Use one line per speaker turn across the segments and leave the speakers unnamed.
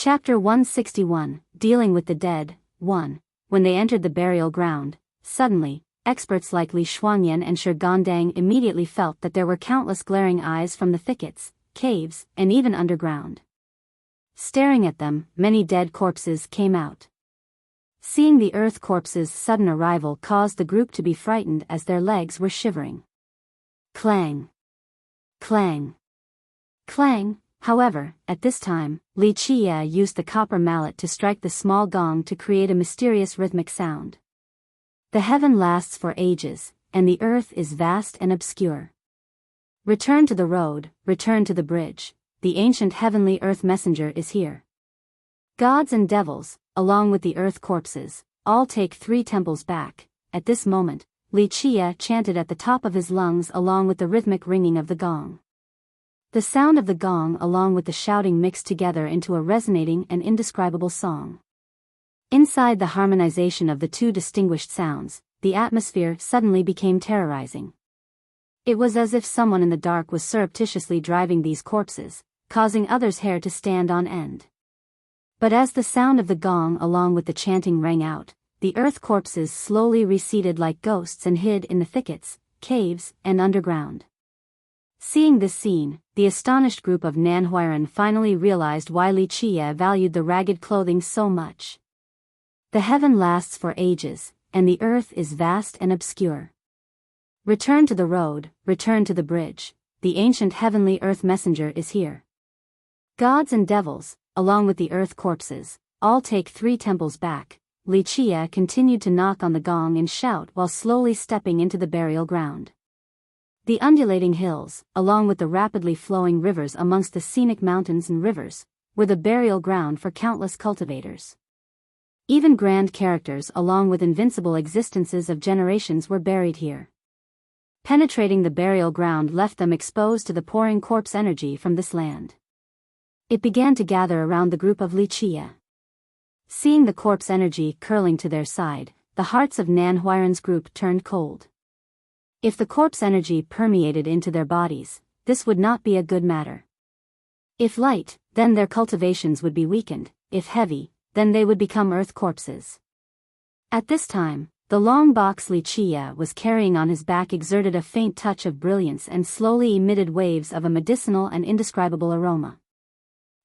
Chapter 161, Dealing with the Dead. 1. When they entered the burial ground, suddenly, experts like Li Shuangyan and Shi Gandang immediately felt that there were countless glaring eyes from the thickets, caves, and even underground. Staring at them, many dead corpses came out. Seeing the earth corpses' sudden arrival caused the group to be frightened as their legs were shivering. Clang! Clang! Clang! However, at this time, Li Qia used the copper mallet to strike the small gong to create a mysterious rhythmic sound. The heaven lasts for ages, and the earth is vast and obscure. Return to the road, return to the bridge, the ancient heavenly earth messenger is here. Gods and devils, along with the earth corpses, all take 3 temples back. At this moment, Li Qia chanted at the top of his lungs along with the rhythmic ringing of the gong. The sound of the gong along with the shouting mixed together into a resonating and indescribable song. Inside the harmonization of the 2 distinguished sounds, the atmosphere suddenly became terrorizing. It was as if someone in the dark was surreptitiously driving these corpses, causing others' hair to stand on end. But as the sound of the gong along with the chanting rang out, the earth corpses slowly receded like ghosts and hid in the thickets, caves, and underground. Seeing this scene, the astonished group of Nanhuiran finally realized why Li Qia valued the ragged clothing so much. The heaven lasts for ages, and the earth is vast and obscure. Return to the road, return to the bridge, the ancient heavenly earth messenger is here. Gods and devils, along with the earth corpses, all take 3 temples back. Li Qia continued to knock on the gong and shout while slowly stepping into the burial ground. The undulating hills, along with the rapidly flowing rivers amongst the scenic mountains and rivers, were the burial ground for countless cultivators. Even grand characters along with invincible existences of generations were buried here. Penetrating the burial ground left them exposed to the pouring corpse energy from this land. It began to gather around the group of Li Qia. Seeing the corpse energy curling to their side, the hearts of Nanhuiran's group turned cold. If the corpse energy permeated into their bodies, this would not be a good matter. If light, then their cultivations would be weakened; if heavy, then they would become earth corpses. At this time, the long box Li Qia was carrying on his back exerted a faint touch of brilliance and slowly emitted waves of a medicinal and indescribable aroma.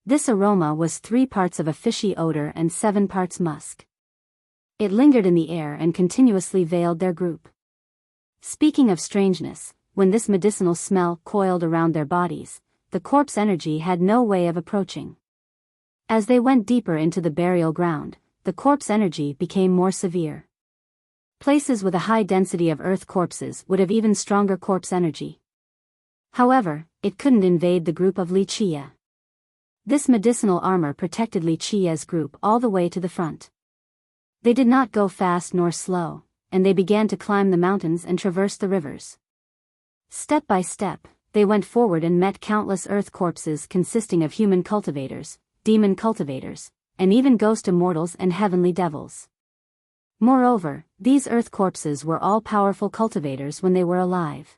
This aroma was 3 parts of a fishy odor and 7 parts musk. It lingered in the air and continuously veiled their group. Speaking of strangeness, when this medicinal smell coiled around their bodies, the corpse energy had no way of approaching. As they went deeper into the burial ground, the corpse energy became more severe. Places with a high density of earth corpses would have even stronger corpse energy. However, it couldn't invade the group of Li Qia. This medicinal armor protected Li Qia's group all the way to the front. They did not go fast nor slow, and they began to climb the mountains and traverse the rivers. Step by step, they went forward and met countless earth corpses consisting of human cultivators, demon cultivators, and even ghost immortals and heavenly devils. Moreover, these earth corpses were all powerful cultivators when they were alive.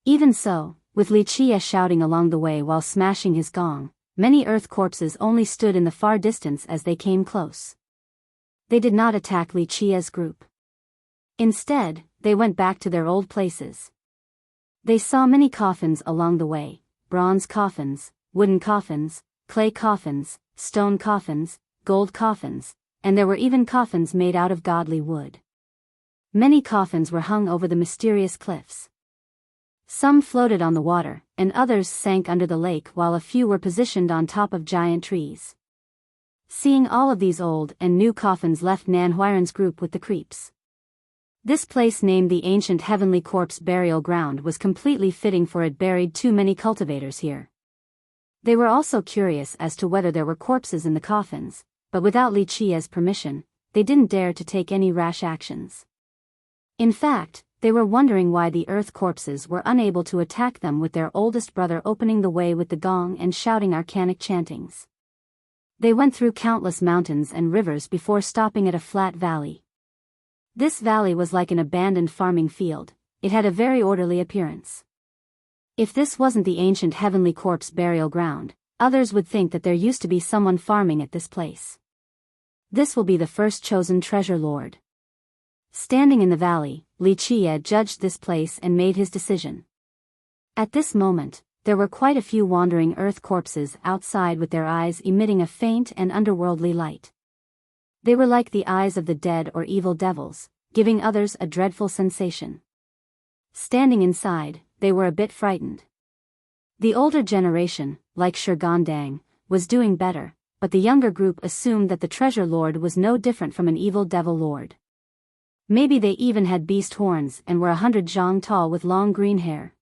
Even so, with Li Qia shouting along the way while smashing his gong, many earth corpses only stood in the far distance as they came close. They did not attack Li Qia's group. Instead, they went back to their old places. They saw many coffins along the way: bronze coffins, wooden coffins, clay coffins, stone coffins, gold coffins, and there were even coffins made out of godly wood. Many coffins were hung over the mysterious cliffs. Some floated on the water, and others sank under the lake, while a few were positioned on top of giant trees. Seeing all of these old and new coffins left Nanhuiran's group with the creeps. This place, named the Ancient Heavenly Corpse Burial Ground, was completely fitting, for it buried too many cultivators here. They were also curious as to whether there were corpses in the coffins, but without Li Qia's permission, they didn't dare to take any rash actions. In fact, they were wondering why the earth corpses were unable to attack them, with their oldest brother opening the way with the gong and shouting arcanic chantings. They went through countless mountains and rivers before stopping at a flat valley. This valley was like an abandoned farming field. It had a very orderly appearance. If this wasn't the ancient heavenly corpse burial ground, others would think that there used to be someone farming at this place. This will be the first chosen treasure lord. Standing in the valley, Li Qie judged this place and made his decision. At this moment, there were quite a few wandering earth corpses outside with their eyes emitting a faint and underworldly light. They were like the eyes of the dead or evil devils, giving others a dreadful sensation. Standing inside, they were a bit frightened. The older generation, like Shigandang, was doing better, but the younger group assumed that the treasure lord was no different from an evil devil lord. Maybe they even had beast horns and were 100 zhang tall with long green hair.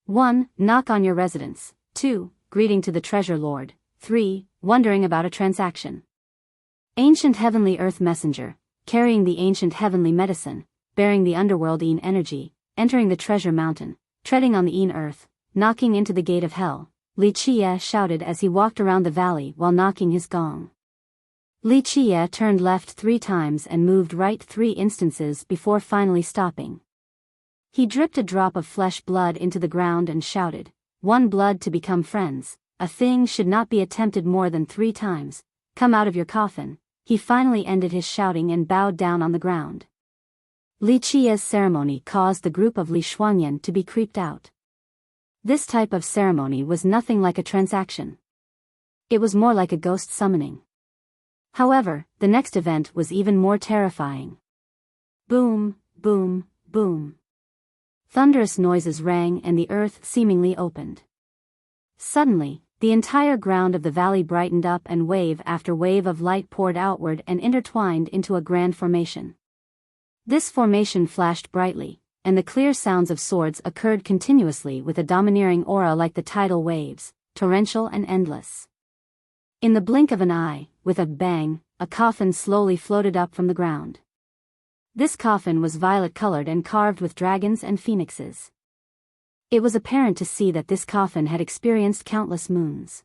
1. Knock on your residence. 2. Greeting to the treasure lord. 3. Wondering about a transaction. Ancient heavenly earth messenger, carrying the ancient heavenly medicine, bearing the underworld Een energy, entering the treasure mountain, treading on the Een earth, knocking into the gate of hell, Li Qie shouted as he walked around the valley while knocking his gong. Li Qie turned left 3 times and moved right 3 instances before finally stopping. He dripped a drop of flesh blood into the ground and shouted, "One blood to become friends, a thing should not be attempted more than 3 times, come out of your coffin." He finally ended his shouting and bowed down on the ground. Li Qie's ceremony caused the group of Li Shuangyan to be creeped out. This type of ceremony was nothing like a transaction. It was more like a ghost summoning. However, the next event was even more terrifying. Boom, boom, boom. Thunderous noises rang and the earth seemingly opened. Suddenly, the entire ground of the valley brightened up and wave after wave of light poured outward and intertwined into a grand formation. This formation flashed brightly, and the clear sounds of swords occurred continuously with a domineering aura like the tidal waves, torrential and endless. In the blink of an eye, with a bang, a coffin slowly floated up from the ground. This coffin was violet-colored and carved with dragons and phoenixes. It was apparent to see that this coffin had experienced countless moons.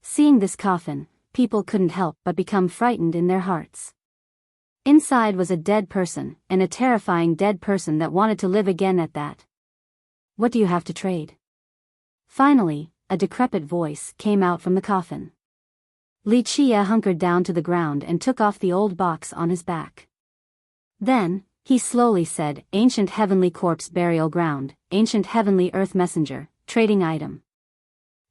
Seeing this coffin, people couldn't help but become frightened in their hearts. Inside was a dead person, and a terrifying dead person that wanted to live again at that. "What do you have to trade?" Finally, a decrepit voice came out from the coffin. Li Qie hunkered down to the ground and took off the old box on his back. Then, he slowly said, "Ancient heavenly corpse burial ground, ancient heavenly earth messenger, trading item.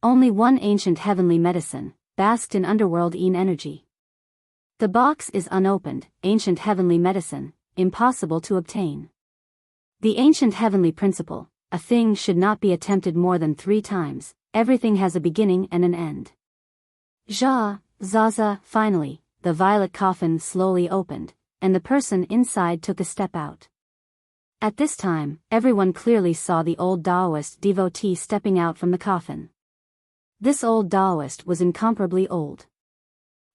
Only one ancient heavenly medicine, basked in underworld Een energy. The box is unopened, ancient heavenly medicine, impossible to obtain. The ancient heavenly principle, a thing should not be attempted more than 3 times, everything has a beginning and an end." Zaza, finally, the violet coffin slowly opened, and the person inside took a step out. At this time, everyone clearly saw the old Taoist devotee stepping out from the coffin. This old Taoist was incomparably old.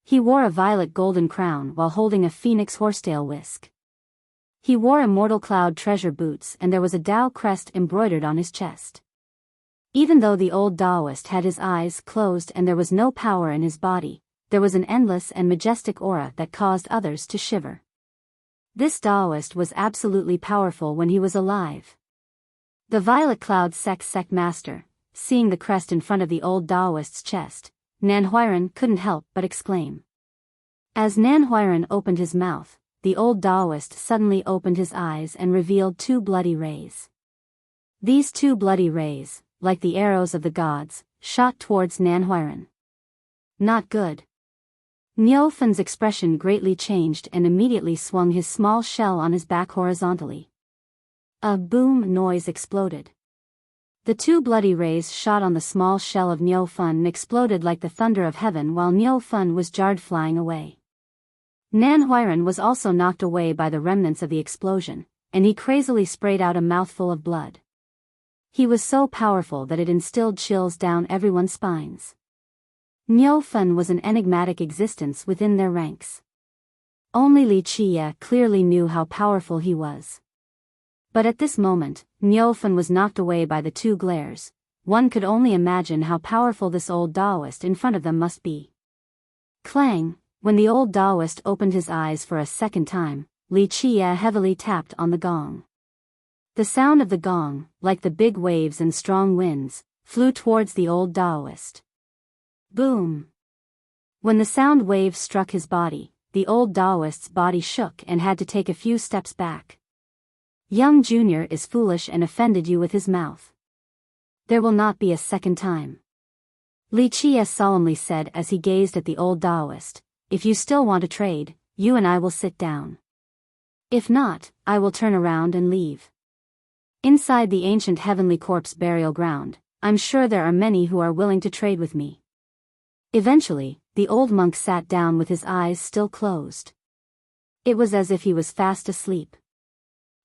He wore a violet golden crown while holding a phoenix horsetail whisk. He wore immortal cloud treasure boots and there was a Tao crest embroidered on his chest. Even though the old Taoist had his eyes closed and there was no power in his body, there was an endless and majestic aura that caused others to shiver. This Taoist was absolutely powerful when he was alive. The Violet Cloud sect master, seeing the crest in front of the old Taoist's chest, Nanhuiren couldn't help but exclaim. As Nanhuiren opened his mouth, the old Taoist suddenly opened his eyes and revealed 2 bloody rays. These 2 bloody rays, like the arrows of the gods, shot towards Nanhuiren. Not good. Niu Fan's expression greatly changed and immediately swung his small shell on his back horizontally. A boom noise exploded. The 2 bloody rays shot on the small shell of Niu Fan and exploded like the thunder of heaven while Niu Fan was jarred flying away. Nanhuiren was also knocked away by the remnants of the explosion, and he crazily sprayed out a mouthful of blood. He was so powerful that it instilled chills down everyone's spines. Niu Fan was an enigmatic existence within their ranks. Only Li Qie clearly knew how powerful he was. But at this moment, Niu Fan was knocked away by the 2 glares. One could only imagine how powerful this old Taoist in front of them must be. Clang! When the old Taoist opened his eyes for a second time, Li Qie heavily tapped on the gong. The sound of the gong, like the big waves and strong winds, flew towards the old Taoist. Boom! When the sound wave struck his body, the old Taoist's body shook and had to take a few steps back. Young Junior is foolish and offended you with his mouth. There will not be a second time. Li Chia solemnly said as he gazed at the old Taoist. If you still want to trade, you and I will sit down. If not, I will turn around and leave. Inside the ancient heavenly corpse burial ground, I'm sure there are many who are willing to trade with me. Eventually, the old monk sat down with his eyes still closed. It was as if he was fast asleep.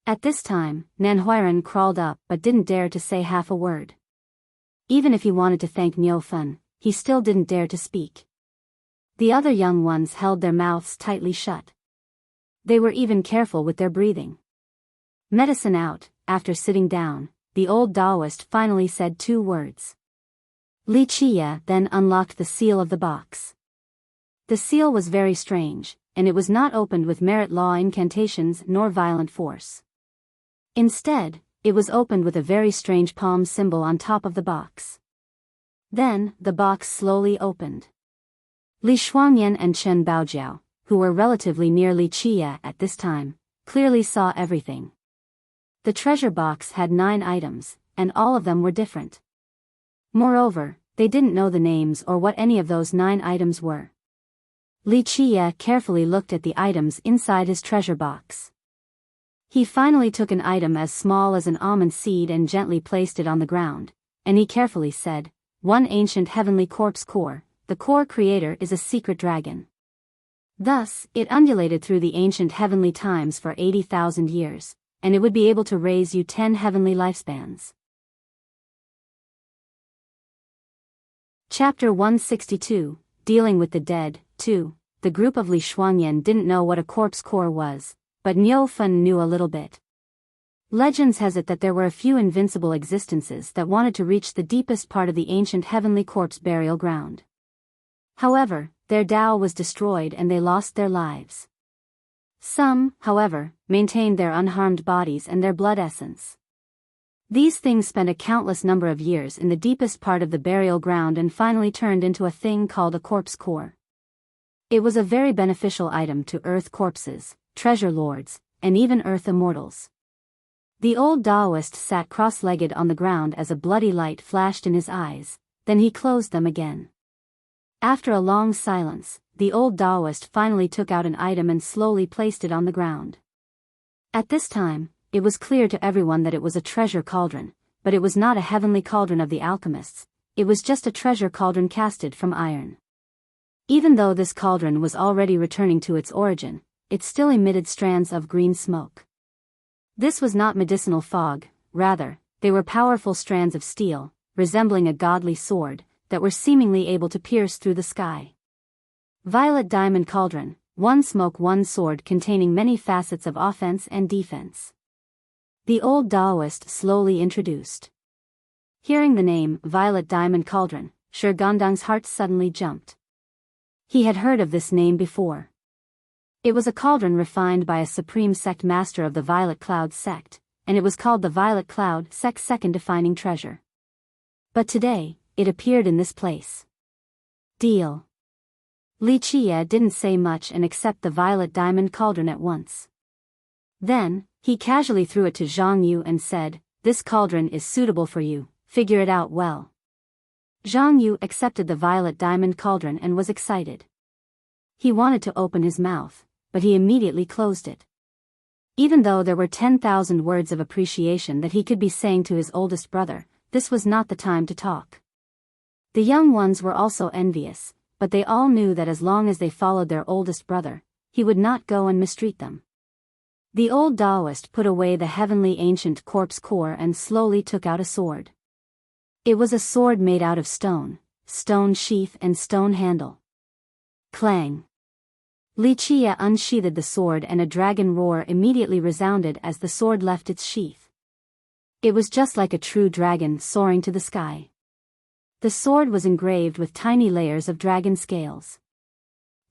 At this time, Nanhuiren crawled up but didn't dare to say half a word. Even if he wanted to thank Niufeng, he still didn't dare to speak. The other young ones held their mouths tightly shut. They were even careful with their breathing. Medicine out, after sitting down, the old Taoist finally said 2 words. Li Chia then unlocked the seal of the box. The seal was very strange, and it was not opened with merit law incantations nor violent force. Instead, it was opened with a very strange palm symbol on top of the box. Then, the box slowly opened. Li Shuangyan and Chen Baojiao, who were relatively near Li Chia at this time, clearly saw everything. The treasure box had 9 items, and all of them were different. Moreover, they didn't know the names or what any of those 9 items were. Li Chia carefully looked at the items inside his treasure box. He finally took an item as small as an almond seed and gently placed it on the ground, and he carefully said, "One ancient heavenly corpse core, the core creator is a secret dragon." Thus, it undulated through the ancient heavenly times for 80,000 years, and it would be able to raise you 10 heavenly lifespans. Chapter 162, Dealing with the Dead, 2. The group of Li Shuangyan didn't know what a corpse core was, but Niufeng knew a little bit. Legends has it that there were a few invincible existences that wanted to reach the deepest part of the ancient heavenly corpse burial ground. However, their Tao was destroyed and they lost their lives. Some, however, maintained their unharmed bodies and their blood essence. These things spent a countless number of years in the deepest part of the burial ground and finally turned into a thing called a corpse core. It was a very beneficial item to earth corpses, treasure lords, and even earth immortals. The old Taoist sat cross-legged on the ground as a bloody light flashed in his eyes, then he closed them again. After a long silence, the old Taoist finally took out an item and slowly placed it on the ground. At this time, it was clear to everyone that it was a treasure cauldron, but it was not a heavenly cauldron of the alchemists, it was just a treasure cauldron casted from iron. Even though this cauldron was already returning to its origin, it still emitted strands of green smoke. This was not medicinal fog, rather, they were powerful strands of steel, resembling a godly sword, that were seemingly able to pierce through the sky. Violet diamond cauldron, 1 smoke 1 sword containing many facets of offense and defense. The old Taoist slowly introduced. Hearing the name Violet Diamond Cauldron, Shi Gandang's heart suddenly jumped. He had heard of this name before. It was a cauldron refined by a supreme sect master of the Violet Cloud sect, and it was called the Violet Cloud sect's second defining treasure. But today, it appeared in this place. Deal. Li Chia didn't say much and accept the Violet Diamond Cauldron at once. Then, he casually threw it to Zhang Yu and said, "This cauldron is suitable for you, figure it out well." Zhang Yu accepted the Violet Diamond Cauldron and was excited. He wanted to open his mouth, but he immediately closed it. Even though there were 10,000 words of appreciation that he could be saying to his oldest brother, this was not the time to talk. The young ones were also envious, but they all knew that as long as they followed their oldest brother, he would not go and mistreat them. The old Taoist put away the heavenly ancient corpse core and slowly took out a sword. It was a sword made out of stone sheath and stone handle. Clang! Li Chia unsheathed the sword and a dragon roar immediately resounded as the sword left its sheath. It was just like a true dragon soaring to the sky. The sword was engraved with tiny layers of dragon scales.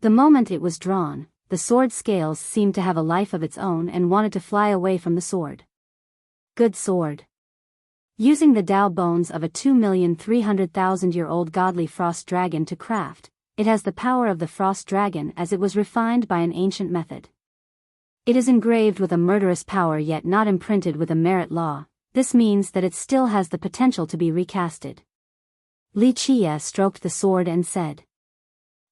The moment it was drawn, the sword scales seemed to have a life of its own and wanted to fly away from the sword. Good sword. Using the Tao bones of a 2,300,000-year-old godly frost dragon to craft, it has the power of the frost dragon as it was refined by an ancient method. It is engraved with a murderous power yet not imprinted with a merit law. This means that it still has the potential to be recasted. Li Qie stroked the sword and said,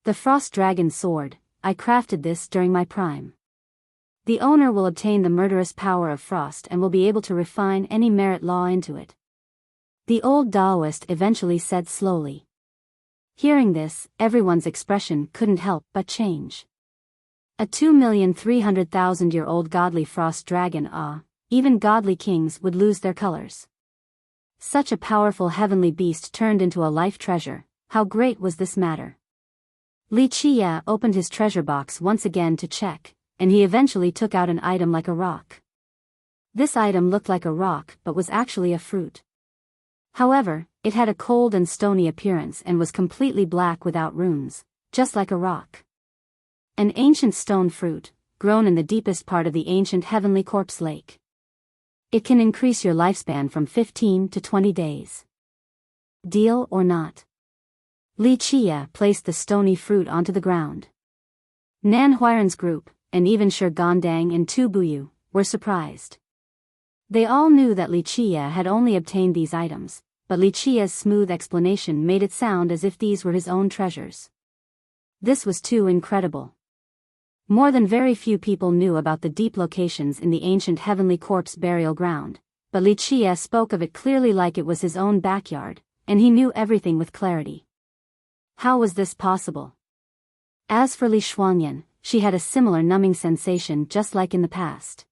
"The frost dragon sword, I crafted this during my prime. The owner will obtain the murderous power of frost and will be able to refine any merit law into it." The old Taoist eventually said slowly. Hearing this, everyone's expression couldn't help but change. A 2,300,000-year-old godly frost dragon, even godly kings would lose their colors. Such a powerful heavenly beast turned into a life treasure, how great was this matter? Li Qie opened his treasure box once again to check, and he eventually took out an item like a rock. This item looked like a rock but was actually a fruit. However, it had a cold and stony appearance and was completely black without runes, just like a rock. An ancient stone fruit, grown in the deepest part of the ancient heavenly corpse lake. It can increase your lifespan from 15 to 20 days. Deal or not? Li Qie placed the stony fruit onto the ground. Nan Huiran's group, and even Shi Gandang and Tu Buyu, were surprised. They all knew that Li Qie had only obtained these items, but Li Qie's smooth explanation made it sound as if these were his own treasures. This was too incredible. More than very few people knew about the deep locations in the ancient heavenly corpse burial ground, but Li Qie spoke of it clearly like it was his own backyard, and he knew everything with clarity. How was this possible? As for Li Shuangyan, she had a similar numbing sensation just like in the past.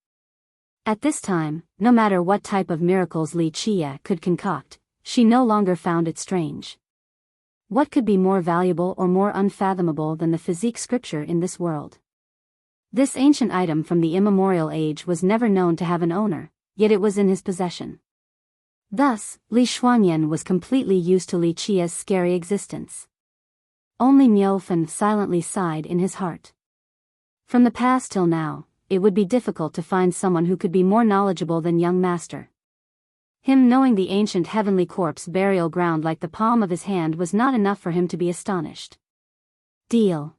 At this time, no matter what type of miracles Li Qie could concoct, she no longer found it strange. What could be more valuable or more unfathomable than the physique scripture in this world? This ancient item from the immemorial age was never known to have an owner, yet it was in his possession. Thus, Li Shuangyan was completely used to Li Qie's scary existence. Only Miao Fen silently sighed in his heart. From the past till now, it would be difficult to find someone who could be more knowledgeable than young master. Him knowing the ancient heavenly corpse burial ground like the palm of his hand was not enough for him to be astonished. Deal.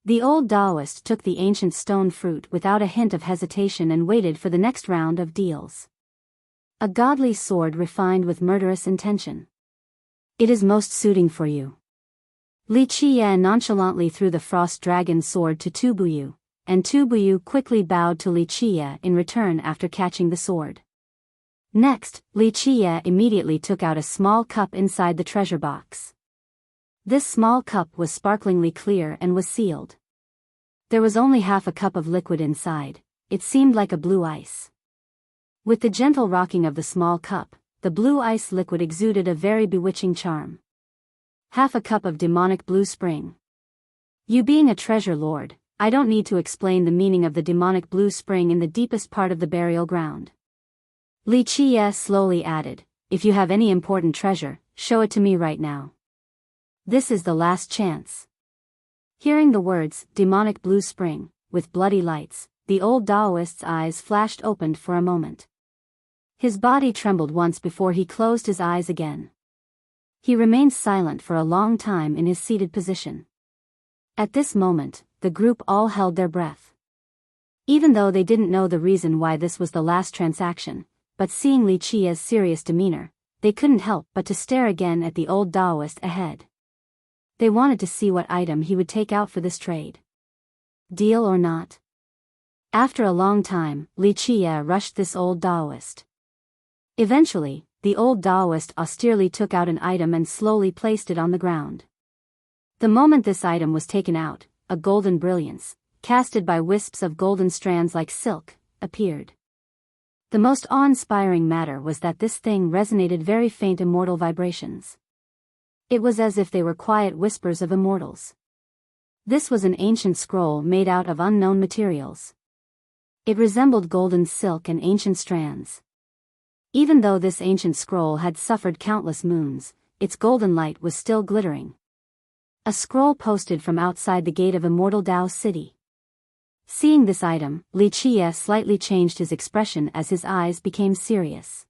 The old Taoist took the ancient stone fruit without a hint of hesitation and waited for the next round of deals. A godly sword refined with murderous intention. It is most suiting for you. Li Qie nonchalantly threw the frost dragon sword to Tu Buyu, and Tu Buyu quickly bowed to Li Qie in return after catching the sword. Next, Li Qie immediately took out a small cup inside the treasure box. This small cup was sparklingly clear and was sealed. There was only half a cup of liquid inside. It seemed like a blue ice. With the gentle rocking of the small cup, the blue ice liquid exuded a very bewitching charm. Half a cup of demonic blue spring. You being a treasure lord, I don't need to explain the meaning of the demonic blue spring in the deepest part of the burial ground. Li Qie slowly added, if you have any important treasure, show it to me right now. This is the last chance. Hearing the words, demonic blue spring, with bloody lights, the old Taoist's eyes flashed open for a moment. His body trembled once before he closed his eyes again. He remained silent for a long time in his seated position. At this moment, the group all held their breath. Even though they didn't know the reason why this was the last transaction, but seeing Li Qie's serious demeanor, they couldn't help but to stare again at the old Taoist ahead. They wanted to see what item he would take out for this trade. Deal or not? After a long time, Li Qie rushed this old Taoist. Eventually, the old Taoist austerely took out an item and slowly placed it on the ground. The moment this item was taken out, a golden brilliance, casted by wisps of golden strands like silk, appeared. The most awe-inspiring matter was that this thing resonated very faint immortal vibrations. It was as if they were quiet whispers of immortals. This was an ancient scroll made out of unknown materials. It resembled golden silk and ancient strands. Even though this ancient scroll had suffered countless moons, its golden light was still glittering. A scroll posted from outside the gate of Immortal Tao City. Seeing this item, Li Qie slightly changed his expression as his eyes became serious.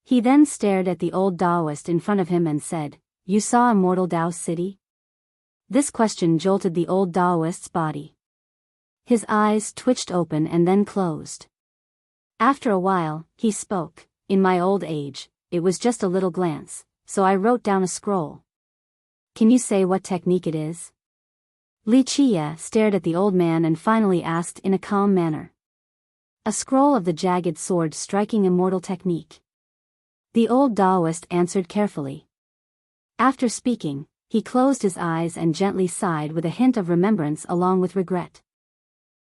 He then stared at the old Taoist in front of him and said, "You saw Immortal Tao City?" This question jolted the old Taoist's body. His eyes twitched open and then closed. After a while, he spoke, "In my old age, it was just a little glance, so I wrote down a scroll. Can you say what technique it is?" Li Qie stared at the old man and finally asked in a calm manner. "A scroll of the jagged sword striking immortal technique." The old Taoist answered carefully. After speaking, he closed his eyes and gently sighed with a hint of remembrance along with regret.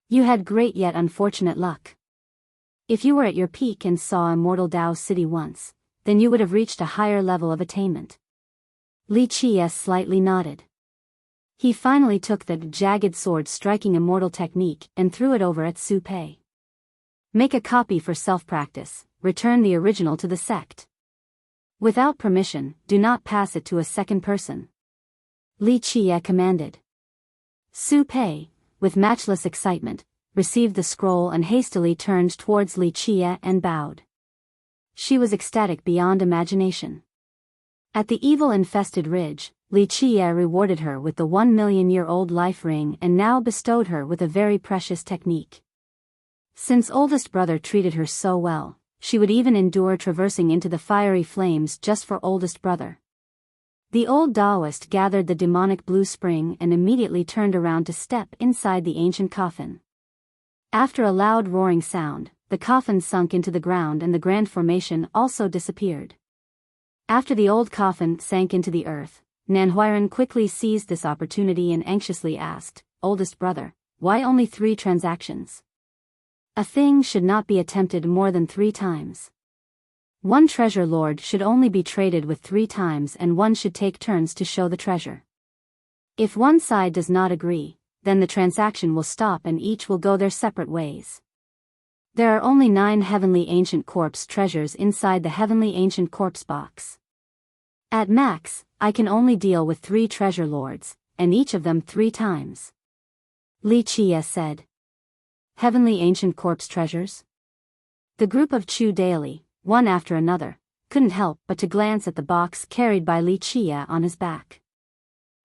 "You had great yet unfortunate luck. If you were at your peak and saw Immortal Tao City once, then you would have reached a higher level of attainment." Li Qie slightly nodded. He finally took the jagged sword striking immortal technique and threw it over at Su Pei. "Make a copy for self-practice, return the original to the sect. Without permission, do not pass it to a second person," Li Qie commanded. Su Pei, with matchless excitement, received the scroll and hastily turned towards Li Qie and bowed. She was ecstatic beyond imagination. At the evil-infested ridge, Li Qie rewarded her with the 1,000,000-year-old life ring and now bestowed her with a very precious technique. Since oldest brother treated her so well, she would even endure traversing into the fiery flames just for oldest brother. The old Taoist gathered the demonic blue spring and immediately turned around to step inside the ancient coffin. After a loud roaring sound, the coffin sunk into the ground and the grand formation also disappeared. After the old coffin sank into the earth, Nanhuiren quickly seized this opportunity and anxiously asked, "Oldest brother, why only 3 transactions? A thing should not be attempted more than 3 times. One treasure lord should only be traded with 3 times and one should take turns to show the treasure. If one side does not agree, then the transaction will stop and each will go their separate ways. There are only 9 heavenly ancient corpse treasures inside the heavenly ancient corpse box. At max, I can only deal with 3 treasure lords, and each of them 3 times." Li Qie said. "Heavenly ancient corpse treasures?" The group of Chu daily, one after another, couldn't help but to glance at the box carried by Li Qie on his back.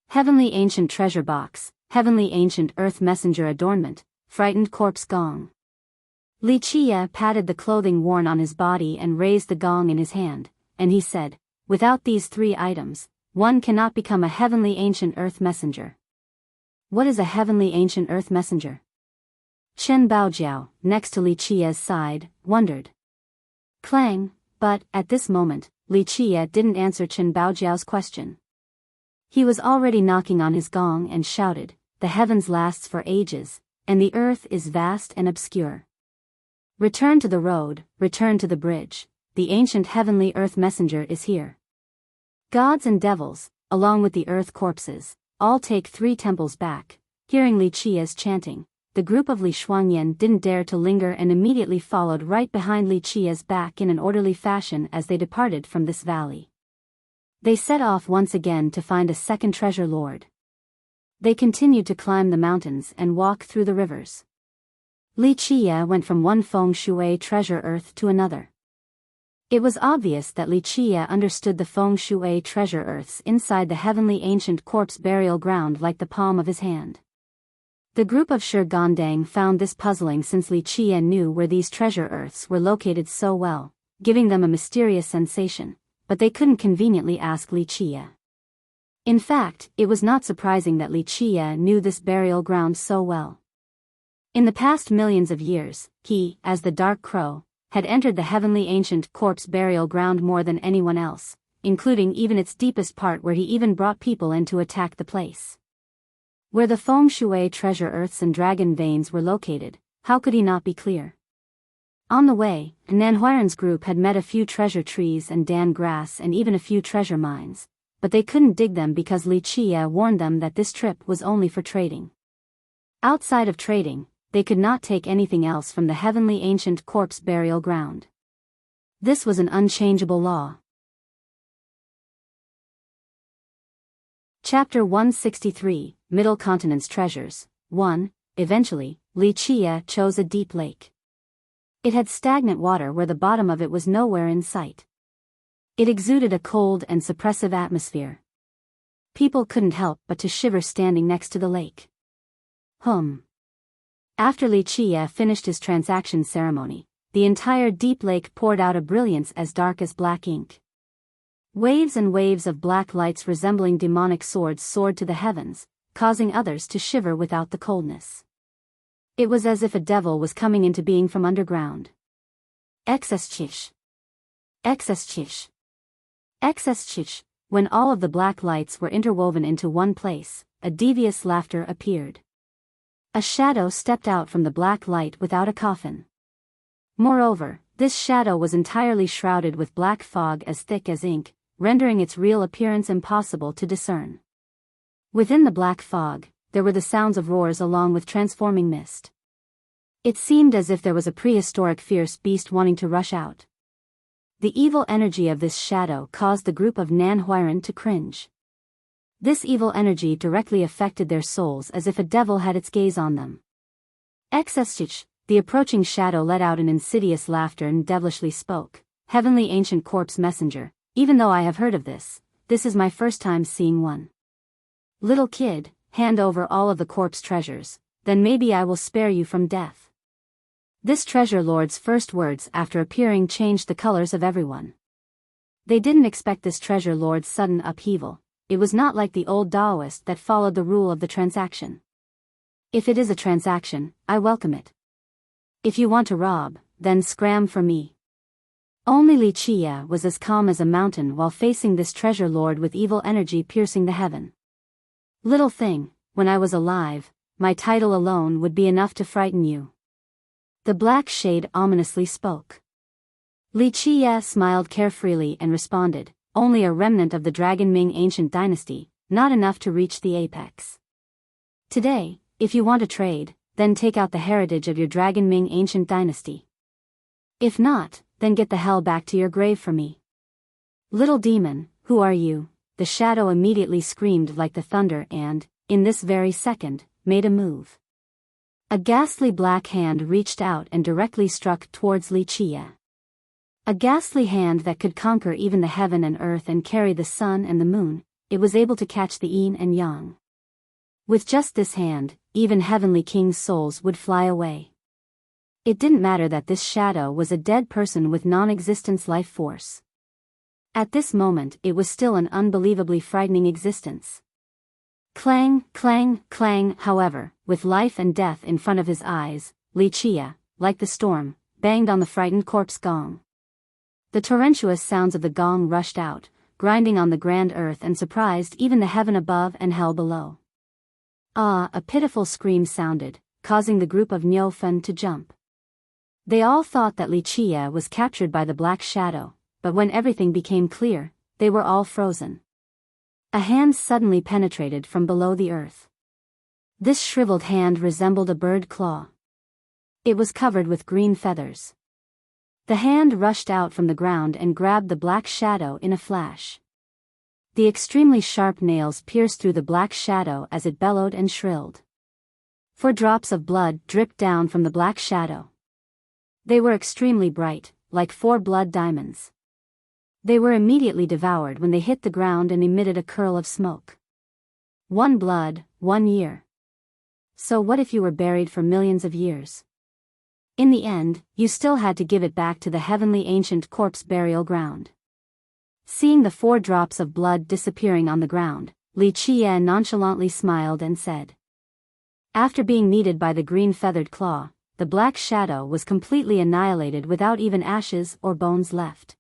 "Heavenly ancient treasure box, heavenly ancient earth messenger adornment, frightened corpse gong." Li Qie patted the clothing worn on his body and raised the gong in his hand, and he said, "Without these 3 items, one cannot become a heavenly ancient earth messenger." "What is a heavenly ancient earth messenger?" Chen Baojiao, next to Li Qie's side, wondered. Clang, but, at this moment, Li Qie didn't answer Chen Baojiao's question. He was already knocking on his gong and shouted, "The heavens lasts for ages, and the earth is vast and obscure. Return to the road, return to the bridge, the ancient heavenly earth messenger is here. Gods and devils, along with the earth corpses, all take 3 temples back." Hearing Li Qie's chanting, the group of Li Shuangyan didn't dare to linger and immediately followed right behind Li Qie's back in an orderly fashion as they departed from this valley. They set off once again to find a second treasure lord. They continued to climb the mountains and walk through the rivers. Li Qie went from one feng shui treasure earth to another. It was obvious that Li Qie understood the feng shui treasure earths inside the heavenly ancient corpse burial ground like the palm of his hand. The group of Shigandang found this puzzling since Li Qie knew where these treasure earths were located so well, giving them a mysterious sensation, but they couldn't conveniently ask Li Qie. In fact, it was not surprising that Li Qie knew this burial ground so well. In the past millions of years, he, as the Dark Crow, had entered the heavenly ancient corpse burial ground more than anyone else, including even its deepest part where he even brought people in to attack the place. Where the feng shui treasure earths and dragon veins were located, how could he not be clear? On the way, Nanhuiren's group had met a few treasure trees and dan grass and even a few treasure mines, but they couldn't dig them because Li Qie warned them that this trip was only for trading. Outside of trading, they could not take anything else from the heavenly ancient corpse burial ground. This was an unchangeable law. Chapter 163, Middle Continent's Treasures. 1. Eventually, Li Qie chose a deep lake. It had stagnant water where the bottom of it was nowhere in sight. It exuded a cold and suppressive atmosphere. People couldn't help but to shiver standing next to the lake. After Li Qie finished his transaction ceremony, the entire deep lake poured out a brilliance as dark as black ink. Waves and waves of black lights resembling demonic swords soared to the heavens, causing others to shiver without the coldness. It was as if a devil was coming into being from underground. Excess chish. Excess chish. Excess chish. When all of the black lights were interwoven into one place, a devious laughter appeared. A shadow stepped out from the black light without a coffin. Moreover, this shadow was entirely shrouded with black fog as thick as ink, rendering its real appearance impossible to discern. Within the black fog, there were the sounds of roars along with transforming mist. It seemed as if there was a prehistoric fierce beast wanting to rush out. The evil energy of this shadow caused the group of Nan Huiran to cringe. This evil energy directly affected their souls as if a devil had its gaze on them. Excessich, the approaching shadow let out an insidious laughter and devilishly spoke. Heavenly ancient corpse messenger, even though I have heard of this is my first time seeing one. Little kid, hand over all of the corpse treasures, then maybe I will spare you from death. This treasure lord's first words after appearing changed the colors of everyone. They didn't expect this treasure lord's sudden upheaval. It was not like the old Taoist that followed the rule of the transaction. If it is a transaction, I welcome it. If you want to rob, then scram for me. Only Li Qie was as calm as a mountain while facing this treasure lord with evil energy piercing the heaven. Little thing, when I was alive, my title alone would be enough to frighten you. The black shade ominously spoke. Li Qie smiled carefreely and responded, only a remnant of the Dragon Ming ancient dynasty, not enough to reach the apex. Today, if you want to trade, then take out the heritage of your Dragon Ming ancient dynasty. If not, then get the hell back to your grave for me. Little demon, who are you? The shadow immediately screamed like the thunder and, in this very second, made a move. A ghastly black hand reached out and directly struck towards Li Qie. A ghastly hand that could conquer even the heaven and earth and carry the sun and the moon. It was able to catch the yin and yang. With just this hand, even heavenly kings' souls would fly away. It didn't matter that this shadow was a dead person with non-existence life force. At this moment it was still an unbelievably frightening existence. Clang, clang, clang, however, with life and death in front of his eyes, Li Qie, like the storm, banged on the frightened corpse gong. The torrentious sounds of the gong rushed out, grinding on the grand earth and surprised even the heaven above and hell below. Ah, a pitiful scream sounded, causing the group of Niufen to jump. They all thought that Li Qie was captured by the black shadow, but when everything became clear, they were all frozen. A hand suddenly penetrated from below the earth. This shriveled hand resembled a bird claw. It was covered with green feathers. The hand rushed out from the ground and grabbed the black shadow in a flash. The extremely sharp nails pierced through the black shadow as it bellowed and shrilled. 4 drops of blood dripped down from the black shadow. They were extremely bright, like 4 blood diamonds. They were immediately devoured when they hit the ground and emitted a curl of smoke. 1 blood, 1 year. So what if you were buried for millions of years? In the end, you still had to give it back to the heavenly ancient corpse burial ground. Seeing the 4 drops of blood disappearing on the ground, Li Qie nonchalantly smiled and said. After being kneaded by the green feathered claw, the black shadow was completely annihilated without even ashes or bones left.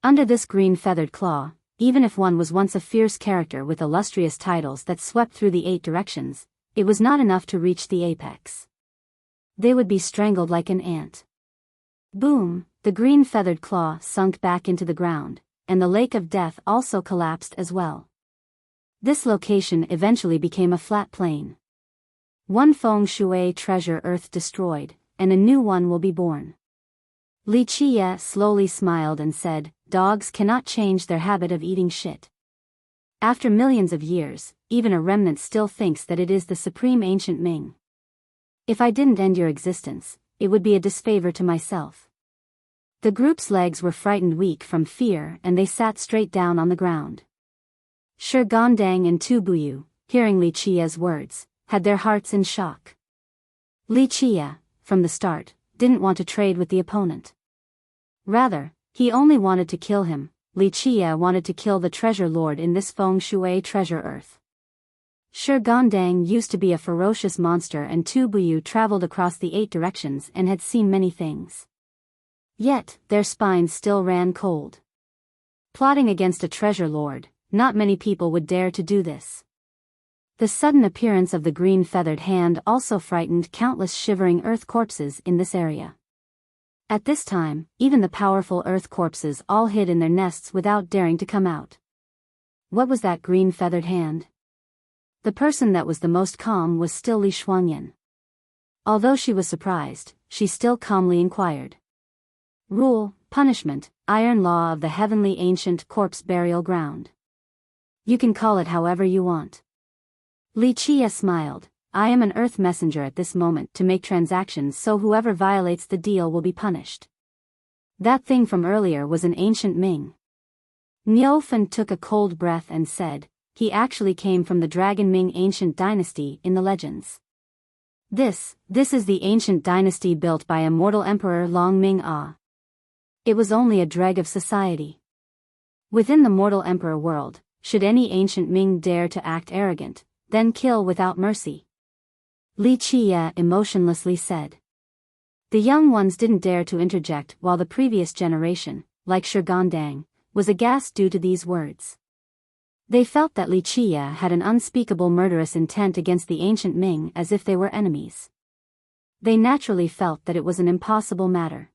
Under this green feathered claw, even if one was once a fierce character with illustrious titles that swept through the 8 directions, it was not enough to reach the apex. They would be strangled like an ant. Boom, the green feathered claw sunk back into the ground, and the lake of death also collapsed as well. This location eventually became a flat plain. 1 feng shui treasure earth destroyed, and a new one will be born. Li Qie slowly smiled and said, dogs cannot change their habit of eating shit. After millions of years, even a remnant still thinks that it is the supreme ancient Ming. If I didn't end your existence, it would be a disfavor to myself. The group's legs were frightened weak from fear and they sat straight down on the ground. Shi Gandang and Tu Buyu, hearing Li Qia's words, had their hearts in shock. Li Qia, from the start, didn't want to trade with the opponent. Rather, he only wanted to kill him. Li Qia wanted to kill the treasure lord in this feng shui treasure earth. Shi Gandang used to be a ferocious monster and Tu Buyu traveled across the 8 directions and had seen many things. Yet, their spines still ran cold. Plotting against a treasure lord, not many people would dare to do this. The sudden appearance of the green feathered hand also frightened countless shivering earth corpses in this area. At this time, even the powerful earth corpses all hid in their nests without daring to come out. What was that green feathered hand? The person that was the most calm was still Li Shuangyan. Although she was surprised, she still calmly inquired. Rule, punishment, iron law of the heavenly ancient corpse burial ground. You can call it however you want. Li Qia smiled. I am an earth messenger at this moment to make transactions, so whoever violates the deal will be punished. That thing from earlier was an ancient Ming. Niu Fen took a cold breath and said, he actually came from the Dragon Ming ancient dynasty in the legends. This is the ancient dynasty built by immortal Emperor Long Ming Ah. It was only a dreg of society. Within the mortal emperor world, should any ancient Ming dare to act arrogant, then kill without mercy. Li Qia emotionlessly said. The young ones didn't dare to interject while the previous generation, like Shi Gandang, was aghast due to these words. They felt that Li Qia had an unspeakable murderous intent against the ancient Ming as if they were enemies. They naturally felt that it was an impossible matter.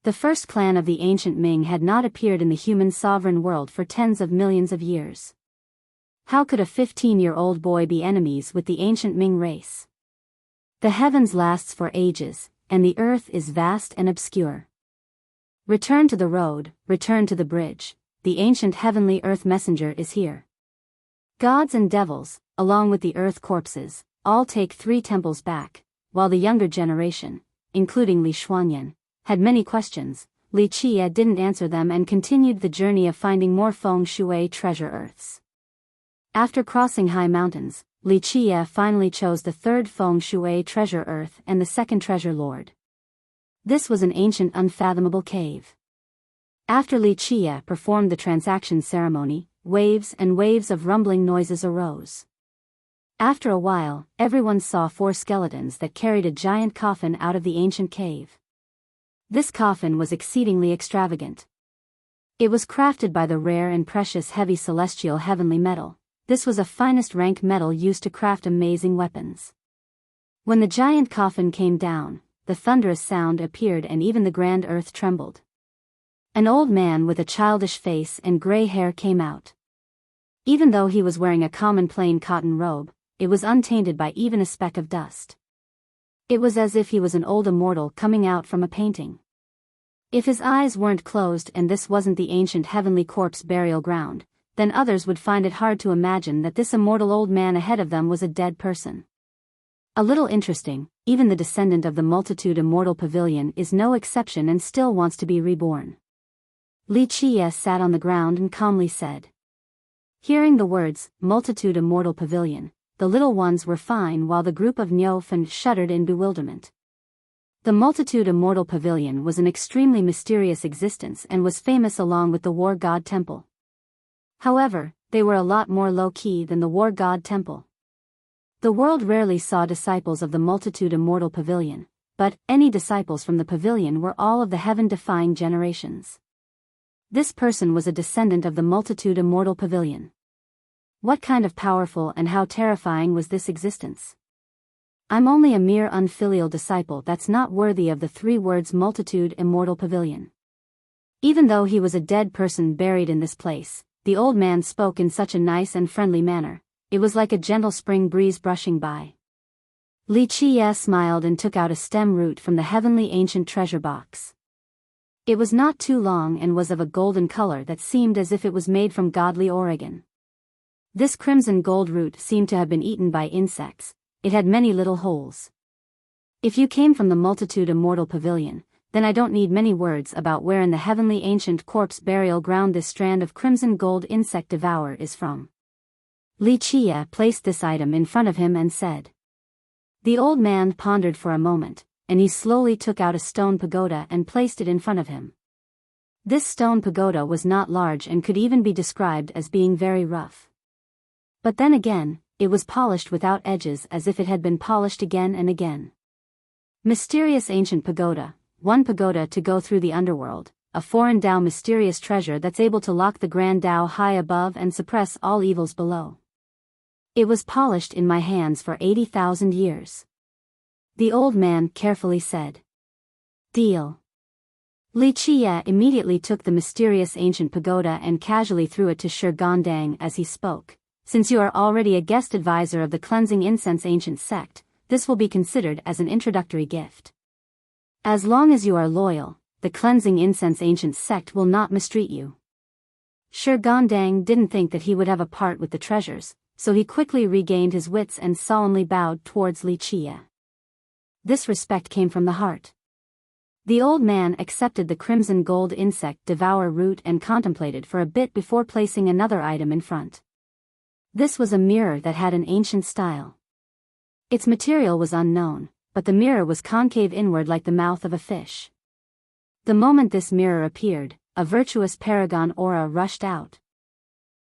The first clan of the ancient Ming had not appeared in the human sovereign world for tens of millions of years. How could a 15-year-old boy be enemies with the ancient Ming race? The heavens lasts for ages, and the earth is vast and obscure. Return to the road, return to the bridge, the ancient heavenly earth messenger is here. Gods and devils, along with the earth corpses, all take 3 temples back, while the younger generation, including Li Shuangyan, had many questions. Li Qia didn't answer them and continued the journey of finding more feng shui treasure earths. After crossing high mountains, Li Qia finally chose the 3rd feng shui treasure earth and the 2nd treasure lord. This was an ancient unfathomable cave. After Li Qia performed the transaction ceremony, waves and waves of rumbling noises arose. After a while, everyone saw 4 skeletons that carried a giant coffin out of the ancient cave. This coffin was exceedingly extravagant. It was crafted by the rare and precious heavy celestial heavenly metal. This was a finest rank metal used to craft amazing weapons. When the giant coffin came down, the thunderous sound appeared and even the grand earth trembled. An old man with a childish face and gray hair came out. Even though he was wearing a common plain cotton robe, it was untainted by even a speck of dust. It was as if he was an old immortal coming out from a painting. If his eyes weren't closed and this wasn't the ancient heavenly corpse burial ground, then others would find it hard to imagine that this immortal old man ahead of them was a dead person. A little interesting, even the descendant of the multitude immortal pavilion is no exception and still wants to be reborn. Li Qia sat on the ground and calmly said. Hearing the words, multitude immortal pavilion, the little ones were fine while the group of Niu Fen shuddered in bewilderment. The multitude immortal pavilion was an extremely mysterious existence and was famous along with the war god temple. However, they were a lot more low-key than the war god temple. The world rarely saw disciples of the multitude immortal pavilion, but any disciples from the pavilion were all of the heaven-defying generations. This person was a descendant of the multitude immortal pavilion. What kind of powerful and how terrifying was this existence? I'm only a mere unfilial disciple that's not worthy of the 3 words multitude immortal pavilion. Even though he was a dead person buried in this place, the old man spoke in such a nice and friendly manner, it was like a gentle spring breeze brushing by. Li Qia smiled and took out a stem root from the heavenly ancient treasure box. It was not too long and was of a golden color that seemed as if it was made from godly organ. This crimson gold root seemed to have been eaten by insects. It had many little holes. If you came from the multitude immortal pavilion, then I don't need many words about where in the heavenly ancient corpse burial ground this strand of crimson gold insect devourer is from. Li Chia placed this item in front of him and said. The old man pondered for a moment, and he slowly took out a stone pagoda and placed it in front of him. This stone pagoda was not large and could even be described as being very rough. But then again, it was polished without edges as if it had been polished again and again. Mysterious ancient pagoda, one pagoda to go through the underworld, a foreign Tao mysterious treasure that's able to lock the grand Tao high above and suppress all evils below. It was polished in my hands for 80,000 years. The old man carefully said. Deal. Li Chia immediately took the mysterious ancient pagoda and casually threw it to Shi Gandang as he spoke. Since you are already a guest advisor of the cleansing incense ancient sect, this will be considered as an introductory gift. As long as you are loyal, the cleansing incense ancient sect will not mistreat you. Shi Gandang didn't think that he would have a part with the treasures, so he quickly regained his wits and solemnly bowed towards Li Chia. This respect came from the heart. The old man accepted the crimson gold insect devour root and contemplated for a bit before placing another item in front. This was a mirror that had an ancient style. Its material was unknown, but the mirror was concave inward like the mouth of a fish. The moment this mirror appeared, a virtuous paragon aura rushed out.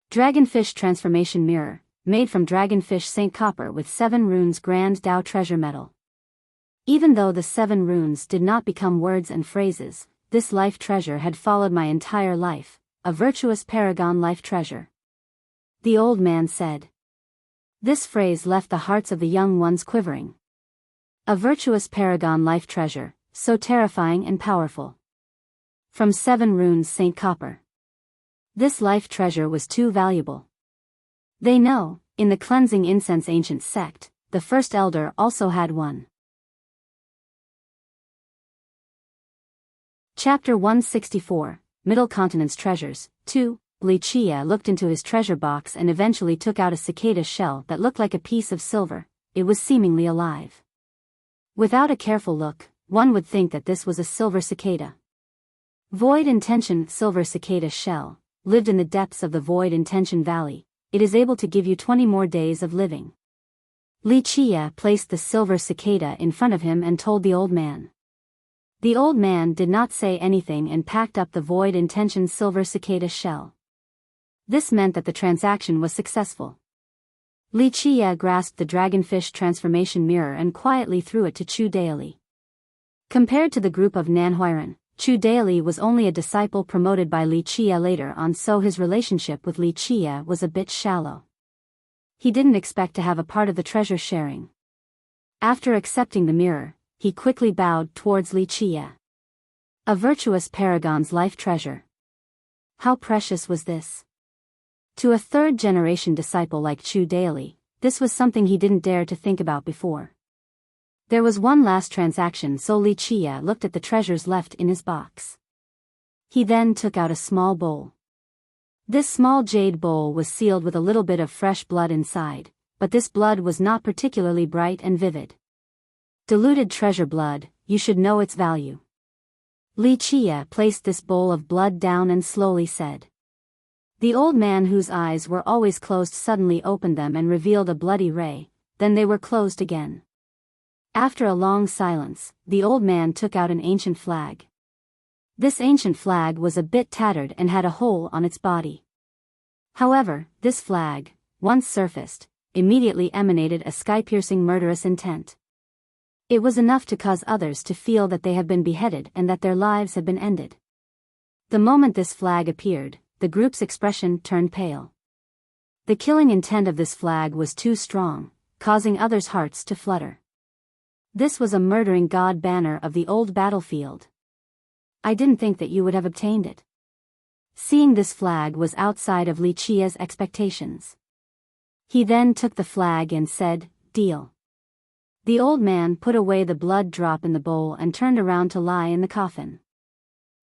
Dragonfish transformation mirror, made from dragonfish Saint Copper with 7 runes grand Tao treasure metal. Even though the 7 runes did not become words and phrases, this life treasure had followed my entire life, a virtuous paragon life treasure. The old man said. This phrase left the hearts of the young ones quivering. A virtuous paragon life treasure, so terrifying and powerful. From 7 runes Saint Copper. This life treasure was too valuable. They know, in the cleansing incense ancient sect, the first elder also had one. Chapter 164, Middle Continent's Treasures, 2. Li Chia looked into his treasure box and eventually took out a cicada shell that looked like a piece of silver. It was seemingly alive. Without a careful look, one would think that this was a silver cicada. Void Intention silver cicada shell, lived in the depths of the Void Intention Valley. It is able to give you 20 more days of living. Li Chia placed the silver cicada in front of him and told the old man. The old man did not say anything and packed up the Void Intention silver cicada shell. This meant that the transaction was successful. Li Chia grasped the dragonfish transformation mirror and quietly threw it to Chu Daily. Compared to the group of Nanhuiran, Chu Daily was only a disciple promoted by Li Chia later on, so his relationship with Li Chia was a bit shallow. He didn't expect to have a part of the treasure sharing. After accepting the mirror, he quickly bowed towards Li Chia. A virtuous paragon's life treasure. How precious was this? To a third-generation disciple like Chu Daily, this was something he didn't dare to think about before. There was one last transaction, so Li Chia looked at the treasures left in his box. He then took out a small bowl. This small jade bowl was sealed with a little bit of fresh blood inside, but this blood was not particularly bright and vivid. Diluted treasure blood, you should know its value. Li Chia placed this bowl of blood down and slowly said. The old man, whose eyes were always closed, suddenly opened them and revealed a bloody ray, then they were closed again. After a long silence, the old man took out an ancient flag. This ancient flag was a bit tattered and had a hole on its body. However, this flag, once surfaced, immediately emanated a sky-piercing murderous intent. It was enough to cause others to feel that they have been beheaded and that their lives have been ended. The moment this flag appeared, the group's expression turned pale. The killing intent of this flag was too strong, causing others' hearts to flutter. This was a murdering god banner of the old battlefield. I didn't think that you would have obtained it. Seeing this flag was outside of Li Chia's expectations. He then took the flag and said, "Deal." The old man put away the blood drop in the bowl and turned around to lie in the coffin.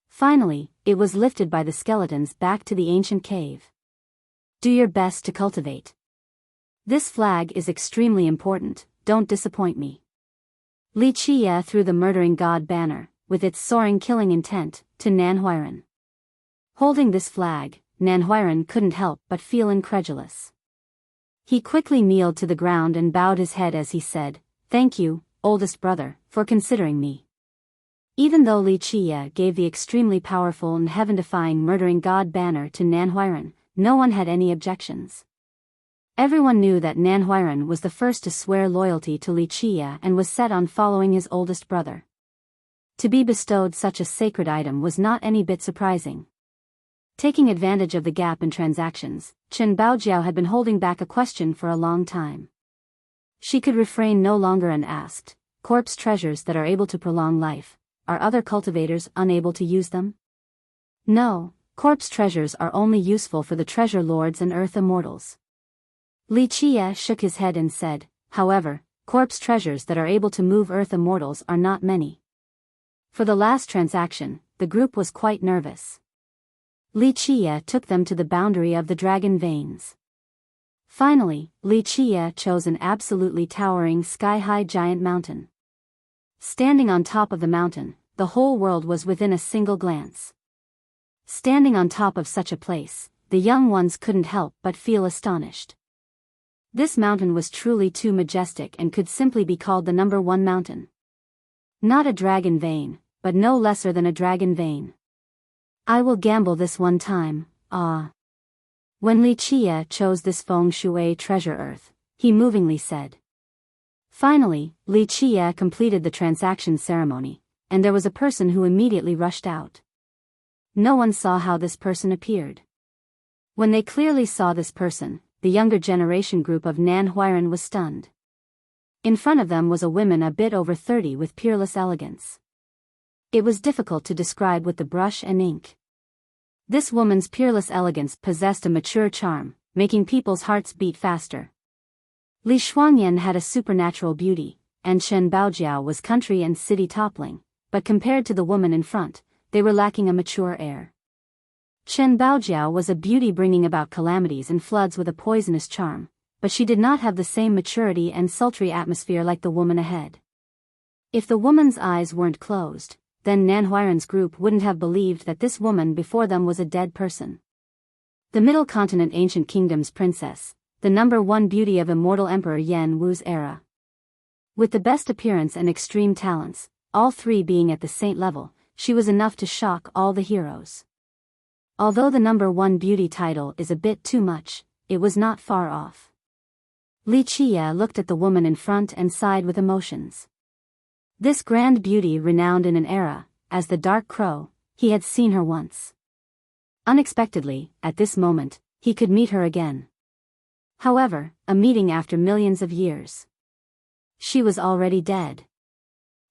Finally, it was lifted by the skeletons back to the ancient cave. Do your best to cultivate. This flag is extremely important, don't disappoint me. Li Chia threw the murdering god banner, with its soaring killing intent, to Nanhuiren. Holding this flag, Nanhuiren couldn't help but feel incredulous. He quickly kneeled to the ground and bowed his head as he said, "Thank you, oldest brother, for considering me." Even though Li Qie gave the extremely powerful and heaven-defying murdering god banner to Nanhuiren, no one had any objections. Everyone knew that Nanhuiren was the first to swear loyalty to Li Qie and was set on following his oldest brother. To be bestowed such a sacred item was not any bit surprising. Taking advantage of the gap in transactions, Chen Baojiao had been holding back a question for a long time. She could refrain no longer and asked, "Corpse treasures that are able to prolong life, are other cultivators unable to use them?" "No, corpse treasures are only useful for the treasure lords and earth immortals." Li Qie shook his head and said, "However, corpse treasures that are able to move earth immortals are not many." For the last transaction, the group was quite nervous. Li Qie took them to the boundary of the dragon veins. Finally, Li Qie chose an absolutely towering sky-high giant mountain. Standing on top of the mountain, the whole world was within a single glance. Standing on top of such a place, the young ones couldn't help but feel astonished. This mountain was truly too majestic and could simply be called the number one mountain. Not a dragon vein, but no lesser than a dragon vein. "I will gamble this one time, ah." When Li Qie chose this feng shui treasure earth, he movingly said. Finally, Li Qie completed the transaction ceremony, and there was a person who immediately rushed out. No one saw how this person appeared. When they clearly saw this person, the younger generation group of Nanhuiren was stunned. In front of them was a woman a bit over 30 with peerless elegance. It was difficult to describe with the brush and ink. This woman's peerless elegance possessed a mature charm, making people's hearts beat faster. Li Shuangyan had a supernatural beauty, and Chen Baojiao was country and city toppling, but compared to the woman in front, they were lacking a mature air. Chen Baojiao was a beauty bringing about calamities and floods with a poisonous charm, but she did not have the same maturity and sultry atmosphere like the woman ahead. If the woman's eyes weren't closed, then Nanhuiren's group wouldn't have believed that this woman before them was a dead person. The Middle Continent Ancient Kingdom's princess, the number one beauty of immortal Emperor Yan Wu's era. With the best appearance and extreme talents, all three being at the saint level, she was enough to shock all the heroes. Although the number one beauty title is a bit too much, it was not far off. Li Qie looked at the woman in front and sighed with emotions. This grand beauty renowned in an era, as the Dark Crow, he had seen her once. Unexpectedly, at this moment, he could meet her again. However, a meeting after millions of years. She was already dead.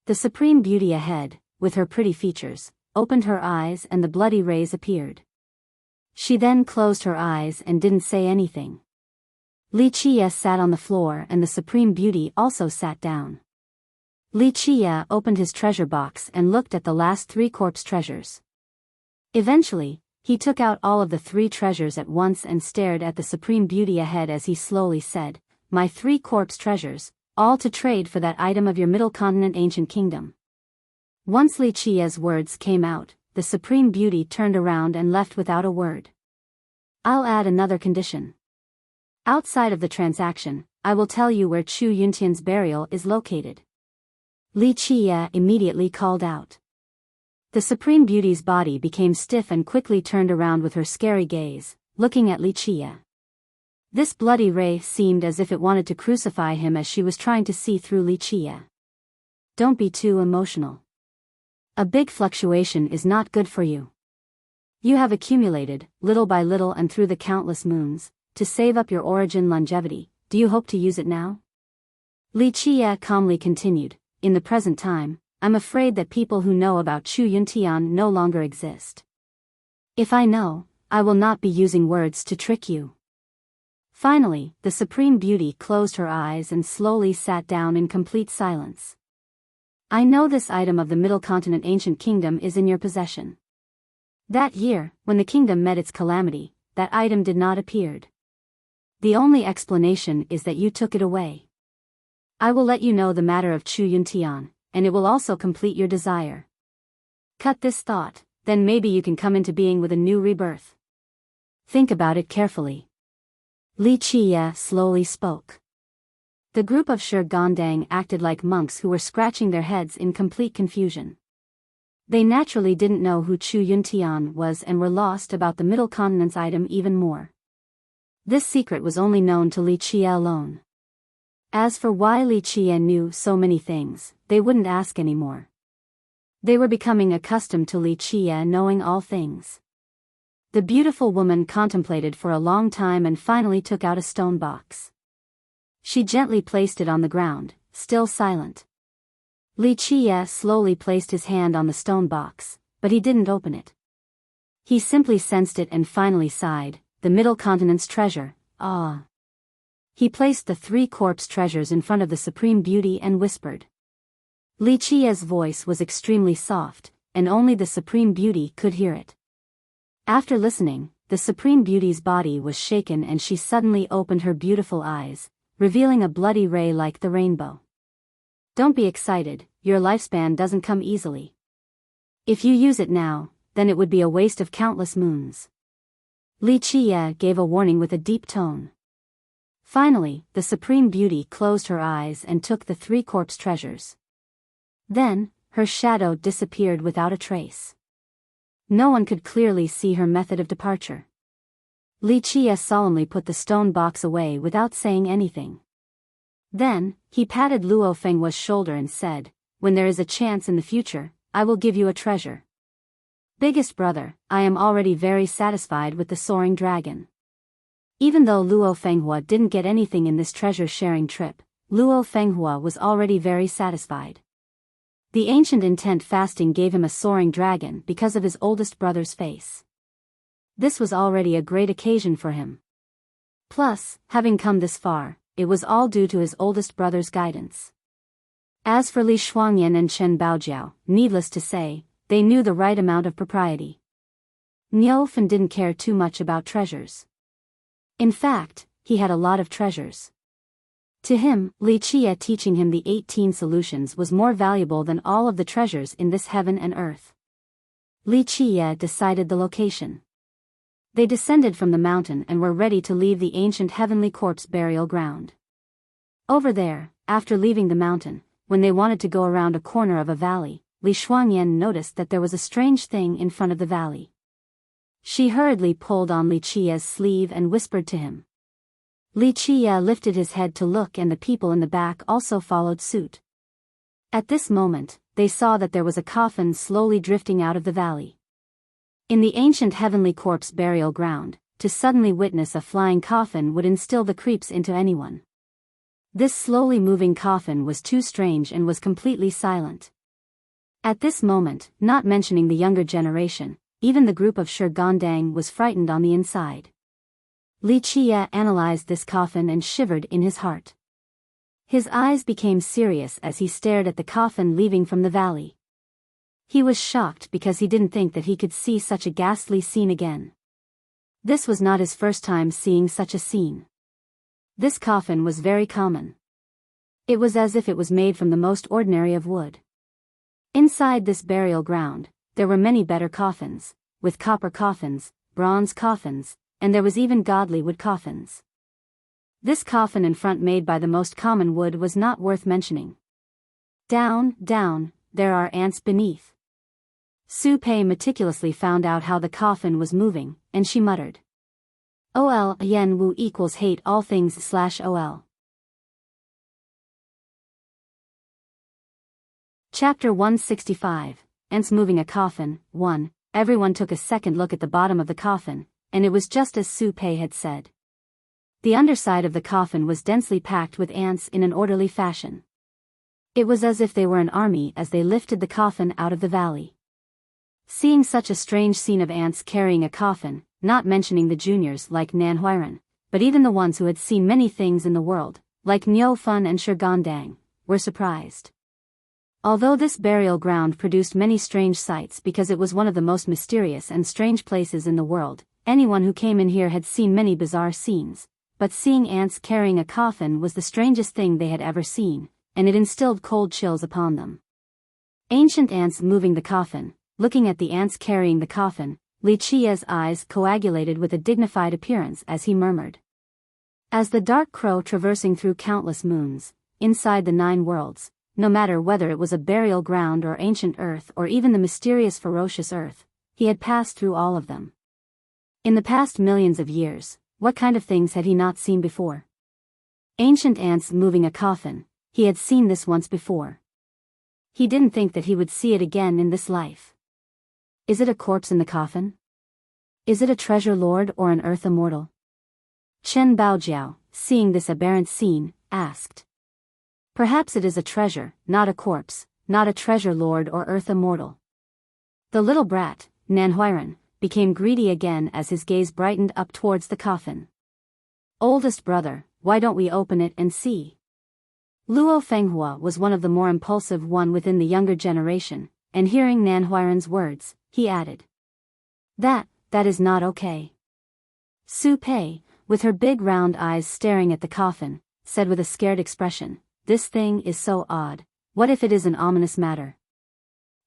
The supreme beauty ahead, with her pretty features, opened her eyes and the bloody rays appeared. She then closed her eyes and didn't say anything. Li Qie sat on the floor and the supreme beauty also sat down. Li Qie opened his treasure box and looked at the last three corpse treasures. Eventually, he took out all of the three treasures at once and stared at the supreme beauty ahead as he slowly said, "My three corpse treasures, all to trade for that item of your Middle Continent Ancient Kingdom." Once Li Qie's words came out, the supreme beauty turned around and left without a word. "I'll add another condition. Outside of the transaction, I will tell you where Chu Yuntian's burial is located." Li Qie immediately called out. The supreme beauty's body became stiff and quickly turned around with her scary gaze, looking at Li Qie. This bloody ray seemed as if it wanted to crucify him as she was trying to see through Li Qie. "Don't be too emotional. A big fluctuation is not good for you. You have accumulated, little by little and through the countless moons, to save up your origin longevity. Do you hope to use it now?" Li Qie calmly continued, "In the present time, I'm afraid that people who know about Chu Yuntian no longer exist. If I know, I will not be using words to trick you." Finally, the supreme beauty closed her eyes and slowly sat down in complete silence. "I know this item of the Middle Continent Ancient Kingdom is in your possession. That year, when the kingdom met its calamity, that item did not appear. The only explanation is that you took it away. I will let you know the matter of Chu Yuntian, and it will also complete your desire." Cut this thought, then maybe you can come into being with a new rebirth. Think about it carefully. Li Qiye slowly spoke. The group of Shigandang acted like monks who were scratching their heads in complete confusion. They naturally didn't know who Chu Yuntian was and were lost about the Middle Continent's item even more. This secret was only known to Li Qiye alone. As for why Li Qiye knew so many things, they wouldn't ask anymore. They were becoming accustomed to Li Qiye knowing all things. The beautiful woman contemplated for a long time and finally took out a stone box. She gently placed it on the ground, still silent. Li Qiye slowly placed his hand on the stone box, but he didn't open it. He simply sensed it and finally sighed, the Middle Continent's treasure, ah. He placed the 3 corpse treasures in front of the Supreme Beauty and whispered. Li Qiye's voice was extremely soft, and only the Supreme Beauty could hear it. After listening, the Supreme Beauty's body was shaken and she suddenly opened her beautiful eyes, revealing a bloody ray like the rainbow. Don't be excited, your lifespan doesn't come easily. If you use it now, then it would be a waste of countless moons. Li Qiye gave a warning with a deep tone. Finally, the Supreme Beauty closed her eyes and took the 3 corpse treasures. Then, her shadow disappeared without a trace. No one could clearly see her method of departure. Li Qiye solemnly put the stone box away without saying anything. Then, he patted Luo Fenghua's shoulder and said, when there is a chance in the future, I will give you a treasure. Biggest brother, I am already very satisfied with the soaring dragon. Even though Luo Fenghua didn't get anything in this treasure-sharing trip, Luo Fenghua was already very satisfied. The ancient intent fasting gave him a soaring dragon because of his oldest brother's face. This was already a great occasion for him. Plus, having come this far, it was all due to his oldest brother's guidance. As for Li Shuangyan and Chen Baojiao, needless to say, they knew the right amount of propriety. Niu Fen didn't care too much about treasures. In fact, he had a lot of treasures. To him, Li Qiye teaching him the 18 solutions was more valuable than all of the treasures in this heaven and earth. Li Qiye decided the location. They descended from the mountain and were ready to leave the ancient heavenly corpse burial ground. Over there, after leaving the mountain, when they wanted to go around a corner of a valley, Li Shuangyan noticed that there was a strange thing in front of the valley. She hurriedly pulled on Li Qiye's sleeve and whispered to him. Li Qiye lifted his head to look and the people in the back also followed suit. At this moment, they saw that there was a coffin slowly drifting out of the valley. In the ancient heavenly corpse burial ground, to suddenly witness a flying coffin would instill the creeps into anyone. This slowly moving coffin was too strange and was completely silent. At this moment, not mentioning the younger generation, even the group of Shigandang was frightened on the inside. Li Qiye analyzed this coffin and shivered in his heart. His eyes became serious as he stared at the coffin leaving from the valley. He was shocked because he didn't think that he could see such a ghastly scene again. This was not his first time seeing such a scene. This coffin was very common. It was as if it was made from the most ordinary of wood. Inside this burial ground, there were many better coffins, with copper coffins, bronze coffins, and there was even godly wood coffins. This coffin in front made by the most common wood was not worth mentioning. Down, down, there are ants beneath. Su Pei meticulously found out how the coffin was moving, and she muttered. OL yen wu equals hate all things /OL. Chapter 165, Ants Moving a Coffin, 1. Everyone took a second look at the bottom of the coffin, and it was just as Su Pei had said. The underside of the coffin was densely packed with ants in an orderly fashion. It was as if they were an army as they lifted the coffin out of the valley. Seeing such a strange scene of ants carrying a coffin, not mentioning the juniors like Nan Huiran, but even the ones who had seen many things in the world, like Niu Fen and Shigandang, were surprised. Although this burial ground produced many strange sights because it was one of the most mysterious and strange places in the world, anyone who came in here had seen many bizarre scenes, but seeing ants carrying a coffin was the strangest thing they had ever seen, and it instilled cold chills upon them. Ancient ants moving the coffin, looking at the ants carrying the coffin. Li Qia's eyes coagulated with a dignified appearance as he murmured. As the dark crow traversing through countless moons, inside the 9 worlds, no matter whether it was a burial ground or ancient earth or even the mysterious ferocious earth, he had passed through all of them. In the past millions of years, what kind of things had he not seen before? Ancient ants moving a coffin, he had seen this once before. He didn't think that he would see it again in this life. Is it a corpse in the coffin? Is it a treasure lord or an earth immortal? Chen Baojiao, seeing this aberrant scene, asked. Perhaps it is a treasure, not a corpse, not a treasure lord or earth immortal. The little brat, Nanhuiren, became greedy again as his gaze brightened up towards the coffin. Oldest brother, why don't we open it and see? Luo Fenghua was one of the more impulsive one within the younger generation, and hearing Nanhuiren's words, he added. That is not okay. Su Pei, with her big round eyes staring at the coffin, said with a scared expression, this thing is so odd, what if it is an ominous matter?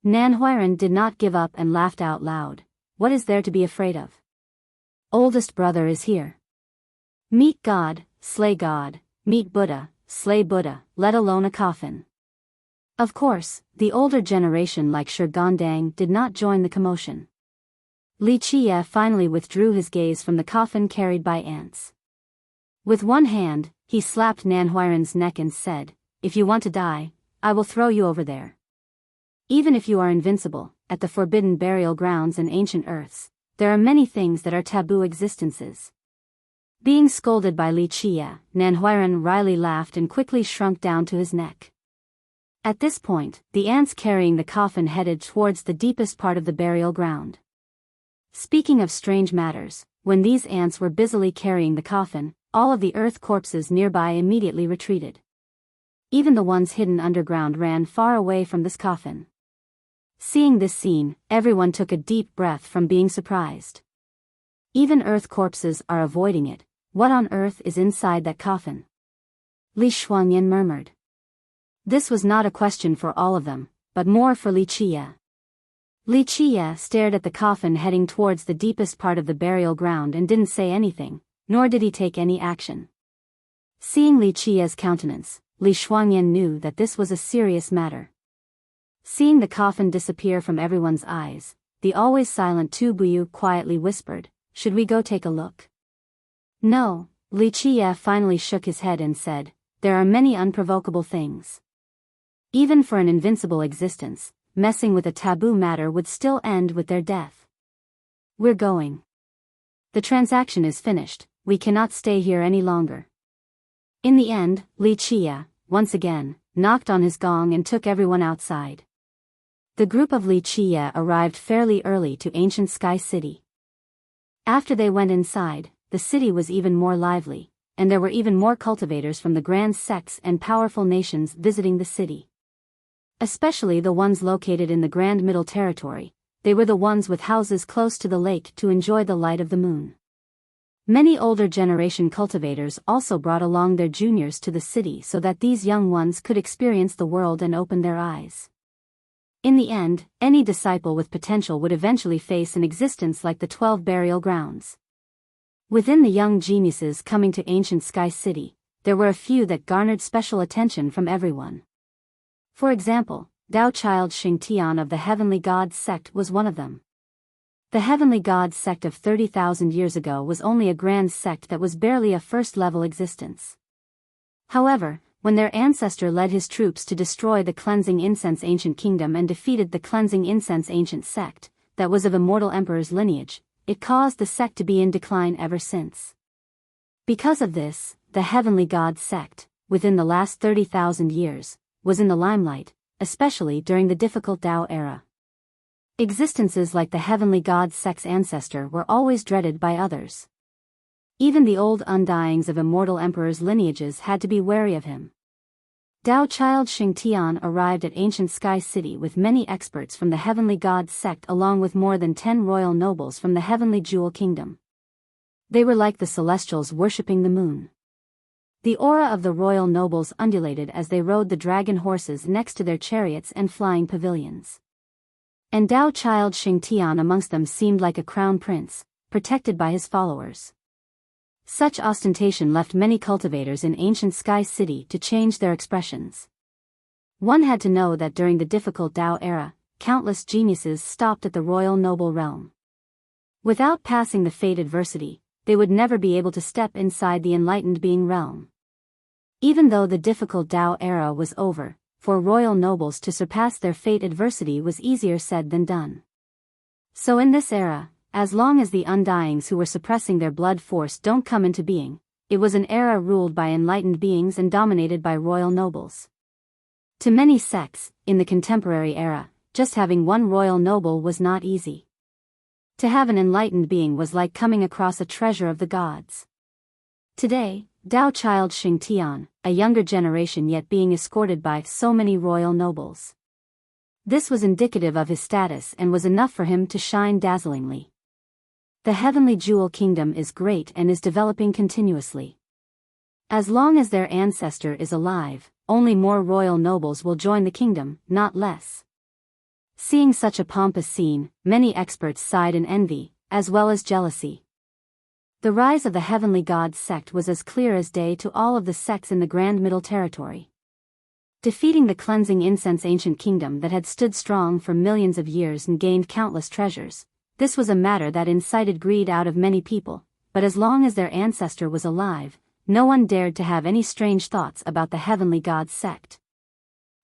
Nanhuiren did not give up and laughed out loud. What is there to be afraid of? Oldest brother is here. Meet God, slay God, meet Buddha, slay Buddha, let alone a coffin. Of course, the older generation like Shi Gandang did not join the commotion. Li Qia finally withdrew his gaze from the coffin carried by ants. With one hand, he slapped Nanhuiren's neck and said, if you want to die, I will throw you over there. Even if you are invincible, at the forbidden burial grounds and ancient earths, there are many things that are taboo existences. Being scolded by Li Qia, Nanhuiren wryly laughed and quickly shrunk down to his neck. At this point, the ants carrying the coffin headed towards the deepest part of the burial ground. Speaking of strange matters, when these ants were busily carrying the coffin, all of the earth corpses nearby immediately retreated. Even the ones hidden underground ran far away from this coffin. Seeing this scene, everyone took a deep breath from being surprised. Even earth corpses are avoiding it. What on earth is inside that coffin? Li Shuangyan murmured. This was not a question for all of them, but more for Li Qia. Li Qia stared at the coffin heading towards the deepest part of the burial ground and didn't say anything, nor did he take any action. Seeing Li Qia's countenance, Li Shuangyan knew that this was a serious matter. Seeing the coffin disappear from everyone's eyes, the always silent Tu Buyu quietly whispered, should we go take a look? No, Li Qia finally shook his head and said, there are many unprovocable things. Even for an invincible existence, messing with a taboo matter would still end with their death. We're going. The transaction is finished, we cannot stay here any longer. In the end, Li Qia, once again, knocked on his gong and took everyone outside. The group of Li Qia arrived fairly early to ancient Sky City. After they went inside, the city was even more lively, and there were even more cultivators from the grand sects and powerful nations visiting the city. Especially the ones located in the Grand Middle Territory, they were the ones with houses close to the lake to enjoy the light of the moon. Many older generation cultivators also brought along their juniors to the city so that these young ones could experience the world and open their eyes. In the end, any disciple with potential would eventually face an existence like the 12 burial grounds. Within the young geniuses coming to ancient Sky City, there were a few that garnered special attention from everyone. For example, Dao Child Xingtian of the Heavenly Gods sect was one of them. The Heavenly Gods sect of 30,000 years ago was only a grand sect that was barely a first-level existence. However, when their ancestor led his troops to destroy the Cleansing Incense Ancient Kingdom and defeated the Cleansing Incense Ancient Sect, that was of Immortal Emperor's lineage, it caused the sect to be in decline ever since. Because of this, the Heavenly God sect, within the last 30,000 years, was in the limelight, especially during the difficult Tao era. Existences like the Heavenly God sect's ancestor were always dreaded by others. Even the old undyings of Immortal Emperor's lineages had to be wary of him. Dao Child Xingtian arrived at ancient Sky City with many experts from the Heavenly God sect along with more than 10 royal nobles from the Heavenly Jewel Kingdom. They were like the celestials worshipping the moon. The aura of the royal nobles undulated as they rode the dragon horses next to their chariots and flying pavilions. And Dao child Xingtian amongst them seemed like a crown prince, protected by his followers. Such ostentation left many cultivators in ancient Sky City to change their expressions. One had to know that during the difficult Dao era, countless geniuses stopped at the royal noble realm. Without passing the fate adversity, they would never be able to step inside the enlightened being realm. Even though the difficult Dao era was over, for royal nobles to surpass their fate adversity was easier said than done. So in this era, as long as the undyings who were suppressing their blood force don't come into being, it was an era ruled by enlightened beings and dominated by royal nobles. To many sects, in the contemporary era, just having one royal noble was not easy. To have an enlightened being was like coming across a treasure of the gods. Today, Dao child Xingtian, a younger generation yet being escorted by so many royal nobles. This was indicative of his status and was enough for him to shine dazzlingly. The heavenly jewel kingdom is great and is developing continuously. As long as their ancestor is alive, only more royal nobles will join the kingdom, not less. Seeing such a pompous scene, many experts sighed in envy, as well as jealousy. The rise of the heavenly gods sect was as clear as day to all of the sects in the Grand Middle Territory. Defeating the cleansing incense ancient kingdom that had stood strong for millions of years and gained countless treasures, this was a matter that incited greed out of many people, but as long as their ancestor was alive, no one dared to have any strange thoughts about the heavenly gods sect.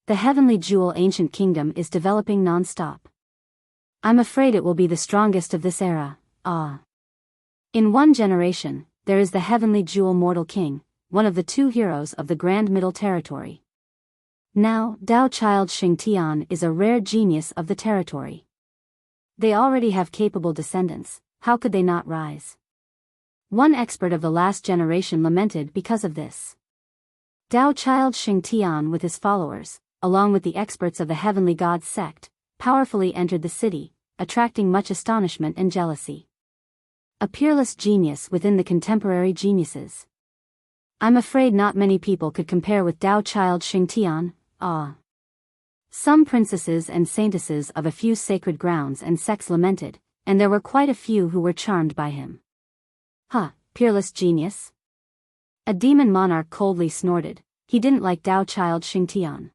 The heavenly jewel ancient kingdom is developing non-stop. I'm afraid it will be the strongest of this era. In one generation, there is the heavenly jewel mortal king, one of the two heroes of the Grand Middle Territory. Now, Dao child Xingtian is a rare genius of the territory. They already have capable descendants, how could they not rise? One expert of the last generation lamented because of this. Dao child Xingtian with his followers, along with the experts of the heavenly gods sect, powerfully entered the city, attracting much astonishment and jealousy. A peerless genius within the contemporary geniuses. I'm afraid not many people could compare with Dao child Xingtian. Some princesses and saintesses of a few sacred grounds and sects lamented, and there were quite a few who were charmed by him. Peerless genius? A demon monarch coldly snorted. He didn't like Dao child Xingtian.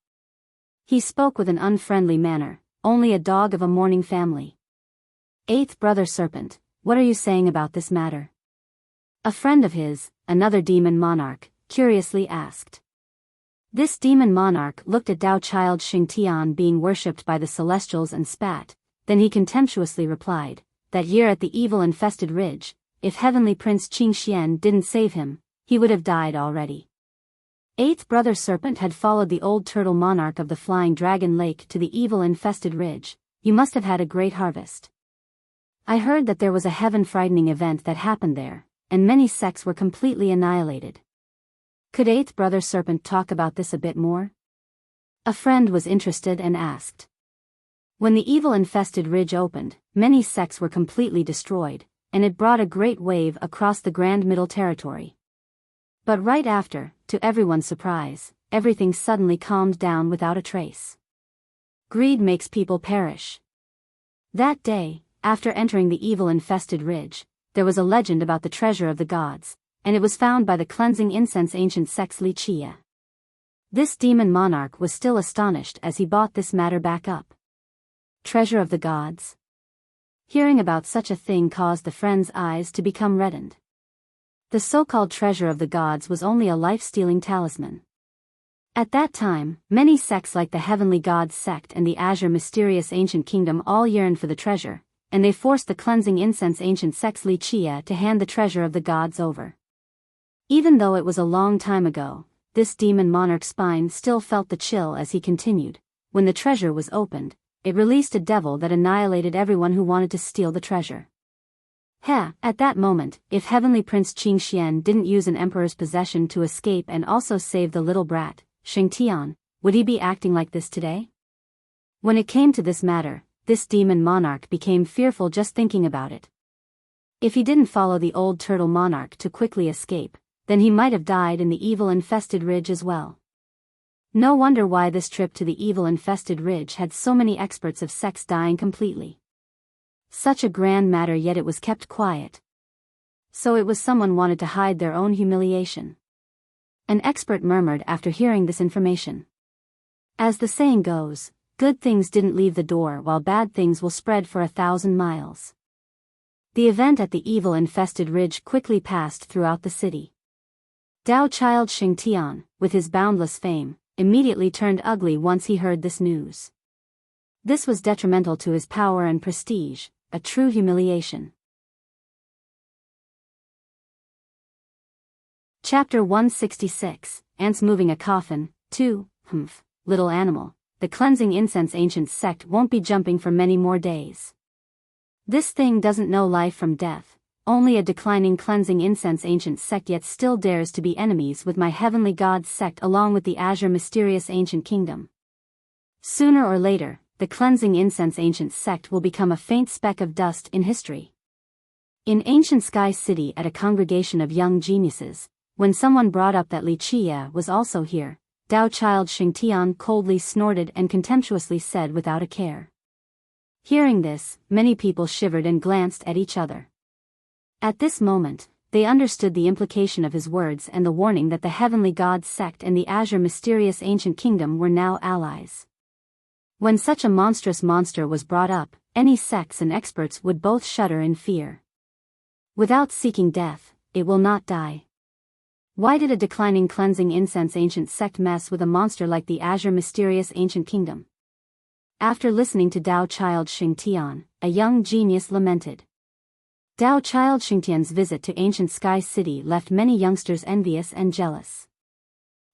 He spoke with an unfriendly manner, only a dog of a mourning family. Eighth brother serpent, what are you saying about this matter? A friend of his, another demon monarch, curiously asked. This demon monarch looked at Dao child Xingtian being worshipped by the celestials and spat, then he contemptuously replied, that year at the evil-infested ridge, if heavenly prince Qingxian didn't save him, he would have died already. Eighth brother serpent had followed the old turtle monarch of the flying dragon lake to the evil-infested ridge. You must have had a great harvest. I heard that there was a heaven-frightening event that happened there, and many sects were completely annihilated. Could eighth brother serpent talk about this a bit more? A friend was interested and asked. When the evil-infested ridge opened, many sects were completely destroyed, and it brought a great wave across the Grand Middle Territory. But right after, to everyone's surprise, everything suddenly calmed down without a trace. Greed makes people perish. That day, after entering the evil-infested ridge, there was a legend about the treasure of the gods, and it was found by the cleansing incense ancient sects Li Chia. This demon monarch was still astonished as he brought this matter back up. Treasure of the gods? Hearing about such a thing caused the friend's eyes to become reddened. The so-called treasure of the gods was only a life-stealing talisman. At that time, many sects like the Heavenly Gods sect and the Azure Mysterious Ancient Kingdom all yearned for the treasure, and they forced the cleansing incense ancient sects Li Chia to hand the treasure of the gods over. Even though it was a long time ago, this demon monarch's spine still felt the chill as he continued. When the treasure was opened, it released a devil that annihilated everyone who wanted to steal the treasure. At that moment, if Heavenly Prince Qingxian didn't use an emperor's possession to escape and also save the little brat, Xingtian, would he be acting like this today? When it came to this matter, this demon monarch became fearful just thinking about it. If he didn't follow the old turtle monarch to quickly escape, then he might have died in the evil-infested ridge as well. No wonder why this trip to the evil-infested ridge had so many experts of sects dying completely. Such a grand matter, yet it was kept quiet. So it was someone wanted to hide their own humiliation. An expert murmured after hearing this information. As the saying goes, good things didn't leave the door while bad things will spread for 1,000 miles. The event at the evil-infested ridge quickly passed throughout the city. Dao Child Xingtian, with his boundless fame, immediately turned ugly once he heard this news. This was detrimental to his power and prestige, a true humiliation. Chapter 166, Ants Moving a Coffin, 2, Little Animal, the cleansing incense ancient sect won't be jumping for many more days. This thing doesn't know life from death, only a declining cleansing incense ancient sect, yet still dares to be enemies with my heavenly God's sect along with the azure mysterious ancient kingdom. Sooner or later, the cleansing incense ancient sect will become a faint speck of dust in history. In ancient Sky City, at a congregation of young geniuses, when someone brought up that Li Chia was also here, Dao Child Xingtian coldly snorted and contemptuously said without a care. Hearing this, many people shivered and glanced at each other. At this moment, they understood the implication of his words and the warning that the heavenly God sect and the azure mysterious ancient kingdom were now allies. When such a monstrous monster was brought up, any sects and experts would both shudder in fear. Without seeking death, it will not die. Why did a declining cleansing incense ancient sect mess with a monster like the azure mysterious ancient kingdom? After listening to Dao Child Xingtian, a young genius lamented. Dao Child Xingtian's visit to ancient Sky City left many youngsters envious and jealous.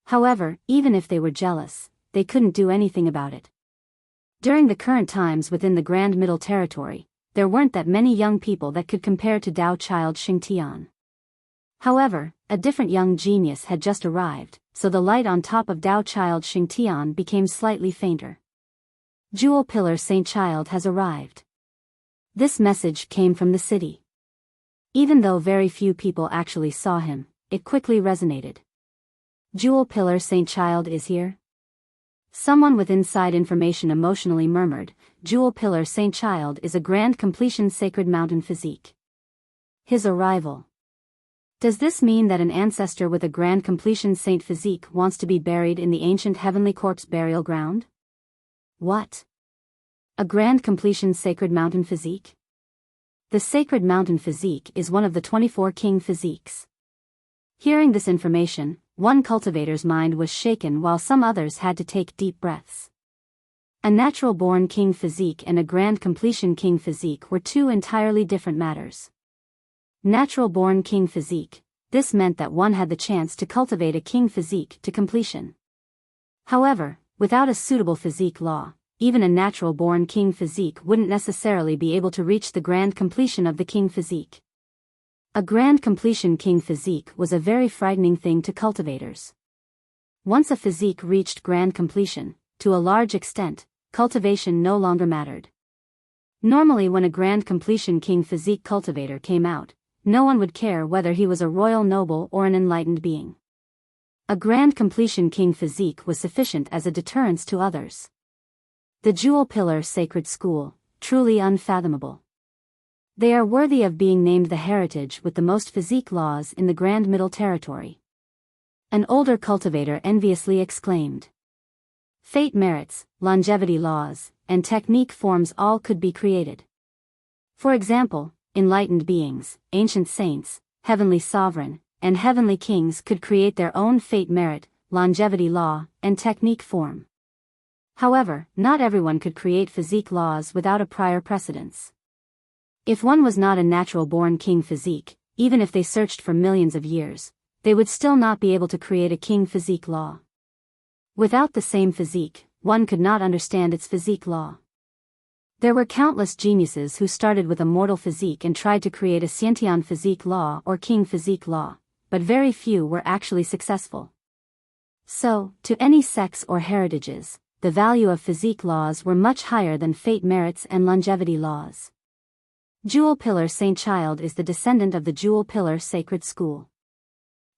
However, even if they were jealous, they couldn't do anything about it. During the current times within the Grand Middle Territory, there weren't that many young people that could compare to Dao Child Xingtian. However, a different young genius had just arrived, so the light on top of Dao Child Xingtian became slightly fainter. Jewel Pillar Saint Child has arrived. This message came from the city. Even though very few people actually saw him, it quickly resonated. Jewel Pillar Saint Child is here? Someone with inside information emotionally murmured, Jewel Pillar Saint Child is a grand completion sacred mountain physique. His arrival. Does this mean that an ancestor with a grand completion saint physique wants to be buried in the ancient heavenly corpse burial ground? What? A grand completion sacred mountain physique? The sacred mountain physique is one of the 24 king physiques. Hearing this information, one cultivator's mind was shaken while some others had to take deep breaths. A natural-born king physique and a grand completion king physique were two entirely different matters. Natural-born king physique, this meant that one had the chance to cultivate a king physique to completion. However, without a suitable physique law, even a natural-born king physique wouldn't necessarily be able to reach the grand completion of the king physique. A grand completion king physique was a very frightening thing to cultivators. Once a physique reached grand completion, to a large extent, cultivation no longer mattered. Normally when a grand completion king physique cultivator came out, no one would care whether he was a royal noble or an enlightened being. A grand completion king physique was sufficient as a deterrence to others. The Jewel Pillar Sacred School, truly unfathomable. They are worthy of being named the heritage with the most physique laws in the Grand Middle Territory. An older cultivator enviously exclaimed. Fate merits, longevity laws, and technique forms all could be created. For example, enlightened beings, ancient saints, heavenly sovereign, and heavenly kings could create their own fate merit, longevity law, and technique form. However, not everyone could create physique laws without a prior precedence. If one was not a natural-born king physique, even if they searched for millions of years, they would still not be able to create a king physique law. Without the same physique, one could not understand its physique law. There were countless geniuses who started with a mortal physique and tried to create a Xiantian physique law or king physique law, but very few were actually successful. So, to any sects or heritages, the value of physique laws were much higher than fate merits and longevity laws. Jewel Pillar Saint Child is the descendant of the Jewel Pillar Sacred School.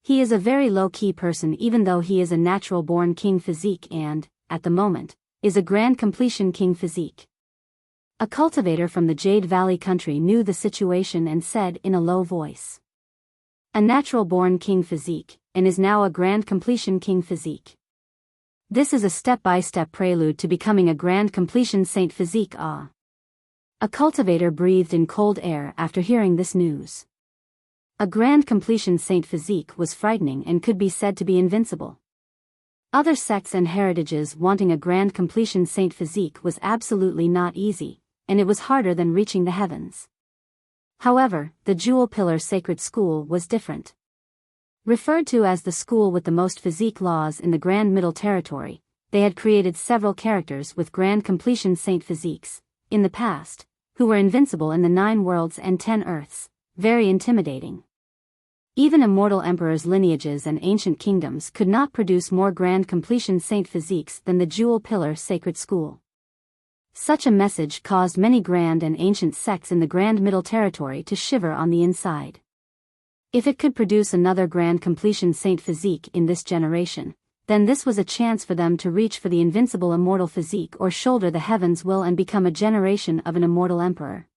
He is a very low-key person even though he is a natural-born king physique and, at the moment, is a grand completion king physique. A cultivator from the Jade Valley country knew the situation and said in a low voice. A natural-born king physique, and is now a grand completion king physique. This is a step-by-step prelude to becoming a grand completion saint physique. Ah. A cultivator breathed in cold air after hearing this news. A grand completion saint physique was frightening and could be said to be invincible. Other sects and heritages wanting a grand completion saint physique was absolutely not easy, and it was harder than reaching the heavens. However, the Jewel Pillar Sacred School was different. Referred to as the school with the most physique laws in the Grand Middle Territory, they had created several characters with grand completion saint physiques, in the past, who were invincible in the 9 worlds and 10 earths, very intimidating. Even immortal emperors' lineages and ancient kingdoms could not produce more grand completion saint physiques than the Jewel Pillar Sacred School. Such a message caused many grand and ancient sects in the Grand Middle Territory to shiver on the inside. If it could produce another grand completion saint physique in this generation, then this was a chance for them to reach for the invincible immortal physique or shoulder the heavens' will and become a generation of an immortal emperor.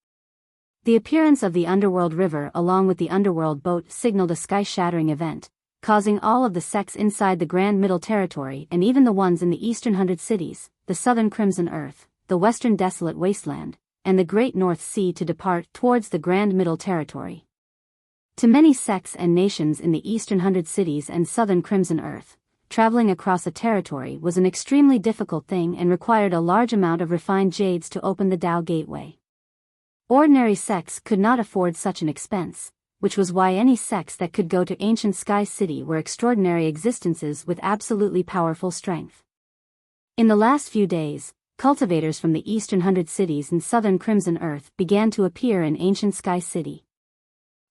The appearance of the Underworld River along with the Underworld Boat signaled a sky-shattering event, causing all of the sects inside the Grand Middle Territory and even the ones in the Eastern 100 Cities, the Southern Crimson Earth, the Western Desolate Wasteland, and the Great North Sea to depart towards the Grand Middle Territory. To many sects and nations in the Eastern 100 Cities and Southern Crimson Earth, traveling across a territory was an extremely difficult thing and required a large amount of refined jades to open the Tao Gateway. Ordinary sects could not afford such an expense, which was why any sects that could go to ancient Sky City were extraordinary existences with absolutely powerful strength. In the last few days, cultivators from the Eastern 100 Cities and Southern Crimson Earth began to appear in ancient Sky City.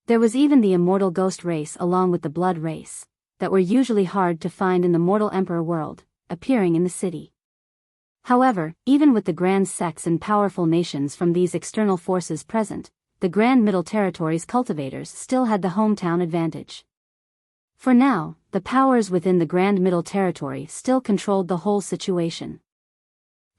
There was even the immortal ghost race along with the blood race, that were usually hard to find in the mortal emperor world, appearing in the city. However, even with the grand sects and powerful nations from these external forces present, the Grand Middle Territory's cultivators still had the hometown advantage. For now, the powers within the Grand Middle Territory still controlled the whole situation.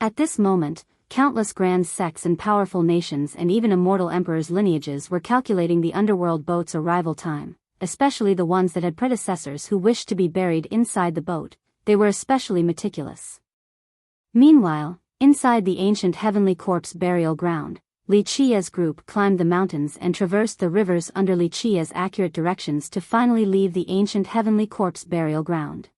At this moment, countless grand sects and powerful nations and even immortal emperors' lineages were calculating the underworld boat's arrival time, especially the ones that had predecessors who wished to be buried inside the boat. They were especially meticulous. Meanwhile, inside the ancient Heavenly Corpse burial ground, Li Chia's group climbed the mountains and traversed the rivers under Li Chia's accurate directions to finally leave the ancient Heavenly Corpse burial ground.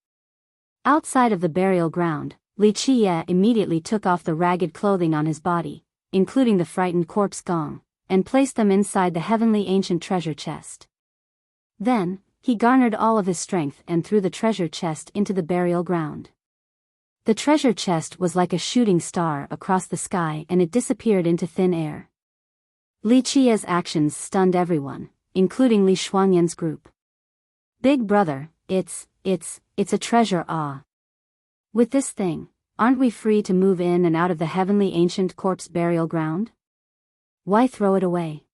Outside of the burial ground, Li Chia immediately took off the ragged clothing on his body, including the frightened corpse gong, and placed them inside the heavenly ancient treasure chest. Then, he garnered all of his strength and threw the treasure chest into the burial ground. The treasure chest was like a shooting star across the sky and it disappeared into thin air. Li Chia's actions stunned everyone, including Li Shuangyan's group. Big brother, it's a treasure. Ah. With this thing, aren't we free to move in and out of the heavenly ancient corpse burial ground? Why throw it away?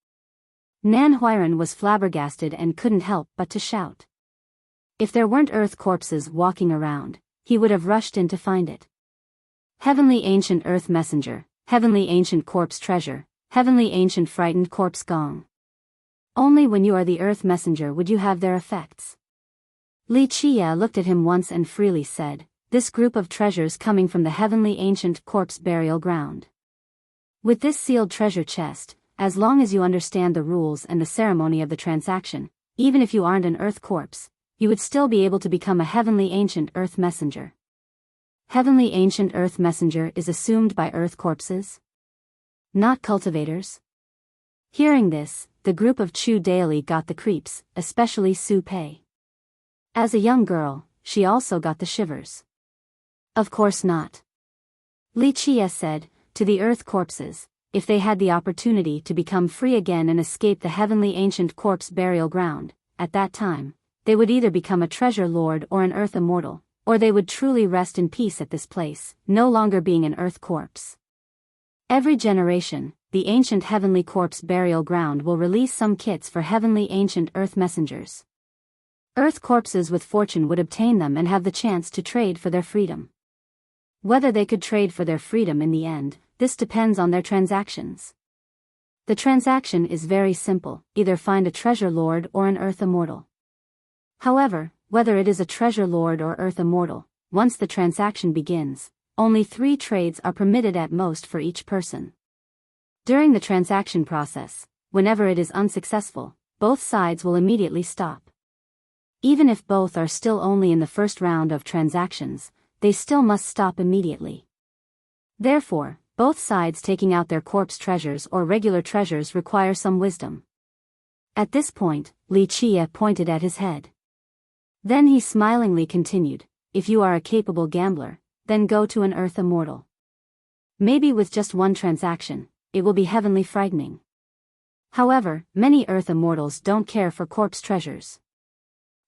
Nan Huiran was flabbergasted and couldn't help but to shout. If there weren't earth corpses walking around, he would have rushed in to find it. Heavenly ancient earth messenger, heavenly ancient corpse treasure, heavenly ancient frightened corpse gong. Only when you are the earth messenger would you have their effects. Li Chia looked at him once and freely said, this group of treasures coming from the heavenly ancient corpse burial ground. With this sealed treasure chest, as long as you understand the rules and the ceremony of the transaction, even if you aren't an earth corpse, you would still be able to become a heavenly ancient earth messenger. Heavenly ancient earth messenger is assumed by earth corpses, not cultivators. Hearing this, the group of Chu Daily got the creeps, especially Su Pei. As a young girl, she also got the shivers. Of course not. Li Chia said, to the earth corpses, if they had the opportunity to become free again and escape the heavenly ancient corpse burial ground, at that time, they would either become a treasure lord or an earth immortal, or they would truly rest in peace at this place, no longer being an earth corpse. Every generation, the ancient heavenly corpse burial ground will release some kits for heavenly ancient earth messengers. Earth corpses with fortune would obtain them and have the chance to trade for their freedom. Whether they could trade for their freedom in the end, this depends on their transactions. The transaction is very simple, either find a treasure lord or an earth immortal. However, whether it is a treasure lord or earth immortal, once the transaction begins, only 3 trades are permitted at most for each person. During the transaction process, whenever it is unsuccessful, both sides will immediately stop. Even if both are still only in the first round of transactions, they still must stop immediately. Therefore, both sides taking out their corpse treasures or regular treasures require some wisdom. At this point, Li Chia pointed at his head. Then he smilingly continued, if you are a capable gambler, then go to an earth immortal. Maybe with just one transaction, it will be heavenly frightening. However, many earth immortals don't care for corpse treasures.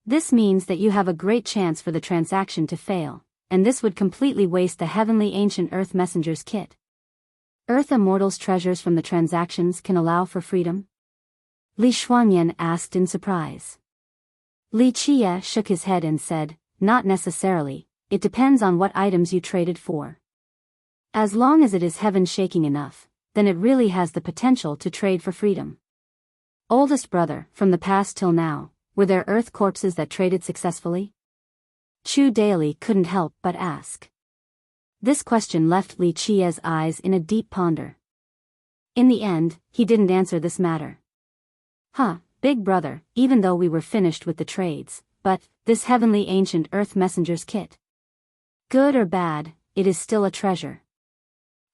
This means that you have a great chance for the transaction to fail, and this would completely waste the heavenly ancient earth messenger's kit. Earth immortals' treasures from the transactions can allow for freedom? Li Shuangyan asked in surprise. Li Chia shook his head and said, not necessarily, it depends on what items you traded for. As long as it is heaven-shaking enough, then it really has the potential to trade for freedom. Oldest brother, from the past till now, were there earth corpses that traded successfully? Chu Daily couldn't help but ask. This question left Li Chia's eyes in a deep ponder. In the end, he didn't answer this matter. Big brother, even though we were finished with the trades, but, this heavenly ancient earth messenger's kit. Good or bad, it is still a treasure.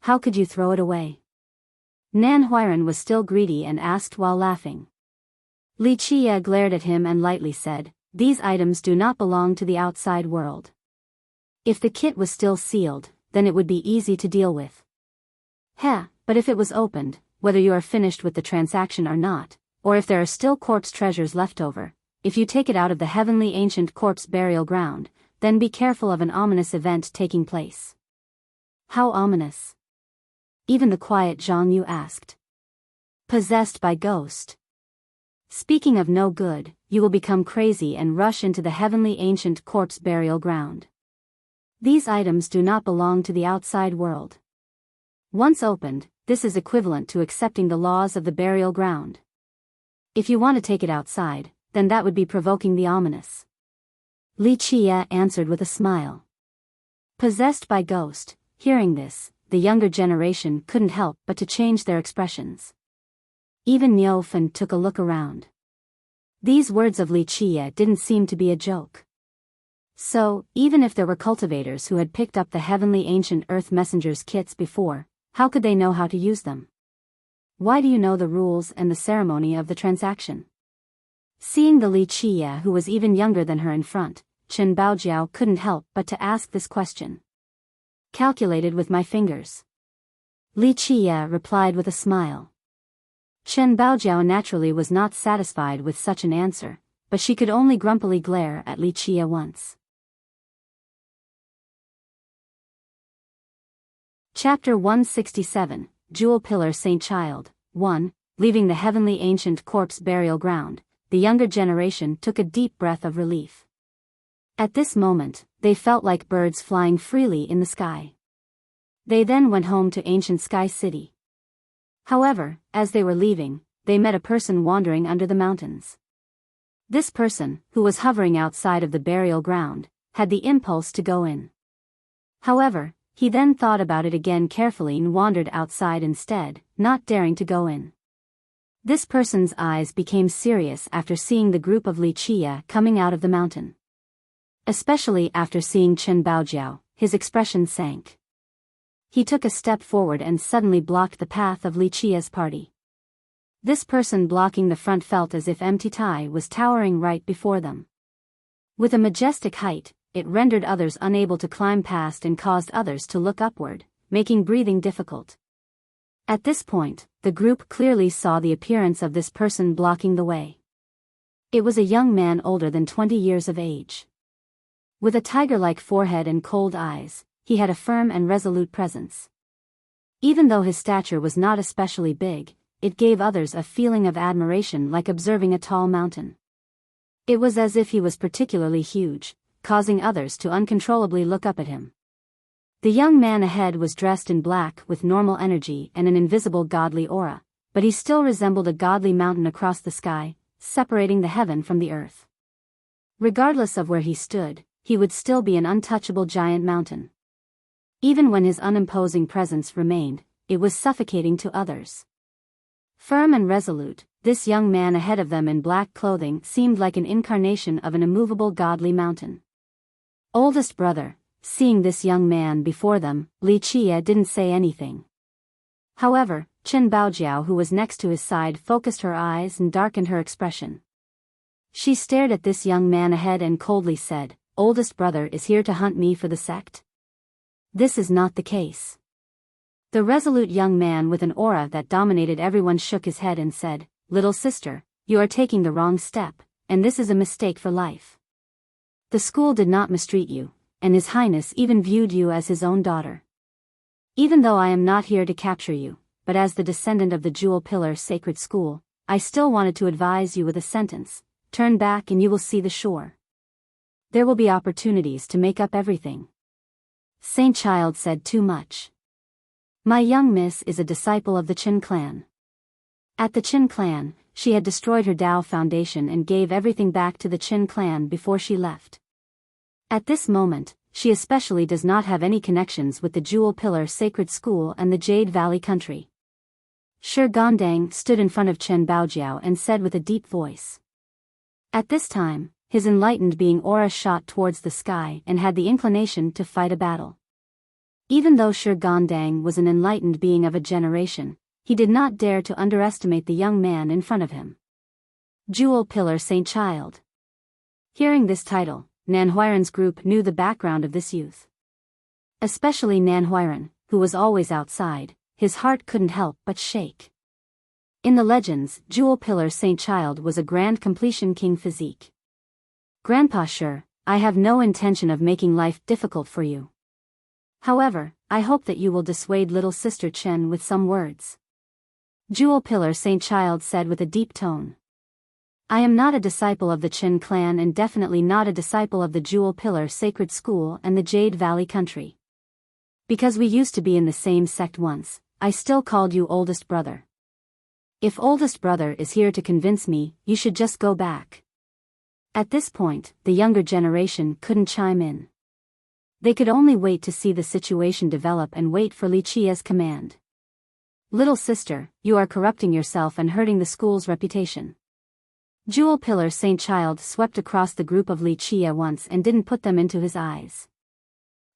How could you throw it away? Nan Huiran was still greedy and asked while laughing. Li Chia glared at him and lightly said, these items do not belong to the outside world. If the kit was still sealed, then it would be easy to deal with. But if it was opened, whether you are finished with the transaction or not, or if there are still corpse treasures left over, if you take it out of the heavenly ancient corpse burial ground, then be careful of an ominous event taking place. How ominous? Even the quiet Zhang Yu asked. Possessed by ghost. Speaking of no good, you will become crazy and rush into the heavenly ancient corpse burial ground. These items do not belong to the outside world. Once opened, this is equivalent to accepting the laws of the burial ground. If you want to take it outside, then that would be provoking the ominous. Li Chia answered with a smile. Possessed by ghost, hearing this, the younger generation couldn't help but to change their expressions. Even Niu Fen took a look around. These words of Li Chia didn't seem to be a joke. So, even if there were cultivators who had picked up the heavenly ancient earth messengers kits before, how could they know how to use them? Why do you know the rules and the ceremony of the transaction? Seeing the Li Chia who was even younger than her in front, Chen Baojiao couldn't help but to ask this question. Calculated with my fingers. Li Chia replied with a smile. Chen Baojiao naturally was not satisfied with such an answer, but she could only grumpily glare at Li Chia once. Chapter 167, Jewel Pillar Saint Child, 1. Leaving the heavenly ancient corpse burial ground, the younger generation took a deep breath of relief. At this moment, they felt like birds flying freely in the sky. They then went home to ancient Sky City. However, as they were leaving, they met a person wandering under the mountains. This person, who was hovering outside of the burial ground, had the impulse to go in. However, he then thought about it again carefully and wandered outside instead, not daring to go in. This person's eyes became serious after seeing the group of Li Chia coming out of the mountain. Especially after seeing Chen Baojiao, his expression sank. He took a step forward and suddenly blocked the path of Li Chia's party. This person blocking the front felt as if empty Tai was towering right before them. With a majestic height, it rendered others unable to climb past and caused others to look upward, making breathing difficult. At this point, the group clearly saw the appearance of this person blocking the way. It was a young man older than 20 years of age. With a tiger-like forehead and cold eyes, he had a firm and resolute presence. Even though his stature was not especially big, it gave others a feeling of admiration like observing a tall mountain. It was as if he was particularly huge, causing others to uncontrollably look up at him. The young man ahead was dressed in black with normal energy and an invisible godly aura, but he still resembled a godly mountain across the sky, separating the heaven from the earth. Regardless of where he stood, he would still be an untouchable giant mountain. Even when his unimposing presence remained, it was suffocating to others. Firm and resolute, this young man ahead of them in black clothing seemed like an incarnation of an immovable godly mountain. Oldest brother, seeing this young man before them, Li Qie didn't say anything. However, Chen Baojiao, who was next to his side, focused her eyes and darkened her expression. She stared at this young man ahead and coldly said, "Oldest brother is here to hunt me for the sect?" This is not the case. The resolute young man with an aura that dominated everyone shook his head and said, "Little sister, you are taking the wrong step, and this is a mistake for life. The school did not mistreat you, and His Highness even viewed you as his own daughter. Even though I am not here to capture you, but as the descendant of the Jewel Pillar Sacred School, I still wanted to advise you with a sentence: turn back and you will see the shore. There will be opportunities to make up everything." Saint Child said too much. My young miss is a disciple of the Qin clan. At the Qin clan, she had destroyed her Dao foundation and gave everything back to the Qin clan before she left. At this moment, she especially does not have any connections with the Jewel Pillar Sacred School and the Jade Valley country. Shi Gandang stood in front of Chen Baojiao and said with a deep voice. At this time, his enlightened being aura shot towards the sky and had the inclination to fight a battle. Even though Shi Gandang was an enlightened being of a generation, he did not dare to underestimate the young man in front of him. Jewel Pillar Saint Child. Hearing this title, Nan Huiran's group knew the background of this youth. Especially Nan Huiran, who was always outside, his heart couldn't help but shake. In the legends, Jewel Pillar Saint Child was a grand completion king physique. Grandpa Shi, I have no intention of making life difficult for you. However, I hope that you will dissuade little sister Chen with some words. Jewel Pillar Saint Child said with a deep tone. I am not a disciple of the Qin clan and definitely not a disciple of the Jewel Pillar Sacred School and the Jade Valley country. Because we used to be in the same sect once, I still called you oldest brother. If oldest brother is here to convince me, you should just go back. At this point, the younger generation couldn't chime in. They could only wait to see the situation develop and wait for Li Qie's command. Little sister, you are corrupting yourself and hurting the school's reputation. Jewel Pillar Saint Child swept across the group of Li Qie once and didn't put them into his eyes.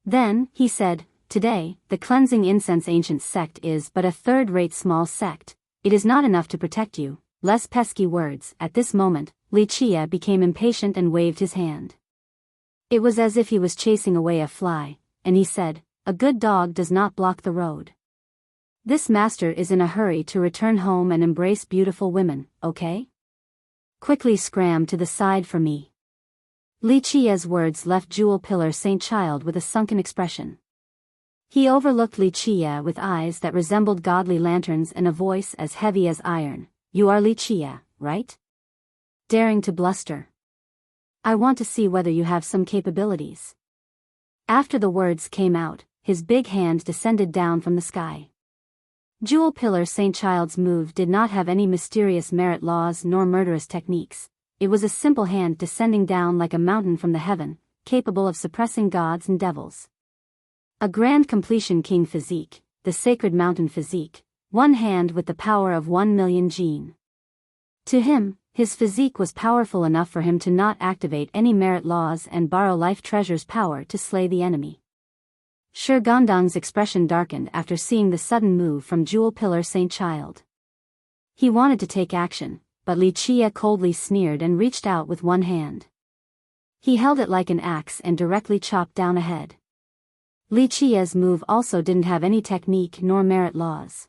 Then, he said, today, the cleansing incense ancient sect is but a third-rate small sect. It is not enough to protect you. Less pesky words. At this moment, Li Qie became impatient and waved his hand. It was as if he was chasing away a fly, and he said, a good dog does not block the road. This master is in a hurry to return home and embrace beautiful women, okay? Quickly scram to the side for me. Li Qie's words left Jewel Pillar Saint Child with a sunken expression. He overlooked Li Qie with eyes that resembled godly lanterns and a voice as heavy as iron. You are Li Qie, right? Daring to bluster. I want to see whether you have some capabilities. After the words came out, his big hand descended down from the sky. Jewel Pillar Saint Child's move did not have any mysterious merit laws nor murderous techniques. It was a simple hand descending down like a mountain from the heaven, capable of suppressing gods and devils. A grand completion king physique, the sacred mountain physique, one hand with the power of 1,000,000 Jin. To him, his physique was powerful enough for him to not activate any merit laws and borrow life treasure's power to slay the enemy. Shi Gandang's expression darkened after seeing the sudden move from Jewel Pillar Saint Child. He wanted to take action, but Li Qie coldly sneered and reached out with one hand. He held it like an axe and directly chopped down a head. Li Qie's move also didn't have any technique nor merit laws.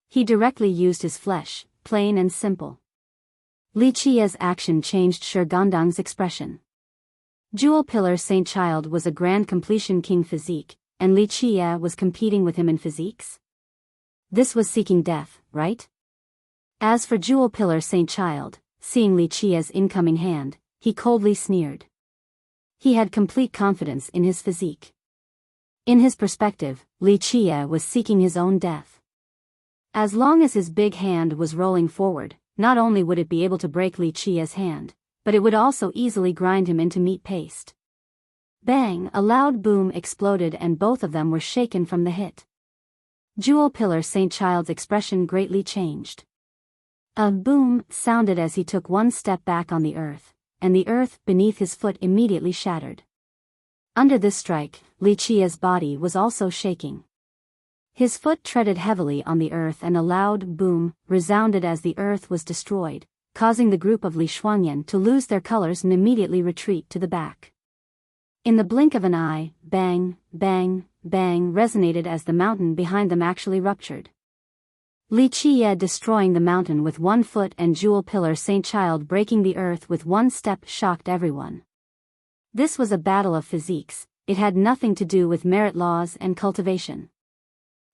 He directly used his flesh, plain and simple. Li Qie's action changed Shi Gandang's expression. Jewel Pillar Saint Child was a grand completion king physique, and Li Qie was competing with him in physiques? This was seeking death, right? As for Jewel Pillar Saint Child, seeing Li Qie's incoming hand, he coldly sneered. He had complete confidence in his physique. In his perspective, Li Qie was seeking his own death. As long as his big hand was rolling forward, not only would it be able to break Li Qie's hand, but it would also easily grind him into meat paste. Bang! A loud boom exploded and both of them were shaken from the hit. Jewel Pillar Saint Child's expression greatly changed. A boom sounded as he took one step back on the earth, and the earth beneath his foot immediately shattered. Under this strike, Li Qie's body was also shaking. His foot treaded heavily on the earth and a loud boom resounded as the earth was destroyed, causing the group of Li Shuangyan to lose their colors and immediately retreat to the back. In the blink of an eye, bang, bang, bang resonated as the mountain behind them actually ruptured. Li Qie destroying the mountain with one foot and Jewel Pillar Saint Child breaking the earth with one step shocked everyone. This was a battle of physiques, it had nothing to do with merit laws and cultivation.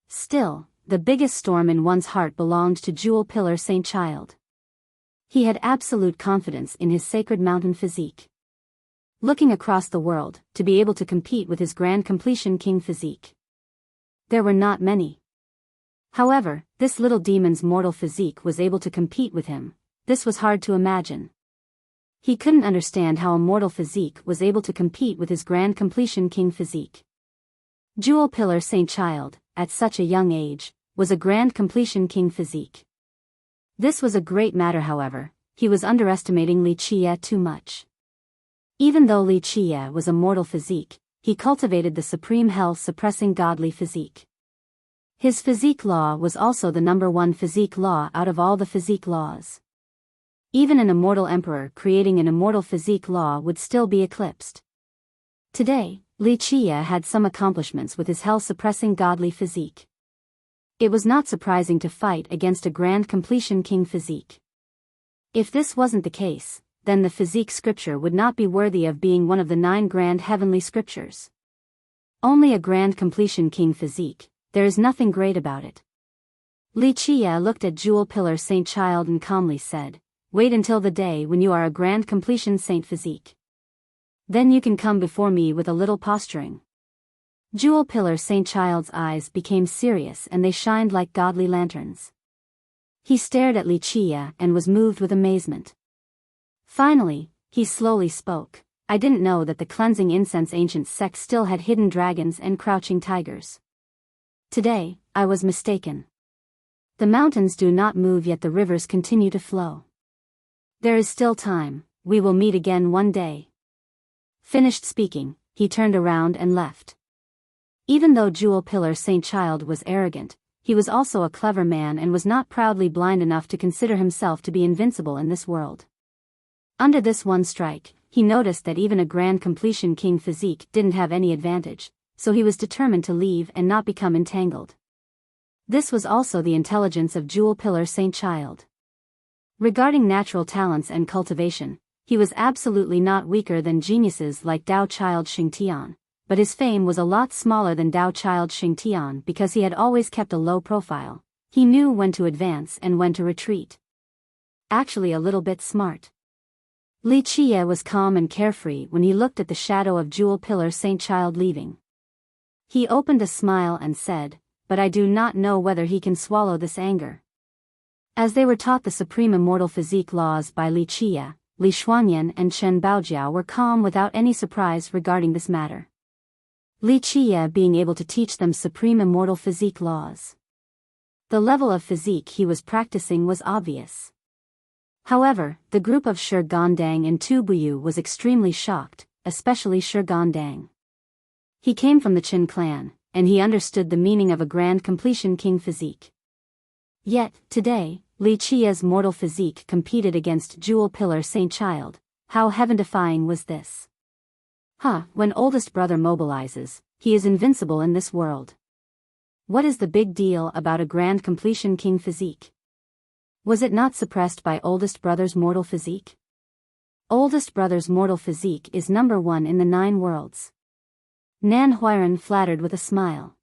Still, the biggest storm in one's heart belonged to Jewel Pillar Saint Child. He had absolute confidence in his sacred mountain physique. Looking across the world, to be able to compete with his grand completion king physique. There were not many. However, this little demon's mortal physique was able to compete with him. This was hard to imagine. He couldn't understand how a mortal physique was able to compete with his grand completion king physique. Jewel Pillar Saint Child, at such a young age, was a grand completion king physique. This was a great matter however, he was underestimating Li Qie too much. Even though Li Qie was a mortal physique, he cultivated the supreme hell-suppressing godly physique. His physique law was also the number one physique law out of all the physique laws. Even an immortal emperor creating an immortal physique law would still be eclipsed. Today, Li Qie had some accomplishments with his hell-suppressing godly physique. It was not surprising to fight against a grand completion king physique. If this wasn't the case, then the physique scripture would not be worthy of being one of the 9 grand heavenly scriptures. Only a grand completion king physique, there is nothing great about it. Li Qie looked at Jewel Pillar Saint Child and calmly said, "Wait until the day when you are a grand completion saint physique. Then you can come before me with a little posturing." Jewel Pillar Saint Child's eyes became serious and they shined like godly lanterns. He stared at Li Qie and was moved with amazement. Finally, he slowly spoke, "I didn't know that the cleansing incense ancient sect still had hidden dragons and crouching tigers. Today, I was mistaken. The mountains do not move yet the rivers continue to flow. There is still time, we will meet again one day." Finished speaking, he turned around and left. Even though Jewel Pillar Saint Child was arrogant, he was also a clever man and was not proudly blind enough to consider himself to be invincible in this world. Under this one strike, he noticed that even a grand completion king physique didn't have any advantage, so he was determined to leave and not become entangled. This was also the intelligence of Jewel Pillar Saint Child. Regarding natural talents and cultivation, he was absolutely not weaker than geniuses like Dao Child Xingtian, but his fame was a lot smaller than Dao Child Xingtian because he had always kept a low profile. He knew when to advance and when to retreat. Actually a little bit smart. Li Qie was calm and carefree when he looked at the shadow of Jewel Pillar Saint Child leaving. He opened a smile and said, "But I do not know whether he can swallow this anger." As they were taught the supreme immortal physique laws by Li Qie, Li Shuangyan and Chen Baojiao were calm without any surprise regarding this matter. Li Qie being able to teach them supreme immortal physique laws. The level of physique he was practicing was obvious. However, the group of Shi Gandang and Tu Buyu was extremely shocked, especially Shi Gandang. He came from the Qin clan, and he understood the meaning of a grand completion king physique. Yet, today, Li Qie's mortal physique competed against Jewel Pillar Saint Child. How heaven-defying was this? When oldest brother mobilizes, he is invincible in this world. What is the big deal about a grand completion king physique? Was it not suppressed by oldest brother's mortal physique? Oldest brother's mortal physique is number 1 in the 9 worlds. Nan Huiran flattered with a smile.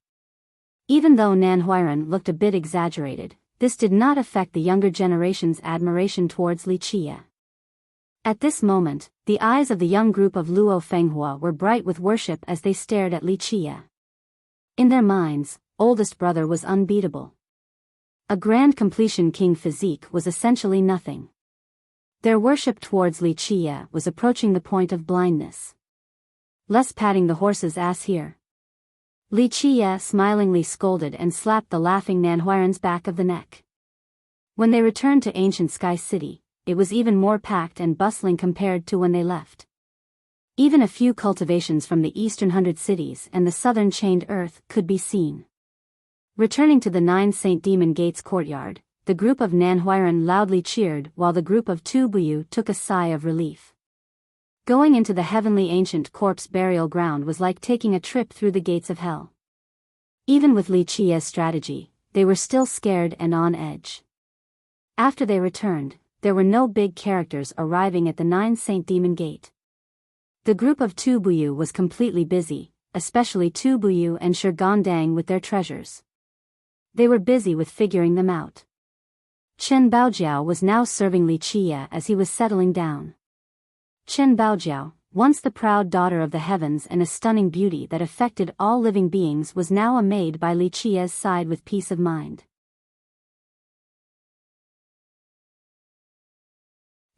Even though Nan Huiran looked a bit exaggerated, this did not affect the younger generation's admiration towards Li Qie. At this moment, the eyes of the young group of Luo Fenghua were bright with worship as they stared at Li Qie. In their minds, oldest brother was unbeatable. A grand completion king physique was essentially nothing. Their worship towards Li Qie was approaching the point of blindness. Less patting the horse's ass here. Li Qie smilingly scolded and slapped the laughing Nanhuiran's back of the neck. When they returned to ancient Sky City, it was even more packed and bustling compared to when they left. Even a few cultivations from the eastern 100 cities and the southern chained earth could be seen. Returning to the 9 St. Demon Gates courtyard, the group of Nanhuiran loudly cheered while the group of Tu Buyu took a sigh of relief. Going into the heavenly ancient corpse burial ground was like taking a trip through the gates of hell. Even with Li Qie's strategy, they were still scared and on edge. After they returned, there were no big characters arriving at the 9 St. Demon Gate. The group of Tu Buyu was completely busy, especially Tu Buyu and Shigandang with their treasures. They were busy with figuring them out. Chen Baojiao was now serving Li Qie as he was settling down. Chen Baojiao, once the proud daughter of the heavens and a stunning beauty that affected all living beings, was now a maid by Li Qie's side with peace of mind.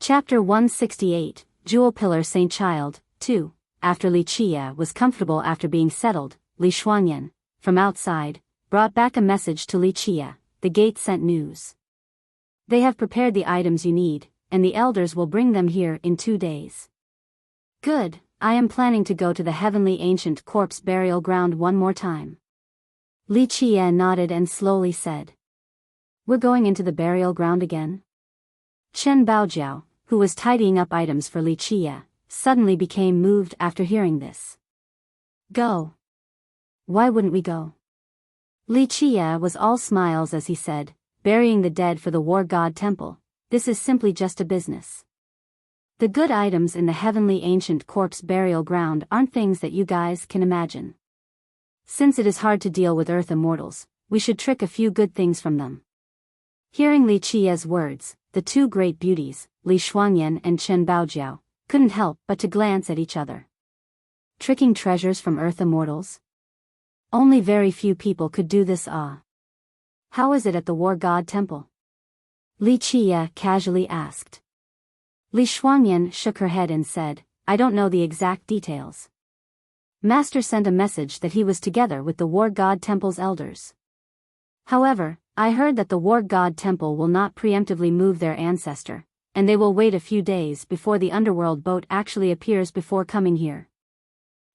Chapter 168, Jewel Pillar Saint Child, 2. After Li Qie was comfortable after being settled, Li Shuangyan, from outside, brought back a message to Li Qie. The gate sent news. They have prepared the items you need, and the elders will bring them here in 2 days. Good, I am planning to go to the heavenly ancient corpse burial ground one more time. Li Qie nodded and slowly said. We're going into the burial ground again? Chen Baojiao, who was tidying up items for Li Qie, suddenly became moved after hearing this. Go. Why wouldn't we go? Li Qie was all smiles as he said, burying the dead for the war god temple, this is simply just a business. The good items in the heavenly ancient corpse burial ground aren't things that you guys can imagine. Since it is hard to deal with earth immortals, we should trick a few good things from them. Hearing Li Qie's words, the two great beauties, Li Shuangyan and Chen Baojiao, couldn't help but to glance at each other. Tricking treasures from earth immortals? Only very few people could do this. How is it at the war god temple? Li Qie casually asked. Li Shuangyan shook her head and said, I don't know the exact details. Master sent a message that he was together with the war god temple's elders. However, I heard that the war god temple will not preemptively move their ancestor, and they will wait a few days before the underworld boat actually appears before coming here.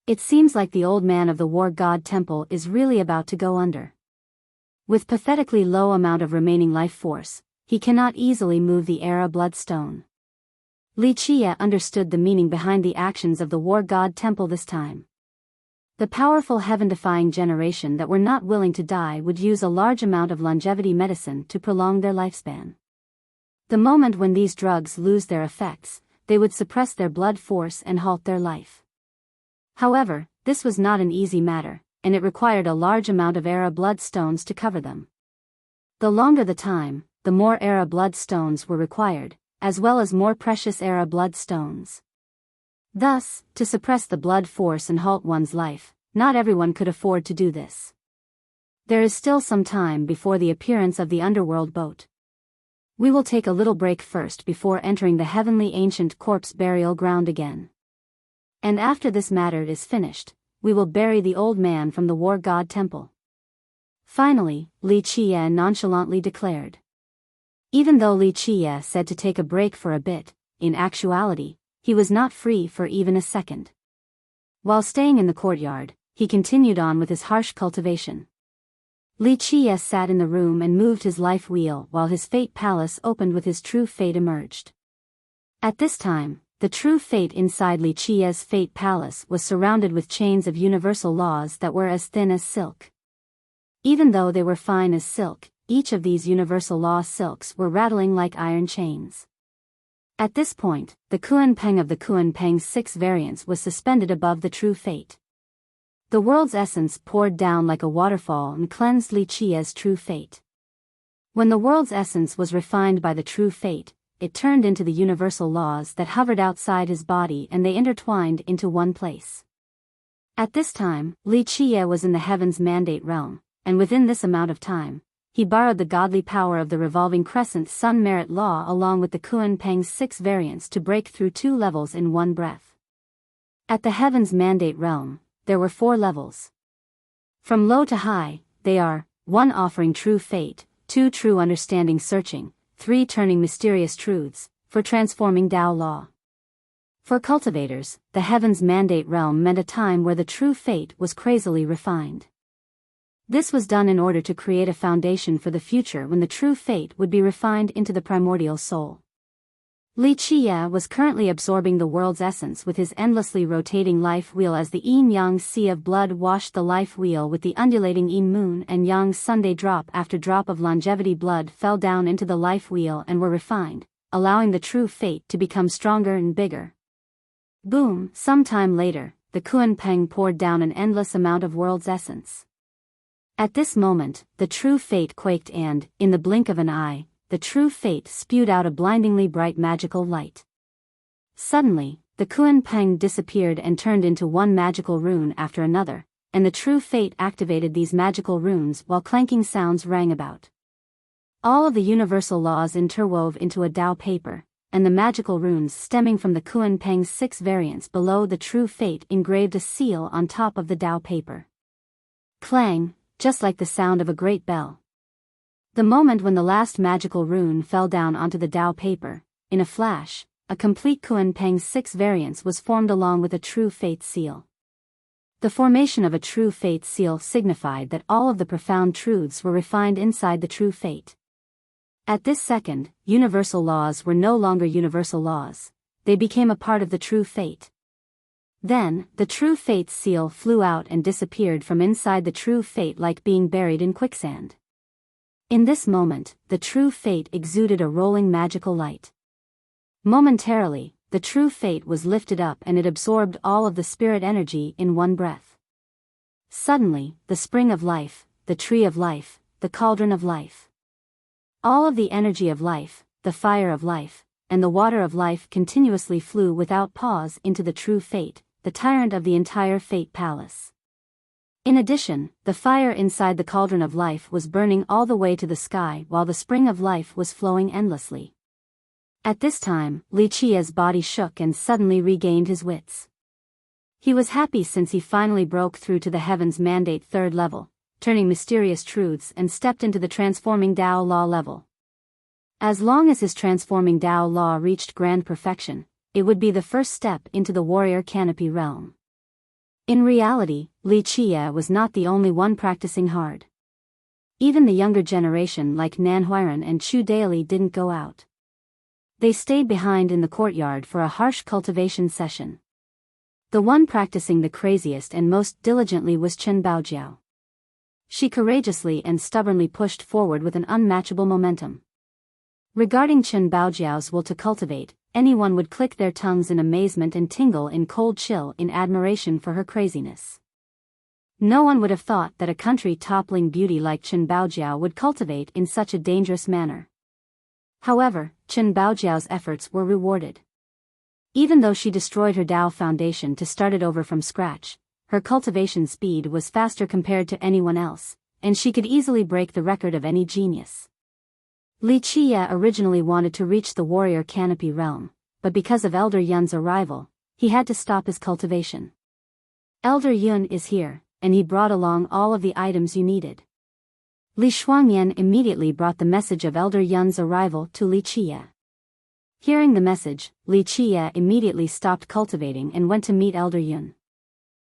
It seems like the old man of the war god temple is really about to go under. With pathetically low amount of remaining life force, he cannot easily move the Era Bloodstone. Li Qie understood the meaning behind the actions of the war god temple this time. The powerful heaven-defying generation that were not willing to die would use a large amount of longevity medicine to prolong their lifespan. The moment when these drugs lose their effects, they would suppress their blood force and halt their life. However, this was not an easy matter, and it required a large amount of Era Bloodstones to cover them. The longer the time, the more Era Bloodstones were required, as well as more precious Era Bloodstones. Thus, to suppress the blood force and halt one's life, not everyone could afford to do this. There is still some time before the appearance of the underworld boat. We will take a little break first before entering the heavenly ancient corpse burial ground again. And after this matter is finished, we will bury the old man from the war god temple. Finally, Li Qie nonchalantly declared. Even though Li Qie said to take a break for a bit, in actuality, he was not free for even a second. While staying in the courtyard, he continued on with his harsh cultivation. Li Qie sat in the room and moved his life wheel while his fate palace opened with his true fate emerged. At this time, the true fate inside Li Qie's fate palace was surrounded with chains of universal laws that were as thin as silk. Even though they were fine as silk, each of these universal law silks were rattling like iron chains. At this point, the Kuan-Peng of the Kuan-Peng's 6 variants was suspended above the true fate. The world's essence poured down like a waterfall and cleansed Li Qie's true fate. When the world's essence was refined by the true fate, it turned into the universal laws that hovered outside his body, and they intertwined into one place. At this time, Li Qiye was in the heaven's mandate realm, and within this amount of time, he borrowed the godly power of the revolving crescent sun merit law along with the Kuan Peng's 6 variants to break through 2 levels in one breath. At the heaven's mandate realm, there were 4 levels. From low to high, they are 1. Offering true fate, 2. True understanding searching, 3. Turning mysterious truths, for transforming Tao law. For cultivators, the heaven's mandate realm meant a time where the true fate was crazily refined. This was done in order to create a foundation for the future when the true fate would be refined into the primordial soul. Li Qiye was currently absorbing the world's essence with his endlessly rotating life wheel as the yin-yang sea of blood washed the life wheel with the undulating yin moon and yang Sunday drop after drop of longevity blood fell down into the life wheel and were refined, allowing the true fate to become stronger and bigger. Boom! Sometime later, the Kuan Peng poured down an endless amount of world's essence. At this moment, the true fate quaked and, in the blink of an eye, the true fate spewed out a blindingly bright magical light. Suddenly, the Kuan Peng disappeared and turned into one magical rune after another, and the true fate activated these magical runes while clanking sounds rang about. All of the universal laws interwove into a Tao paper, and the magical runes stemming from the Kuan Peng's 6 variants below the true fate engraved a seal on top of the Tao paper. Clang! Just like the sound of a great bell. The moment when the last magical rune fell down onto the Tao paper, in a flash, a complete Kuan Peng's 6 variants was formed along with a true fate seal. The formation of a true fate seal signified that all of the profound truths were refined inside the true fate. At this second, universal laws were no longer universal laws, they became a part of the true fate. Then, the true fate's seal flew out and disappeared from inside the true fate like being buried in quicksand. In this moment, the true fate exuded a rolling magical light. Momentarily, the true fate was lifted up and it absorbed all of the spirit energy in one breath. Suddenly, the spring of life, the tree of life, the cauldron of life. All of the energy of life, the fire of life, and the water of life continuously flew without pause into the true fate, the tyrant of the entire fate palace. In addition, the fire inside the cauldron of life was burning all the way to the sky while the spring of life was flowing endlessly. At this time, Li Qiye's body shook and suddenly regained his wits. He was happy since he finally broke through to the heaven's mandate 3rd level, turning mysterious truths and stepped into the transforming Tao law level. As long as his transforming Tao law reached grand perfection, it would be the first step into the warrior canopy realm. In reality, Li Qiye was not the only one practicing hard. Even the younger generation like Nan Huiran and Chu Daily didn't go out. They stayed behind in the courtyard for a harsh cultivation session. The one practicing the craziest and most diligently was Chen Baojiao. She courageously and stubbornly pushed forward with an unmatchable momentum. Regarding Chen Baojiao's will to cultivate, anyone would click their tongues in amazement and tingle in cold chill in admiration for her craziness. No one would have thought that a country-toppling beauty like Chen Baojiao would cultivate in such a dangerous manner. However, Chen Baojiao's efforts were rewarded. Even though she destroyed her Tao foundation to start it over from scratch, her cultivation speed was faster compared to anyone else, and she could easily break the record of any genius. Li Qiye originally wanted to reach the warrior canopy realm, but because of Elder Yun's arrival, he had to stop his cultivation. Elder Yun is here, and he brought along all of the items you needed. Li Shuangyan immediately brought the message of Elder Yun's arrival to Li Qiye. Hearing the message, Li Qiye immediately stopped cultivating and went to meet Elder Yun.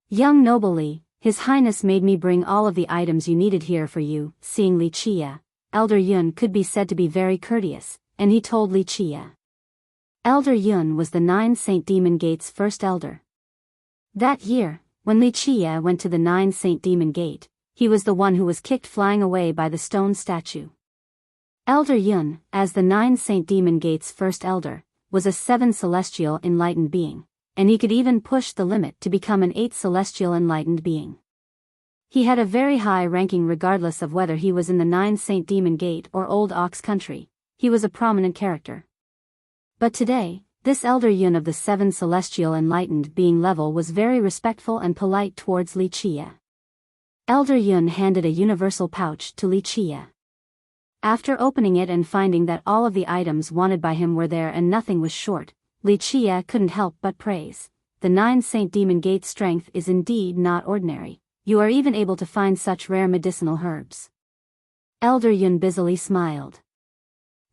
Young noble Li, His Highness made me bring all of the items you needed here for you. Seeing Li Qiye, Elder Yun could be said to be very courteous, and he told Li Qiye. Elder Yun was the 9 Saint Demon Gate's first elder. That year, when Li Qiye went to the 9 Saint Demon Gate, he was the one who was kicked flying away by the stone statue. Elder Yun, as the 9 Saint Demon Gate's first elder, was a 7 celestial enlightened being, and he could even push the limit to become an 8 celestial enlightened being. He had a very high ranking regardless of whether he was in the 9 Saint Demon Gate or Old Ox Country. He was a prominent character. But today, this elder Yun of the 7 celestial enlightened being level was very respectful and polite towards Li Chia. Elder Yun handed a universal pouch to Li Chia. After opening it and finding that all of the items wanted by him were there and nothing was short, Li Chia couldn't help but praise. The 9 Saint Demon Gate strength is indeed not ordinary. You are even able to find such rare medicinal herbs. Elder Yun busily smiled.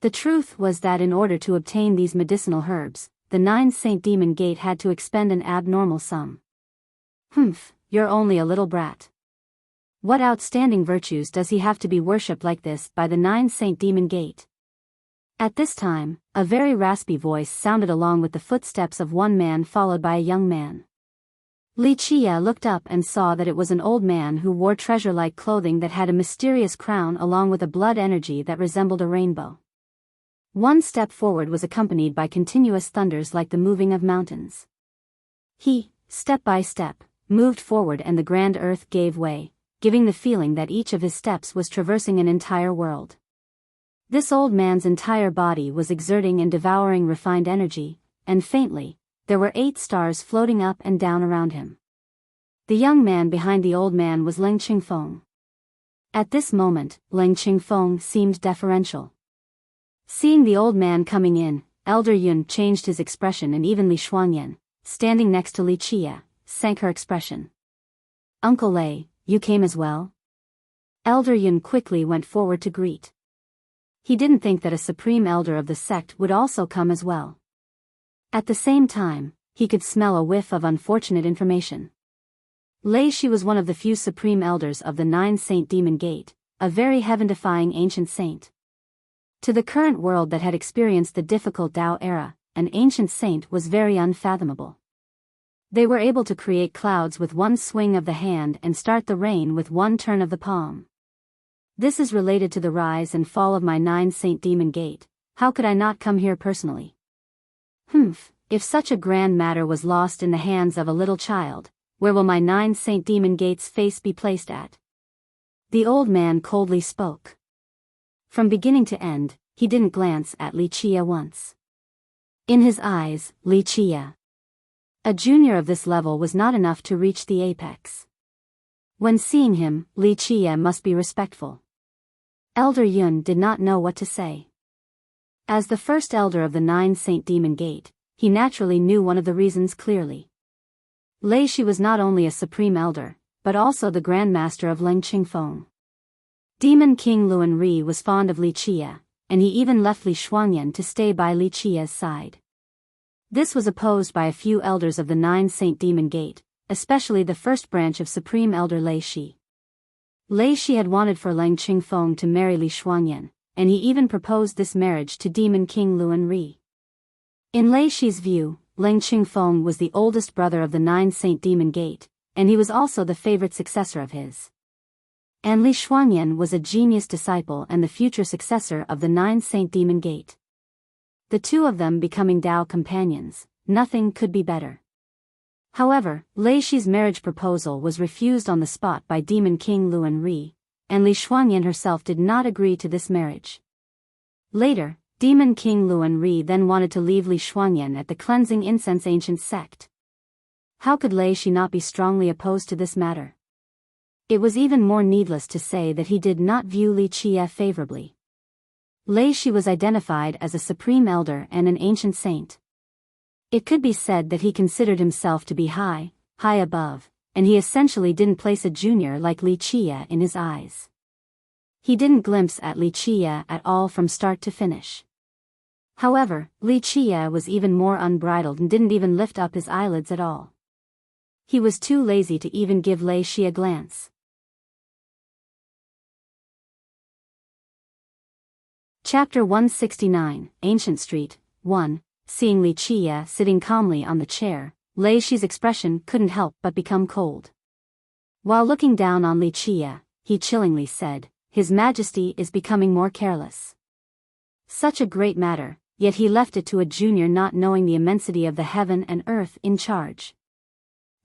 The truth was that in order to obtain these medicinal herbs, the 9 Saint Demon Gate had to expend an abnormal sum. Humph, you're only a little brat. What outstanding virtues does he have to be worshipped like this by the 9 Saint Demon Gate? At this time, a very raspy voice sounded along with the footsteps of one man followed by a young man. Li Chia looked up and saw that it was an old man who wore treasure-like clothing that had a mysterious crown along with a blood energy that resembled a rainbow. One step forward was accompanied by continuous thunders like the moving of mountains. He, step by step, moved forward and the grand earth gave way, giving the feeling that each of his steps was traversing an entire world. This old man's entire body was exerting and devouring refined energy, and faintly, there were 8 stars floating up and down around him. The young man behind the old man was Leng Qingfeng. At this moment, Leng Qingfeng seemed deferential. Seeing the old man coming in, Elder Yun changed his expression and even Li Shuangyan, standing next to Li Chia, sank her expression. Uncle Lei, you came as well? Elder Yun quickly went forward to greet. He didn't think that a supreme elder of the sect would also come as well. At the same time, he could smell a whiff of unfortunate information. Lei Shi was one of the few supreme elders of the 9 Saint Demon Gate, a very heaven-defying ancient saint. To the current world that had experienced the difficult Tao era, an ancient saint was very unfathomable. They were able to create clouds with one swing of the hand and start the rain with one turn of the palm. This is related to the rise and fall of my 9 Saint Demon Gate. How could I not come here personally? Humph, if such a grand matter was lost in the hands of a little child, where will my 9 Saint Demon Gate's face be placed at? The old man coldly spoke. From beginning to end, he didn't glance at Li Chia once. In his eyes, Li Chia, a junior of this level, was not enough to reach the apex. When seeing him, Li Chia must be respectful. Elder Yun did not know what to say. As the first elder of the 9 Saint Demon Gate, he naturally knew one of the reasons clearly. Lei Shi was not only a supreme elder, but also the Grand Master of Leng Qingfeng. Demon King Luan Ri was fond of Li Chia, and he even left Li Shuangyan to stay by Li Chia's side. This was opposed by a few elders of the 9 Saint Demon Gate, especially the first branch of Supreme Elder Lei Shi. Lei Shi had wanted for Leng Qingfeng to marry Li Shuangyan, and he even proposed this marriage to Demon King Luan Ri. In Lei Shi's view, Leng Qingfeng was the oldest brother of the 9 Saint Demon Gate, and he was also the favorite successor of his. And Li Shuangyan was a genius disciple and the future successor of the 9 Saint Demon Gate. The two of them becoming Tao companions, nothing could be better. However, Lei Shi's marriage proposal was refused on the spot by Demon King Luan Ri, and Li Shuangyan herself did not agree to this marriage. Later, Demon King Luan Ri then wanted to leave Li Shuangyan at the Cleansing Incense Ancient Sect. How could Lei Shi not be strongly opposed to this matter? It was even more needless to say that he did not view Li Chia favorably. Lei Shi was identified as a supreme elder and an ancient saint. It could be said that he considered himself to be high above, and he essentially didn't place a junior like Li Chia in his eyes. He didn't glimpse at Li Chia at all from start to finish. However, Li Chia was even more unbridled and didn't even lift up his eyelids at all. He was too lazy to even give Lei Shi a glance. Chapter 169, Ancient Street, 1. Seeing Li Chia sitting calmly on the chair, Lei Shi's expression couldn't help but become cold. While looking down on Li Chia, he chillingly said, "His Majesty is becoming more careless. Such a great matter, yet he left it to a junior not knowing the immensity of the heaven and earth in charge.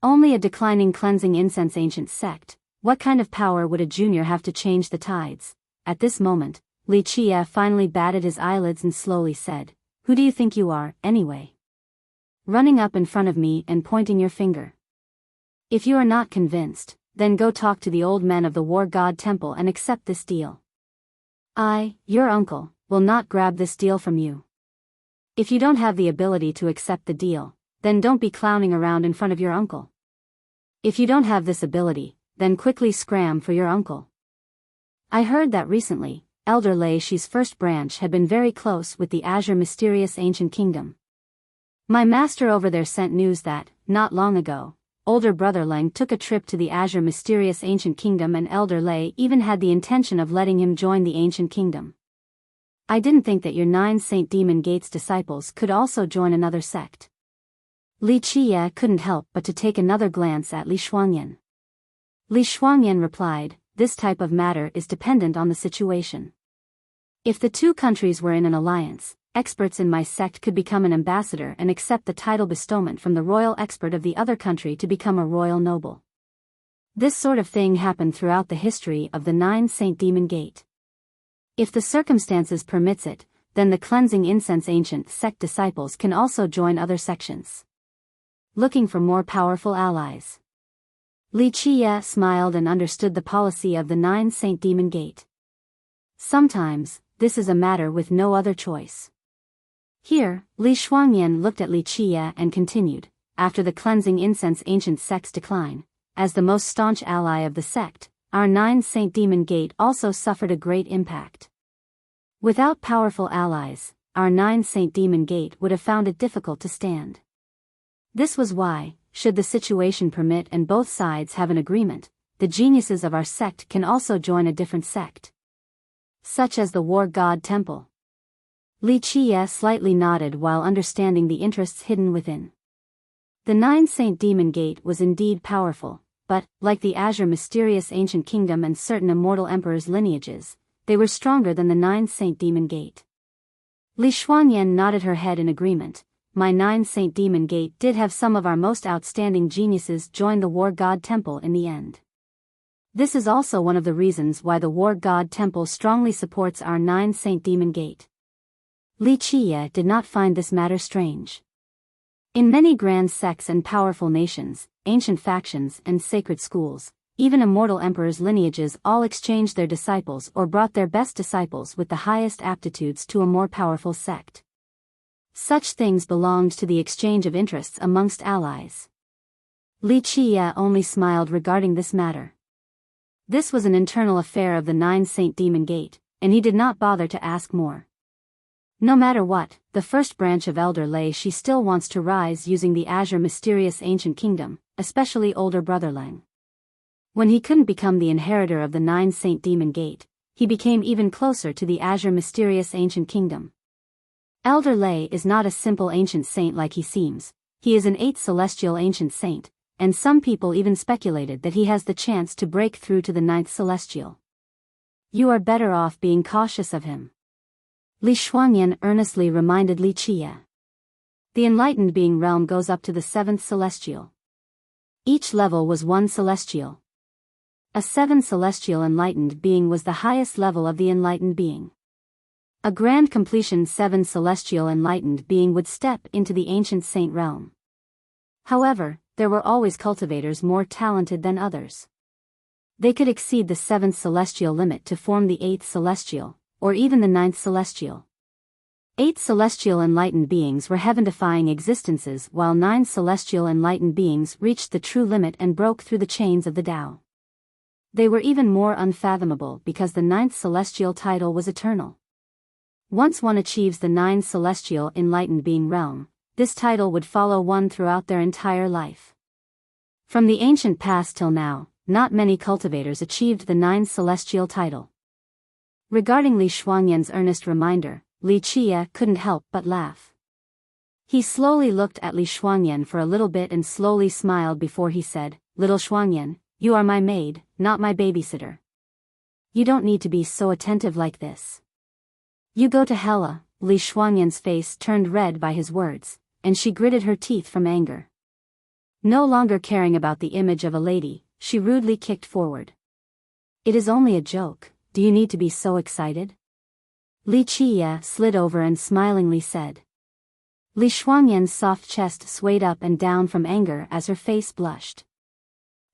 Only a declining cleansing incense ancient sect, what kind of power would a junior have to change the tides?" At this moment, Li Chia finally batted his eyelids and slowly said, Who do you think you are, anyway? Running up in front of me and pointing your finger. If you are not convinced, then go talk to the old men of the War God Temple and accept this deal. I, your uncle, will not grab this deal from you. If you don't have the ability to accept the deal, then don't be clowning around in front of your uncle. If you don't have this ability, then quickly scram for your uncle. I heard that recently, Elder Lei Shi's first branch had been very close with the Azure Mysterious Ancient Kingdom. My master over there sent news that, not long ago, older brother Leng took a trip to the Azure Mysterious Ancient Kingdom and Elder Lei even had the intention of letting him join the Ancient Kingdom. I didn't think that your 9 Saint Demon Gate's disciples could also join another sect. Li Qiye couldn't help but to take another glance at Li Shuangyan. Li Shuangyan replied, this type of matter is dependent on the situation. If the two countries were in an alliance, experts in my sect could become an ambassador and accept the title bestowment from the royal expert of the other country to become a royal noble. This sort of thing happened throughout the history of the 9 Saint Demon Gate. If the circumstances permits it, then the Cleansing Incense Ancient Sect disciples can also join other sections. Looking for more powerful allies. Li Qiye smiled and understood the policy of the 9 Saint Demon Gate. Sometimes, this is a matter with no other choice. Here, Li Shuangyan looked at Li Qiye and continued, after the Cleansing Incense Ancient Sect's decline, as the most staunch ally of the sect, our 9 Saint Demon Gate also suffered a great impact. Without powerful allies, our 9 Saint Demon Gate would have found it difficult to stand. This was why, should the situation permit and both sides have an agreement, the geniuses of our sect can also join a different sect. Such as the War God Temple. Li Qiye slightly nodded while understanding the interests hidden within. The 9 Saint Demon Gate was indeed powerful, but, like the Azure Mysterious Ancient Kingdom and certain immortal emperors' lineages, they were stronger than the 9 Saint Demon Gate. Li Shuangyan nodded her head in agreement. My 9 Saint Demon Gate did have some of our most outstanding geniuses join the War God Temple in the end. This is also one of the reasons why the War God Temple strongly supports our 9 Saint Demon Gate. Li Qiye did not find this matter strange. In many grand sects and powerful nations, ancient factions and sacred schools, even immortal emperors' lineages all exchanged their disciples or brought their best disciples with the highest aptitudes to a more powerful sect. Such things belonged to the exchange of interests amongst allies. Li Qiye only smiled regarding this matter. This was an internal affair of the 9 Saint Demon Gate, and he did not bother to ask more. No matter what, the first branch of Elder Lei Shi still wants to rise using the Azure Mysterious Ancient Kingdom, especially older brother Leng. When he couldn't become the inheritor of the 9 Saint Demon Gate, he became even closer to the Azure Mysterious Ancient Kingdom. Elder Lei is not a simple ancient saint like he seems, he is an 8th celestial ancient saint, and some people even speculated that he has the chance to break through to the 9th celestial. You are better off being cautious of him. Li Shuangyan earnestly reminded Li Qiye. The enlightened being realm goes up to the 7th celestial. Each level was 1 celestial. A 7th celestial enlightened being was the highest level of the enlightened being. A grand completion 7 celestial enlightened being would step into the ancient saint realm. However, there were always cultivators more talented than others. They could exceed the 7th celestial limit to form the 8th celestial, or even the 9th celestial. 8 celestial enlightened beings were heaven-defying existences while 9 celestial enlightened beings reached the true limit and broke through the chains of the Tao. They were even more unfathomable because the 9th celestial title was eternal. Once one achieves the 9 celestial enlightened being realm, this title would follow one throughout their entire life. From the ancient past till now, not many cultivators achieved the 9 celestial title. Regarding Li Shuangyan's earnest reminder, Li Qiye couldn't help but laugh. He slowly looked at Li Shuangyan for a little bit and slowly smiled before he said, "Little Shuangyan, you are my maid, not my babysitter. You don't need to be so attentive like this. You go to Hela." Li Shuangyan's face turned red by his words, and she gritted her teeth from anger. No longer caring about the image of a lady, she rudely kicked forward. "It is only a joke, do you need to be so excited?" Li Qiye slid over and smilingly said, Li Shuangyan's soft chest swayed up and down from anger as her face blushed.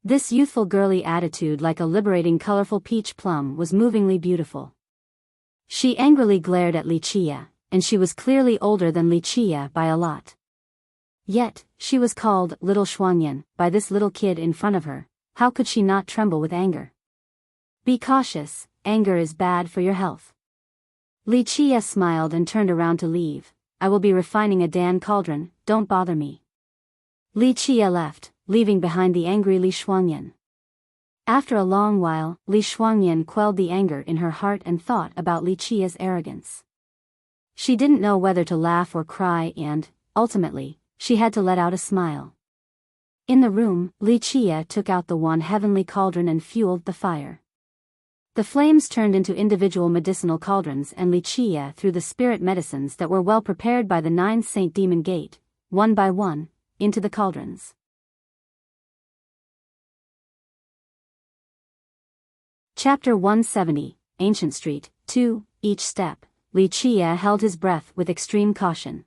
This youthful girly attitude, like a liberating colorful peach plum, was movingly beautiful. She angrily glared at Li Chia, and she was clearly older than Li Chia by a lot. Yet, she was called Little Shuangyan by this little kid in front of her. How could she not tremble with anger? Be cautious, anger is bad for your health. Li Chia smiled and turned around to leave. I will be refining a Dan cauldron, don't bother me. Li Chia left, leaving behind the angry Li Shuangyan. After a long while, Li Shuangyan quelled the anger in her heart and thought about Li Chia's arrogance. She didn't know whether to laugh or cry and, ultimately, she had to let out a smile. In the room, Li Chia took out the one heavenly cauldron and fueled the fire. The flames turned into individual medicinal cauldrons and Li Chia threw the spirit medicines that were well prepared by the 9 Saint Demon Gate, one by one, into the cauldrons. Chapter 170, Ancient Street, 2, Each step, Li Chia held his breath with extreme caution.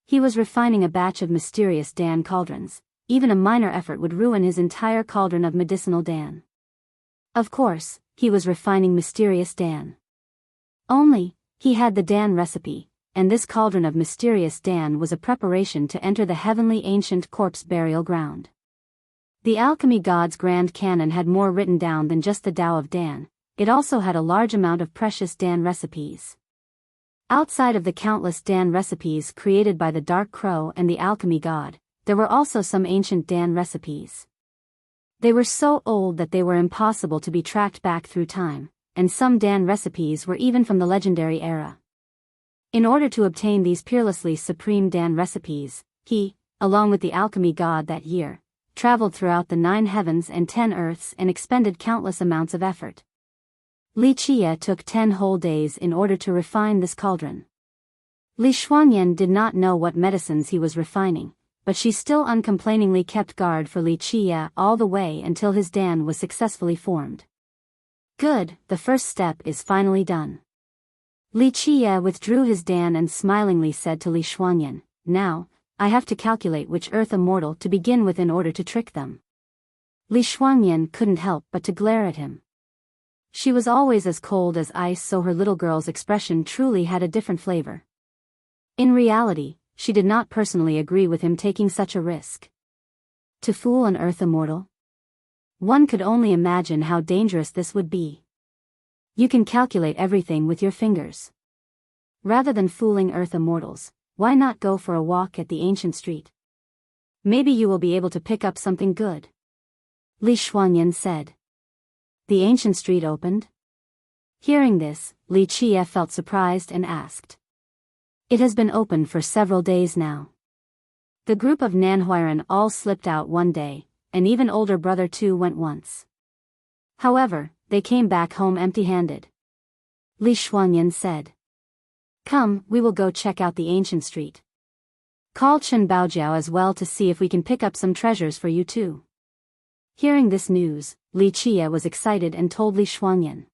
He was refining a batch of mysterious Dan cauldrons. Even a minor effort would ruin his entire cauldron of medicinal Dan. Of course, he was refining mysterious Dan. Only, he had the Dan recipe, and this cauldron of mysterious Dan was a preparation to enter the heavenly ancient corpse burial ground. The alchemy god's grand canon had more written down than just the Tao of Dan. It also had a large amount of precious Dan recipes. Outside of the countless Dan recipes created by the Dark Crow and the alchemy god, there were also some ancient Dan recipes. They were so old that they were impossible to be tracked back through time, and some Dan recipes were even from the legendary era. In order to obtain these peerlessly supreme Dan recipes, he, along with the alchemy god that year, traveled throughout the 9 heavens and 10 earths and expended countless amounts of effort. Li Chia took 10 whole days in order to refine this cauldron. Li Shuangyan did not know what medicines he was refining, but she still uncomplainingly kept guard for Li Chia all the way until his Dan was successfully formed. Good, the first step is finally done. Li Chia withdrew his Dan and smilingly said to Li Shuangyan, now, I have to calculate which earth immortal to begin with in order to trick them. Li Shuangyan couldn't help but to glare at him. She was always as cold as ice, so her little girl's expression truly had a different flavor. In reality, she did not personally agree with him taking such a risk. To fool an earth immortal? One could only imagine how dangerous this would be. You can calculate everything with your fingers. Rather than fooling earth immortals, why not go for a walk at the ancient street? Maybe you will be able to pick up something good. Li Shuangyan said. The ancient street opened? Hearing this, Li Chia felt surprised and asked. It has been open for several days now. The group of Nanhuiran all slipped out one day, and even older brother too went once. However, they came back home empty-handed. Li Shuangyan said. Come, we will go check out the ancient street. Call Chen Baojiao as well to see if we can pick up some treasures for you too. Hearing this news, Li Chia was excited and told Li Shuangyan.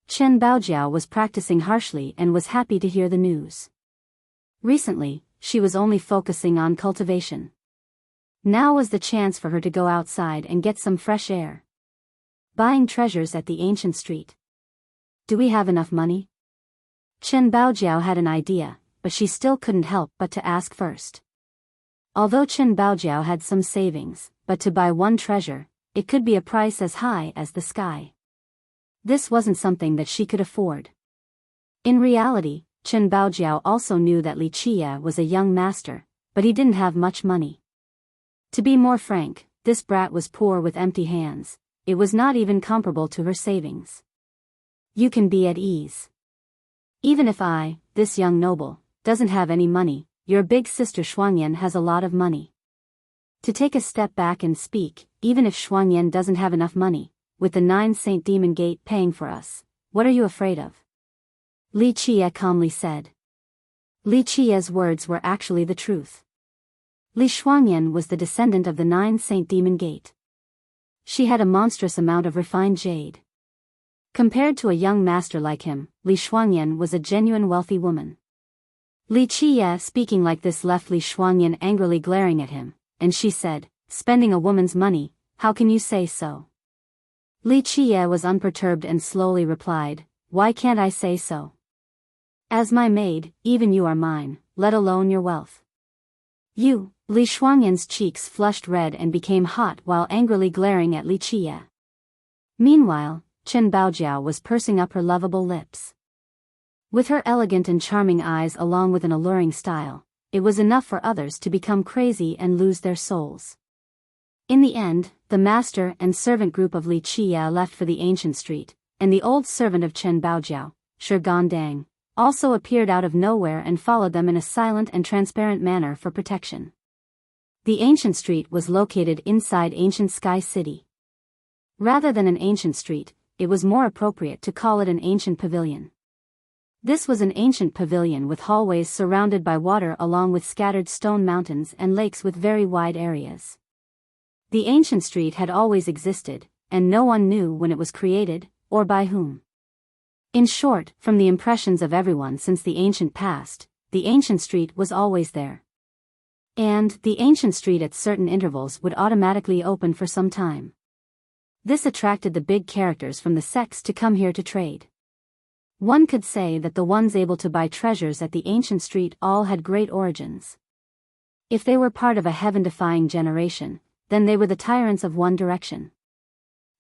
Chen Baojiao was practicing harshly and was happy to hear the news. Recently, she was only focusing on cultivation. Now was the chance for her to go outside and get some fresh air. Buying treasures at the ancient street. Do we have enough money? Chen Baojiao had an idea, but she still couldn't help but to ask first. Although Chen Baojiao had some savings, but to buy one treasure, it could be a price as high as the sky. This wasn't something that she could afford. In reality, Chen Baojiao also knew that Li Chia was a young master, but he didn't have much money. To be more frank, this brat was poor with empty hands. It was not even comparable to her savings. You can be at ease. Even if I, this young noble, doesn't have any money, your big sister Shuangyan has a lot of money. To take a step back and speak, even if Shuangyan doesn't have enough money, with the 9 Saint Demon Gate paying for us, what are you afraid of? Li Chia calmly said. Li Chia's words were actually the truth. Li Shuangyan was the descendant of the 9 Saint Demon Gate. She had a monstrous amount of refined jade. Compared to a young master like him, Li Shuangyan was a genuine wealthy woman. Li Qiye speaking like this left Li Shuangyan angrily glaring at him, and she said, "Spending a woman's money, how can you say so?" Li Qiye was unperturbed and slowly replied, "Why can't I say so? As my maid, even you are mine, let alone your wealth." "You," Li Shuangyan's cheeks flushed red and became hot while angrily glaring at Li Qiye. Meanwhile, Chen Baojiao was pursing up her lovable lips. With her elegant and charming eyes along with an alluring style, it was enough for others to become crazy and lose their souls. In the end, the master and servant group of Li Qiye left for the ancient street, and the old servant of Chen Baojiao, Shi Gandang, also appeared out of nowhere and followed them in a silent and transparent manner for protection. The ancient street was located inside ancient Sky City. Rather than an ancient street, it was more appropriate to call it an ancient pavilion. This was an ancient pavilion with hallways surrounded by water along with scattered stone mountains and lakes with very wide areas. The ancient street had always existed, and no one knew when it was created, or by whom. In short, from the impressions of everyone since the ancient past, the ancient street was always there. And the ancient street at certain intervals would automatically open for some time. This attracted the big characters from the sects to come here to trade. One could say that the ones able to buy treasures at the ancient street all had great origins. If they were part of a heaven-defying generation, then they were the tyrants of one direction.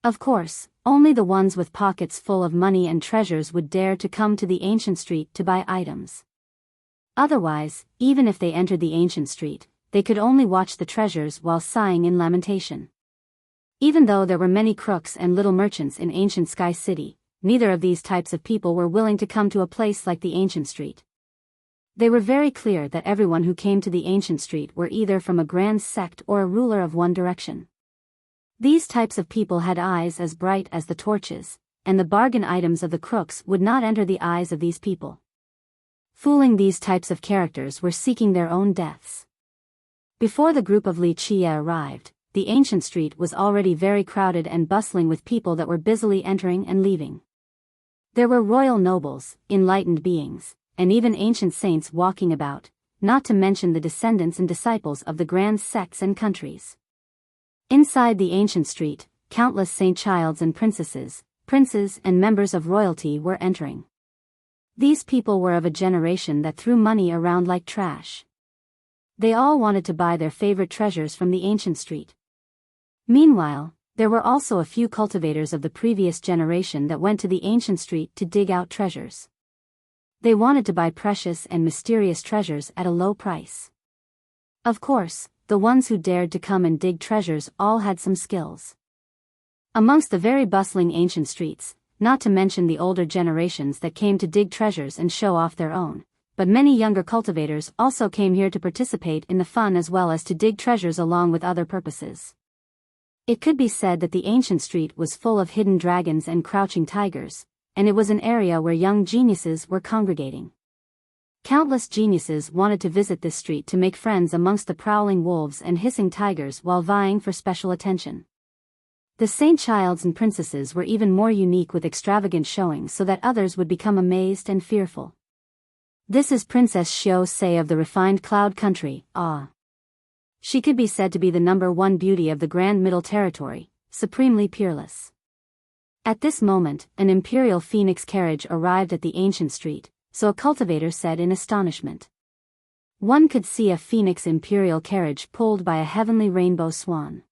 Of course, only the ones with pockets full of money and treasures would dare to come to the ancient street to buy items. Otherwise, even if they entered the ancient street, they could only watch the treasures while sighing in lamentation. Even though there were many crooks and little merchants in ancient Sky City, neither of these types of people were willing to come to a place like the ancient street. They were very clear that everyone who came to the ancient street were either from a grand sect or a ruler of one direction. These types of people had eyes as bright as the torches, and the bargain items of the crooks would not enter the eyes of these people. Fooling these types of characters were seeking their own deaths. Before the group of Li Qiye arrived, the ancient street was already very crowded and bustling with people that were busily entering and leaving. There were royal nobles, enlightened beings, and even ancient saints walking about, not to mention the descendants and disciples of the grand sects and countries. Inside the ancient street, countless saint childs and princesses, princes and members of royalty were entering. These people were of a generation that threw money around like trash. They all wanted to buy their favorite treasures from the ancient street. Meanwhile, there were also a few cultivators of the previous generation that went to the ancient street to dig out treasures. They wanted to buy precious and mysterious treasures at a low price. Of course, the ones who dared to come and dig treasures all had some skills. Amongst the very bustling ancient streets, not to mention the older generations that came to dig treasures and show off their own, but many younger cultivators also came here to participate in the fun as well as to dig treasures along with other purposes. It could be said that the ancient street was full of hidden dragons and crouching tigers, and it was an area where young geniuses were congregating. Countless geniuses wanted to visit this street to make friends amongst the prowling wolves and hissing tigers while vying for special attention. The saint childs and princesses were even more unique with extravagant showings so that others would become amazed and fearful. This is Princess Xiao Sei of the refined cloud country, Ah. She could be said to be the #1 beauty of the Grand Middle Territory, supremely peerless. At this moment, an imperial phoenix carriage arrived at the ancient street, so a cultivator said in astonishment. One could see a phoenix imperial carriage pulled by a heavenly rainbow swan.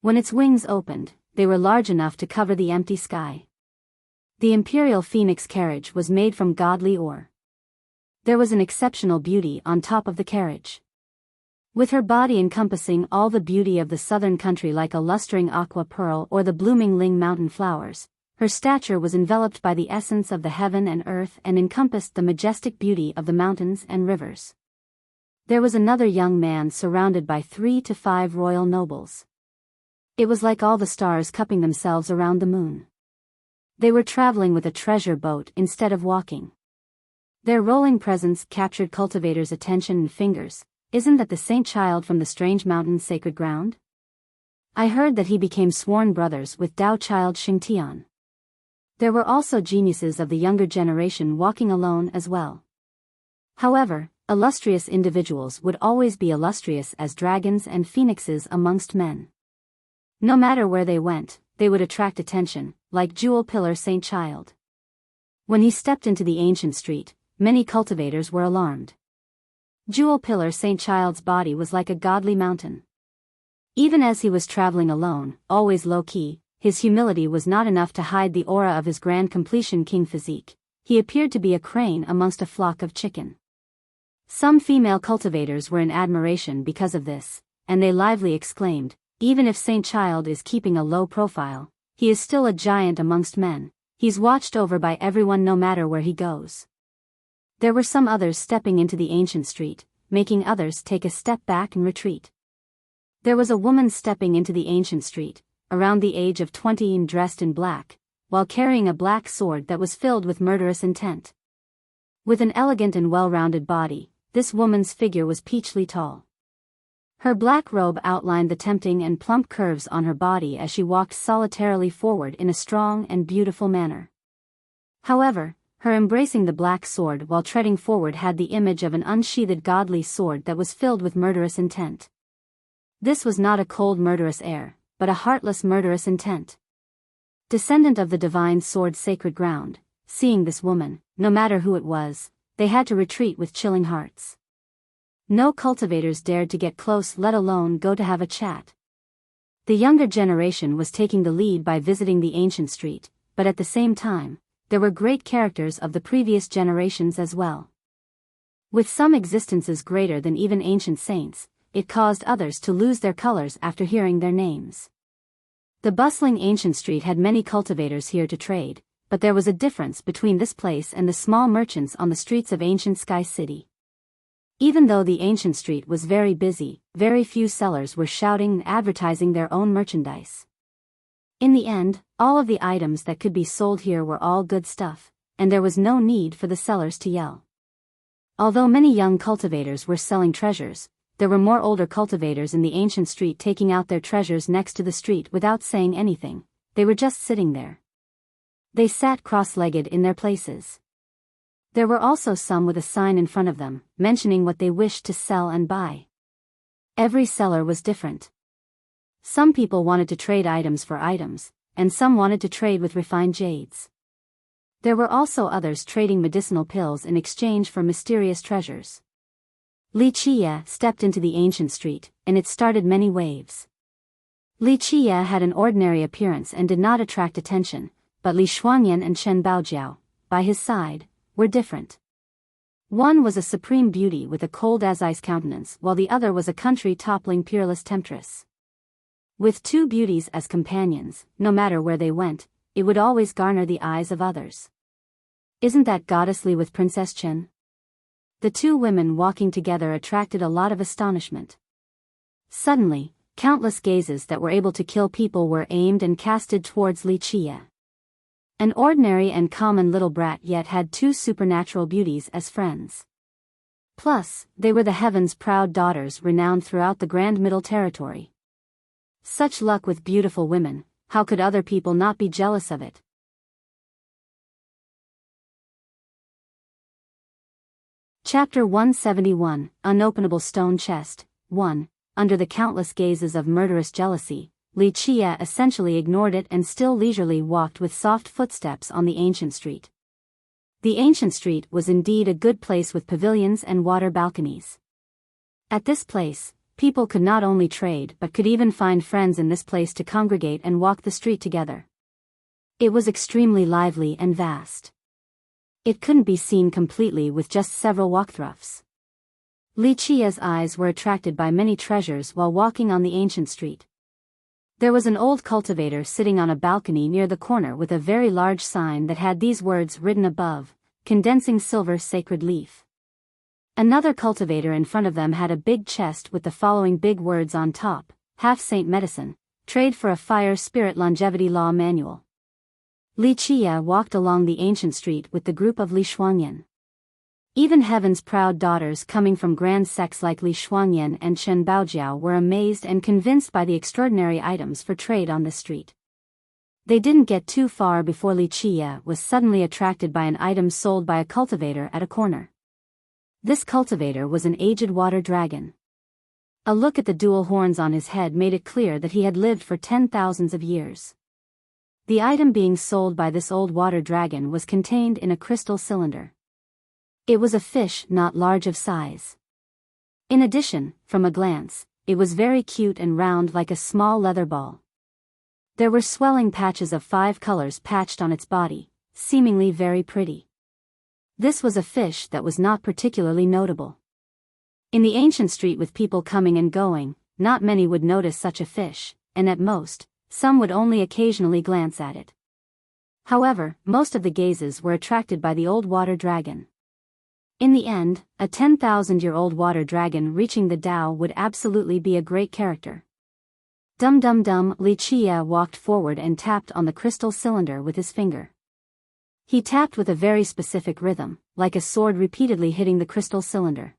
When its wings opened, they were large enough to cover the empty sky. The imperial phoenix carriage was made from godly ore. There was an exceptional beauty on top of the carriage. With her body encompassing all the beauty of the southern country like a lustering aqua pearl or the blooming Ling mountain flowers, her stature was enveloped by the essence of the heaven and earth and encompassed the majestic beauty of the mountains and rivers. There was another young man surrounded by 3 to 5 royal nobles. It was like all the stars cupping themselves around the moon. They were traveling with a treasure boat instead of walking. Their rolling presence captured cultivators' attention and fingers. Isn't that the saint child from the strange mountain's sacred ground? I heard that he became sworn brothers with Tao child Xingtian. There were also geniuses of the younger generation walking alone as well. However, illustrious individuals would always be illustrious as dragons and phoenixes amongst men. No matter where they went, they would attract attention, like Jewel Pillar Saint Child. When he stepped into the ancient street, many cultivators were alarmed. Jewel Pillar Saint Child's body was like a godly mountain. Even as he was traveling alone, always low-key, his humility was not enough to hide the aura of his grand completion king physique. He appeared to be a crane amongst a flock of chicken. Some female cultivators were in admiration because of this, and they lively exclaimed, "Even if Saint Child is keeping a low profile, he is still a giant amongst men. He's watched over by everyone no matter where he goes." There were some others stepping into the ancient street, making others take a step back and retreat. There was a woman stepping into the ancient street, around the age of 20 and dressed in black, while carrying a black sword that was filled with murderous intent. With an elegant and well-rounded body, this woman's figure was peachly tall. Her black robe outlined the tempting and plump curves on her body as she walked solitarily forward in a strong and beautiful manner. However, her embracing the black sword while treading forward had the image of an unsheathed godly sword that was filled with murderous intent. This was not a cold murderous air, but a heartless murderous intent. Descendant of the divine sword sacred ground, seeing this woman, no matter who it was, they had to retreat with chilling hearts. No cultivators dared to get close, let alone go to have a chat. The younger generation was taking the lead by visiting the ancient street, but at the same time, there were great characters of the previous generations as well. With some existences greater than even ancient saints, it caused others to lose their colors after hearing their names. The bustling ancient street had many cultivators here to trade, but there was a difference between this place and the small merchants on the streets of ancient Sky City. Even though the ancient street was very busy, very few sellers were shouting and advertising their own merchandise. In the end, all of the items that could be sold here were all good stuff, and there was no need for the sellers to yell. Although many young cultivators were selling treasures, there were more older cultivators in the ancient street taking out their treasures next to the street without saying anything. They were just sitting there. They sat cross-legged in their places. There were also some with a sign in front of them, mentioning what they wished to sell and buy. Every seller was different. Some people wanted to trade items for items, and some wanted to trade with refined jades. There were also others trading medicinal pills in exchange for mysterious treasures. Li Qia stepped into the ancient street, and it started many waves. Li Qia had an ordinary appearance and did not attract attention, but Li Shuangyan and Chen Baojiao, by his side, were different. One was a supreme beauty with a cold-as-ice countenance, while the other was a country-toppling peerless temptress. With two beauties as companions, no matter where they went, it would always garner the eyes of others. Isn't that goddessly with Princess Chen? The two women walking together attracted a lot of astonishment. Suddenly, countless gazes that were able to kill people were aimed and casted towards Li Qia. An ordinary and common little brat yet had two supernatural beauties as friends. Plus, they were the heaven's proud daughters renowned throughout the Grand Middle Territory. Such luck with beautiful women, how could other people not be jealous of it? Chapter 171, Unopenable Stone Chest. 1. Under the countless gazes of murderous jealousy, Li Qia essentially ignored it and still leisurely walked with soft footsteps on the ancient street. The ancient street was indeed a good place with pavilions and water balconies. At this place, people could not only trade but could even find friends in this place to congregate and walk the street together. It was extremely lively and vast. It couldn't be seen completely with just several walkthroughs. Li Qia's eyes were attracted by many treasures while walking on the ancient street. There was an old cultivator sitting on a balcony near the corner with a very large sign that had these words written above, "Condensing Silver Sacred Leaf." Another cultivator in front of them had a big chest with the following big words on top, "Half Saint Medicine, Trade for a Fire Spirit Longevity Law Manual." Li Qia walked along the ancient street with the group of Li Shuangyan. Even heaven's proud daughters coming from grand sects like Li Shuangyan and Chen Baojiao were amazed and convinced by the extraordinary items for trade on this street. They didn't get too far before Li Qia was suddenly attracted by an item sold by a cultivator at a corner. This cultivator was an aged water dragon. A look at the dual horns on his head made it clear that he had lived for 10,000s of years. The item being sold by this old water dragon was contained in a crystal cylinder. It was a fish not large of size. In addition, from a glance, it was very cute and round like a small leather ball. There were swelling patches of 5 colors patched on its body, seemingly very pretty. This was a fish that was not particularly notable. In the ancient street with people coming and going, not many would notice such a fish, and at most, some would only occasionally glance at it. However, most of the gazes were attracted by the old water dragon. In the end, a 10,000-year-old water dragon reaching the Tao would absolutely be a great character. Dum dum dum, Li Chia walked forward and tapped on the crystal cylinder with his finger. He tapped with a very specific rhythm, like a sword repeatedly hitting the crystal cylinder.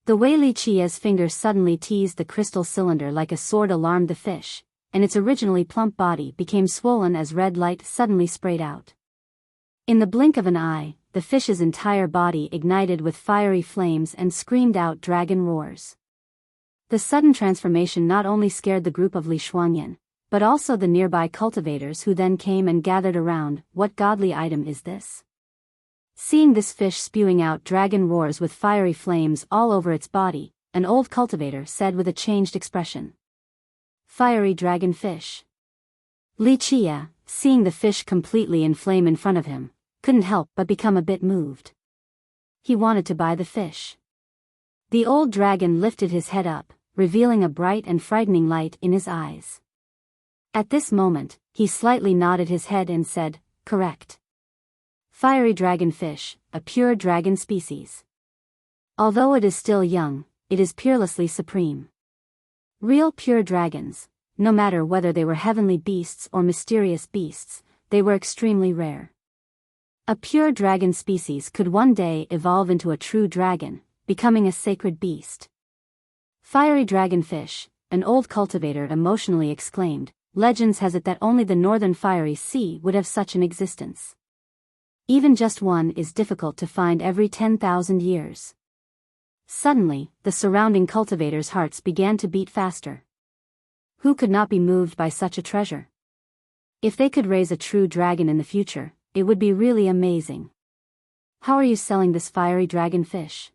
The way Li Chia's finger suddenly teased the crystal cylinder like a sword alarmed the fish, and its originally plump body became swollen as red light suddenly sprayed out. In the blink of an eye, the fish's entire body ignited with fiery flames and screamed out dragon roars. The sudden transformation not only scared the group of Li Shuangyan, but also the nearby cultivators who then came and gathered around. What godly item is this? Seeing this fish spewing out dragon roars with fiery flames all over its body, an old cultivator said with a changed expression. Fiery dragon fish. Li Chia, seeing the fish completely in flame in front of him, couldn't help but become a bit moved. He wanted to buy the fish. The old dragon lifted his head up, revealing a bright and frightening light in his eyes. At this moment, he slightly nodded his head and said, "Correct. Fiery dragon fish, a pure dragon species. Although it is still young, it is peerlessly supreme. Real pure dragons, no matter whether they were heavenly beasts or mysterious beasts, they were extremely rare. A pure dragon species could one day evolve into a true dragon, becoming a sacred beast." Fiery dragon fish, an old cultivator emotionally exclaimed. Legends has it that only the northern fiery sea would have such an existence. Even just one is difficult to find every 10,000 years. Suddenly, the surrounding cultivators' hearts began to beat faster. Who could not be moved by such a treasure? If they could raise a true dragon in the future, it would be really amazing. How are you selling this fiery dragon fish?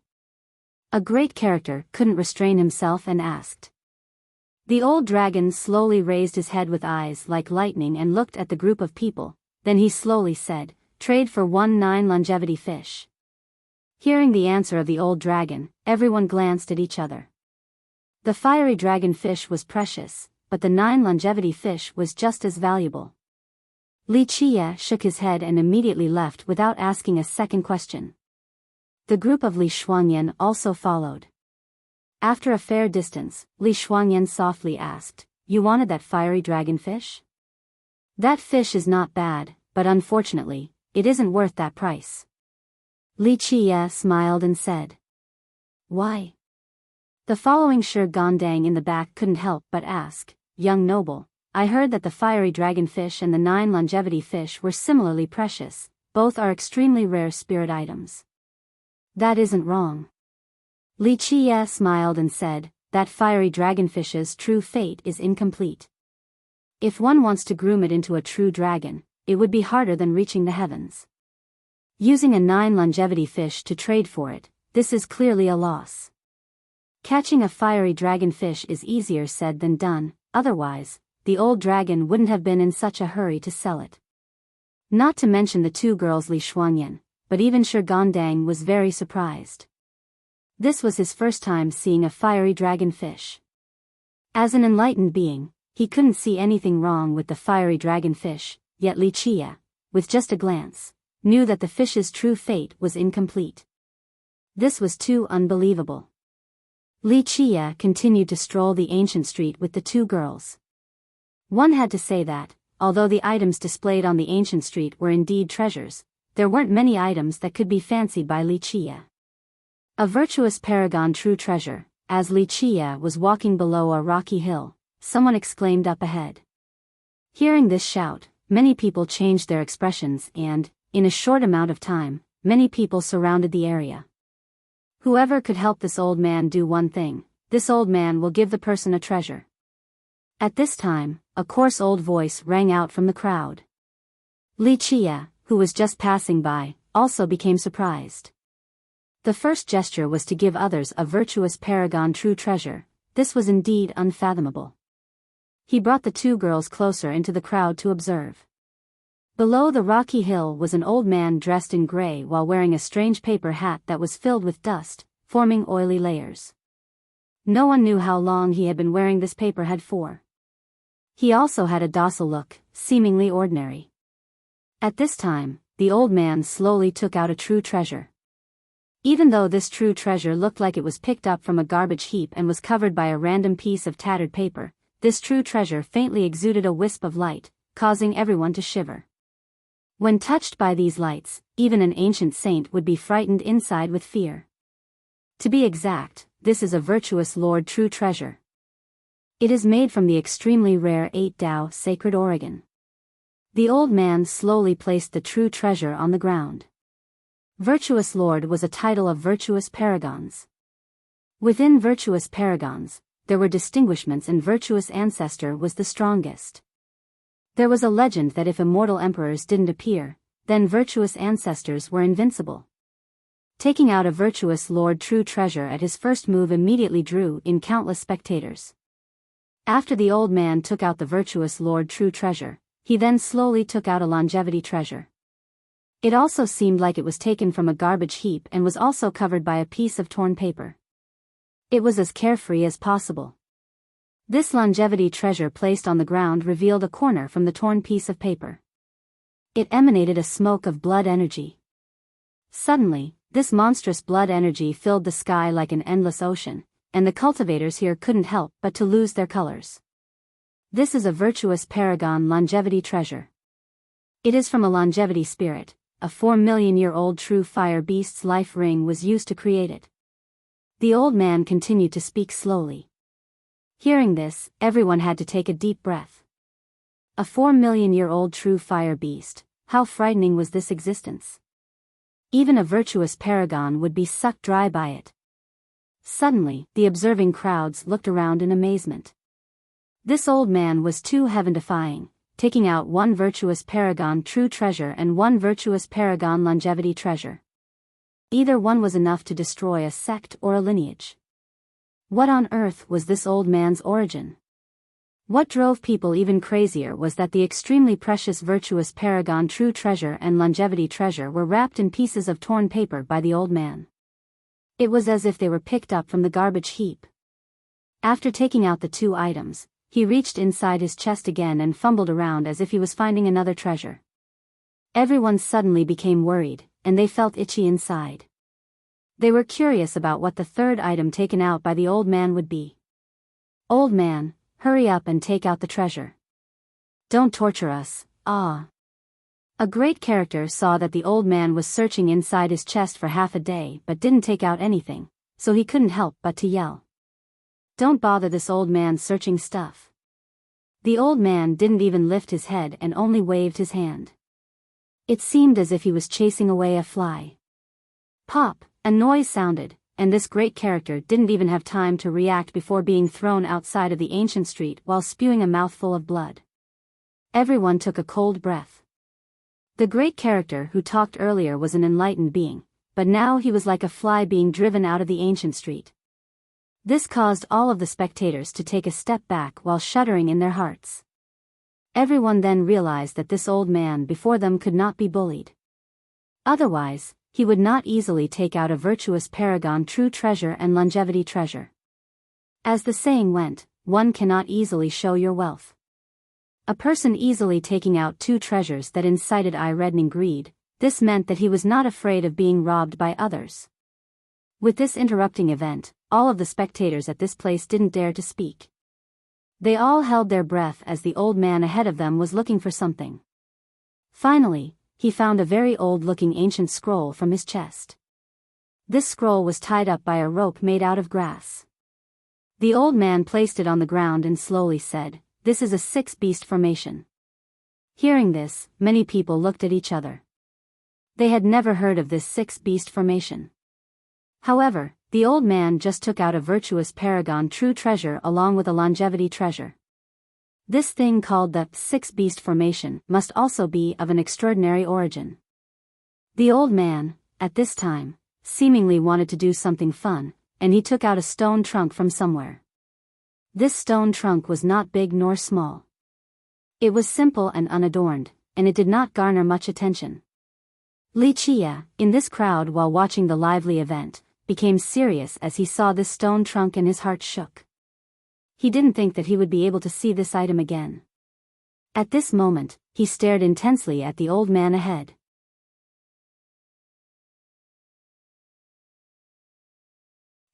A great character couldn't restrain himself and asked. The old dragon slowly raised his head with eyes like lightning and looked at the group of people, then he slowly said, "Trade for 1/9 longevity fish." Hearing the answer of the old dragon, everyone glanced at each other. The fiery dragon fish was precious, but the 9 longevity fish was just as valuable. Li Chia shook his head and immediately left without asking a second question. The group of Li Shuangyan also followed. After a fair distance, Li Shuangyan softly asked, "You wanted that fiery dragon fish?" "That fish is not bad, but unfortunately, it isn't worth that price." Li Chia smiled and said. "Why?" The following Shi Gondang in the back couldn't help but ask, "Young noble, I heard that the fiery dragon fish and the 9 longevity fish were similarly precious, both are extremely rare spirit items." "That isn't wrong." Li Chia smiled and said, "That fiery dragonfish's true fate is incomplete. If one wants to groom it into a true dragon, it would be harder than reaching the heavens. Using a 9 longevity fish to trade for it, this is clearly a loss. Catching a fiery dragonfish is easier said than done, otherwise, the old dragon wouldn't have been in such a hurry to sell it." Not to mention the 2 girls Li Shuangyan, but even Shi Gondang was very surprised. This was his first time seeing a fiery dragonfish. As an enlightened being, he couldn't see anything wrong with the fiery dragonfish, yet Li Chia, with just a glance, knew that the fish's true fate was incomplete. This was too unbelievable. Li Chia continued to stroll the ancient street with the 2 girls. One had to say that, although the items displayed on the ancient street were indeed treasures, there weren't many items that could be fancied by Li Chia. A virtuous paragon true treasure. As Li Chia was walking below a rocky hill, someone exclaimed up ahead. Hearing this shout, many people changed their expressions and, in a short amount of time, many people surrounded the area. Whoever could help this old man do one thing, this old man will give the person a treasure. At this time, a coarse old voice rang out from the crowd. Li Chia, who was just passing by, also became surprised. The first gesture was to give others a virtuous paragon true treasure. This was indeed unfathomable. He brought the two girls closer into the crowd to observe. Below the rocky hill was an old man dressed in gray while wearing a strange paper hat that was filled with dust, forming oily layers. No one knew how long he had been wearing this paper hat for. He also had a docile look, seemingly ordinary. At this time, the old man slowly took out a true treasure. Even though this true treasure looked like it was picked up from a garbage heap and was covered by a random piece of tattered paper, this true treasure faintly exuded a wisp of light, causing everyone to shiver. When touched by these lights, even an ancient saint would be frightened inside with fear. To be exact, this is a virtuous Lord true treasure. It is made from the extremely rare 8 Dao sacred organ. The old man slowly placed the true treasure on the ground. Virtuous Lord was a title of virtuous paragons. Within virtuous paragons, there were distinguishments and virtuous ancestor was the strongest. There was a legend that if immortal emperors didn't appear, then virtuous ancestors were invincible. Taking out a virtuous Lord true treasure at his first move immediately drew in countless spectators. After the old man took out the virtuous Lord true treasure, he then slowly took out a longevity treasure. It also seemed like it was taken from a garbage heap and was also covered by a piece of torn paper. It was as carefree as possible. This longevity treasure placed on the ground revealed a corner from the torn piece of paper. It emanated a smoke of blood energy. Suddenly, this monstrous blood energy filled the sky like an endless ocean, and the cultivators here couldn't help but to lose their colors. This is a virtuous paragon longevity treasure. It is from a longevity spirit. A 4 million-year-old true fire beast's life ring was used to create it. The old man continued to speak slowly. Hearing this, everyone had to take a deep breath. A 4 million-year-old true fire beast, how frightening was this existence? Even a virtuous paragon would be sucked dry by it. Suddenly, the observing crowds looked around in amazement. This old man was too heaven-defying, taking out one virtuous paragon true treasure and one virtuous paragon longevity treasure. Either one was enough to destroy a sect or a lineage. What on earth was this old man's origin? What drove people even crazier was that the extremely precious virtuous paragon true treasure and longevity treasure were wrapped in pieces of torn paper by the old man. It was as if they were picked up from the garbage heap. After taking out the two items, he reached inside his chest again and fumbled around as if he was finding another treasure. Everyone suddenly became worried, and they felt itchy inside. They were curious about what the third item taken out by the old man would be. Old man, hurry up and take out the treasure. Don't torture us, ah. A great character saw that the old man was searching inside his chest for half a day but didn't take out anything, so he couldn't help but to yell. Don't bother this old man searching stuff. The old man didn't even lift his head and only waved his hand. It seemed as if he was chasing away a fly. Pop, a noise sounded, and this great character didn't even have time to react before being thrown outside of the ancient street while spewing a mouthful of blood. Everyone took a cold breath. The great character who talked earlier was an enlightened being, but now he was like a fly being driven out of the ancient street. This caused all of the spectators to take a step back while shuddering in their hearts. Everyone then realized that this old man before them could not be bullied. Otherwise, he would not easily take out a virtuous paragon true treasure and longevity treasure. As the saying went, one cannot easily show your wealth. A person easily taking out two treasures that incited eye-reddening greed, this meant that he was not afraid of being robbed by others. With this interrupting event, all of the spectators at this place didn't dare to speak. They all held their breath as the old man ahead of them was looking for something. Finally, he found a very old-looking ancient scroll from his chest. This scroll was tied up by a rope made out of grass. The old man placed it on the ground and slowly said, "This is a 6-beast formation." Hearing this, many people looked at each other. They had never heard of this 6-beast formation. However, the old man just took out a virtuous paragon true treasure along with a longevity treasure. This thing called the six beast formation must also be of an extraordinary origin. The old man, at this time, seemingly wanted to do something fun, and he took out a stone trunk from somewhere. This stone trunk was not big nor small. It was simple and unadorned, and it did not garner much attention. Li Chia, in this crowd while watching the lively event, became serious as he saw this stone trunk and his heart shook. He didn't think that he would be able to see this item again. At this moment, he stared intensely at the old man ahead.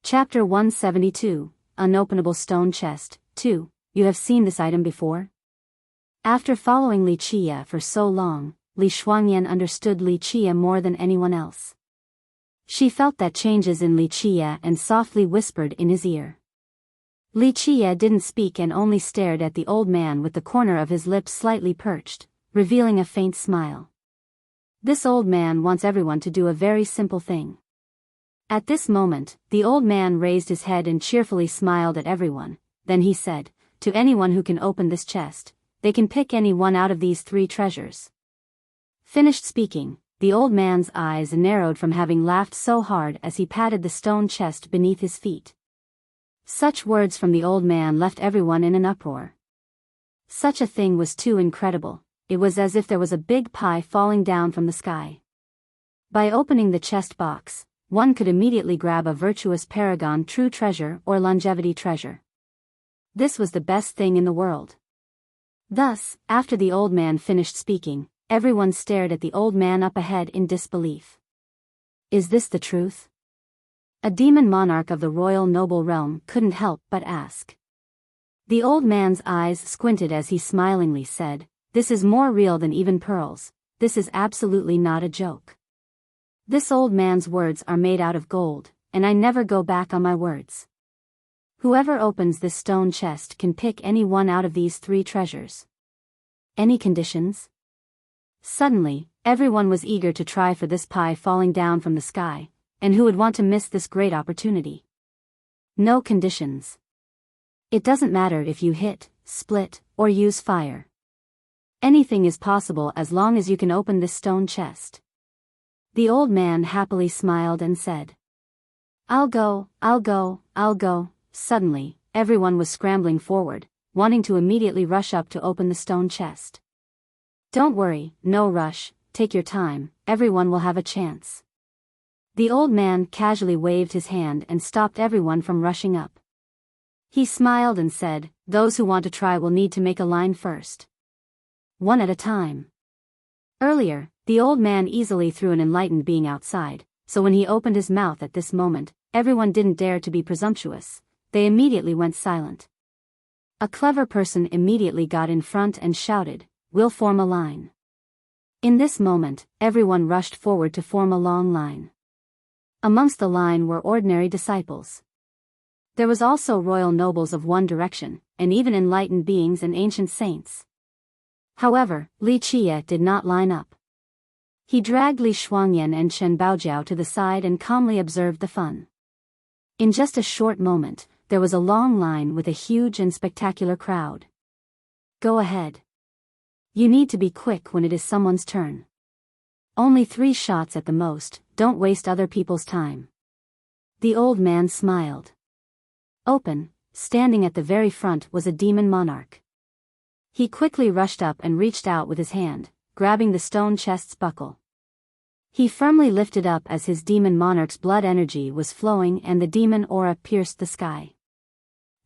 Chapter 172, Unopenable Stone Chest, 2. You have seen this item before? After following Li Chia for so long, Li Shuangyan understood Li Chia more than anyone else. She felt that changes in Li Chia and softly whispered in his ear. Li Chia didn't speak and only stared at the old man with the corner of his lips slightly perched, revealing a faint smile. This old man wants everyone to do a very simple thing. At this moment, the old man raised his head and cheerfully smiled at everyone. Then he said, "To anyone who can open this chest, they can pick any one out of these three treasures." Finished speaking, the old man's eyes narrowed from having laughed so hard as he patted the stone chest beneath his feet. Such words from the old man left everyone in an uproar. Such a thing was too incredible. It was as if there was a big pie falling down from the sky. By opening the chest box, one could immediately grab a virtuous paragon true treasure or longevity treasure. This was the best thing in the world. Thus, after the old man finished speaking, everyone stared at the old man up ahead in disbelief. Is this the truth? A demon monarch of the royal noble realm couldn't help but ask. The old man's eyes squinted as he smilingly said, "This is more real than even pearls. This is absolutely not a joke. This old man's words are made out of gold, and I never go back on my words. Whoever opens this stone chest can pick any one out of these three treasures." Any conditions? Suddenly, everyone was eager to try for this pie falling down from the sky, and who would want to miss this great opportunity? No conditions. It doesn't matter if you hit, split, or use fire. Anything is possible as long as you can open this stone chest. The old man happily smiled and said, I'll go. Suddenly, everyone was scrambling forward, wanting to immediately rush up to open the stone chest. Don't worry, no rush, take your time, everyone will have a chance. The old man casually waved his hand and stopped everyone from rushing up. He smiled and said, those who want to try will need to make a line first. One at a time. Earlier, the old man easily threw an enlightened being outside, so when he opened his mouth at this moment, everyone didn't dare to be presumptuous, they immediately went silent. A clever person immediately got in front and shouted, we'll form a line. In this moment, everyone rushed forward to form a long line. Amongst the line were ordinary disciples. There was also royal nobles of one direction, and even enlightened beings and ancient saints. However, Li Chia did not line up. He dragged Li Shuangyan and Shen Baojiao to the side and calmly observed the fun. In just a short moment, there was a long line with a huge and spectacular crowd. Go ahead. You need to be quick when it is someone's turn. Only 3 shots at the most, don't waste other people's time. The old man smiled. Open, standing at the very front was a demon monarch. He quickly rushed up and reached out with his hand, grabbing the stone chest's buckle. He firmly lifted up as his demon monarch's blood energy was flowing and the demon aura pierced the sky.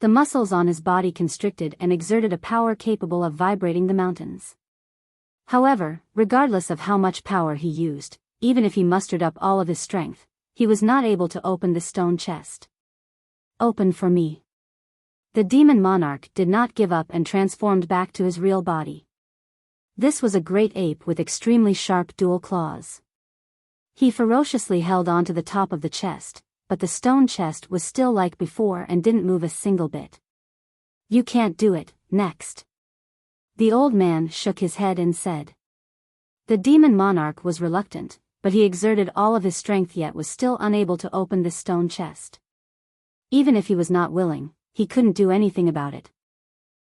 The muscles on his body constricted and exerted a power capable of vibrating the mountains. However, regardless of how much power he used, even if he mustered up all of his strength, he was not able to open the stone chest. Open for me. The demon monarch did not give up and transformed back to his real body. This was a great ape with extremely sharp dual claws. He ferociously held on to the top of the chest, but the stone chest was still like before and didn't move a single bit. You can't do it, next. The old man shook his head and said. The demon monarch was reluctant, but he exerted all of his strength yet was still unable to open this stone chest. Even if he was not willing, he couldn't do anything about it.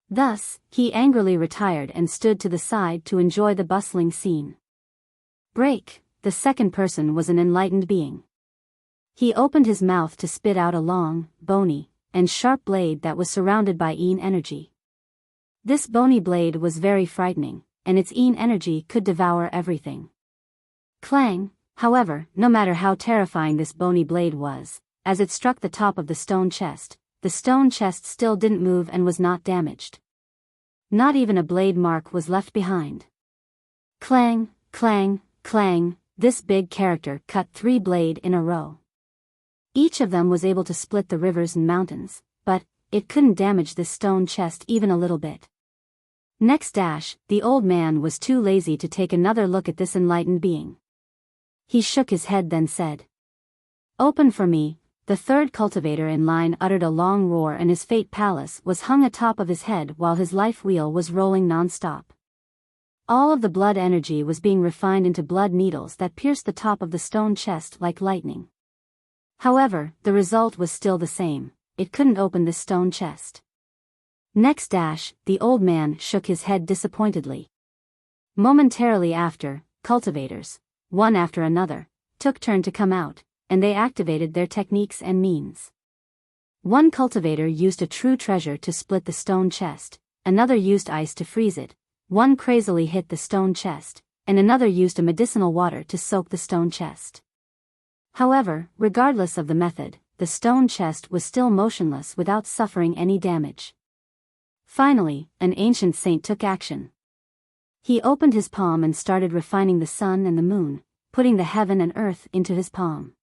Thus, he angrily retired and stood to the side to enjoy the bustling scene. Break, the second person was an enlightened being. He opened his mouth to spit out a long, bony, and sharp blade that was surrounded by Yin energy. This bony blade was very frightening, and its Yin energy could devour everything. Clang, however, no matter how terrifying this bony blade was, as it struck the top of the stone chest still didn't move and was not damaged. Not even a blade mark was left behind. Clang, clang, clang, this big character cut 3 blades in a row. Each of them was able to split the rivers and mountains, but it couldn't damage this stone chest even a little bit. Next dash, the old man was too lazy to take another look at this enlightened being. He shook his head then said, "Open for me." The third cultivator in line uttered a long roar and his fate palace was hung atop of his head while his life wheel was rolling non-stop. All of the blood energy was being refined into blood needles that pierced the top of the stone chest like lightning. However, the result was still the same, it couldn't open this stone chest. Next dash, the old man shook his head disappointedly. Momentarily after, cultivators, one after another, took turn to come out, and they activated their techniques and means. One cultivator used a true treasure to split the stone chest, another used ice to freeze it, one crazily hit the stone chest, and another used a medicinal water to soak the stone chest. However, regardless of the method, the stone chest was still motionless without suffering any damage. Finally, an ancient saint took action. He opened his palm and started refining the sun and the moon, putting the heaven and earth into his palm.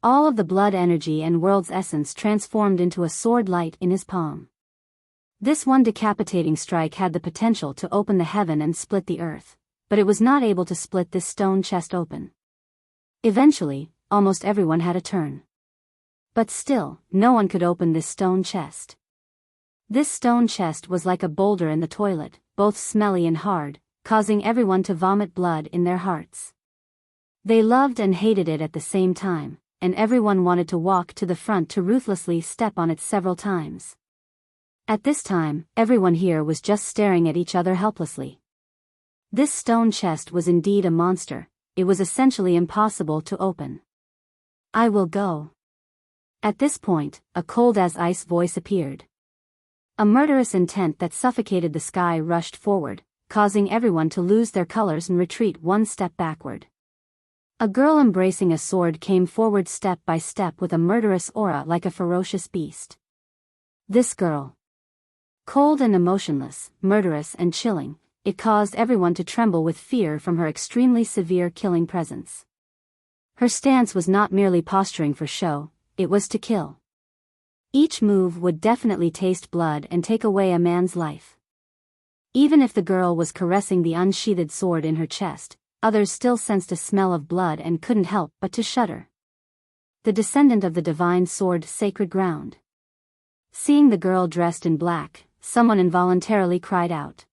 All of the blood energy and world's essence transformed into a sword light in his palm. This one decapitating strike had the potential to open the heaven and split the earth, but it was not able to split this stone chest open. Eventually, almost everyone had a turn. But still, no one could open this stone chest. This stone chest was like a boulder in the toilet, both smelly and hard, causing everyone to vomit blood in their hearts. They loved and hated it at the same time, and everyone wanted to walk to the front to ruthlessly step on it several times. At this time, everyone here was just staring at each other helplessly. This stone chest was indeed a monster, it was essentially impossible to open. "I will go." At this point, a cold-as-ice voice appeared. A murderous intent that suffocated the sky rushed forward, causing everyone to lose their colors and retreat one step backward. A girl embracing a sword came forward step by step with a murderous aura like a ferocious beast. This girl. Cold and emotionless, murderous and chilling, it caused everyone to tremble with fear from her extremely severe killing presence. Her stance was not merely posturing for show, it was to kill. Each move would definitely taste blood and take away a man's life. Even if the girl was caressing the unsheathed sword in her chest, others still sensed a smell of blood and couldn't help but to shudder. The descendant of the divine sword, sacred ground. Seeing the girl dressed in black, someone involuntarily cried out.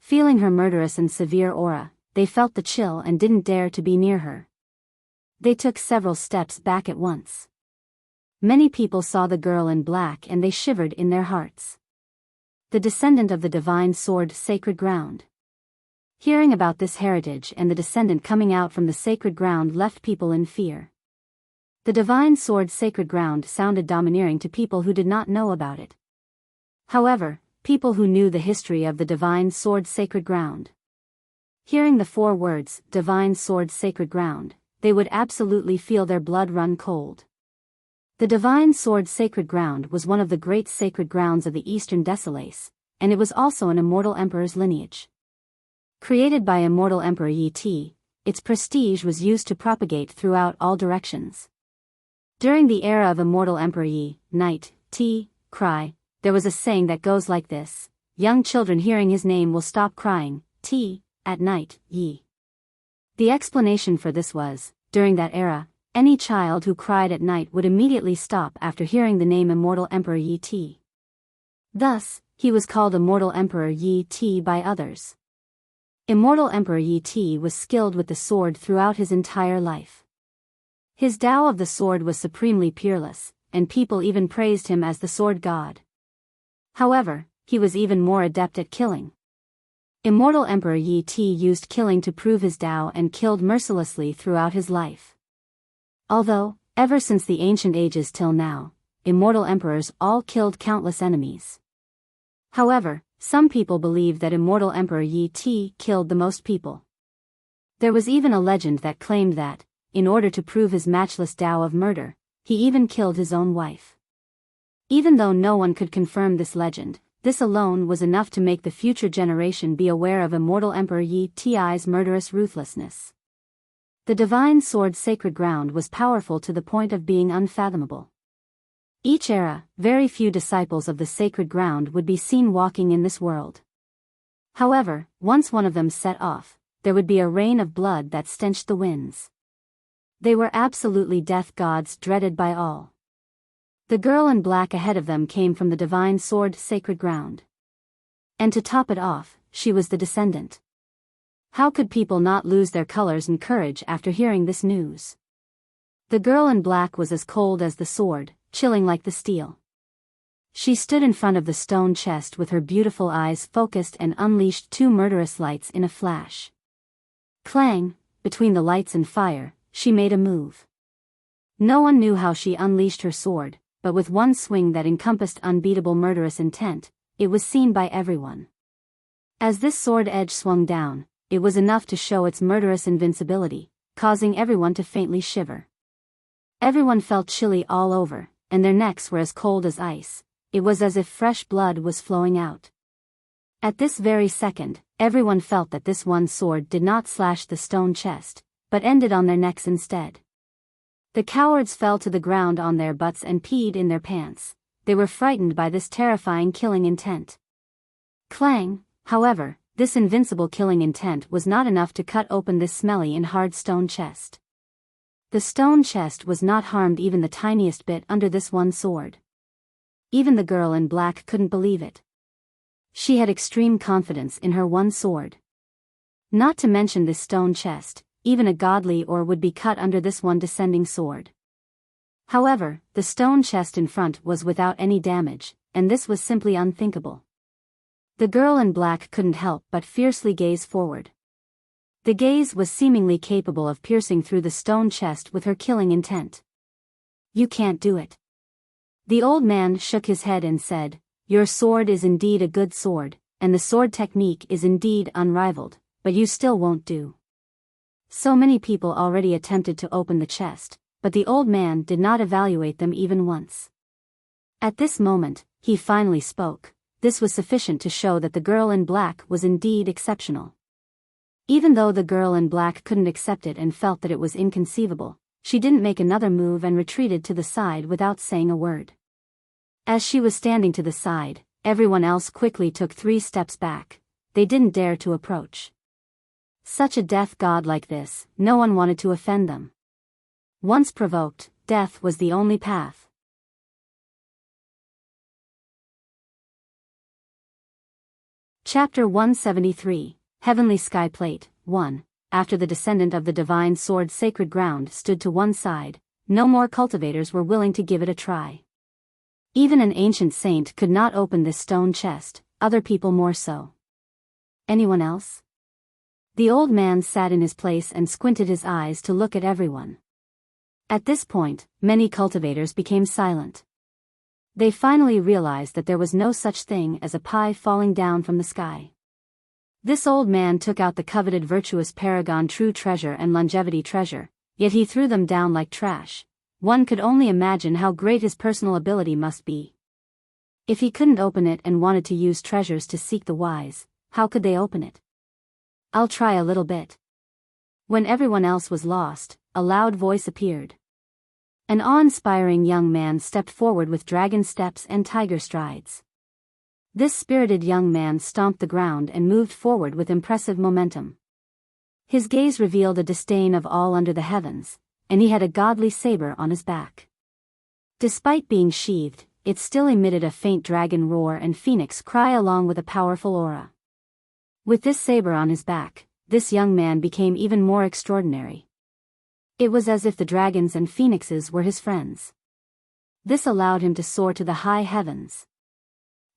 Feeling her murderous and severe aura, they felt the chill and didn't dare to be near her. They took several steps back at once. Many people saw the girl in black and they shivered in their hearts. The descendant of the divine sword, sacred ground. Hearing about this heritage and the descendant coming out from the sacred ground left people in fear. The divine sword, sacred ground sounded domineering to people who did not know about it. However, people who knew the history of the divine sword, sacred ground. Hearing the 4 words, divine sword, sacred ground, they would absolutely feel their blood run cold. The divine sword, sacred ground was one of the great sacred grounds of the Eastern Desolace, and it was also an immortal emperor's lineage. Created by immortal Emperor Yi Ti, its prestige was used to propagate throughout all directions. During the era of immortal Emperor Yi, night, Ti, cry, there was a saying that goes like this: young children hearing his name will stop crying, Ti, at night, Yi. The explanation for this was, during that era, any child who cried at night would immediately stop after hearing the name immortal Emperor Yi Ti. Thus, he was called immortal Emperor Yi Ti by others. Immortal Emperor Yi Ti was skilled with the sword throughout his entire life. His Tao of the sword was supremely peerless, and people even praised him as the sword god. However, he was even more adept at killing. Immortal Emperor Yi Ti used killing to prove his Tao and killed mercilessly throughout his life. Although, ever since the ancient ages till now, immortal emperors all killed countless enemies. However, some people believe that Immortal Emperor Yi Ti killed the most people. There was even a legend that claimed that, in order to prove his matchless Tao of murder, he even killed his own wife. Even though no one could confirm this legend, this alone was enough to make the future generation be aware of Immortal Emperor Yi Ti's murderous ruthlessness. The divine sword's sacred ground was powerful to the point of being unfathomable. Each era, very few disciples of the sacred ground would be seen walking in this world. However, once one of them set off, there would be a rain of blood that stenched the winds. They were absolutely death gods dreaded by all. The girl in black ahead of them came from the divine sword sacred ground. And to top it off, she was the descendant. How could people not lose their colors and courage after hearing this news? The girl in black was as cold as the sword, chilling like the steel. She stood in front of the stone chest with her beautiful eyes focused and unleashed two murderous lights in a flash. Clang, between the lights and fire, she made a move. No one knew how she unleashed her sword, but with one swing that encompassed unbeatable murderous intent, it was seen by everyone. As this sword edge swung down, it was enough to show its murderous invincibility, causing everyone to faintly shiver. Everyone felt chilly all over, and their necks were as cold as ice. It was as if fresh blood was flowing out. At this very second, everyone felt that this one sword did not slash the stone chest, but ended on their necks instead. The cowards fell to the ground on their butts and peed in their pants. They were frightened by this terrifying killing intent. Clang, however, this invincible killing intent was not enough to cut open this smelly and hard stone chest. The stone chest was not harmed even the tiniest bit under this one sword. Even the girl in black couldn't believe it. She had extreme confidence in her one sword. Not to mention this stone chest, even a godly or would be cut under this one descending sword. However, the stone chest in front was without any damage, and this was simply unthinkable. The girl in black couldn't help but fiercely gaze forward. The gaze was seemingly capable of piercing through the stone chest with her killing intent. "You can't do it." The old man shook his head and said, "Your sword is indeed a good sword, and the sword technique is indeed unrivaled, but you still won't do." So many people already attempted to open the chest, but the old man did not evaluate them even once. At this moment, he finally spoke. This was sufficient to show that the girl in black was indeed exceptional. Even though the girl in black couldn't accept it and felt that it was inconceivable, she didn't make another move and retreated to the side without saying a word. As she was standing to the side, everyone else quickly took 3 steps back. They didn't dare to approach. Such a death god like this, no one wanted to offend them. Once provoked, death was the only path. Chapter 173, Heavenly Sky Plate, 1. After the descendant of the divine sword sacred ground stood to one side, no more cultivators were willing to give it a try. Even an ancient saint could not open this stone chest, other people more so. Anyone else? The old man sat in his place and squinted his eyes to look at everyone. At this point, many cultivators became silent. They finally realized that there was no such thing as a pie falling down from the sky. This old man took out the coveted virtuous paragon true treasure and longevity treasure, yet he threw them down like trash. One could only imagine how great his personal ability must be. If he couldn't open it and wanted to use treasures to seek the wise, how could they open it? "I'll try a little bit." When everyone else was lost, a loud voice appeared. An awe-inspiring young man stepped forward with dragon steps and tiger strides. This spirited young man stomped the ground and moved forward with impressive momentum. His gaze revealed a disdain of all under the heavens, and he had a godly saber on his back. Despite being sheathed, it still emitted a faint dragon roar and phoenix cry along with a powerful aura. With this saber on his back, this young man became even more extraordinary. It was as if the dragons and phoenixes were his friends. This allowed him to soar to the high heavens.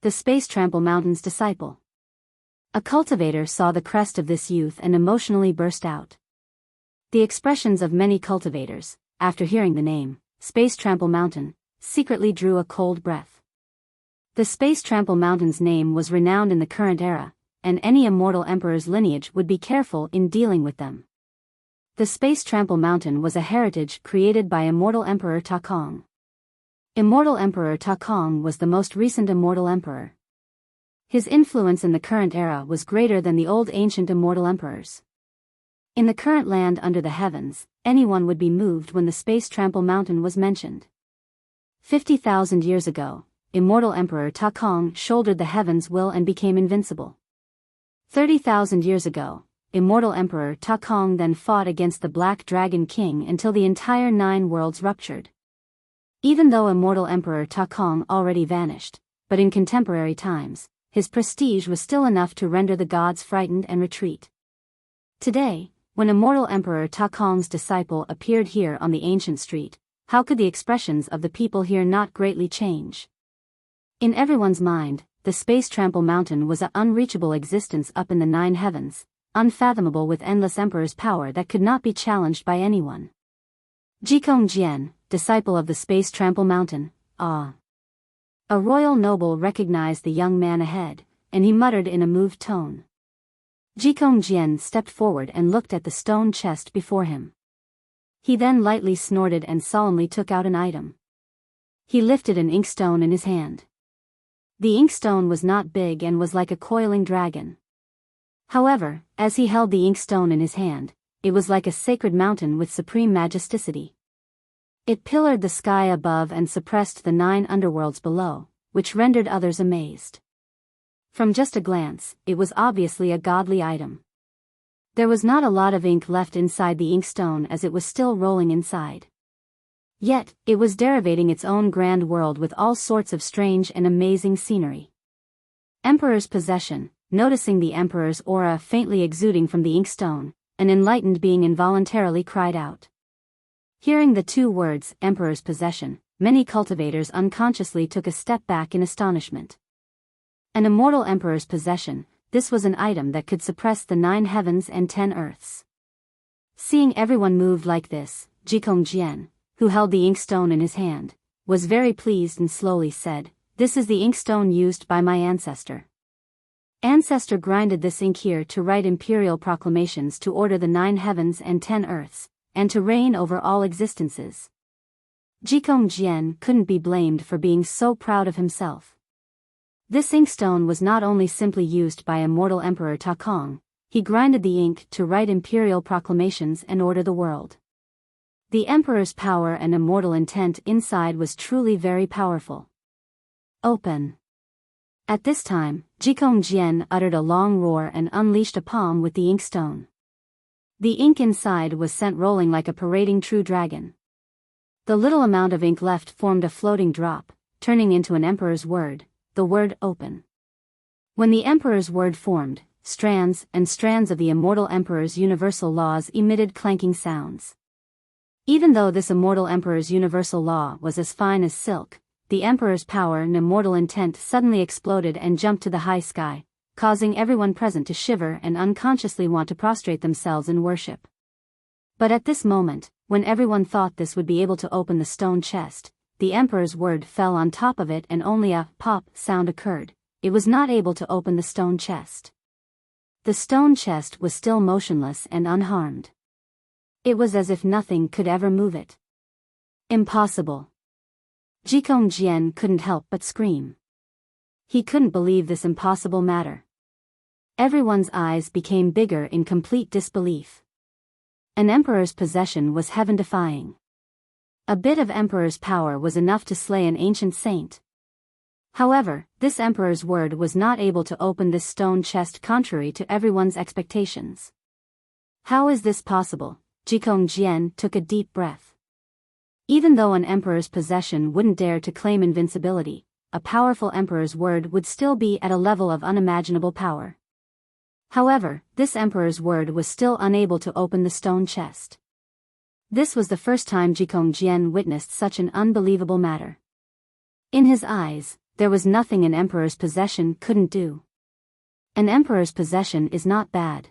The Space Trample Mountain's disciple. A cultivator saw the crest of this youth and emotionally burst out. The expressions of many cultivators, after hearing the name, Space Trample Mountain, secretly drew a cold breath. The Space Trample Mountain's name was renowned in the current era, and any immortal emperor's lineage would be careful in dealing with them. The Space Trample Mountain was a heritage created by immortal Emperor Ta Kong. Immortal Emperor Ta Kong was the most recent immortal emperor. His influence in the current era was greater than the old ancient immortal emperors. In the current land under the heavens, anyone would be moved when the Space Trample Mountain was mentioned. 50,000 years ago, immortal Emperor Ta Kong shouldered the heavens' will and became invincible. 30,000 years ago, immortal Emperor Ta Kong then fought against the Black Dragon King until the entire 9 worlds ruptured. Even though immortal Emperor Ta Kong already vanished, but in contemporary times, his prestige was still enough to render the gods frightened and retreat. Today, when immortal Emperor Ta Kong's disciple appeared here on the ancient street, how could the expressions of the people here not greatly change? In everyone's mind, the Space Trample Mountain was an unreachable existence up in the 9 heavens, unfathomable with endless emperor's power that could not be challenged by anyone. Jikong Jian, disciple of the Space Trample Mountain, ah. A royal noble recognized the young man ahead, and he muttered in a moved tone. Jikong Jian stepped forward and looked at the stone chest before him. He then lightly snorted and solemnly took out an item. He lifted an inkstone in his hand. The inkstone was not big and was like a coiling dragon. However, as he held the inkstone in his hand, it was like a sacred mountain with supreme majesticity. It pillared the sky above and suppressed the 9 underworlds below, which rendered others amazed. From just a glance, it was obviously a godly item. There was not a lot of ink left inside the inkstone as it was still rolling inside. Yet, it was derivating its own grand world with all sorts of strange and amazing scenery. Emperor's possession, noticing the emperor's aura faintly exuding from the inkstone, an enlightened being involuntarily cried out. Hearing the 2 words, Emperor's possession, many cultivators unconsciously took a step back in astonishment. An immortal emperor's possession, this was an item that could suppress the 9 heavens and 10 earths. Seeing everyone moved like this, Jikong Jian, who held the inkstone in his hand, was very pleased and slowly said, "This is the inkstone used by my ancestor. Ancestor grinded this ink here to write imperial proclamations to order the 9 heavens and 10 earths, and to reign over all existences." Jikong Jian couldn't be blamed for being so proud of himself. This inkstone was not only simply used by immortal Emperor Ta Kong, he grinded the ink to write imperial proclamations and order the world. The emperor's power and immortal intent inside was truly very powerful. Open. At this time, Jikong Jian uttered a long roar and unleashed a palm with the inkstone. The ink inside was sent rolling like a parading true dragon. The little amount of ink left formed a floating drop, turning into an emperor's word, the word open. When the emperor's word formed, strands and strands of the immortal emperor's universal laws emitted clanking sounds. Even though this immortal emperor's universal law was as fine as silk, the emperor's power and immortal intent suddenly exploded and jumped to the high sky, causing everyone present to shiver and unconsciously want to prostrate themselves in worship. But at this moment, when everyone thought this would be able to open the stone chest, the emperor's word fell on top of it and only a pop sound occurred. It was not able to open the stone chest. The stone chest was still motionless and unharmed. It was as if nothing could ever move it. Impossible. Jikong Jian couldn't help but scream. He couldn't believe this impossible matter. Everyone's eyes became bigger in complete disbelief. An emperor's possession was heaven-defying. A bit of emperor's power was enough to slay an ancient saint. However, this emperor's word was not able to open this stone chest contrary to everyone's expectations. How is this possible? Jikong Jian took a deep breath. Even though an emperor's possession wouldn't dare to claim invincibility, a powerful emperor's word would still be at a level of unimaginable power. However, this emperor's word was still unable to open the stone chest. This was the first time Jikong Jian witnessed such an unbelievable matter. In his eyes, there was nothing an emperor's possession couldn't do. An emperor's possession is not bad.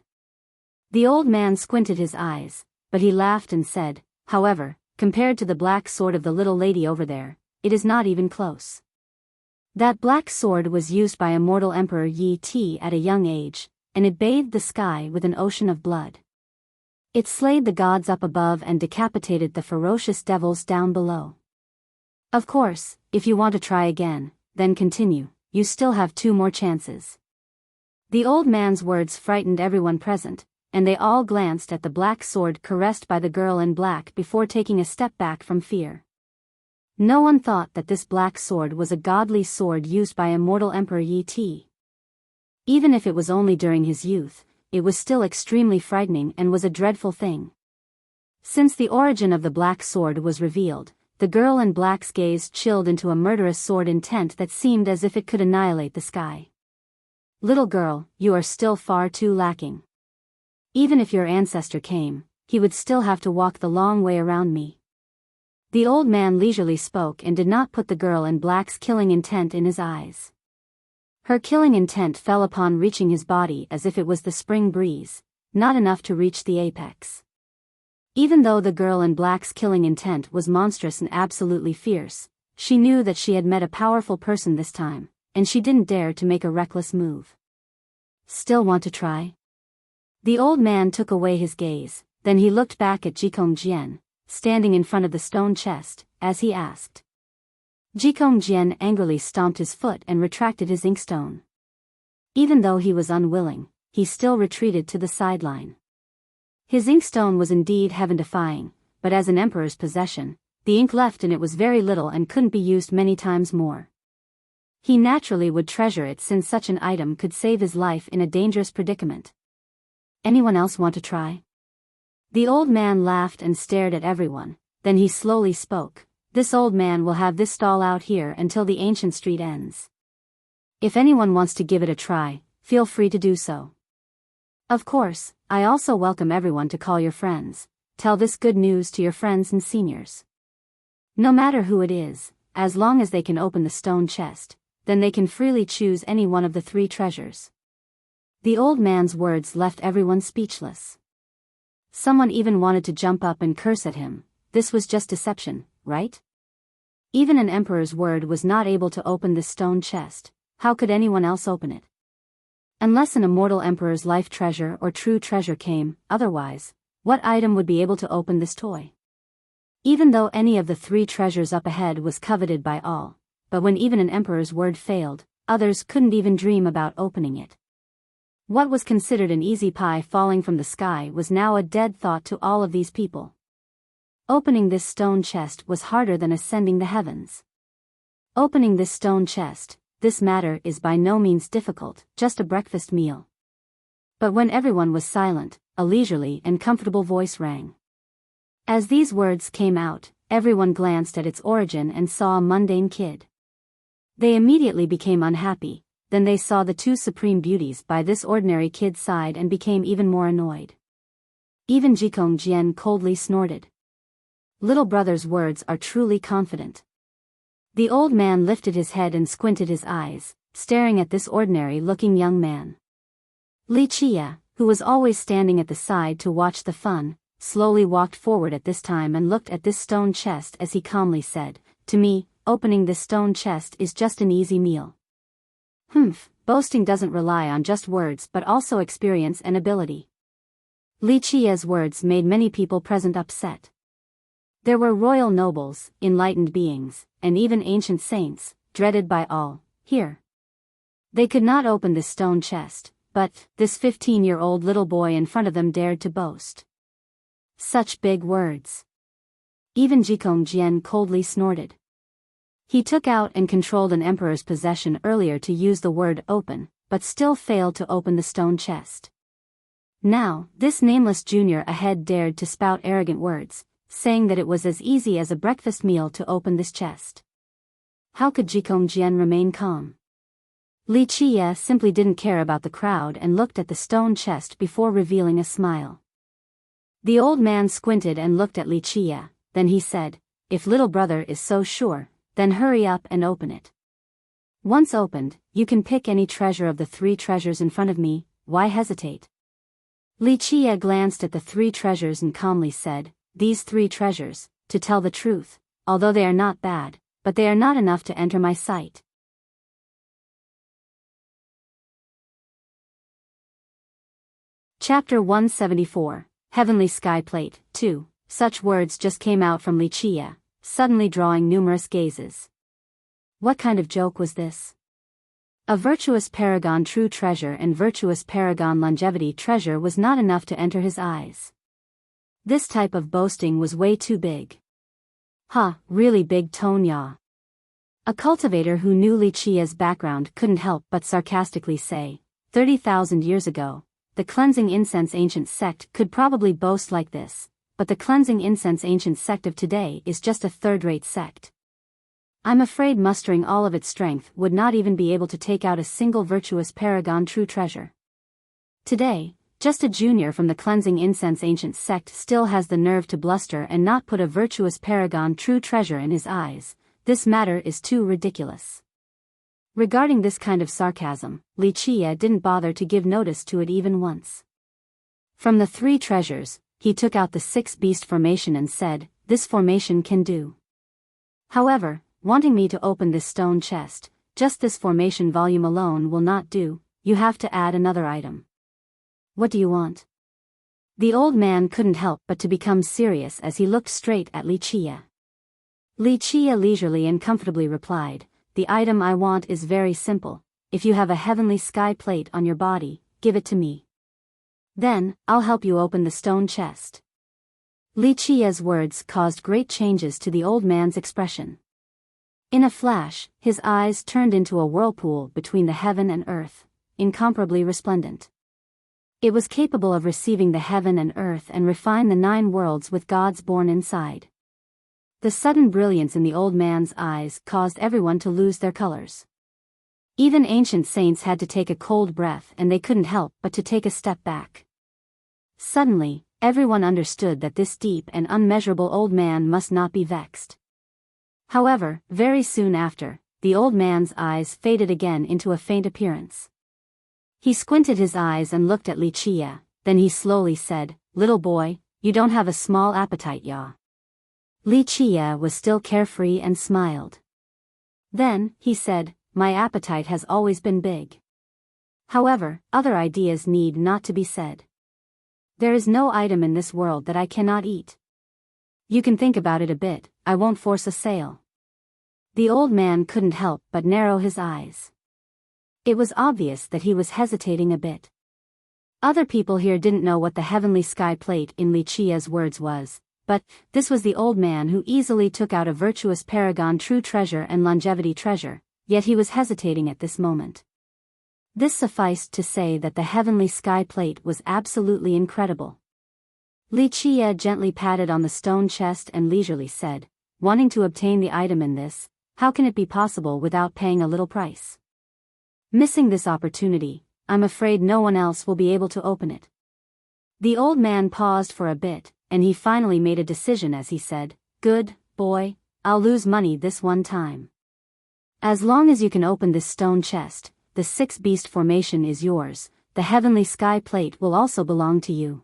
The old man squinted his eyes, but he laughed and said, however, compared to the black sword of the little lady over there, it is not even close. That black sword was used by immortal Emperor Yi Ti at a young age, and it bathed the sky with an ocean of blood. It slayed the gods up above and decapitated the ferocious devils down below. Of course, if you want to try again, then continue, you still have 2 more chances. The old man's words frightened everyone present, and they all glanced at the black sword caressed by the girl in black before taking a step back from fear. No one thought that this black sword was a godly sword used by immortal Emperor Yi Ti. Even if it was only during his youth, it was still extremely frightening and was a dreadful thing. Since the origin of the black sword was revealed, the girl in black's gaze chilled into a murderous sword intent that seemed as if it could annihilate the sky. Little girl, you are still far too lacking. Even if your ancestor came, he would still have to walk the long way around me. The old man leisurely spoke and did not put the girl in black's killing intent in his eyes. Her killing intent fell upon reaching his body as if it was the spring breeze, not enough to reach the apex. Even though the girl in black's killing intent was monstrous and absolutely fierce, she knew that she had met a powerful person this time, and she didn't dare to make a reckless move. Still want to try? The old man took away his gaze, then he looked back at Jikong Jian, standing in front of the stone chest, as he asked. Jikong Jian angrily stomped his foot and retracted his inkstone. Even though he was unwilling, he still retreated to the sideline. His inkstone was indeed heaven-defying, but as an emperor's possession, the ink left in it was very little and couldn't be used many times more. He naturally would treasure it since such an item could save his life in a dangerous predicament. Anyone else want to try? The old man laughed and stared at everyone, then he slowly spoke. This old man will have this stall out here until the ancient street ends. If anyone wants to give it a try, feel free to do so. Of course, I also welcome everyone to call your friends. Tell this good news to your friends and seniors. No matter who it is, as long as they can open the stone chest, then they can freely choose any one of the 3 treasures. The old man's words left everyone speechless. Someone even wanted to jump up and curse at him. This was just deception, right? Even an emperor's word was not able to open this stone chest. How could anyone else open it? Unless an immortal emperor's life treasure or true treasure came, otherwise, what item would be able to open this toy? Even though any of the 3 treasures up ahead was coveted by all, but when even an emperor's word failed, others couldn't even dream about opening it. What was considered an easy pie falling from the sky was now a dead thought to all of these people. Opening this stone chest was harder than ascending the heavens. Opening this stone chest, this matter is by no means difficult, just a breakfast meal. But when everyone was silent, a leisurely and comfortable voice rang. As these words came out, everyone glanced at its origin and saw a mundane kid. They immediately became unhappy, then they saw the 2 supreme beauties by this ordinary kid's side and became even more annoyed. Even Jikong Jian coldly snorted. Little brother's words are truly confident. The old man lifted his head and squinted his eyes, staring at this ordinary-looking young man. Li Chia, who was always standing at the side to watch the fun, slowly walked forward at this time and looked at this stone chest as he calmly said, "To me, opening this stone chest is just an easy meal." Boasting doesn't rely on just words but also experience and ability. Li Chia's words made many people present upset. There were royal nobles, enlightened beings, and even ancient saints, dreaded by all, here. They could not open this stone chest, but this 15-year-old little boy in front of them dared to boast. Such big words. Even Jikong Jian coldly snorted. He took out and controlled an emperor's possession earlier to use the word open, but still failed to open the stone chest. Now, this nameless junior ahead dared to spout arrogant words, saying that it was as easy as a breakfast meal to open this chest. How could Jikong Jian remain calm? Li Qie simply didn't care about the crowd and looked at the stone chest before revealing a smile. The old man squinted and looked at Li Qie, then he said, "If little brother is so sure, then hurry up and open it. Once opened, you can pick any treasure of the 3 treasures in front of me, why hesitate?" Li Qie glanced at the 3 treasures and calmly said, "These 3 treasures, to tell the truth, although they are not bad, but they are not enough to enter my sight." Chapter 174, Heavenly Sky Plate, 2. Such words just came out from Li Qie, suddenly drawing numerous gazes. What kind of joke was this? A virtuous paragon true treasure and virtuous paragon longevity treasure was not enough to enter his eyes. This type of boasting was way too big. Really big tone ya. A cultivator who knew Li Qie's background couldn't help but sarcastically say, 30,000 years ago, the cleansing incense ancient sect could probably boast like this, but the cleansing incense ancient sect of today is just a third-rate sect. I'm afraid mustering all of its strength would not even be able to take out a single virtuous paragon true treasure. Today, just a junior from the cleansing incense ancient sect still has the nerve to bluster and not put a virtuous paragon true treasure in his eyes. This matter is too ridiculous. Regarding this kind of sarcasm, Li Qie didn't bother to give notice to it even once. From the 3 treasures, he took out the 6 beast formation and said, "This formation can do. However, wanting me to open this stone chest, just this formation volume alone will not do, you have to add another item." "What do you want?" The old man couldn't help but to become serious as he looked straight at Li Qie. Li Qie leisurely and comfortably replied, "The item I want is very simple. If you have a heavenly sky plate on your body, give it to me. Then, I'll help you open the stone chest." Li Qie's words caused great changes to the old man's expression. In a flash, his eyes turned into a whirlpool between the heaven and earth, incomparably resplendent. It was capable of receiving the heaven and earth and refine the 9 worlds with gods born inside. The sudden brilliance in the old man's eyes caused everyone to lose their colors. Even ancient saints had to take a cold breath and they couldn't help but to take a step back. Suddenly, everyone understood that this deep and unmeasurable old man must not be vexed. However, very soon after, the old man's eyes faded again into a faint appearance. He squinted his eyes and looked at Li Qie, then he slowly said, "Little boy, you don't have a small appetite ya." Li Qie was still carefree and smiled. Then, he said, "My appetite has always been big. However, other ideas need not to be said. There is no item in this world that I cannot eat. You can think about it a bit, I won't force a sale." The old man couldn't help but narrow his eyes. It was obvious that he was hesitating a bit. Other people here didn't know what the heavenly sky plate in Li Qie's words was, but this was the old man who easily took out a virtuous paragon true treasure and longevity treasure, yet he was hesitating at this moment. This sufficed to say that the heavenly sky plate was absolutely incredible. Li Qie gently patted on the stone chest and leisurely said, "Wanting to obtain the item in this, how can it be possible without paying a little price? Missing this opportunity, I'm afraid no one else will be able to open it." The old man paused for a bit, and he finally made a decision as he said, "Good, boy, I'll lose money this one time. As long as you can open this stone chest, the 6 beast formation is yours, the heavenly sky plate will also belong to you."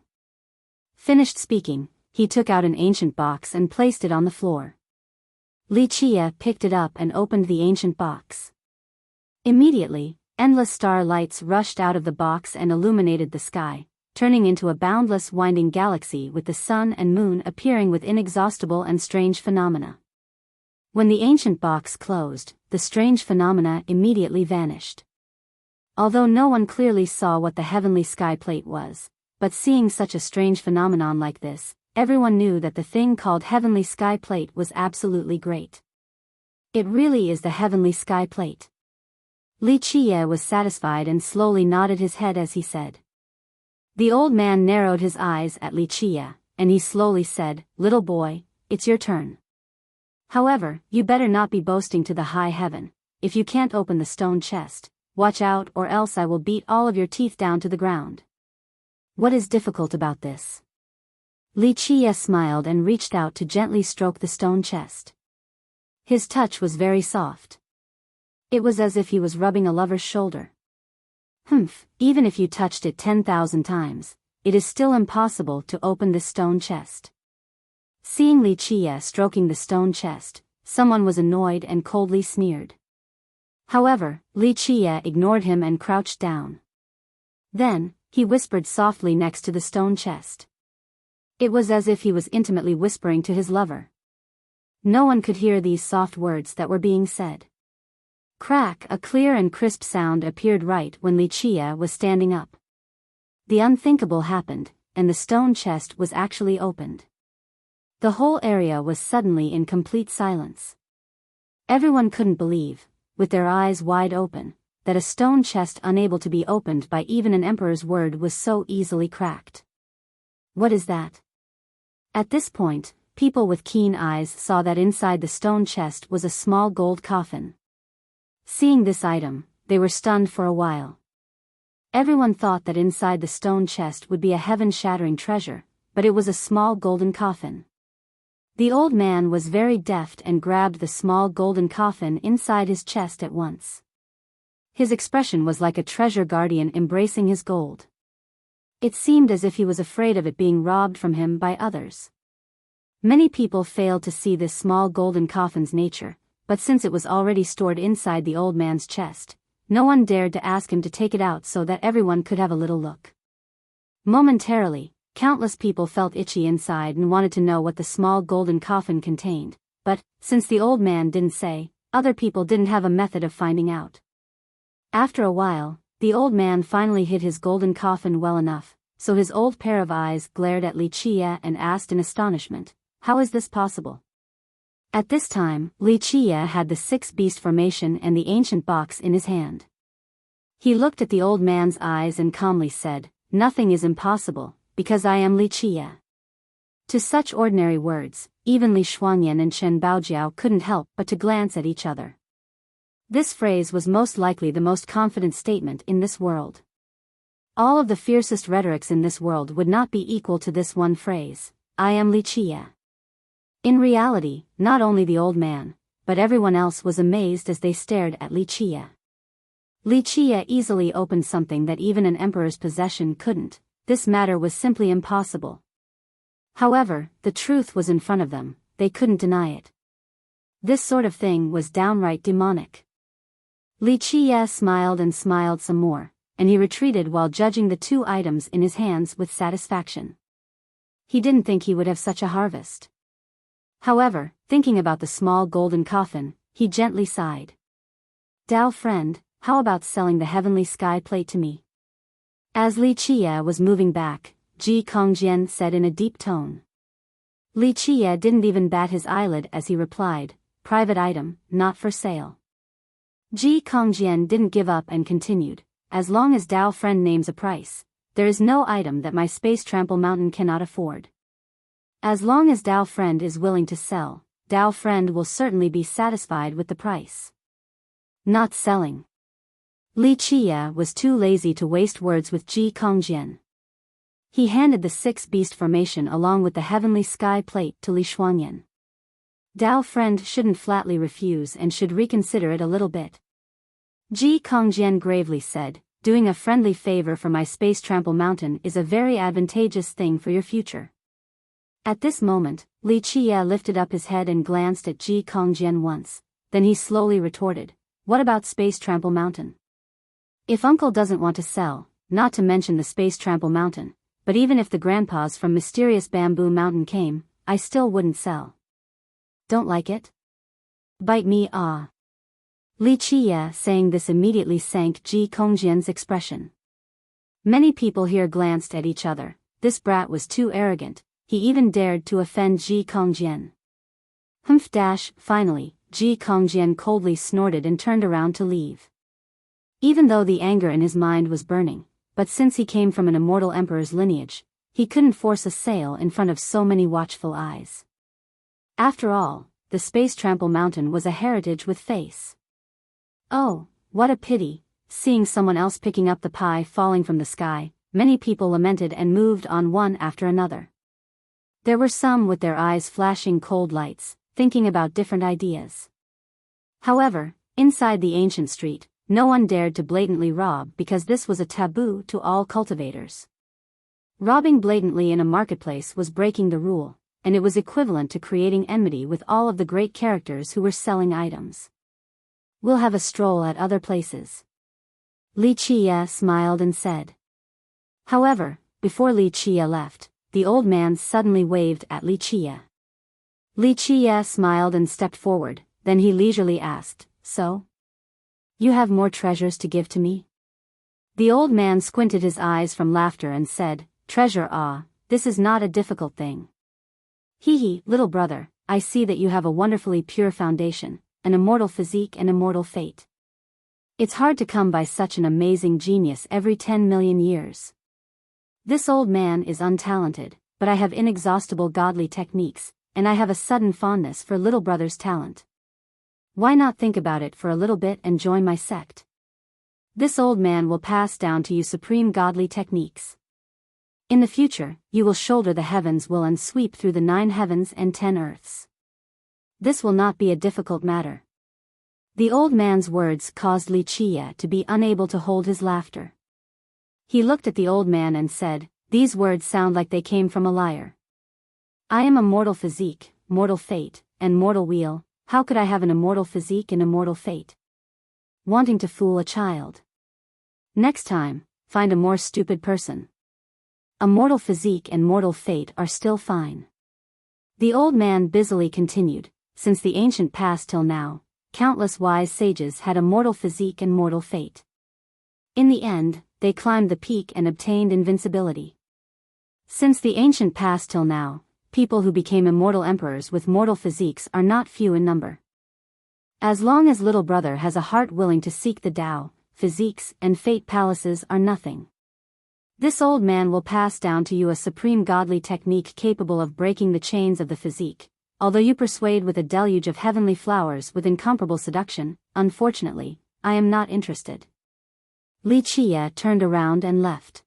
Finished speaking, he took out an ancient box and placed it on the floor. Li Qie picked it up and opened the ancient box. Immediately, endless star lights rushed out of the box and illuminated the sky, turning into a boundless winding galaxy with the sun and moon appearing with inexhaustible and strange phenomena. When the ancient box closed, the strange phenomena immediately vanished. Although no one clearly saw what the heavenly sky plate was, but seeing such a strange phenomenon like this, everyone knew that the thing called heavenly sky plate was absolutely great. It really is the heavenly sky plate. Li Qie was satisfied and slowly nodded his head as he said. The old man narrowed his eyes at Li Qie, and he slowly said, "Little boy, it's your turn. However, you better not be boasting to the high heaven. If you can't open the stone chest, watch out or else I will beat all of your teeth down to the ground. What is difficult about this? Li Qie smiled and reached out to gently stroke the stone chest. His touch was very soft. It was as if he was rubbing a lover's shoulder. Even if you touched it 10,000 times, it is still impossible to open this stone chest. Seeing Li Qie stroking the stone chest, someone was annoyed and coldly sneered. However, Li Qie ignored him and crouched down. Then, he whispered softly next to the stone chest. It was as if he was intimately whispering to his lover. No one could hear these soft words that were being said. Crack! A clear and crisp sound appeared right when Li Qie was standing up. The unthinkable happened, and the stone chest was actually opened. The whole area was suddenly in complete silence. Everyone couldn't believe, with their eyes wide open, that a stone chest unable to be opened by even an emperor's word was so easily cracked. What is that? At this point, people with keen eyes saw that inside the stone chest was a small gold coffin. Seeing this item, they were stunned for a while. Everyone thought that inside the stone chest would be a heaven-shattering treasure, but it was a small golden coffin. The old man was very deft and grabbed the small golden coffin inside his chest at once. His expression was like a treasure guardian embracing his gold. It seemed as if he was afraid of it being robbed from him by others. Many people failed to see this small golden coffin's nature, but since it was already stored inside the old man's chest, no one dared to ask him to take it out so that everyone could have a little look. Momentarily, countless people felt itchy inside and wanted to know what the small golden coffin contained, but, since the old man didn't say, other people didn't have a method of finding out. After a while, the old man finally hid his golden coffin well enough, so his old pair of eyes glared at Li Qie and asked in astonishment, "How is this possible?" At this time, Li Qie had the 6-beast formation and the ancient box in his hand. He looked at the old man's eyes and calmly said, "Nothing is impossible, because I am Li Qie." To such ordinary words, even Li Shuangyan and Chen Baojiao couldn't help but to glance at each other. This phrase was most likely the most confident statement in this world. All of the fiercest rhetorics in this world would not be equal to this one phrase, "I am Li Qie." In reality, not only the old man, but everyone else was amazed as they stared at Li Qie. Li Qie easily opened something that even an emperor's possession couldn't. This matter was simply impossible. However, the truth was in front of them, they couldn't deny it. This sort of thing was downright demonic. Li Qie smiled and smiled some more, and he retreated while judging the 2 items in his hands with satisfaction. He didn't think he would have such a harvest. However, thinking about the small golden coffin, he gently sighed. "Dao friend, how about selling the heavenly sky plate to me?" As Li Qie was moving back, Ji Kongjian said in a deep tone. Li Qie didn't even bat his eyelid as he replied, "Private item, not for sale." Ji Kongjian didn't give up and continued, "As long as Dao friend names a price, there is no item that my space trample mountain cannot afford. As long as Dao friend is willing to sell, Dao friend will certainly be satisfied with the price." Not selling. Li Qie was too lazy to waste words with Ji Kongjian. He handed the 6-beast formation along with the heavenly sky plate to Li Shuangyan. Dao friend shouldn't flatly refuse and should reconsider it a little bit. Ji Kongjian gravely said, "Doing a friendly favor for my space trample mountain is a very advantageous thing for your future." At this moment, Li Qie lifted up his head and glanced at Ji Kongjian once, then he slowly retorted, "What about space trample mountain? If uncle doesn't want to sell, not to mention the space trample mountain, but even if the grandpas from mysterious bamboo mountain came, I still wouldn't sell. Don't like it? Bite me ah." Li Qie saying this immediately sank Ji Kongjian's expression. Many people here glanced at each other. This brat was too arrogant. He even dared to offend Ji Kongjian. Finally, Ji Kongjian coldly snorted and turned around to leave. Even though the anger in his mind was burning, but since he came from an immortal emperor's lineage, he couldn't force a sale in front of so many watchful eyes. After all, the space trample mountain was a heritage with face. Oh, what a pity, seeing someone else picking up the pie falling from the sky, many people lamented and moved on one after another. There were some with their eyes flashing cold lights, thinking about different ideas. However, inside the ancient street, no one dared to blatantly rob because this was a taboo to all cultivators. Robbing blatantly in a marketplace was breaking the rule, and it was equivalent to creating enmity with all of the great characters who were selling items. We'll have a stroll at other places. Li Chia smiled and said. However, before Li Chia left, the old man suddenly waved at Li Chia. Li Chia smiled and stepped forward, then he leisurely asked, "So? You have more treasures to give to me?" The old man squinted his eyes from laughter and said, "Treasure, ah, this is not a difficult thing. Hee, little brother, I see that you have a wonderfully pure foundation, an immortal physique and immortal fate. It's hard to come by such an amazing genius every 10 million years. This old man is untalented, but I have inexhaustible godly techniques, and I have a sudden fondness for little brother's talent. Why not think about it for a little bit and join my sect? This old man will pass down to you supreme godly techniques. In the future, you will shoulder the heavens will and sweep through the 9 heavens and 10 earths. This will not be a difficult matter." The old man's words caused Li Chia to be unable to hold his laughter. He looked at the old man and said, "These words sound like they came from a liar. I am a mortal physique, mortal fate, and mortal wheel. How could I have an immortal physique and immortal fate? Wanting to fool a child. Next time, find a more stupid person. A mortal physique and mortal fate are still fine." The old man busily continued, "Since the ancient past till now, countless wise sages had a mortal physique and mortal fate. In the end, they climbed the peak and obtained invincibility. Since the ancient past till now, people who became immortal emperors with mortal physiques are not few in number. As long as little brother has a heart willing to seek the Tao, physiques and fate palaces are nothing. This old man will pass down to you a supreme godly technique capable of breaking the chains of the physique, although you persuade with a deluge of heavenly flowers with incomparable seduction. Unfortunately, I am not interested." Li Chia turned around and left.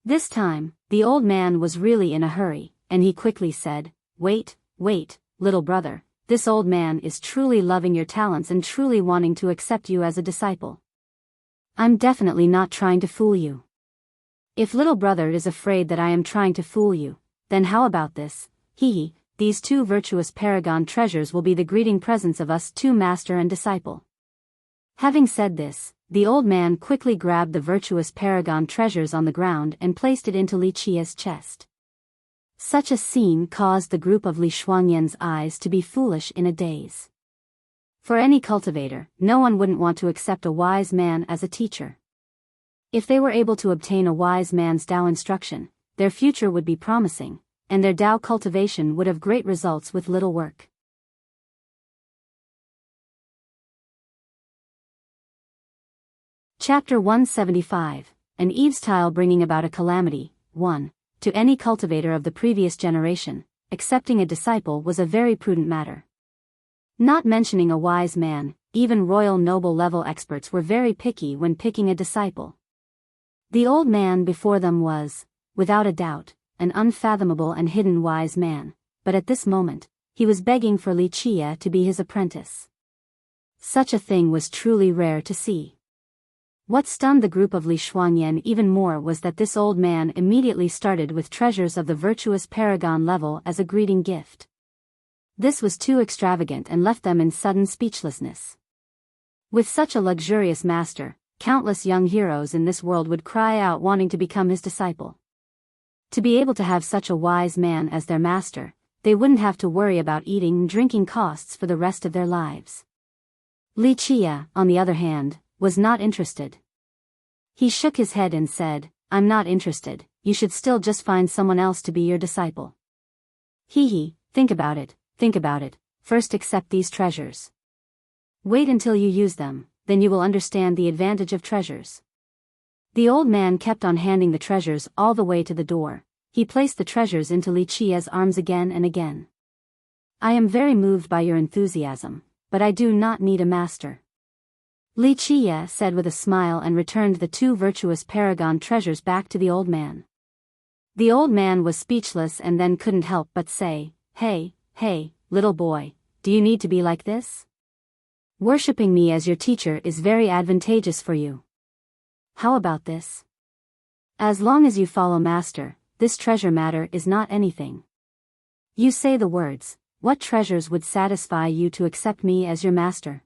This time, the old man was really in a hurry, and he quickly said, wait, little brother, this old man is truly loving your talents and truly wanting to accept you as a disciple. I'm definitely not trying to fool you. If little brother is afraid that I am trying to fool you, then how about this? These 2 virtuous paragon treasures will be the greeting presents of us 2 master and disciple." Having said this, the old man quickly grabbed the virtuous paragon treasures on the ground and placed it into Li Chia's chest. Such a scene caused the group of Li Shuangyan's eyes to be foolish in a daze. For any cultivator, no one wouldn't want to accept a wise man as a teacher. If they were able to obtain a wise man's Tao instruction, their future would be promising, and their Tao cultivation would have great results with little work. Chapter 175, An Eve's Tile Bringing About a Calamity. 1. To any cultivator of the previous generation, accepting a disciple was a very prudent matter. Not mentioning a wise man, even royal noble level experts were very picky when picking a disciple. The old man before them was, without a doubt, an unfathomable and hidden wise man, but at this moment, he was begging for Li Chia to be his apprentice. Such a thing was truly rare to see. What stunned the group of Li Shuangyan even more was that this old man immediately started with treasures of the virtuous paragon level as a greeting gift. This was too extravagant and left them in sudden speechlessness. With such a luxurious master, countless young heroes in this world would cry out wanting to become his disciple. To be able to have such a wise man as their master, they wouldn't have to worry about eating and drinking costs for the rest of their lives. Li Chia, on the other hand, was not interested. He shook his head and said, "I'm not interested, you should still just find someone else to be your disciple. Think about it, first accept these treasures. Wait until you use them, then you will understand the advantage of treasures." The old man kept on handing the treasures all the way to the door. He placed the treasures into Li Chia's arms again and again. "I am very moved by your enthusiasm, but I do not need a master. Li Qiye said with a smile and returned the two virtuous paragon treasures back to the old man. The old man was speechless and then couldn't help but say, "Hey, little boy, do you need to be like this? Worshipping me as your teacher is very advantageous for you. How about this? As long as you follow master, this treasure matter is not anything. You say the words, what treasures would satisfy you to accept me as your master?"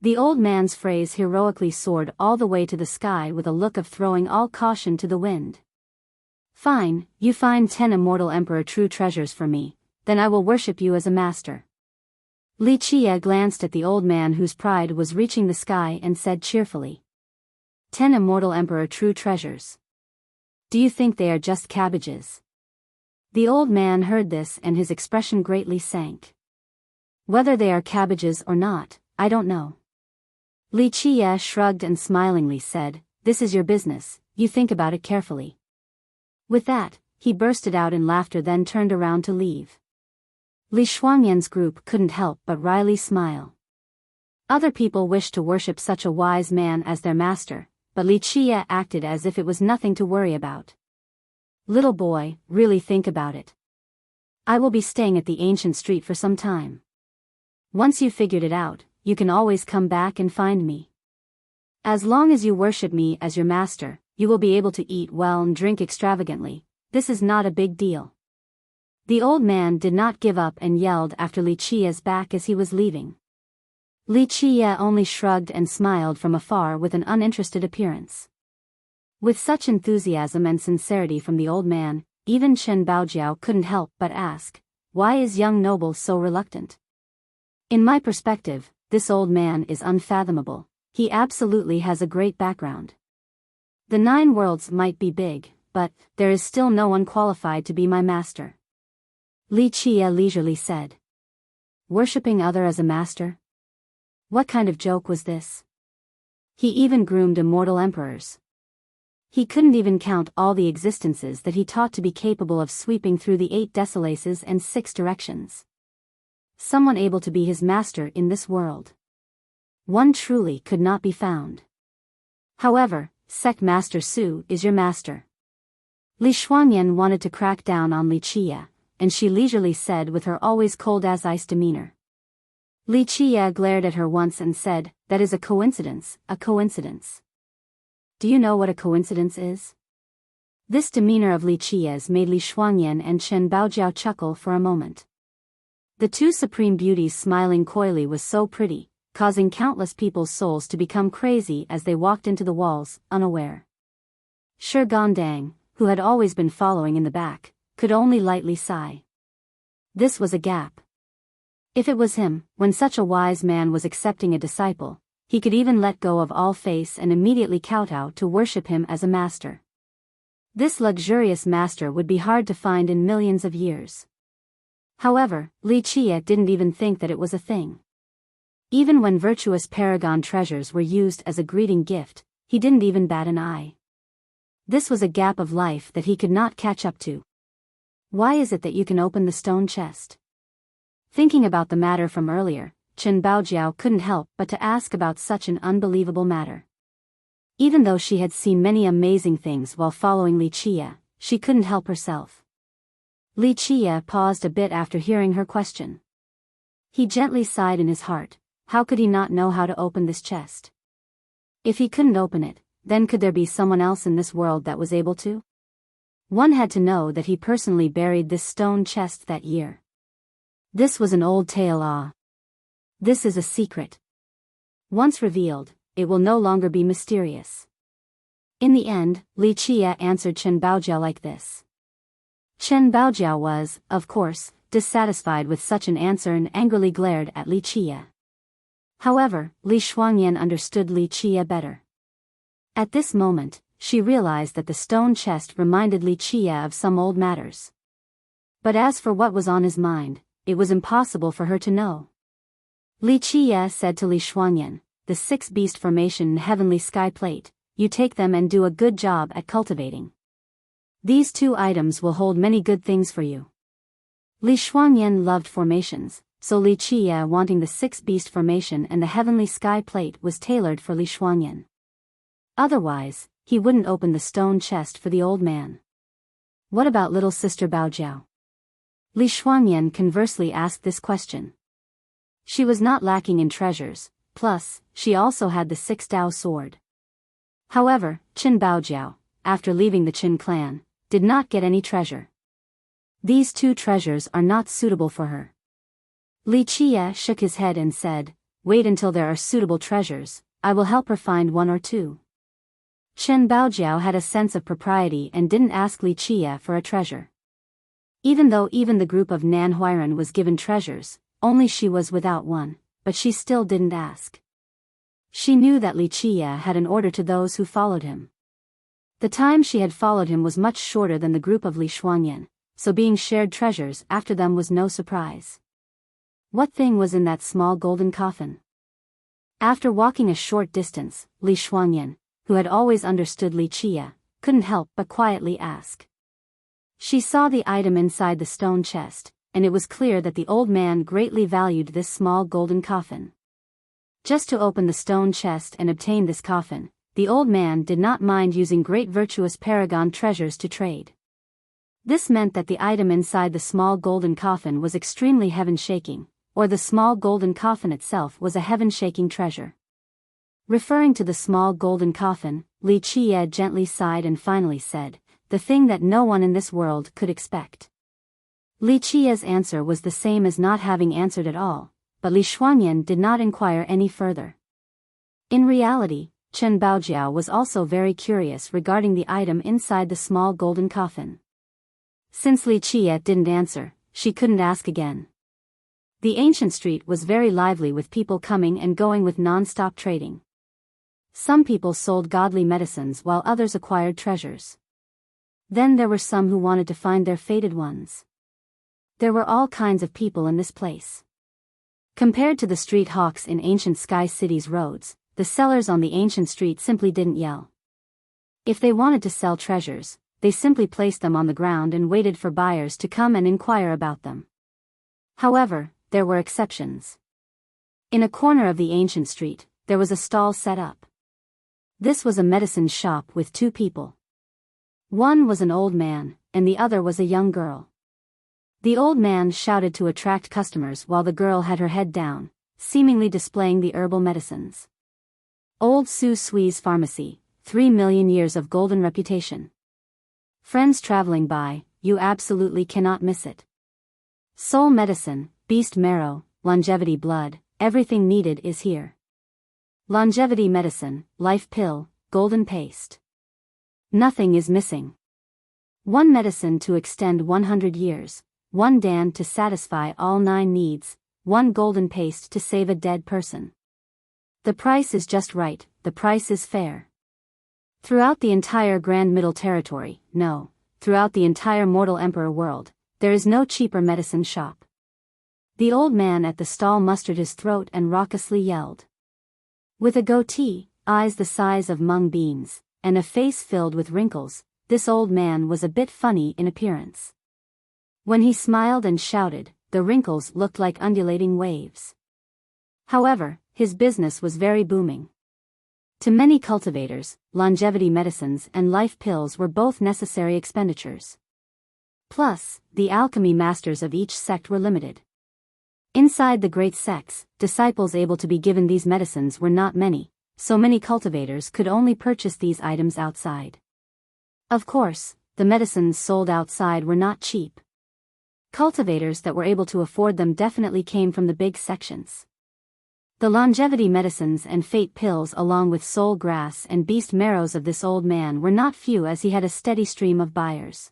The old man's phrase heroically soared all the way to the sky with a look of throwing all caution to the wind. "Fine, you find 10 immortal emperor true treasures for me, then I will worship you as a master." Li Qiye glanced at the old man whose pride was reaching the sky and said cheerfully, 10 immortal emperor true treasures. Do you think they are just cabbages? The old man heard this and his expression greatly sank. Whether they are cabbages or not, I don't know. Li Qiye shrugged and smilingly said, "This is your business, you think about it carefully." With that, he bursted out in laughter then turned around to leave. Li Shuangyan's group couldn't help but wryly smile. Other people wished to worship such a wise man as their master, but Li Qiye acted as if it was nothing to worry about. "Little boy, really think about it. I will be staying at the ancient street for some time. Once you've figured it out, you can always come back and find me. As long as you worship me as your master, you will be able to eat well and drink extravagantly. This is not a big deal." The old man did not give up and yelled after Li Qiye's back as he was leaving. Li Qiye only shrugged and smiled from afar with an uninterested appearance. With such enthusiasm and sincerity from the old man, even Chen Baojiao couldn't help but ask, "Why is young noble so reluctant?" In my perspective, this old man is unfathomable. He absolutely has a great background. The 9 worlds might be big, but there is still no one qualified to be my master. Li Qiye leisurely said. Worshipping other as a master? What kind of joke was this? He even groomed immortal emperors. He couldn't even count all the existences that he taught to be capable of sweeping through the 8 decilaces and 6 directions. Someone able to be his master in this world. One truly could not be found. However, Sect Master Su is your master. Li Shuangyan wanted to crack down on Li Qiye, and she leisurely said with her always cold-as-ice demeanor. Li Qiye glared at her once and said, "That is a coincidence, a coincidence." Do you know what a coincidence is? This demeanor of Li Qiye's made Li Shuangyan and Chen Baojiao chuckle for a moment. The two supreme beauties smiling coyly was so pretty, causing countless people's souls to become crazy as they walked into the walls, unaware. Shi Gandang, who had always been following in the back, could only lightly sigh. This was a gap. If it was him, when such a wise man was accepting a disciple, he could even let go of all face and immediately kowtow to worship him as a master. This luxurious master would be hard to find in millions of years. However, Li Qiye didn't even think that it was a thing. Even when virtuous paragon treasures were used as a greeting gift, he didn't even bat an eye. This was a gap of life that he could not catch up to. Why is it that you can open the stone chest? Thinking about the matter from earlier, Chen Baojiao couldn't help but to ask about such an unbelievable matter. Even though she had seen many amazing things while following Li Qiye, she couldn't help herself. Li Qiye paused a bit after hearing her question. He gently sighed in his heart. How could he not know how to open this chest? If he couldn't open it, then could there be someone else in this world that was able to? One had to know that he personally buried this stone chest that year. This was an old tale. This is a secret. Once revealed, it will no longer be mysterious. In the end, Li Qiye answered Chen Baojiao like this. Chen Baojiao was, of course, dissatisfied with such an answer and angrily glared at Li Qiye. However, Li Shuangyan understood Li Qiye better. At this moment, she realized that the stone chest reminded Li Qiye of some old matters. But as for what was on his mind, it was impossible for her to know. Li Qiye said to Li Shuangyan, "The 6 beast formation and heavenly sky plate, you take them and do a good job at cultivating. These 2 items will hold many good things for you." Li Shuangyan loved formations, so Li Qiye wanting the 6-beast formation and the heavenly sky plate was tailored for Li Shuangyan. Otherwise, he wouldn't open the stone chest for the old man. What about little sister Baojiao? Li Shuangyan conversely asked this question. She was not lacking in treasures, plus, she also had the 6 Dao sword. However, Qin Baojiao, after leaving the Qin clan, did not get any treasure. These 2 treasures are not suitable for her. Li Qiye shook his head and said, wait until there are suitable treasures, I will help her find 1 or 2. Qin Baojiao had a sense of propriety and didn't ask Li Qiye for a treasure. Even though even the group of Nan Huiran was given treasures, only she was without one, but she still didn't ask. She knew that Li Qiye had an order to those who followed him. The time she had followed him was much shorter than the group of Li Shuangyan, so being shared treasures after them was no surprise. What thing was in that small golden coffin? After walking a short distance, Li Shuangyan, who had always understood Li Qiye, couldn't help but quietly ask. She saw the item inside the stone chest, and it was clear that the old man greatly valued this small golden coffin. Just to open the stone chest and obtain this coffin, the old man did not mind using great virtuous paragon treasures to trade. This meant that the item inside the small golden coffin was extremely heaven-shaking, or the small golden coffin itself was a heaven-shaking treasure. Referring to the small golden coffin, Li Qiye gently sighed and finally said, the thing that no one in this world could expect. Li Qiye's answer was the same as not having answered at all, but Li Shuangyan did not inquire any further. In reality, Qin Baojiao was also very curious regarding the item inside the small golden coffin. Since Li Qiye didn't answer, she couldn't ask again. The ancient street was very lively with people coming and going with non-stop trading. Some people sold godly medicines while others acquired treasures. Then there were some who wanted to find their fated ones. There were all kinds of people in this place. Compared to the street hawks in ancient Sky City's roads, the sellers on the ancient street simply didn't yell. If they wanted to sell treasures, they simply placed them on the ground and waited for buyers to come and inquire about them. However, there were exceptions. In a corner of the ancient street, there was a stall set up. This was a medicine shop with 2 people. One was an old man, and the other was a young girl. The old man shouted to attract customers while the girl had her head down, seemingly displaying the herbal medicines. Old Su Sui's Pharmacy, 3 million years of golden reputation. Friends traveling by, you absolutely cannot miss it. Soul medicine, beast marrow, longevity blood, everything needed is here. Longevity medicine, life pill, golden paste. Nothing is missing. 1 medicine to extend 100 years, 1 dan to satisfy all 9 needs, 1 golden paste to save a dead person. The price is just right, the price is fair. Throughout the entire Grand Middle Territory, no, throughout the entire Mortal Emperor world, there is no cheaper medicine shop. The old man at the stall mustered his throat and raucously yelled. With a goatee, eyes the size of mung beans, and a face filled with wrinkles, this old man was a bit funny in appearance. When he smiled and shouted, the wrinkles looked like undulating waves. However, his business was very booming. To many cultivators, longevity medicines and life pills were both necessary expenditures. Plus, the alchemy masters of each sect were limited. Inside the great sects, disciples able to be given these medicines were not many, so many cultivators could only purchase these items outside. Of course, the medicines sold outside were not cheap. Cultivators that were able to afford them definitely came from the big sections. The longevity medicines and fate pills along with soul grass and beast marrows of this old man were not few as he had a steady stream of buyers.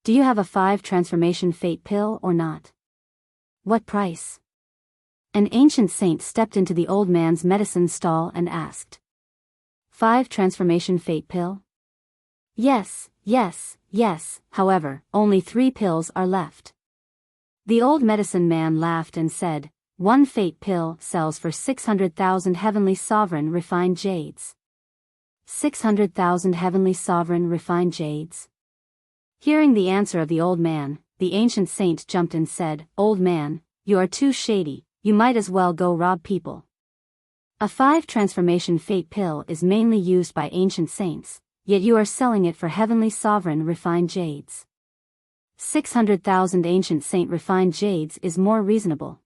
Do you have a 5 transformation fate pill or not? What price? An ancient saint stepped into the old man's medicine stall and asked. 5 transformation fate pill? Yes, yes, yes, however, only 3 pills are left. The old medicine man laughed and said, 1 fate pill sells for 600,000 heavenly sovereign refined jades. 600,000 heavenly sovereign refined jades? Hearing the answer of the old man, the ancient saint jumped and said, Old man, you are too shady, you might as well go rob people. A 5 transformation fate pill is mainly used by ancient saints, yet you are selling it for heavenly sovereign refined jades. 600,000 ancient saint refined jades is more reasonable.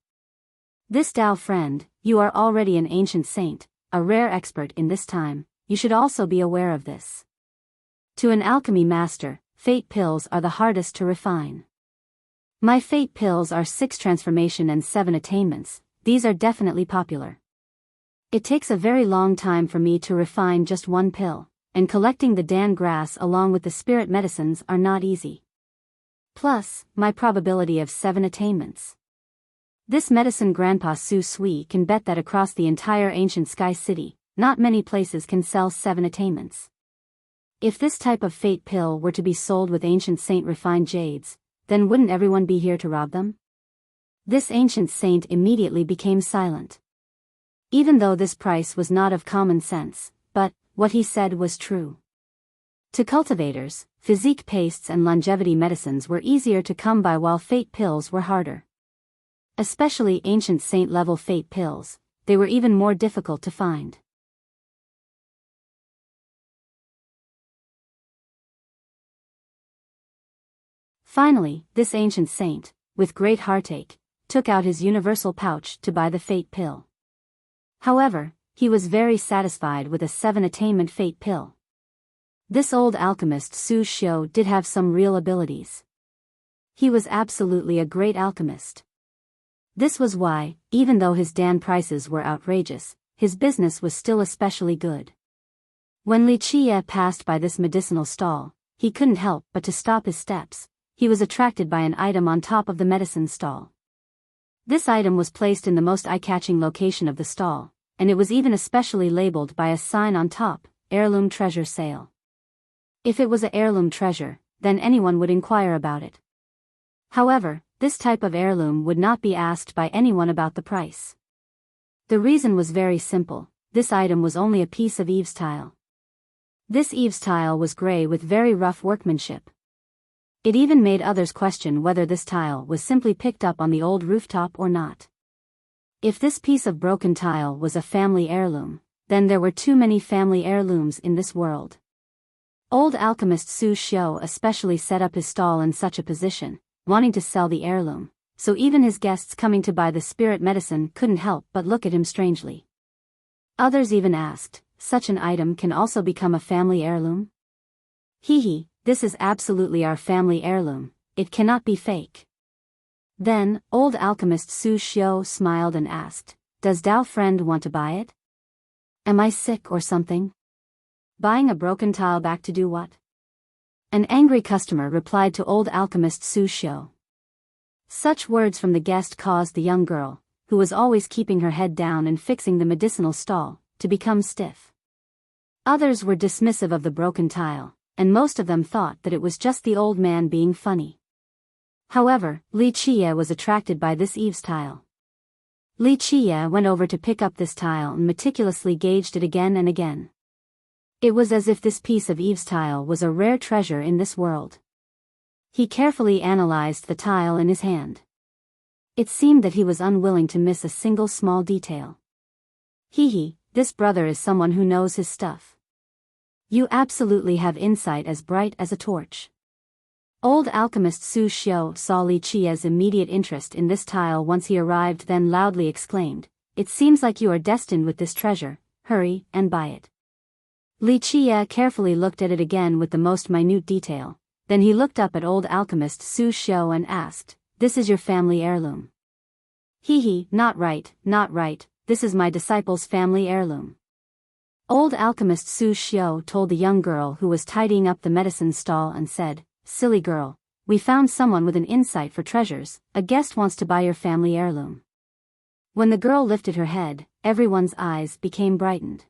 This Tao friend, you are already an ancient saint, a rare expert in this time, you should also be aware of this. To an alchemy master, fate pills are the hardest to refine. My fate pills are 6 transformation and 7 attainments, these are definitely popular. It takes a very long time for me to refine just one pill, and collecting the Dan grass along with the spirit medicines are not easy. Plus, my probability of 7 attainments. This medicine Grandpa Su Sui can bet that across the entire ancient Sky City, not many places can sell 7 attainments. If this type of fate pill were to be sold with ancient saint refined jades, then wouldn't everyone be here to rob them? This ancient saint immediately became silent. Even though this price was not of common sense, but what he said was true. To cultivators, physique pastes and longevity medicines were easier to come by while fate pills were harder. Especially ancient saint-level fate pills, they were even more difficult to find. Finally, this ancient saint, with great heartache, took out his universal pouch to buy the fate pill. However, he was very satisfied with a 7 attainment fate pill. This old alchemist Su Xiu did have some real abilities. He was absolutely a great alchemist. This was why, even though his Dan prices were outrageous, his business was still especially good. When Li Qie passed by this medicinal stall, he couldn't help but to stop his steps. He was attracted by an item on top of the medicine stall. This item was placed in the most eye-catching location of the stall, and it was even especially labeled by a sign on top, Heirloom Treasure Sale. If it was a heirloom treasure, then anyone would inquire about it. However, this type of heirloom would not be asked by anyone about the price. The reason was very simple, this item was only a piece of eaves tile. This eaves tile was gray with very rough workmanship. It even made others question whether this tile was simply picked up on the old rooftop or not. If this piece of broken tile was a family heirloom, then there were too many family heirlooms in this world. Old alchemist Su Xiu especially set up his stall in such a position, wanting to sell the heirloom, so even his guests coming to buy the spirit medicine couldn't help but look at him strangely. Others even asked, such an item can also become a family heirloom? Hee, this is absolutely our family heirloom, it cannot be fake. Then, old alchemist Su Xiu smiled and asked, does Dao friend want to buy it? Am I sick or something? Buying a broken tile back to do what? An angry customer replied to old alchemist Su Xiu. Such words from the guest caused the young girl, who was always keeping her head down and fixing the medicinal stall, to become stiff. Others were dismissive of the broken tile, and most of them thought that it was just the old man being funny. However, Li Qie was attracted by this eaves tile. Li Qie went over to pick up this tile and meticulously gauged it again and again. It was as if this piece of eaves tile was a rare treasure in this world. He carefully analyzed the tile in his hand. It seemed that he was unwilling to miss a single small detail. Hee, this brother is someone who knows his stuff. You absolutely have insight as bright as a torch. Old alchemist Su Xiu saw Li Qie's immediate interest in this tile once he arrived, then loudly exclaimed, it seems like you are destined with this treasure, hurry and buy it. Li Qie carefully looked at it again with the most minute detail, then he looked up at old alchemist Su Xiu and asked, this is your family heirloom? Hee, not right, this is my disciple's family heirloom. Old alchemist Su Xiu told the young girl who was tidying up the medicine stall and said, silly girl, we found someone with an insight for treasures, a guest wants to buy your family heirloom. When the girl lifted her head, everyone's eyes became brightened.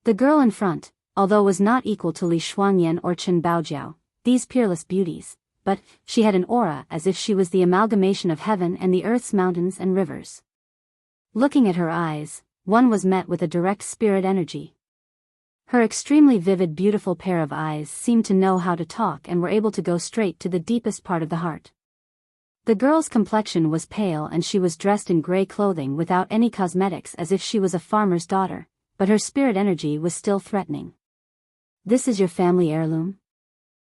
The girl in front, although was not equal to Li Shuangyan or Chen Baojiao, these peerless beauties, but she had an aura as if she was the amalgamation of heaven and the earth's mountains and rivers. Looking at her eyes, one was met with a direct spirit energy. Her extremely vivid, beautiful pair of eyes seemed to know how to talk and were able to go straight to the deepest part of the heart. The girl's complexion was pale and she was dressed in gray clothing without any cosmetics as if she was a farmer's daughter, but her spirit energy was still threatening. This is your family heirloom?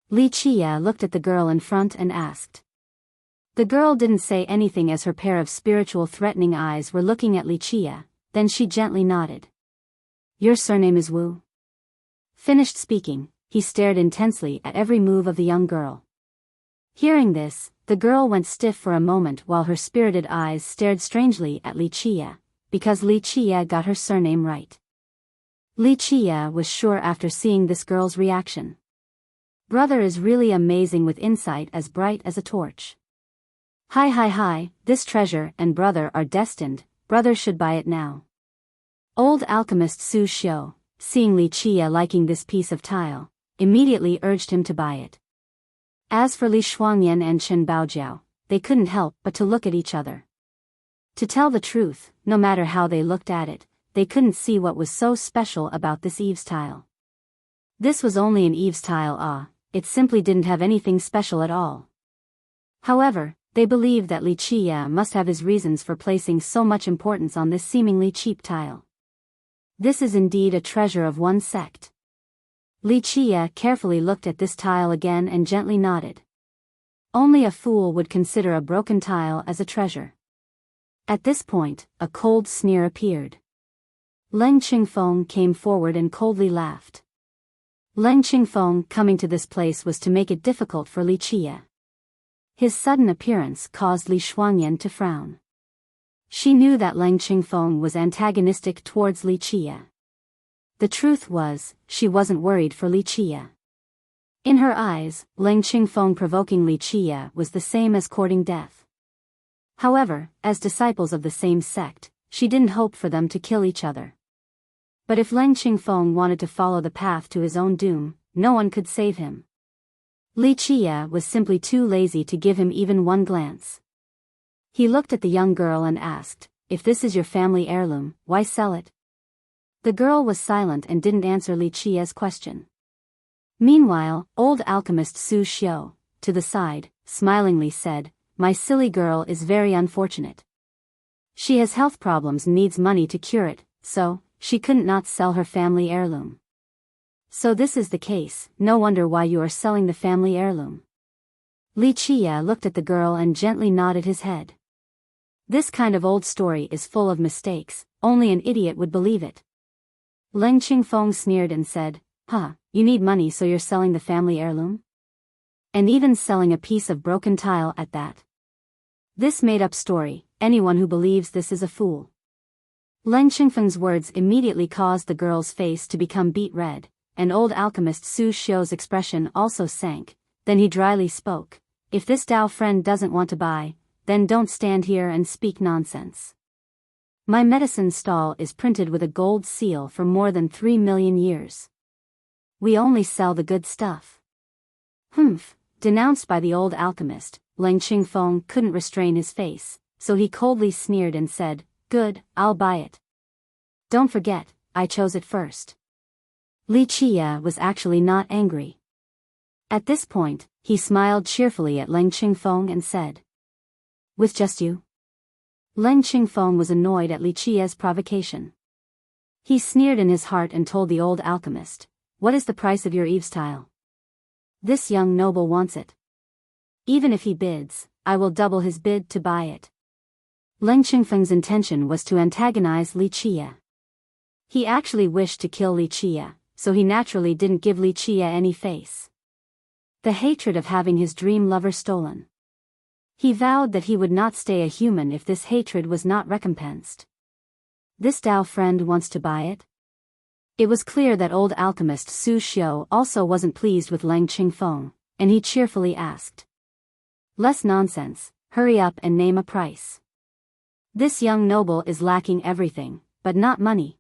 Li Qia looked at the girl in front and asked. The girl didn't say anything as her pair of spiritual threatening eyes were looking at Li Qia, then she gently nodded. Your surname is Wu? Finished speaking, he stared intensely at every move of the young girl. Hearing this, the girl went stiff for a moment while her spirited eyes stared strangely at Li Qia, because Li Qia got her surname right. Li Qia was sure after seeing this girl's reaction. Brother is really amazing with insight as bright as a torch. Hi, this treasure and brother are destined, brother should buy it now. Old alchemist Su Xiu, seeing Li Qia liking this piece of tile, immediately urged him to buy it. As for Li Shuangyan and Chen Baojiao, they couldn't help but to look at each other. To tell the truth, no matter how they looked at it, they couldn't see what was so special about this eaves tile. This was only an eaves tile, it simply didn't have anything special at all. However, they believed that Li Qia must have his reasons for placing so much importance on this seemingly cheap tile. This is indeed a treasure of one sect. Li Qia carefully looked at this tile again and gently nodded. Only a fool would consider a broken tile as a treasure. At this point, a cold sneer appeared. Leng Qingfeng came forward and coldly laughed. Leng Qingfeng coming to this place was to make it difficult for Li Qia. His sudden appearance caused Li Shuangyan to frown. She knew that Leng Qingfeng was antagonistic towards Li Qia. The truth was, she wasn't worried for Li Qia. In her eyes, Leng Qingfeng provoking Li Qia was the same as courting death. However, as disciples of the same sect, she didn't hope for them to kill each other. But if Leng Qingfeng wanted to follow the path to his own doom, no one could save him. Li Qia was simply too lazy to give him even one glance. He looked at the young girl and asked, if this is your family heirloom, why sell it? The girl was silent and didn't answer Li Qia's question. Meanwhile, old alchemist Su Xiu, to the side, smilingly said, my silly girl is very unfortunate. She has health problems and needs money to cure it, so, she couldn't not sell her family heirloom. So this is the case, no wonder why you are selling the family heirloom. Li Qia looked at the girl and gently nodded his head. This kind of old story is full of mistakes, only an idiot would believe it. Leng Qingfeng sneered and said, you need money so you're selling the family heirloom? And even selling a piece of broken tile at that. This made-up story, anyone who believes this is a fool. Leng Qingfeng's words immediately caused the girl's face to become beet red, and old alchemist Su Xiu's expression also sank, then he dryly spoke, if this Dao friend doesn't want to buy, then don't stand here and speak nonsense. My medicine stall is printed with a gold seal for more than 3 million years. We only sell the good stuff. Denounced by the old alchemist, Leng Qingfeng couldn't restrain his face, so he coldly sneered and said, good, I'll buy it. Don't forget, I chose it first. Li Qia was actually not angry. At this point, he smiled cheerfully at Leng Qingfeng and said, with just you? Leng Qingfeng was annoyed at Li Qia's provocation. He sneered in his heart and told the old alchemist, what is the price of your eaves tile? This young noble wants it. Even if he bids, I will double his bid to buy it. Leng Qingfeng's intention was to antagonize Li Qia. He actually wished to kill Li Qia, so he naturally didn't give Li Qia any face. The hatred of having his dream lover stolen. He vowed that he would not stay a human if this hatred was not recompensed. This Dao friend wants to buy it? It was clear that old alchemist Su Xiu also wasn't pleased with Leng Qingfeng, and he cheerfully asked. Less nonsense, hurry up and name a price. This young noble is lacking everything, but not money.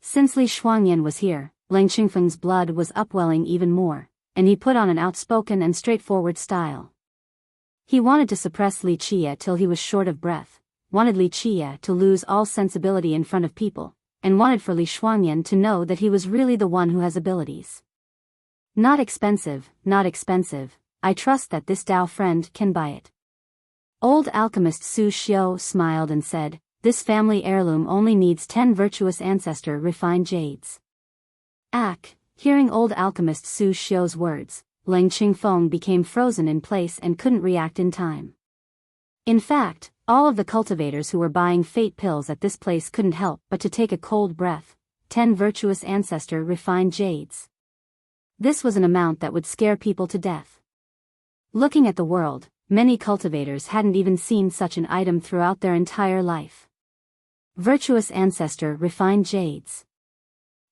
Since Li Shuangyan was here, Leng Qingfeng's blood was upwelling even more, and he put on an outspoken and straightforward style. He wanted to suppress Li Qia till he was short of breath, wanted Li Qia to lose all sensibility in front of people, and wanted for Li Shuangyan to know that he was really the one who has abilities. Not expensive, not expensive, I trust that this Dao friend can buy it. Old alchemist Su Xiao smiled and said, "This family heirloom only needs 10 virtuous ancestor refined jades." Hearing old alchemist Su Xiao's words, Leng Qingfeng became frozen in place and couldn't react in time. In fact, all of the cultivators who were buying fate pills at this place couldn't help but to take a cold breath. 10 virtuous ancestor refined jades. This was an amount that would scare people to death. Looking at the world, many cultivators hadn't even seen such an item throughout their entire life. Virtuous ancestor refined jades.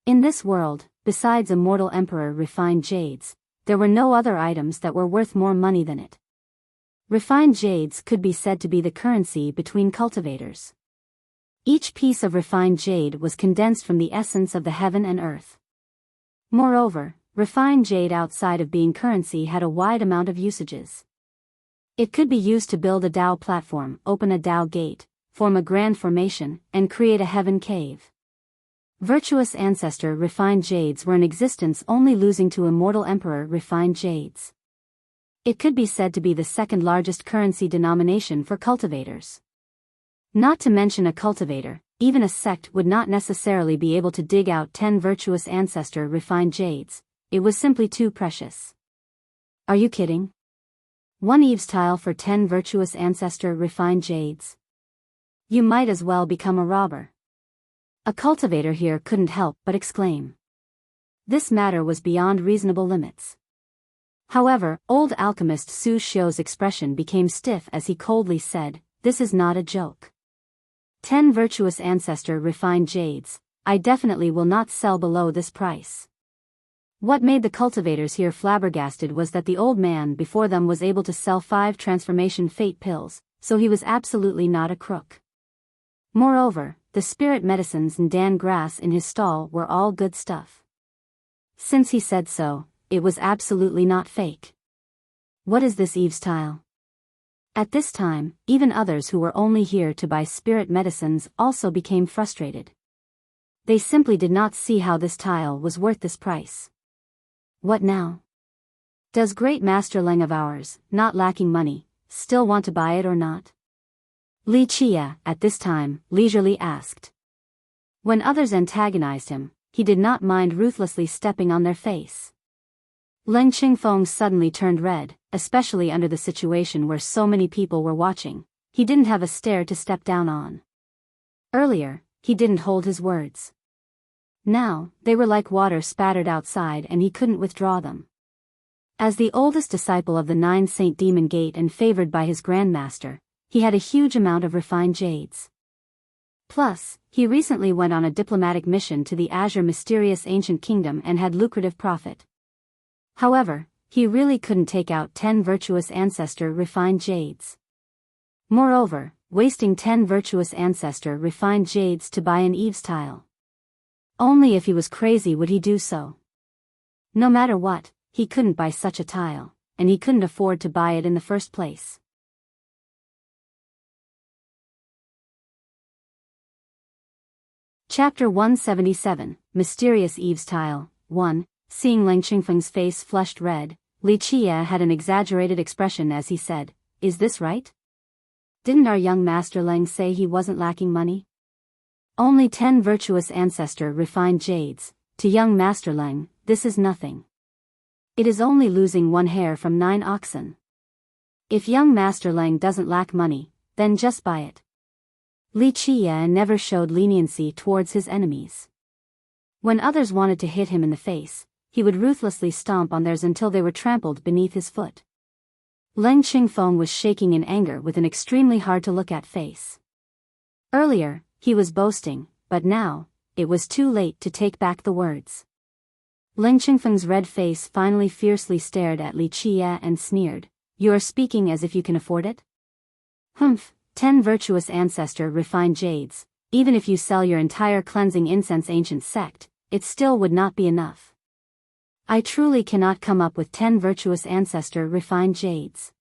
In this world, besides immortal emperor refined jades, there were no other items that were worth more money than it. Refined jades could be said to be the currency between cultivators. Each piece of refined jade was condensed from the essence of the heaven and earth. Moreover, refined jade outside of being currency had a wide amount of usages. It could be used to build a Dao platform, open a Dao gate, form a grand formation, and create a heaven cave. Virtuous ancestor refined jades were in existence, only losing to immortal emperor refined jades. It could be said to be the second largest currency denomination for cultivators. Not to mention a cultivator, even a sect would not necessarily be able to dig out 10 virtuous ancestor refined jades. It was simply too precious. Are you kidding? 1 Eve's tile for 10 virtuous ancestor refined jades. You might as well become a robber. A cultivator here couldn't help but exclaim. This matter was beyond reasonable limits. However, old alchemist Su Xiao's expression became stiff as he coldly said, "This is not a joke. 10 virtuous ancestor refined jades, I definitely will not sell below this price." What made the cultivators here flabbergasted was that the old man before them was able to sell 5 transformation fate pills, so he was absolutely not a crook. Moreover, the spirit medicines and Dan grass in his stall were all good stuff. Since he said so, it was absolutely not fake. What is this Eve's tile? At this time, even others who were only here to buy spirit medicines also became frustrated. They simply did not see how this tile was worth this price. What now? Does great Master Leng of ours, not lacking money, still want to buy it or not? Li Chia, at this time, leisurely asked. When others antagonized him, he did not mind ruthlessly stepping on their face. Leng Qingfeng suddenly turned red, especially under the situation where so many people were watching. He didn't have a stair to step down on. Earlier, he didn't hold his words. Now, they were like water spattered outside and he couldn't withdraw them. As the oldest disciple of the 9 Saint Demon Gate and favored by his grandmaster, he had a huge amount of refined jades. Plus, he recently went on a diplomatic mission to the Azure Mysterious Ancient Kingdom and had lucrative profit. However, he really couldn't take out 10 virtuous ancestor refined jades. Moreover, wasting 10 virtuous ancestor refined jades to buy an Eve's tile. Only if he was crazy would he do so. No matter what, he couldn't buy such a tile, and he couldn't afford to buy it in the first place. Chapter 177, Mysterious Eve's Tile, 1. Seeing Leng Qingfeng's face flushed red, Li Chia had an exaggerated expression as he said, "Is this right? Didn't our young Master Leng say he wasn't lacking money? Only 10 virtuous ancestor refined jades, to young Master Leng, this is nothing. It is only losing 1 hair from 9 oxen. If young Master Leng doesn't lack money, then just buy it." Li Chia never showed leniency towards his enemies. When others wanted to hit him in the face, he would ruthlessly stomp on theirs until they were trampled beneath his foot. Leng Qingfeng was shaking in anger with an extremely hard-to-look-at face. Earlier, he was boasting, but now, it was too late to take back the words. Leng Qingfeng's red face finally fiercely stared at Li Chia and sneered, "You are speaking as if you can afford it? Humph, 10 virtuous ancestor refined jades, even if you sell your entire cleansing incense ancient sect, it still would not be enough. I truly cannot come up with 10 virtuous ancestor refined jades."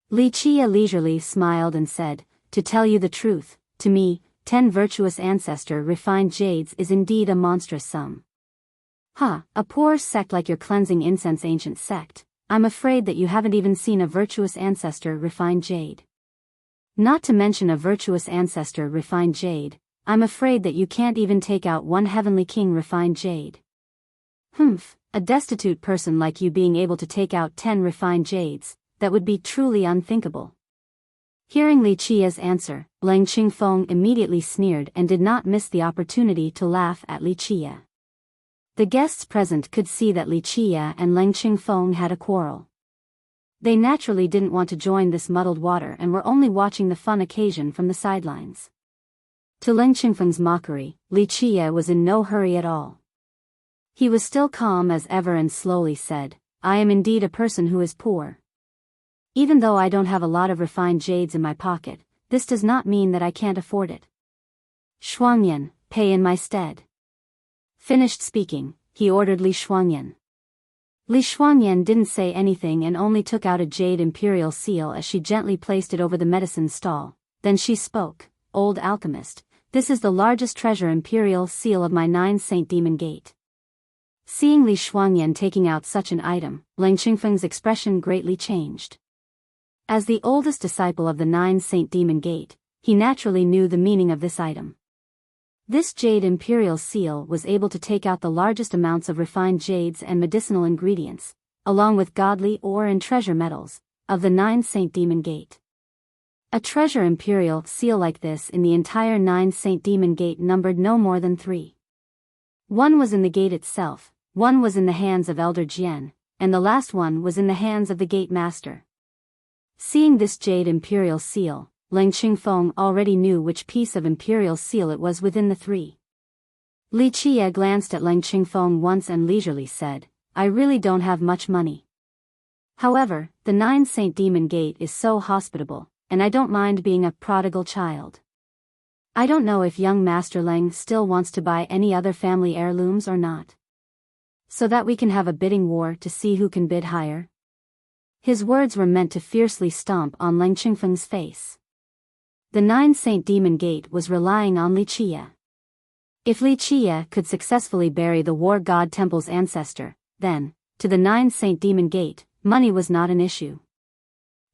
Li Chia leisurely smiled and said, "To tell you the truth, to me, 10 virtuous ancestor refined jades is indeed a monstrous sum. A poor sect like your cleansing incense ancient sect, I'm afraid that you haven't even seen a virtuous ancestor refined jade. Not to mention a virtuous ancestor refined jade. I'm afraid that you can't even take out one heavenly king refined jade. Humph, a destitute person like you being able to take out 10 refined jades, that would be truly unthinkable. Hearing Li Qia's answer, Lang Qingfeng immediately sneered and did not miss the opportunity to laugh at Li Qia. The guests present could see that Li Qia and Lang Qingfeng had a quarrel. They naturally didn't want to join this muddled water and were only watching the fun occasion from the sidelines. To Lang Qingfeng's mockery, Li Qia was in no hurry at all. He was still calm as ever and slowly said, I am indeed a person who is poor. Even though I don't have a lot of refined jades in my pocket, this does not mean that I can't afford it. Shuangyan, pay in my stead. Finished speaking, he ordered Li Shuangyan. Li Shuangyan didn't say anything and only took out a jade imperial seal as she gently placed it over the medicine stall. Then she spoke, Old alchemist, this is the largest treasure imperial seal of my 9 Saint Demon Gate. Seeing Li Shuangyan taking out such an item, Lang Qingfeng's expression greatly changed. As the oldest disciple of the 9 Saint Demon Gate, he naturally knew the meaning of this item. This jade imperial seal was able to take out the largest amounts of refined jades and medicinal ingredients, along with godly ore and treasure metals, of the 9 Saint Demon Gate. A treasure imperial seal like this in the entire 9 Saint Demon Gate numbered no more than 3. One was in the gate itself, one was in the hands of Elder Jian, and the last one was in the hands of the gate master. Seeing this jade imperial seal, Lang Qingfeng already knew which piece of imperial seal it was within the 3. Li Qia glanced at Lang Qingfeng once and leisurely said, I really don't have much money. However, the 9 Saint Demon Gate is so hospitable, and I don't mind being a prodigal child. I don't know if young Master Lang still wants to buy any other family heirlooms or not. So that we can have a bidding war to see who can bid higher. His words were meant to fiercely stomp on Lang Qingfeng's face. The 9 Saint Demon Gate was relying on Li Qia. If Li Qia could successfully bury the War God Temple's ancestor, then, to the 9 Saint Demon Gate, money was not an issue.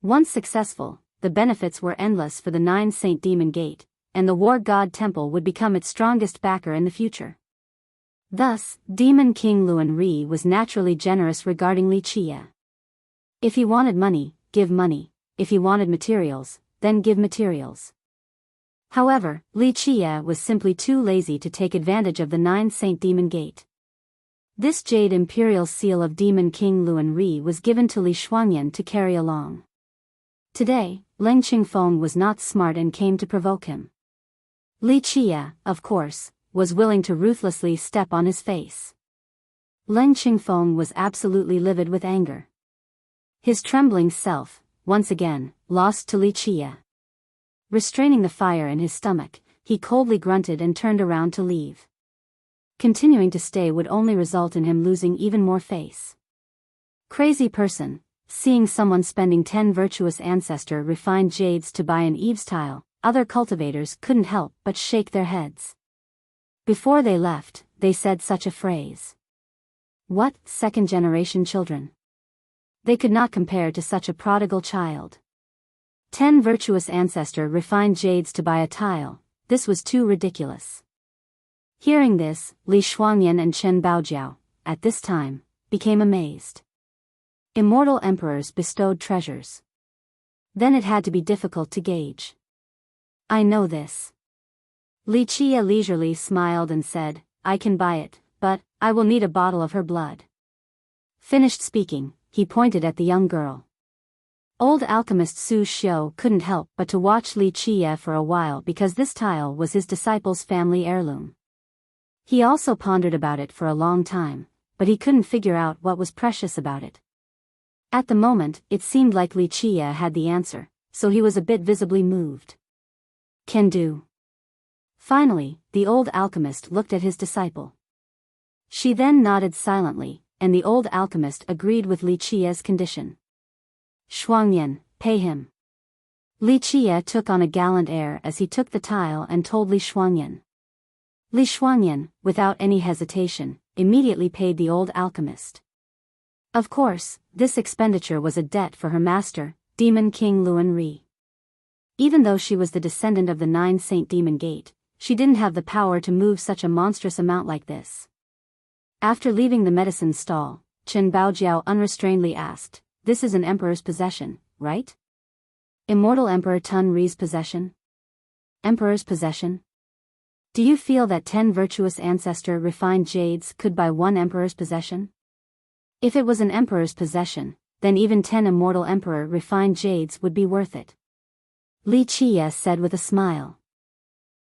Once successful, the benefits were endless for the 9 Saint Demon Gate, and the War God Temple would become its strongest backer in the future. Thus, Demon King Luan Ri was naturally generous regarding Li Qia. If he wanted money, give money. If he wanted materials, then give materials. However, Li Qia was simply too lazy to take advantage of the 9 Saint Demon Gate. This jade imperial seal of Demon King Luan Ri was given to Li Shuangyan to carry along. Today, Lang Qingfeng was not smart and came to provoke him. Li Qia, of course, was willing to ruthlessly step on his face. Lang Qingfeng was absolutely livid with anger. His trembling self, once again, lost to Li Qia. Restraining the fire in his stomach, he coldly grunted and turned around to leave. Continuing to stay would only result in him losing even more face. Crazy person, seeing someone spending 10 virtuous ancestor refined jades to buy an eaves tile, other cultivators couldn't help but shake their heads. Before they left, they said such a phrase. What, second-generation children? They could not compare to such a prodigal child. 10 virtuous ancestor refined jades to buy a tile, this was too ridiculous. Hearing this, Li Shuangyan and Chen Baojiao, at this time, became amazed. Immortal emperors bestowed treasures. Then it had to be difficult to gauge. I know this. Li Qia leisurely smiled and said, I can buy it, but I will need a bottle of her blood. Finished speaking, he pointed at the young girl. Old alchemist Su Xiu couldn't help but to watch Li Qia for a while because this tile was his disciple's family heirloom. He also pondered about it for a long time, but he couldn't figure out what was precious about it. At the moment, it seemed like Li Qia had the answer, so he was a bit visibly moved. Can do. Finally, the old alchemist looked at his disciple. She then nodded silently, and the old alchemist agreed with Li Qia's condition. Shuangyan, pay him. Li Qia took on a gallant air as he took the tile and told Li Shuangyan. Li Shuangyan, without any hesitation, immediately paid the old alchemist. Of course, this expenditure was a debt for her master, Demon King Luan Ri. Even though she was the descendant of the 9 Saint Demon Gate, she didn't have the power to move such a monstrous amount like this. After leaving the medicine stall, Chen Baojiao unrestrainedly asked, "This is an emperor's possession, right? Immortal Emperor Tun Ri's possession? Emperor's possession? Do you feel that 10 virtuous ancestor refined jades could buy one emperor's possession? If it was an emperor's possession, then even 10 immortal emperor refined jades would be worth it." Li Qie said with a smile.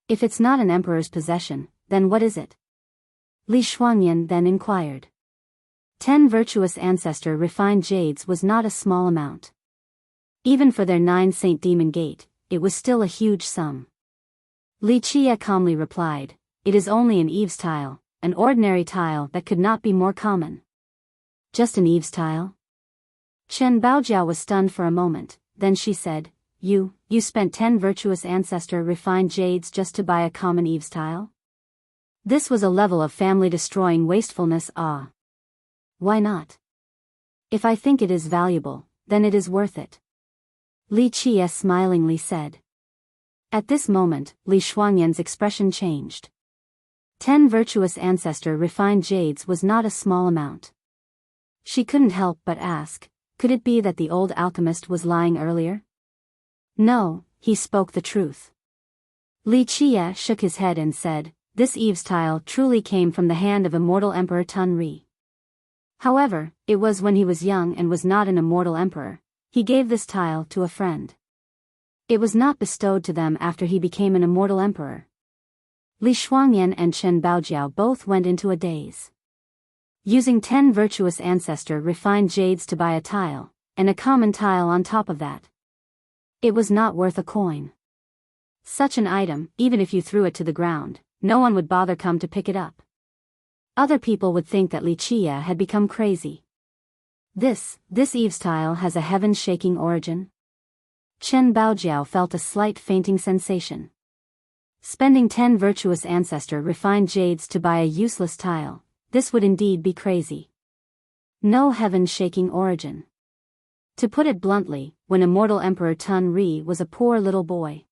"If it's not an emperor's possession, then what is it?" Li Shuangyan then inquired. 10 virtuous ancestor refined jades was not a small amount. Even for their 9 Saint Demon Gate, it was still a huge sum. Li Qie calmly replied, "It is only an eaves tile, an ordinary tile that could not be more common." "Just an eaves tile?" Chen Baojiao was stunned for a moment, then she said, You spent 10 virtuous ancestor refined jades just to buy a common eaves tile?" This was a level of family-destroying wastefulness. Why not? If I think it is valuable, then it is worth it. Li Qie smilingly said. At this moment, Li Shuangyan's expression changed. 10 virtuous ancestor refined jades was not a small amount. She couldn't help but ask, could it be that the old alchemist was lying earlier? No, he spoke the truth. Li Qie shook his head and said, "This eaves tile truly came from the hand of immortal Emperor Tun Ri. However, it was when he was young and was not an immortal emperor, he gave this tile to a friend. It was not bestowed to them after he became an immortal emperor." Li Shuangyan and Chen Baojiao both went into a daze. Using 10 virtuous ancestor refined jades to buy a tile, and a common tile on top of that. It was not worth a coin. Such an item, even if you threw it to the ground, no one would bother come to pick it up. Other people would think that Li Qie had become crazy. This eaves tile has a heaven-shaking origin. Chen Baojiao felt a slight fainting sensation. Spending 10 virtuous ancestor refined jades to buy a useless tile, this would indeed be crazy. No heaven-shaking origin. To put it bluntly, when immortal Emperor Tun Ri was a poor little boy.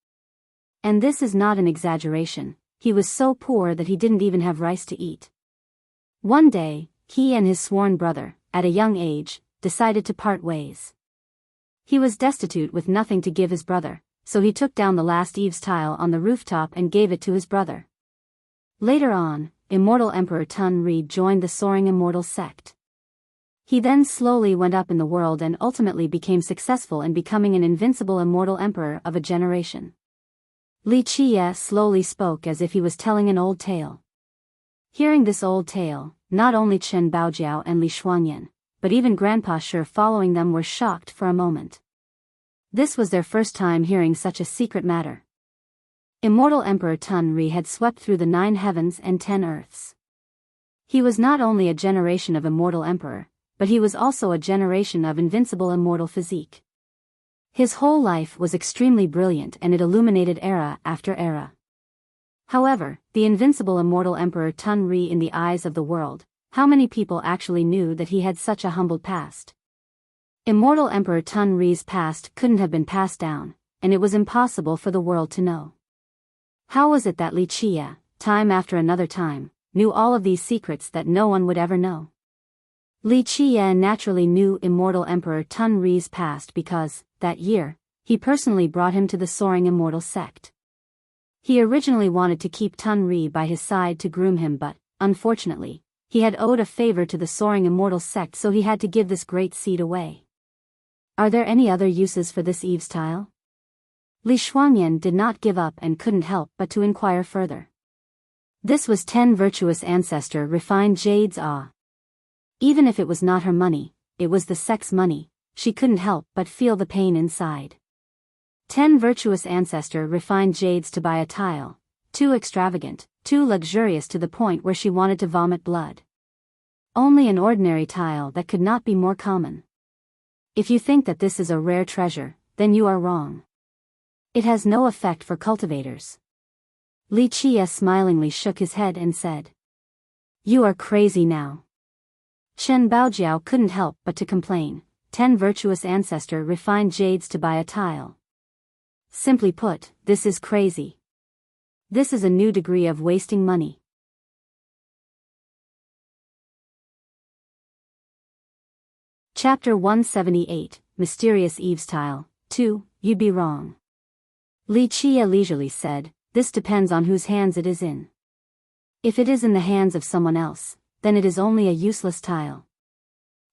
And this is not an exaggeration, he was so poor that he didn't even have rice to eat. One day, he and his sworn brother, at a young age, decided to part ways. He was destitute with nothing to give his brother, so he took down the last eaves tile on the rooftop and gave it to his brother. Later on, immortal Emperor Tun Ri joined the Soaring Immortal sect. He then slowly went up in the world and ultimately became successful in becoming an invincible immortal emperor of a generation. Li Qie slowly spoke as if he was telling an old tale. Hearing this old tale, not only Chen Baojiao and Li Shuangyan, but even Grandpa Shi following them were shocked for a moment. This was their first time hearing such a secret matter. Immortal Emperor Tun Ri had swept through the 9 heavens and 10 earths. He was not only a generation of immortal emperor, but he was also a generation of invincible immortal physique. His whole life was extremely brilliant and it illuminated era after era. However, the invincible immortal Emperor Tun Ri in the eyes of the world, how many people actually knew that he had such a humbled past? Immortal Emperor Tun Ri's past couldn't have been passed down, and it was impossible for the world to know. How was it that Li Qie, time after another time, knew all of these secrets that no one would ever know? Li Qie naturally knew immortal Emperor Tun Ri's past because, that year, he personally brought him to the Soaring Immortal sect. He originally wanted to keep Tun Ri by his side to groom him but, unfortunately, he had owed a favor to the Soaring Immortal sect so he had to give this great seed away. Are there any other uses for this eaves tile? Li Shuangyan did not give up and couldn't help but to inquire further. This was 10 virtuous ancestor refined jades. Even if it was not her money, it was the sect's money, she couldn't help but feel the pain inside. 10 virtuous ancestor refined jades to buy a tile, too extravagant, too luxurious to the point where she wanted to vomit blood. Only an ordinary tile that could not be more common. If you think that this is a rare treasure, then you are wrong. It has no effect for cultivators. Li Qie smilingly shook his head and said. You are crazy now. Chen Baojiao couldn't help but to complain, 10 virtuous ancestor refined jades to buy a tile. Simply put, this is crazy. This is a new degree of wasting money. Chapter 178, Mysterious Eve's Tile, 2, You'd be wrong. Li Chia leisurely said, this depends on whose hands it is in. If it is in the hands of someone else, then it is only a useless tile.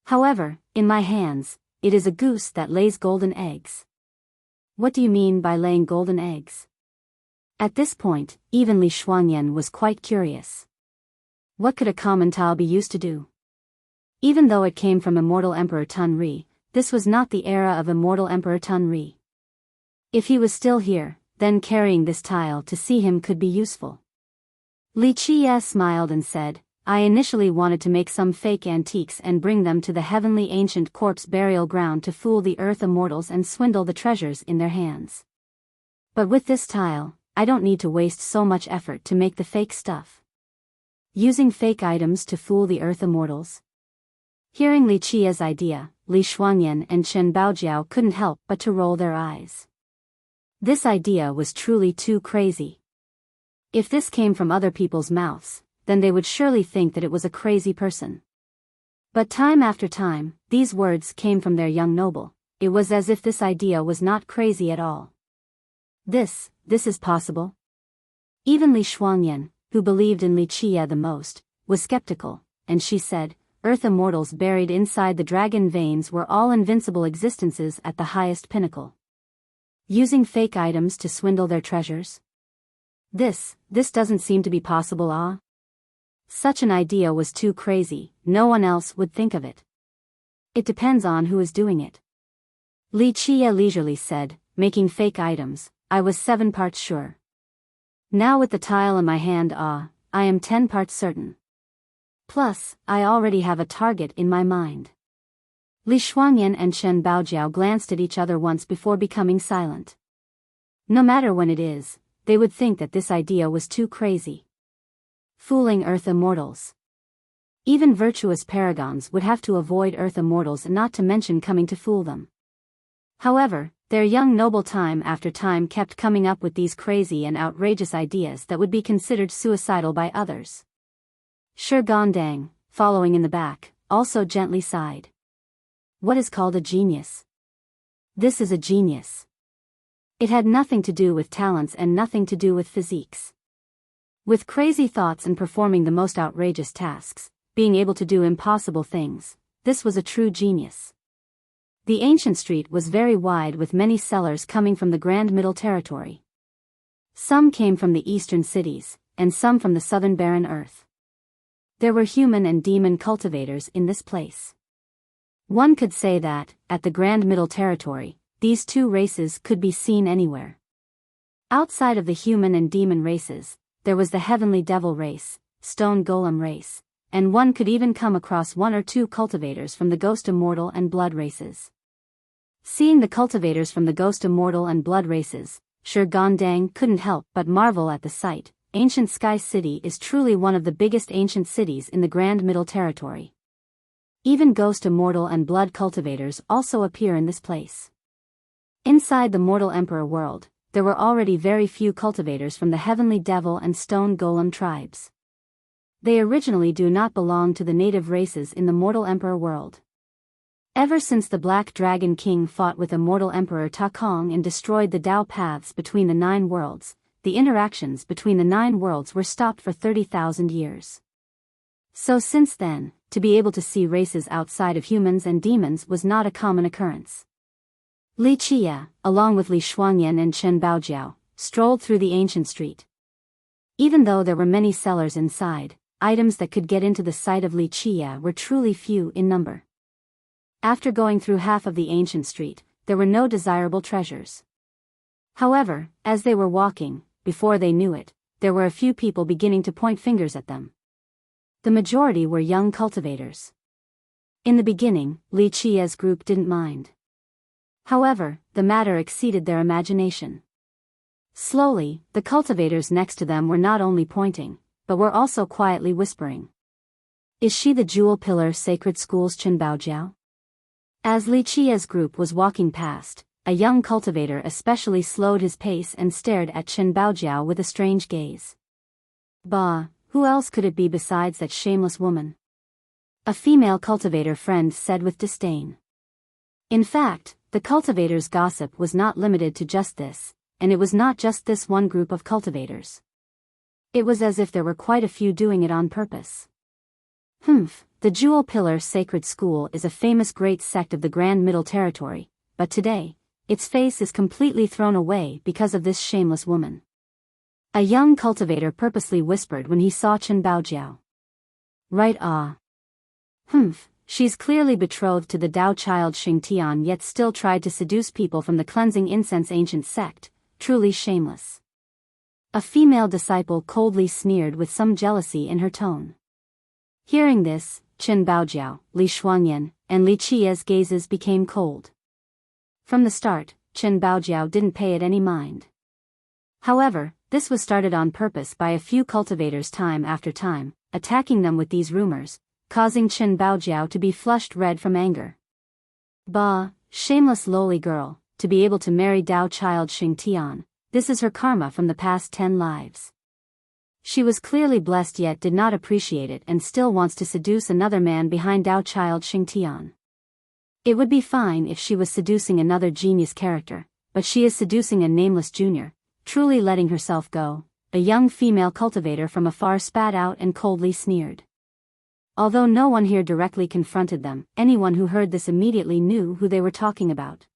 However, in my hands, it is a goose that lays golden eggs. What do you mean by laying golden eggs? At this point, even Li Shuangyan was quite curious. What could a common tile be used to do? Even though it came from immortal Emperor Tun Ri, this was not the era of immortal Emperor Tun Ri. If he was still here, then carrying this tile to see him could be useful. Li Chia smiled and said, I initially wanted to make some fake antiques and bring them to the heavenly ancient corpse burial ground to fool the earth immortals and swindle the treasures in their hands. But with this tile, I don't need to waste so much effort to make the fake stuff. Using fake items to fool the earth immortals. Hearing Li Chia's idea, Li Shuangyan and Chen Baojiao couldn't help but to roll their eyes. This idea was truly too crazy. If this came from other people's mouths, then they would surely think that it was a crazy person. But time after time, these words came from their young noble. It was as if this idea was not crazy at all. This is possible? Even Li Shuangyan, who believed in Li Chia the most, was skeptical, and she said, Earth immortals buried inside the dragon veins were all invincible existences at the highest pinnacle. Using fake items to swindle their treasures? This doesn't seem to be possible, ah? Such an idea was too crazy, no one else would think of it. It depends on who is doing it. Li Chia leisurely said, making fake items, I was 7 parts sure. Now with the tile in my hand, I am 10 parts certain. Plus, I already have a target in my mind. Li Shuangyan and Chen Baojiao glanced at each other once before becoming silent. No matter when it is, they would think that this idea was too crazy. Fooling Earth immortals. Even virtuous paragons would have to avoid Earth immortals, not to mention coming to fool them. However, their young noble time after time kept coming up with these crazy and outrageous ideas that would be considered suicidal by others. Shi Gandang, following in the back, also gently sighed. What is called a genius? This is a genius. It had nothing to do with talents and nothing to do with physiques. With crazy thoughts and performing the most outrageous tasks, being able to do impossible things, this was a true genius. The ancient street was very wide with many sellers coming from the Grand Middle Territory. Some came from the eastern cities, and some from the southern barren earth. There were human and demon cultivators in this place. One could say that, at the Grand Middle Territory, these two races could be seen anywhere. Outside of the human and demon races, there was the heavenly devil race, stone golem race, and one could even come across 1 or 2 cultivators from the ghost immortal and blood races. Seeing the cultivators from the ghost immortal and blood races, Shi Gandang couldn't help but marvel at the sight. Ancient Sky City is truly one of the biggest ancient cities in the Grand Middle Territory. Even ghost immortal and blood cultivators also appear in this place. Inside the mortal emperor world, there were already very few cultivators from the heavenly devil and stone golem tribes. They originally do not belong to the native races in the mortal emperor world. Ever since the Black Dragon King fought with immortal Emperor Ta Kong and destroyed the Tao paths between the 9 worlds, the interactions between the 9 worlds were stopped for 30,000 years. So since then, to be able to see races outside of humans and demons was not a common occurrence. Li Chia, along with Li Shuangyan and Chen Baojiao, strolled through the ancient street. Even though there were many sellers inside, items that could get into the sight of Li Chia were truly few in number. After going through half of the ancient street, there were no desirable treasures. However, as they were walking, before they knew it, there were a few people beginning to point fingers at them. The majority were young cultivators. In the beginning, Li Chia's group didn't mind. However, the matter exceeded their imagination. Slowly, the cultivators next to them were not only pointing, but were also quietly whispering. Is she the Jewel Pillar Sacred School's Chen Baojiao? As Li Chia's group was walking past, a young cultivator especially slowed his pace and stared at Chen Baojiao with a strange gaze. Bah, who else could it be besides that shameless woman? A female cultivator friend said with disdain. In fact, the cultivator's gossip was not limited to just this, and it was not just this one group of cultivators. It was as if there were quite a few doing it on purpose. The Jewel Pillar Sacred School is a famous great sect of the Grand Middle Territory, but today, its face is completely thrown away because of this shameless woman. A young cultivator purposely whispered when he saw Chen Baojiao. Right, she's clearly betrothed to the Dao child Xingtian yet still tried to seduce people from the cleansing incense ancient sect, truly shameless. A female disciple coldly sneered with some jealousy in her tone. Hearing this, Chen Baojiao, Li Shuangyan, and Li Qiye's gazes became cold. From the start, Chen Baojiao didn't pay it any mind. However, this was started on purpose by a few cultivators time after time, attacking them with these rumors, causing Chen Baojiao to be flushed red from anger. Bah, shameless lowly girl, to be able to marry Dao child Xingtian, this is her karma from the past 10 lives. She was clearly blessed yet did not appreciate it and still wants to seduce another man behind Dao child Xingtian. It would be fine if she was seducing another genius character, but she is seducing a nameless junior, truly letting herself go, a young female cultivator from afar spat out and coldly sneered. Although no one here directly confronted them, anyone who heard this immediately knew who they were talking about.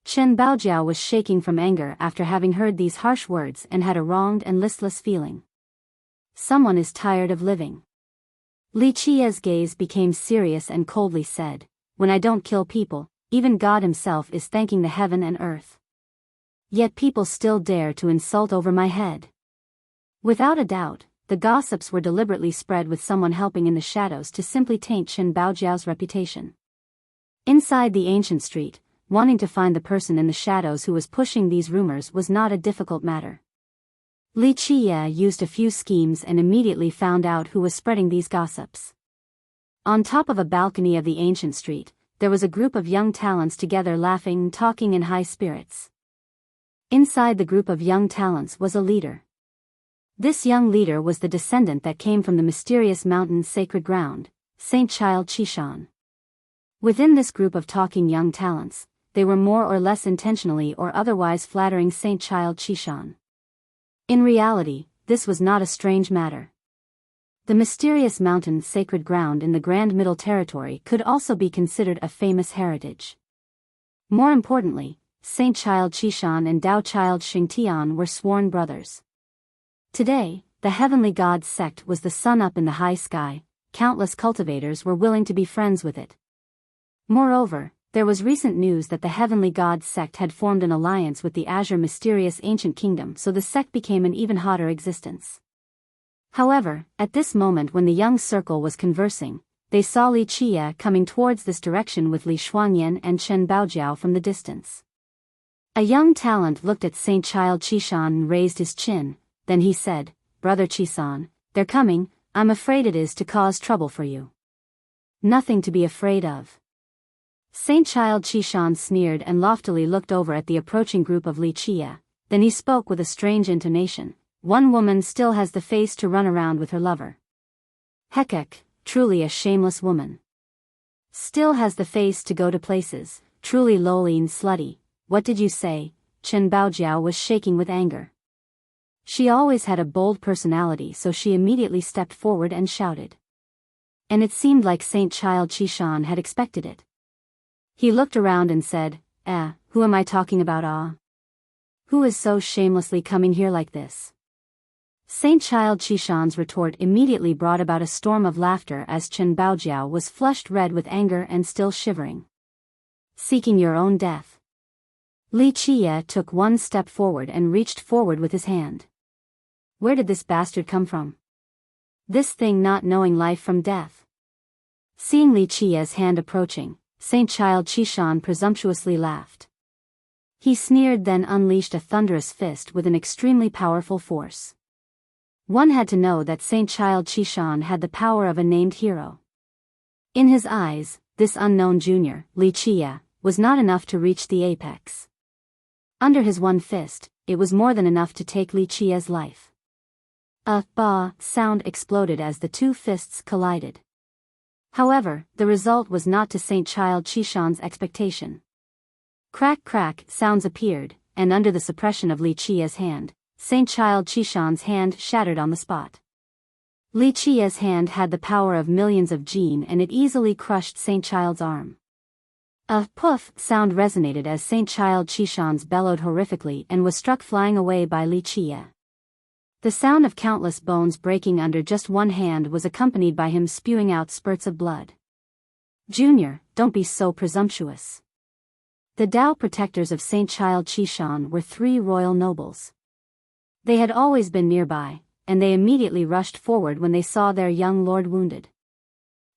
Chen Baojiao was shaking from anger after having heard these harsh words and had a wronged and listless feeling. Someone is tired of living. Li Qiye's gaze became serious and coldly said, when I don't kill people, even God himself is thanking the heaven and earth. Yet people still dare to insult over my head. Without a doubt, the gossips were deliberately spread with someone helping in the shadows to simply taint Chen Baojiao's reputation. Inside the ancient street, wanting to find the person in the shadows who was pushing these rumors was not a difficult matter. Li Qiye used a few schemes and immediately found out who was spreading these gossips. On top of a balcony of the ancient street, there was a group of young talents together laughing and talking in high spirits. Inside the group of young talents was a leader. This young leader was the descendant that came from the mysterious mountain's sacred ground, Saint Child Qishan. Within this group of talking young talents, they were more or less intentionally or otherwise flattering Saint Child Qishan. In reality, this was not a strange matter. The mysterious mountain's sacred ground in the Grand Middle Territory could also be considered a famous heritage. More importantly, Saint Child Qishan and Dao Child Xingtian were sworn brothers. Today, the heavenly god sect was the sun up in the high sky, countless cultivators were willing to be friends with it. Moreover, there was recent news that the heavenly god sect had formed an alliance with the Azure mysterious ancient kingdom, so the sect became an even hotter existence. However, at this moment when the young circle was conversing, they saw Li Qiye coming towards this direction with Li Shuangyan and Chen Baojiao from the distance. A young talent looked at Saint Child Qishan and raised his chin, then he said, Brother Qisan, they're coming, I'm afraid it is to cause trouble for you. Nothing to be afraid of. Saint Child Qishan sneered and loftily looked over at the approaching group of Li Qiye, then he spoke with a strange intonation, one woman still has the face to run around with her lover. Hekek, truly a shameless woman. Still has the face to go to places, truly lowly and slutty, what did you say? Chen Baojiao was shaking with anger. She always had a bold personality, so she immediately stepped forward and shouted. And it seemed like Saint Child Qishan had expected it. He looked around and said, who am I talking about? Who is so shamelessly coming here like this? Saint Child Qishan's retort immediately brought about a storm of laughter as Chen Baojiao was flushed red with anger and still shivering. Seeking your own death. Li Qiye took one step forward and reached forward with his hand. Where did this bastard come from? This thing not knowing life from death. Seeing Li Qiye's hand approaching, Saint Child Qishan presumptuously laughed. He sneered, then unleashed a thunderous fist with an extremely powerful force. One had to know that Saint Child Qishan had the power of a named hero. In his eyes, this unknown junior, Li Qiye, was not enough to reach the apex. Under his one fist, it was more than enough to take Li Qia's life. A "ba" sound exploded as the two fists collided. However, the result was not to Saint Child Qishan's expectation. Crack crack sounds appeared, and under the suppression of Li Qia's hand, Saint Child Qishan's hand shattered on the spot. Li Qia's hand had the power of millions of jin and it easily crushed Saint Child's arm. A "poof" sound resonated as Saint Child Qishan's bellowed horrifically and was struck flying away by Li Qia. The sound of countless bones breaking under just one hand was accompanied by him spewing out spurts of blood. "Junior, don't be so presumptuous." The Tao protectors of Saint Child Qishan were 3 royal nobles. They had always been nearby, and they immediately rushed forward when they saw their young lord wounded.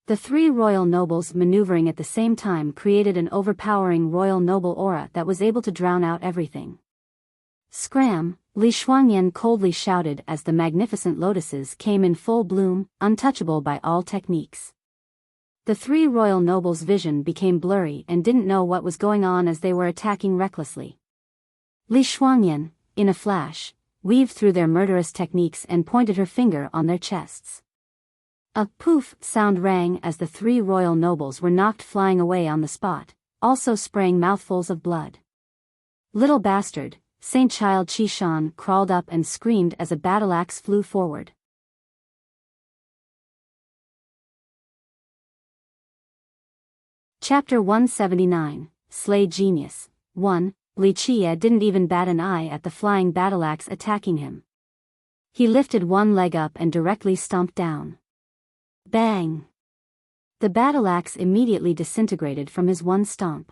The 3 royal nobles maneuvering at the same time created an overpowering royal noble aura that was able to drown out everything. "Scram!" Li Shuangyan coldly shouted as the magnificent lotuses came in full bloom, untouchable by all techniques. The 3 royal nobles' vision became blurry and didn't know what was going on as they were attacking recklessly. Li Shuangyan, in a flash, weaved through their murderous techniques and pointed her finger on their chests. A "poof" sound rang as the 3 royal nobles were knocked flying away on the spot, also spraying mouthfuls of blood. "Little bastard," Saint Child Qishan crawled up and screamed as a battle axe flew forward. Chapter 179, Slay Genius. 1. Li Qia didn't even bat an eye at the flying battle axe attacking him. He lifted one leg up and directly stomped down. Bang! The battle axe immediately disintegrated from his one stomp.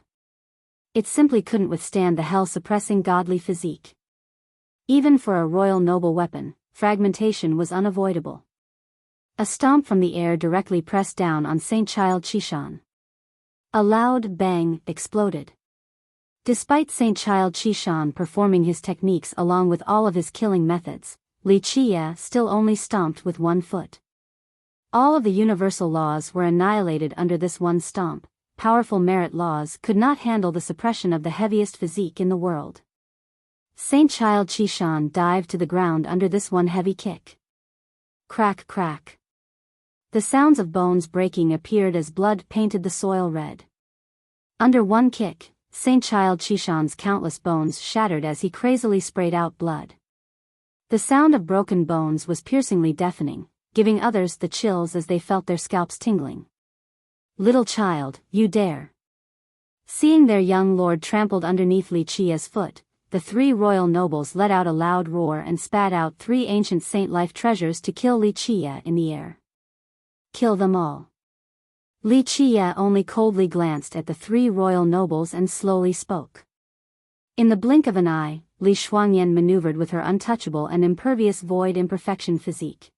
It simply couldn't withstand the hell-suppressing godly physique. Even for a royal noble weapon, fragmentation was unavoidable. A stomp from the air directly pressed down on Saint Child Qishan. A loud bang exploded. Despite Saint Child Qishan performing his techniques along with all of his killing methods, Li Qia still only stomped with one foot. All of the universal laws were annihilated under this one stomp. Powerful merit laws could not handle the suppression of the heaviest physique in the world. Saint Child Qishan dived to the ground under this one heavy kick. Crack crack. The sounds of bones breaking appeared as blood painted the soil red. Under one kick, Saint Child Qishan's countless bones shattered as he crazily sprayed out blood. The sound of broken bones was piercingly deafening, giving others the chills as they felt their scalps tingling. "Little child, you dare." Seeing their young lord trampled underneath Li Qia's foot, the 3 royal nobles let out a loud roar and spat out 3 ancient saint life treasures to kill Li Qia in the air. "Kill them all." Li Qia only coldly glanced at the 3 royal nobles and slowly spoke. In the blink of an eye, Li Shuangyan maneuvered with her untouchable and impervious void imperfection physique.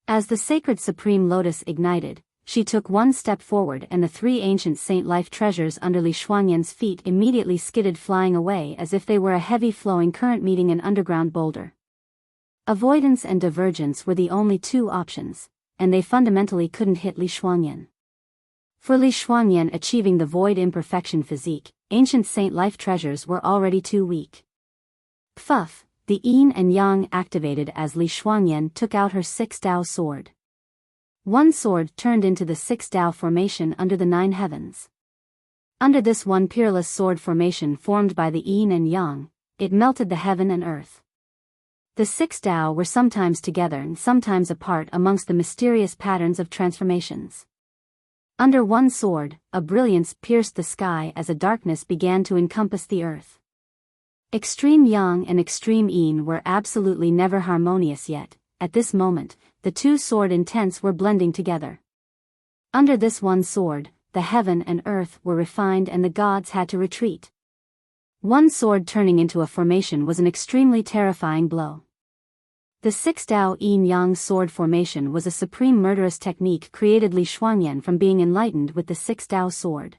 As the sacred supreme lotus ignited, she took one step forward and the 3 ancient saint life treasures under Li Shuangyan's feet immediately skidded flying away as if they were a heavy flowing current meeting an underground boulder. Avoidance and divergence were the only 2 options, and they fundamentally couldn't hit Li Shuangyan. For Li Shuangyan achieving the void imperfection physique, ancient saint life treasures were already too weak. Pfuff, the yin and yang activated as Li Shuangyan took out her 6 Tao sword. One sword turned into the 6 Tao formation under the 9 heavens. Under this one peerless sword formation formed by the yin and yang, it melted the heaven and earth. The 6 Tao were sometimes together and sometimes apart amongst the mysterious patterns of transformations. Under one sword, a brilliance pierced the sky as a darkness began to encompass the earth. Extreme yang and extreme yin were absolutely never harmonious yet. At this moment, the 2 sword intents were blending together. Under this one sword, the heaven and earth were refined and the gods had to retreat. One sword turning into a formation was an extremely terrifying blow. The 6 Tao yin-yang sword formation was a supreme murderous technique created Li Shuangyan from being enlightened with the 6 Tao sword.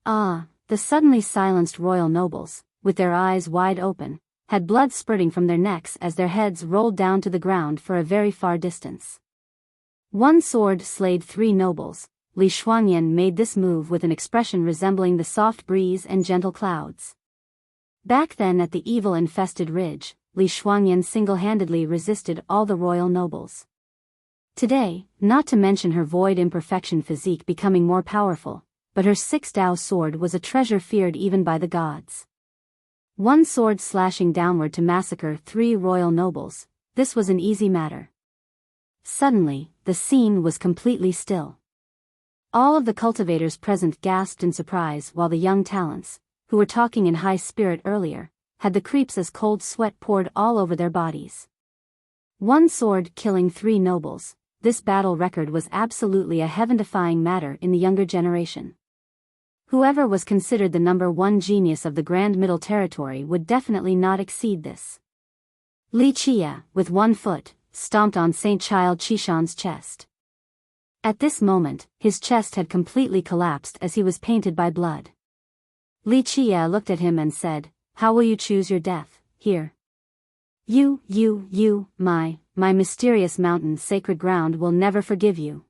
Ah, the suddenly silenced royal nobles, with their eyes wide open, had blood spurting from their necks as their heads rolled down to the ground for a very far distance. One sword slayed 3 nobles, Li Shuangyan made this move with an expression resembling the soft breeze and gentle clouds. Back then at the evil-infested ridge, Li Shuangyan single-handedly resisted all the royal nobles. Today, not to mention her void imperfection physique becoming more powerful, but her 6-dao sword was a treasure feared even by the gods. One sword slashing downward to massacre 3 royal nobles, this was an easy matter. Suddenly, the scene was completely still. All of the cultivators present gasped in surprise while the young talents, who were talking in high spirit earlier, had the creeps as cold sweat poured all over their bodies. One sword killing 3 nobles, this battle record was absolutely a heaven-defying matter in the younger generation. Whoever was considered the number 1 genius of the Grand Middle Territory would definitely not exceed this. Li Chia, with one foot, stomped on Saint Child Chishan's chest. At this moment, his chest had completely collapsed as he was painted by blood. Li Chia looked at him and said, "How will you choose your death, here? My mysterious mountain sacred ground will never forgive you."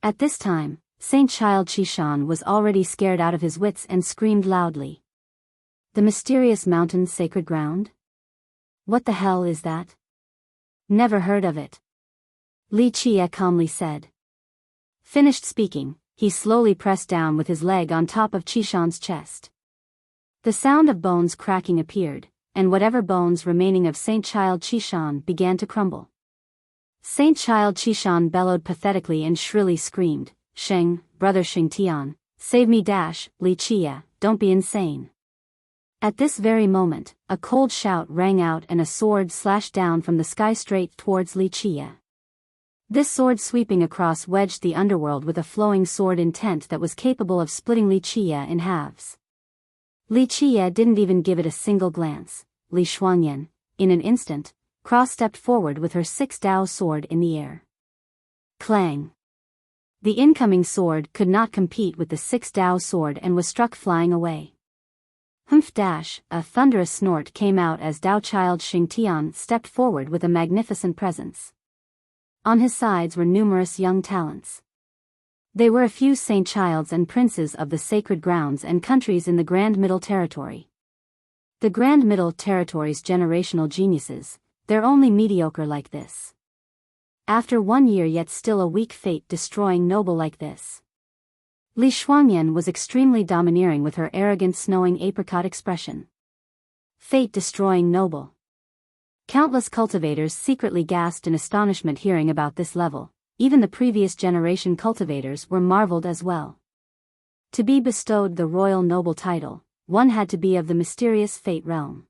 At this time, Saint Child Chishan was already scared out of his wits and screamed loudly. "The mysterious mountain sacred ground? What the hell is that? Never heard of it." Li Chia calmly said. Finished speaking, he slowly pressed down with his leg on top of Chishan's chest. The sound of bones cracking appeared, and whatever bones remaining of Saint Child Chishan began to crumble. Saint Child Chishan bellowed pathetically and shrilly screamed, "Sheng, brother Sheng Tian, save me dash, Li Chia, don't be insane." At this very moment, a cold shout rang out and a sword slashed down from the sky straight towards Li Chia. This sword sweeping across wedged the underworld with a flowing sword intent that was capable of splitting Li Chia in halves. Li Chia didn't even give it a single glance. Li Shuangyan, in an instant, cross-stepped forward with her 6-dao sword in the air. Clang! The incoming sword could not compete with the 6-dao sword and was struck flying away. Humph dash! A thunderous snort came out as Dao Child Sheng Tian stepped forward with a magnificent presence. On his sides were numerous young talents. They were a few saint childs and princes of the sacred grounds and countries in the Grand Middle Territory. The Grand Middle Territory's generational geniuses, they're only mediocre like this. After 1 year yet still a weak fate-destroying noble like this. Li Shuangyan was extremely domineering with her arrogant snowing apricot expression. Fate-destroying noble. Countless cultivators secretly gasped in astonishment hearing about this level. Even the previous generation cultivators were marveled as well. To be bestowed the royal noble title, one had to be of the mysterious fate realm.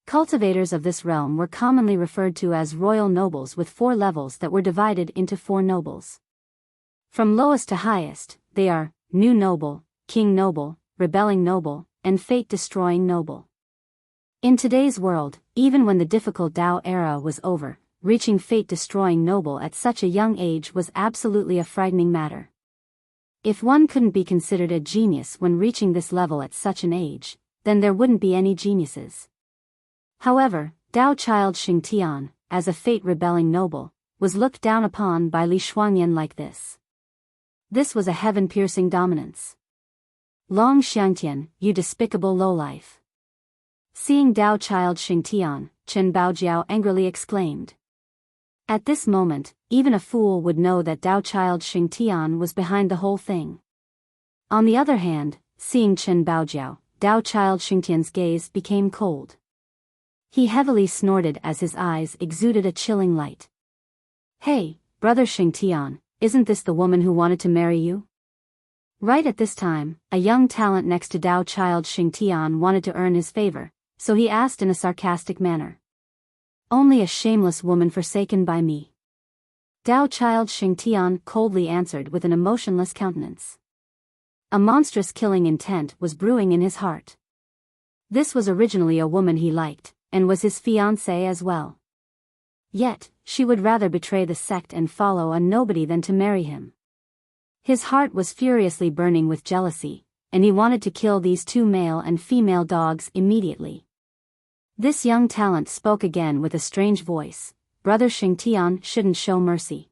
Cultivators of this realm were commonly referred to as royal nobles with 4 levels that were divided into 4 nobles. From lowest to highest, they are New Noble, King Noble, Rebelling Noble, and Fate-Destroying Noble. In today's world, even when the difficult Dao era was over, reaching fate-destroying noble at such a young age was absolutely a frightening matter. If one couldn't be considered a genius when reaching this level at such an age, then there wouldn't be any geniuses. However, Dao Child Sheng Tian, as a fate-rebelling noble, was looked down upon by Li Shuangyan like this. This was a heaven-piercing dominance. Long Xiangtian, you despicable lowlife. Seeing Dao Child Sheng Tian, Chen Baojiao angrily exclaimed. At this moment, even a fool would know that Dao Child Sheng Tian was behind the whole thing. On the other hand, seeing Chen Baojiao, Dao Child Sheng Tian's gaze became cold. He heavily snorted as his eyes exuded a chilling light. "Hey, brother Sheng Tian, isn't this the woman who wanted to marry you?" Right at this time, a young talent next to Dao Child Sheng Tian wanted to earn his favor, so he asked in a sarcastic manner. "Only a shameless woman forsaken by me." Dao Child Sheng Tian coldly answered with an emotionless countenance. A monstrous killing intent was brewing in his heart. This was originally a woman he liked, and was his fiancée as well. Yet, she would rather betray the sect and follow a nobody than to marry him. His heart was furiously burning with jealousy, and he wanted to kill these 2 male and female dogs immediately. This young talent spoke again with a strange voice. "Brother Sheng Tian shouldn't show mercy.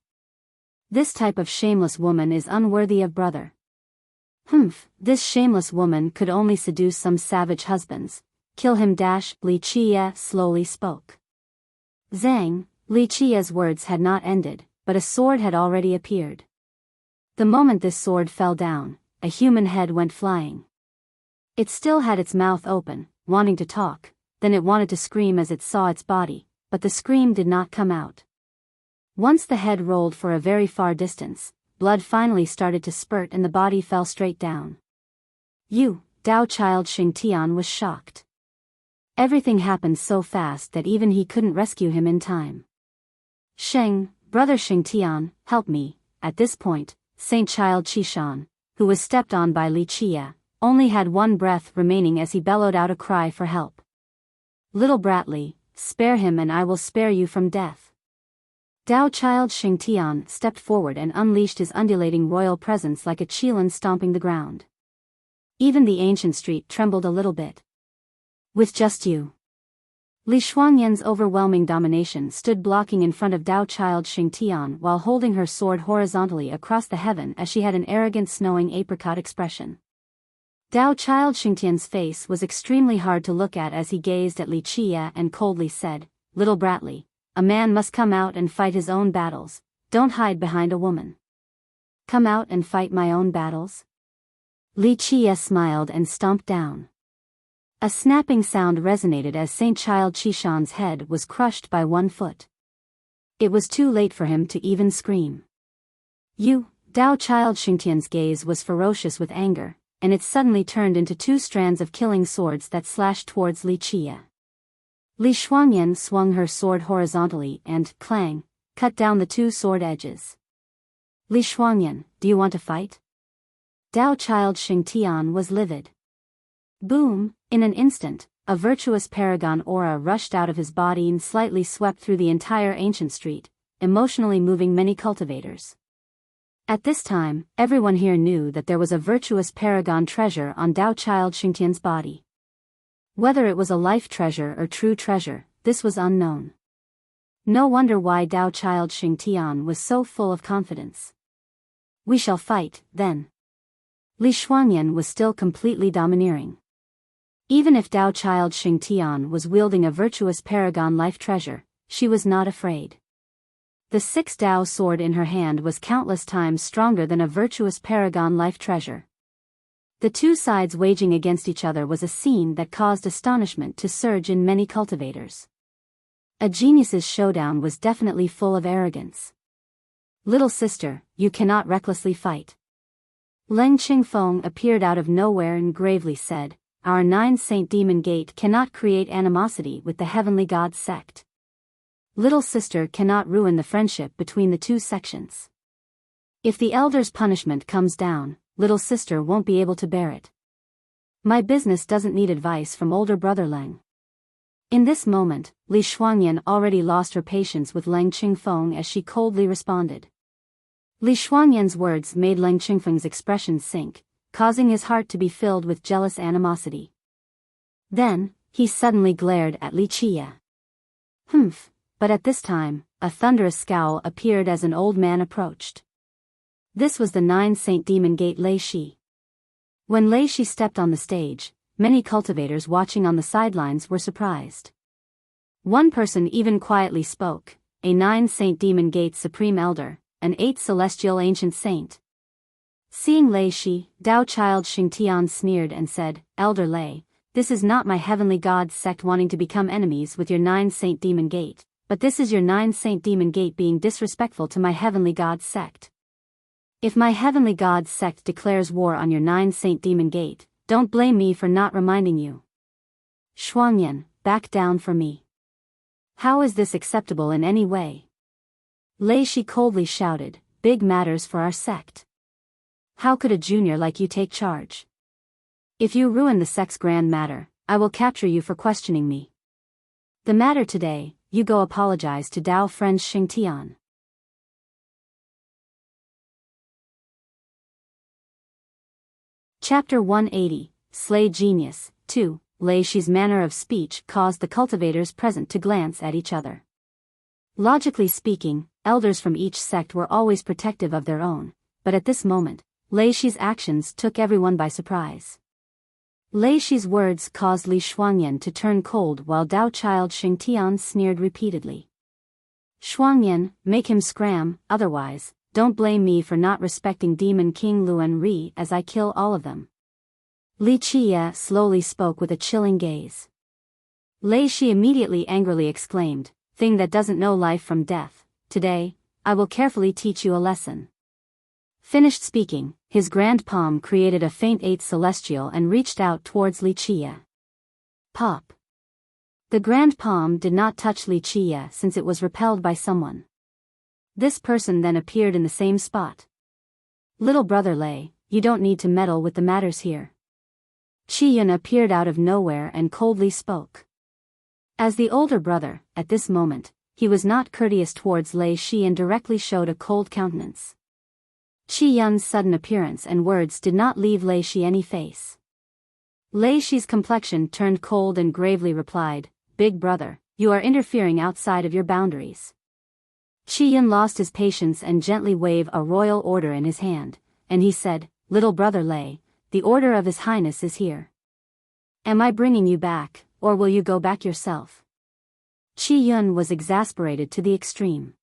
This type of shameless woman is unworthy of brother. This shameless woman could only seduce some savage husbands. Kill him. Li Chia slowly spoke. Zhang, Li Chia's words had not ended, but a sword had already appeared. The moment this sword fell down, a human head went flying. It still had its mouth open, wanting to talk, then it wanted to scream as it saw its body, but the scream did not come out. Once the head rolled for a very far distance, blood finally started to spurt and the body fell straight down. Dao child Xingtian was shocked. Everything happened so fast that even he couldn't rescue him in time. Brother Xingtian, help me. At this point, Saint Child Qishan, who was stepped on by Li Chia, only had one breath remaining as he bellowed out a cry for help. Little Bratly, spare him and I will spare you from death. Dao Child Xingtian stepped forward and unleashed his undulating royal presence like a qilin stomping the ground. Even the ancient street trembled a little bit. With just you. Li Shuangyan's overwhelming domination stood blocking in front of Dao Child Xingtian while holding her sword horizontally across the heaven as she had an arrogant snowing apricot expression. Dao Child Xingtian's face was extremely hard to look at as he gazed at Li Chia and coldly said, Little Bratly, a man must come out and fight his own battles, don't hide behind a woman. Come out and fight my own battles? Li Chia smiled and stomped down. A snapping sound resonated as Saint Child Qishan's head was crushed by one foot. It was too late for him to even scream. Dao Child Xingtian's gaze was ferocious with anger, and it suddenly turned into two strands of killing swords that slashed towards Li Chia. Li Shuangyan swung her sword horizontally and, clang, cut down the two sword edges. Li Shuangyan, do you want to fight? Dao Child Xingtian was livid. Boom! In an instant, a virtuous paragon aura rushed out of his body and slightly swept through the entire ancient street, emotionally moving many cultivators. At this time, everyone here knew that there was a virtuous paragon treasure on Dao Child Xingtian's body. Whether it was a life treasure or true treasure, this was unknown. No wonder why Dao Child Xingtian was so full of confidence. We shall fight, then. Li Shuangyan was still completely domineering. Even if Dao Child Xingtian was wielding a virtuous paragon life treasure, she was not afraid. The 6 Dao sword in her hand was countless times stronger than a virtuous paragon life treasure. The two sides waging against each other was a scene that caused astonishment to surge in many cultivators. A genius's showdown was definitely full of arrogance. Little sister, you cannot recklessly fight. Leng Qingfeng appeared out of nowhere and gravely said, Our 9 Saint Demon Gate cannot create animosity with the Heavenly God sect. Little sister cannot ruin the friendship between the two sections. If the elder's punishment comes down, little sister won't be able to bear it. My business doesn't need advice from older brother Leng. In this moment, Li Shuangyan already lost her patience with Leng Qingfeng as she coldly responded. Li Shuangyan's words made Leng Qingfeng's expression sink, causing his heart to be filled with jealous animosity. Then, he suddenly glared at Li Chia. But at this time, a thunderous scowl appeared as an old man approached. This was the 9 Saint Demon Gate Lei Shi. When Lei Shi stepped on the stage, many cultivators watching on the sidelines were surprised. One person even quietly spoke, a 9 Saint Demon Gate Supreme Elder, an 8th Celestial Ancient Saint. Seeing Lei Shi, Dao Child Xingtian sneered and said, Elder Lei, this is not my Heavenly God sect wanting to become enemies with your 9 Saint Demon Gate, but this is your 9 Saint Demon Gate being disrespectful to my Heavenly God sect. If my Heavenly God sect declares war on your 9 Saint Demon Gate, don't blame me for not reminding you. Shuangyan, back down for me. How is this acceptable in any way? Lei Shi coldly shouted, big matters for our sect. How could a junior like you take charge? If you ruin the sect's grand matter, I will capture you for questioning me. The matter today, you go apologize to Dao friend Xingtian. Chapter 180, Slay Genius, 2, Lei Shi's manner of speech caused the cultivators present to glance at each other. Logically speaking, elders from each sect were always protective of their own, but at this moment, Lei Shi's actions took everyone by surprise. Lei Shi's words caused Li Shuangyan to turn cold while Dao Child Xingtian sneered repeatedly. Shuangyan, make him scram, otherwise, don't blame me for not respecting Demon King Luan Ri as I kill all of them. Li Qie slowly spoke with a chilling gaze. Lei Shi immediately angrily exclaimed, "Thing that doesn't know life from death, today, I will carefully teach you a lesson." Finished speaking, his grand palm created a faint 8 celestial and reached out towards Li Qie. Pop. The grand palm did not touch Li Qie since it was repelled by someone. This person then appeared in the same spot. "Little brother Lei, you don't need to meddle with the matters here." Qi Yun appeared out of nowhere and coldly spoke. As the older brother, at this moment, he was not courteous towards Lei Shi and directly showed a cold countenance. Qi Yun's sudden appearance and words did not leave Lei Shi any face. Lei Shi's complexion turned cold and gravely replied, "Big brother, you are interfering outside of your boundaries." Qi Yun lost his patience and gently waved a royal order in his hand, and he said, "Little brother Lei, the order of His Highness is here. Am I bringing you back, or will you go back yourself?" Qi Yun was exasperated to the extreme.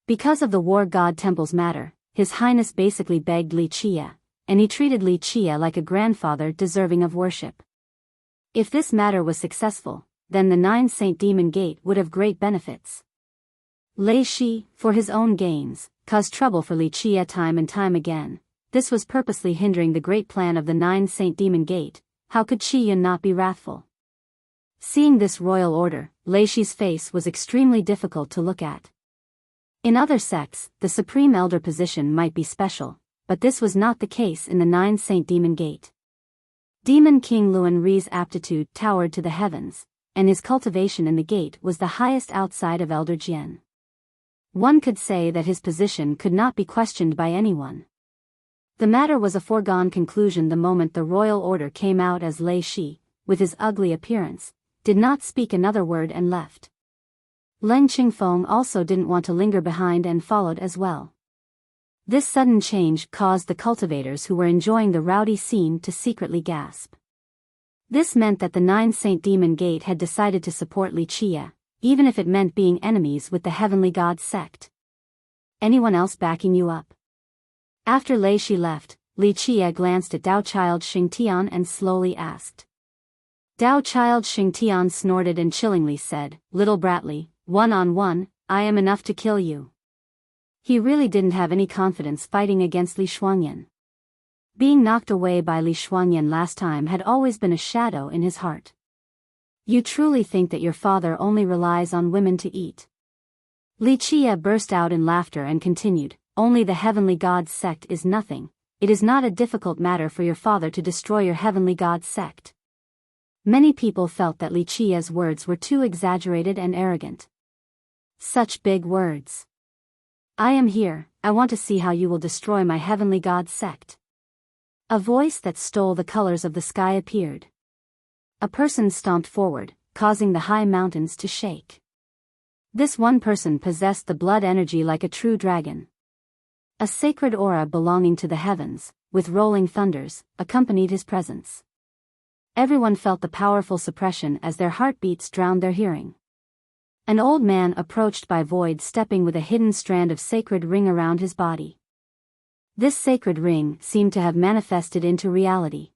Because of the War God Temple's matter, His Highness basically begged Li Qie, and he treated Li Qie like a grandfather deserving of worship. If this matter was successful, then the 9 Saint Demon Gate would have great benefits. Lei Shi, for his own gains, caused trouble for Li Qie time and time again. This was purposely hindering the great plan of the 9 Saint Demon Gate. How could Qi Yun not be wrathful? Seeing this royal order, Lei Shi's face was extremely difficult to look at. In other sects, the Supreme Elder position might be special, but this was not the case in the 9 Saint Demon Gate. Demon King Luan Ri's aptitude towered to the heavens, and his cultivation in the gate was the highest outside of Elder Jian. One could say that his position could not be questioned by anyone. The matter was a foregone conclusion the moment the royal order came out, as Lei Shi, with his ugly appearance, did not speak another word and left. Leng Qingfeng also didn't want to linger behind and followed as well. This sudden change caused the cultivators who were enjoying the rowdy scene to secretly gasp. This meant that the 9 Saint Demon Gate had decided to support Li Qie, even if it meant being enemies with the Heavenly God sect. "Anyone else backing you up?" After Lei Shi left, Li Qie glanced at Dao Child Xingtian and slowly asked. Dao Child Xingtian snorted and chillingly said, "Little Bratly, 1-on-1, I am enough to kill you." He really didn't have any confidence fighting against Li Shuangyan. Being knocked away by Li Shuangyan last time had always been a shadow in his heart. "You truly think that your father only relies on women to eat?" Li Qie burst out in laughter and continued, "Only the Heavenly God sect is nothing. It is not a difficult matter for your father to destroy your Heavenly God sect." Many people felt that Li Qie's words were too exaggerated and arrogant. Such big words. "I am here, I want to see how you will destroy my Heavenly God sect." A voice that stole the colors of the sky appeared. A person stomped forward, causing the high mountains to shake. This one person possessed the blood energy like a true dragon. A sacred aura belonging to the heavens, with rolling thunders, accompanied his presence. Everyone felt the powerful suppression as their heartbeats drowned their hearing. An old man approached by Void, stepping with a hidden strand of sacred ring around his body. This sacred ring seemed to have manifested into reality.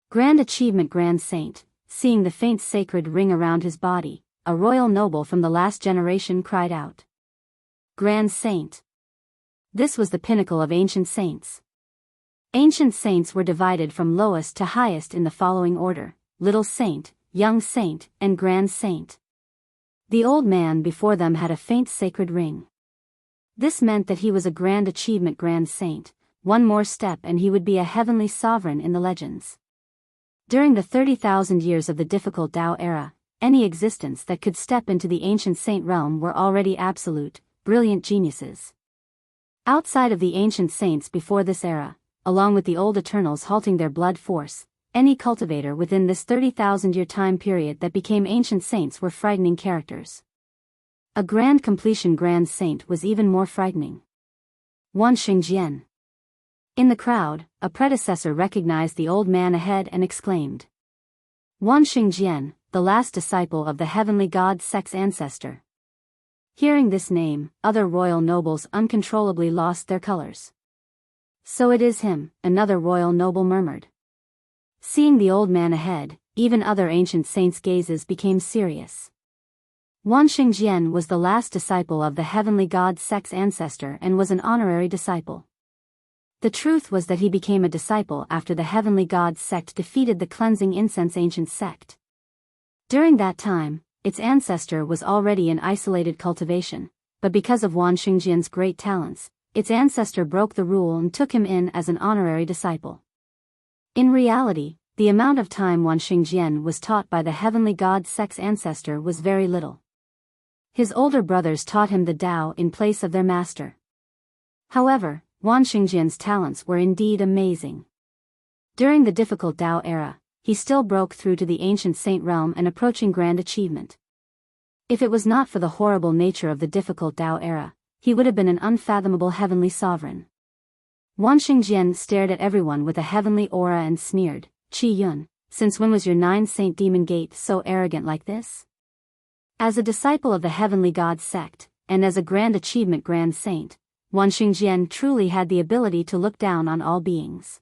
Grand Achievement Grand Saint, seeing the faint sacred ring around his body, a royal noble from the last generation cried out. Grand Saint. This was the pinnacle of ancient saints. Ancient saints were divided from lowest to highest in the following order: Little Saint, Young Saint, and Grand Saint. The old man before them had a faint sacred ring. This meant that he was a Grand Achievement Grand Saint. One more step and he would be a heavenly sovereign in the legends. During the 30,000 years of the difficult Tao era, any existence that could step into the ancient saint realm were already absolute, brilliant geniuses. Outside of the ancient saints before this era, along with the old Eternals halting their blood force, any cultivator within this 30,000-year time period that became ancient saints were frightening characters. A grand completion grand saint was even more frightening. Wan Xingjian. In the crowd, a predecessor recognized the old man ahead and exclaimed. Wan Xingjian, the last disciple of the heavenly god Sek's ancestor. Hearing this name, other royal nobles uncontrollably lost their colors. So it is him, another royal noble murmured. Seeing the old man ahead, even other ancient saints' gazes became serious. Wan Xingjian was the last disciple of the heavenly god Sek's ancestor and was an honorary disciple. The truth was that he became a disciple after the heavenly god sect defeated the cleansing incense ancient sect. During that time, its ancestor was already in isolated cultivation, but because of Wan Xingjian's great talents, its ancestor broke the rule and took him in as an honorary disciple. In reality, the amount of time Wan Xingjian was taught by the heavenly god Sek's ancestor was very little. His older brothers taught him the Tao in place of their master. However, Wan Xingjian's talents were indeed amazing. During the difficult Tao era, he still broke through to the ancient saint realm and approaching grand achievement. If it was not for the horrible nature of the difficult Tao era, he would have been an unfathomable heavenly sovereign. Wan Xingjian stared at everyone with a heavenly aura and sneered, "Qi Yun, since when was your 9-saint demon gate so arrogant like this?" As a disciple of the heavenly god sect, and as a grand achievement grand saint, Wan Xingjian truly had the ability to look down on all beings.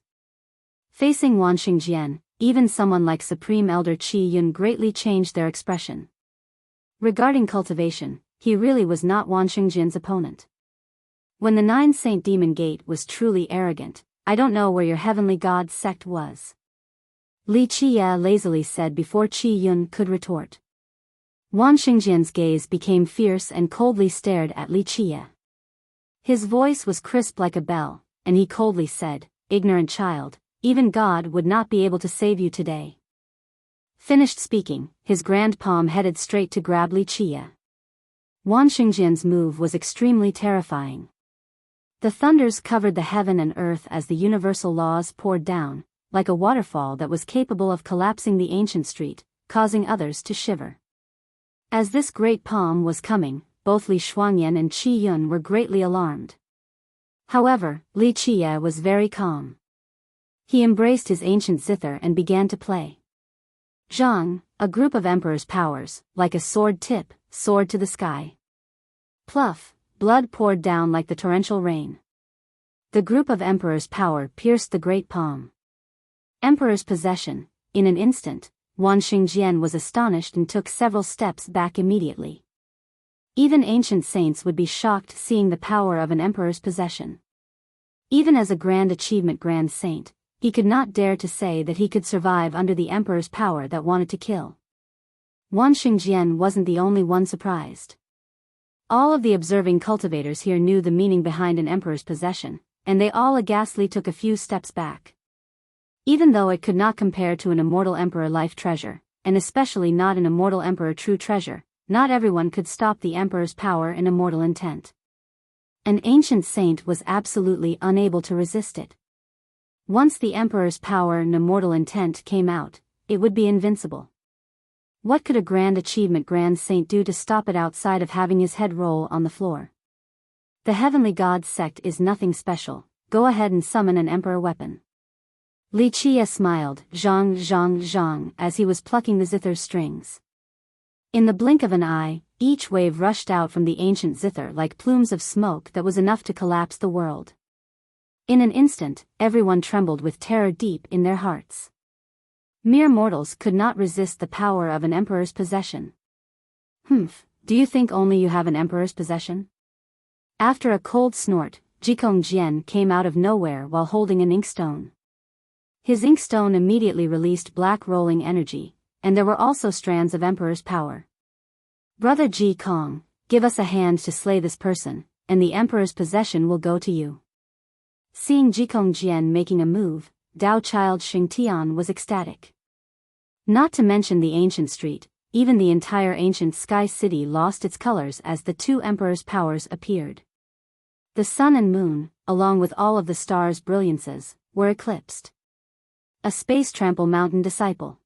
Facing Wan Xingjian, even someone like Supreme Elder Qi Yun greatly changed their expression. Regarding cultivation, he really was not Wan Xingjian's opponent. When the 9-saint demon gate was truly arrogant, I don't know where your heavenly god sect was. Li Qiya lazily said before Qi Yun could retort. Wan Xingjian's gaze became fierce and coldly stared at Li Qiya. His voice was crisp like a bell, and he coldly said, "Ignorant child, even God would not be able to save you today." Finished speaking, his grand palm headed straight to grab Li Qiya. Wan Xingjian's move was extremely terrifying. The thunders covered the heaven and earth as the universal laws poured down, like a waterfall that was capable of collapsing the ancient street, causing others to shiver. As this great palm was coming, both Li Shuangyan and Qi Yun were greatly alarmed. However, Li Qiya was very calm. He embraced his ancient zither and began to play. Zhang, a group of emperor's powers, like a sword tip, soared to the sky. Pluff, blood poured down like the torrential rain. The group of emperor's power pierced the great palm. Emperor's possession, in an instant, Wan Xingjian was astonished and took several steps back immediately. Even ancient saints would be shocked seeing the power of an emperor's possession. Even as a grand achievement grand saint, he could not dare to say that he could survive under the emperor's power that wanted to kill. Wan Xingjian wasn't the only one surprised. All of the observing cultivators here knew the meaning behind an emperor's possession, and they all aghastly took a few steps back. Even though it could not compare to an immortal emperor life treasure, and especially not an immortal emperor true treasure, not everyone could stop the emperor's power and immortal intent. An ancient saint was absolutely unable to resist it. Once the emperor's power and immortal intent came out, it would be invincible. What could a grand achievement grand saint do to stop it outside of having his head roll on the floor? The heavenly god sect is nothing special, go ahead and summon an emperor weapon. Li Qiya smiled, zhang zhang zhang, as he was plucking the zither strings. In the blink of an eye, each wave rushed out from the ancient zither like plumes of smoke that was enough to collapse the world. In an instant, everyone trembled with terror deep in their hearts. Mere mortals could not resist the power of an emperor's possession. "Humph, do you think only you have an emperor's possession?" After a cold snort, Jikong Jian came out of nowhere while holding an inkstone. His inkstone immediately released black rolling energy, and there were also strands of emperor's power. "Brother Ji Kong, give us a hand to slay this person, and the emperor's possession will go to you." Seeing Jikong Jian making a move, Dao Child Xingtian was ecstatic. Not to mention the ancient street, even the entire ancient sky city lost its colors as the two emperor's powers appeared. The sun and moon, along with all of the stars' brilliances, were eclipsed. A space trample mountain disciple.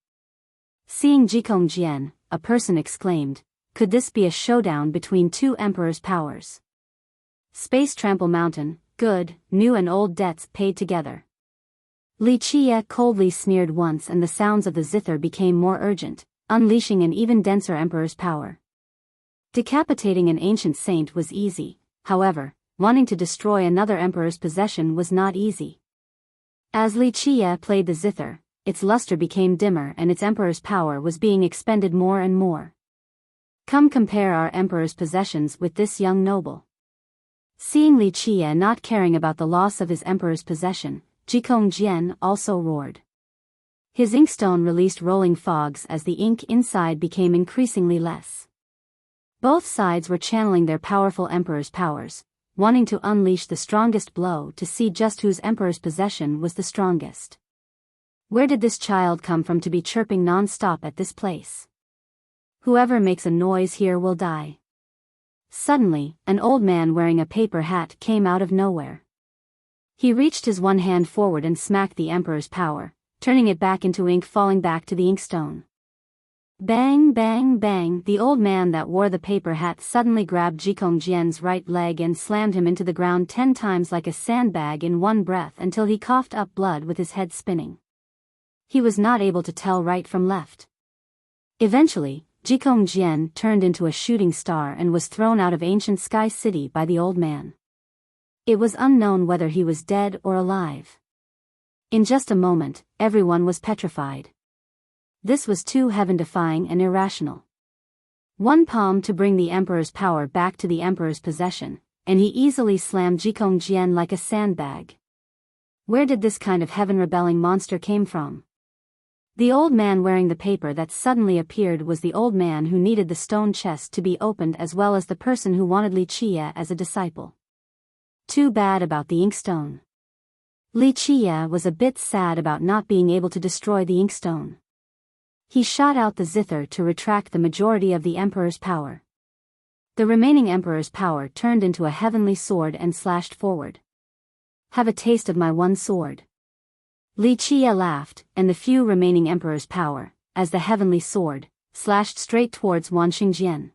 Seeing Jikong Jian, a person exclaimed, Could this be a showdown between two emperors' powers? Space Trample Mountain, good, new and old debts paid together. Li Chia coldly sneered once and the sounds of the zither became more urgent, unleashing an even denser emperor's power. Decapitating an ancient saint was easy, however, wanting to destroy another emperor's possession was not easy. As Li Chia played the zither, its luster became dimmer and its emperor's power was being expended more and more. Come compare our emperor's possessions with this young noble. Seeing Li Chia not caring about the loss of his emperor's possession, Jikong Jian also roared. His inkstone released rolling fogs as the ink inside became increasingly less. Both sides were channeling their powerful emperor's powers, wanting to unleash the strongest blow to see just whose emperor's possession was the strongest. Where did this child come from to be chirping non-stop at this place? Whoever makes a noise here will die. Suddenly, an old man wearing a paper hat came out of nowhere. He reached his one hand forward and smacked the emperor's power, turning it back into ink falling back to the inkstone. Bang bang bang, the old man that wore the paper hat suddenly grabbed Jikong Jian's right leg and slammed him into the ground 10 times like a sandbag in one breath until he coughed up blood with his head spinning. He was not able to tell right from left. Eventually, Jikong Jian turned into a shooting star and was thrown out of ancient Sky City by the old man. It was unknown whether he was dead or alive. In just a moment, everyone was petrified. This was too heaven-defying and irrational. One palm to bring the emperor's power back to the emperor's possession, and he easily slammed Jikong Jian like a sandbag. Where did this kind of heaven-rebelling monster came from? The old man wearing the paper that suddenly appeared was the old man who needed the stone chest to be opened as well as the person who wanted Li Chia as a disciple. Too bad about the inkstone. Li Chia was a bit sad about not being able to destroy the inkstone. He shot out the zither to retract the majority of the emperor's power. The remaining emperor's power turned into a heavenly sword and slashed forward. Have a taste of my one sword. Li Chia laughed, and the few remaining emperor's power, as the heavenly sword, slashed straight towards Wan Xingjian.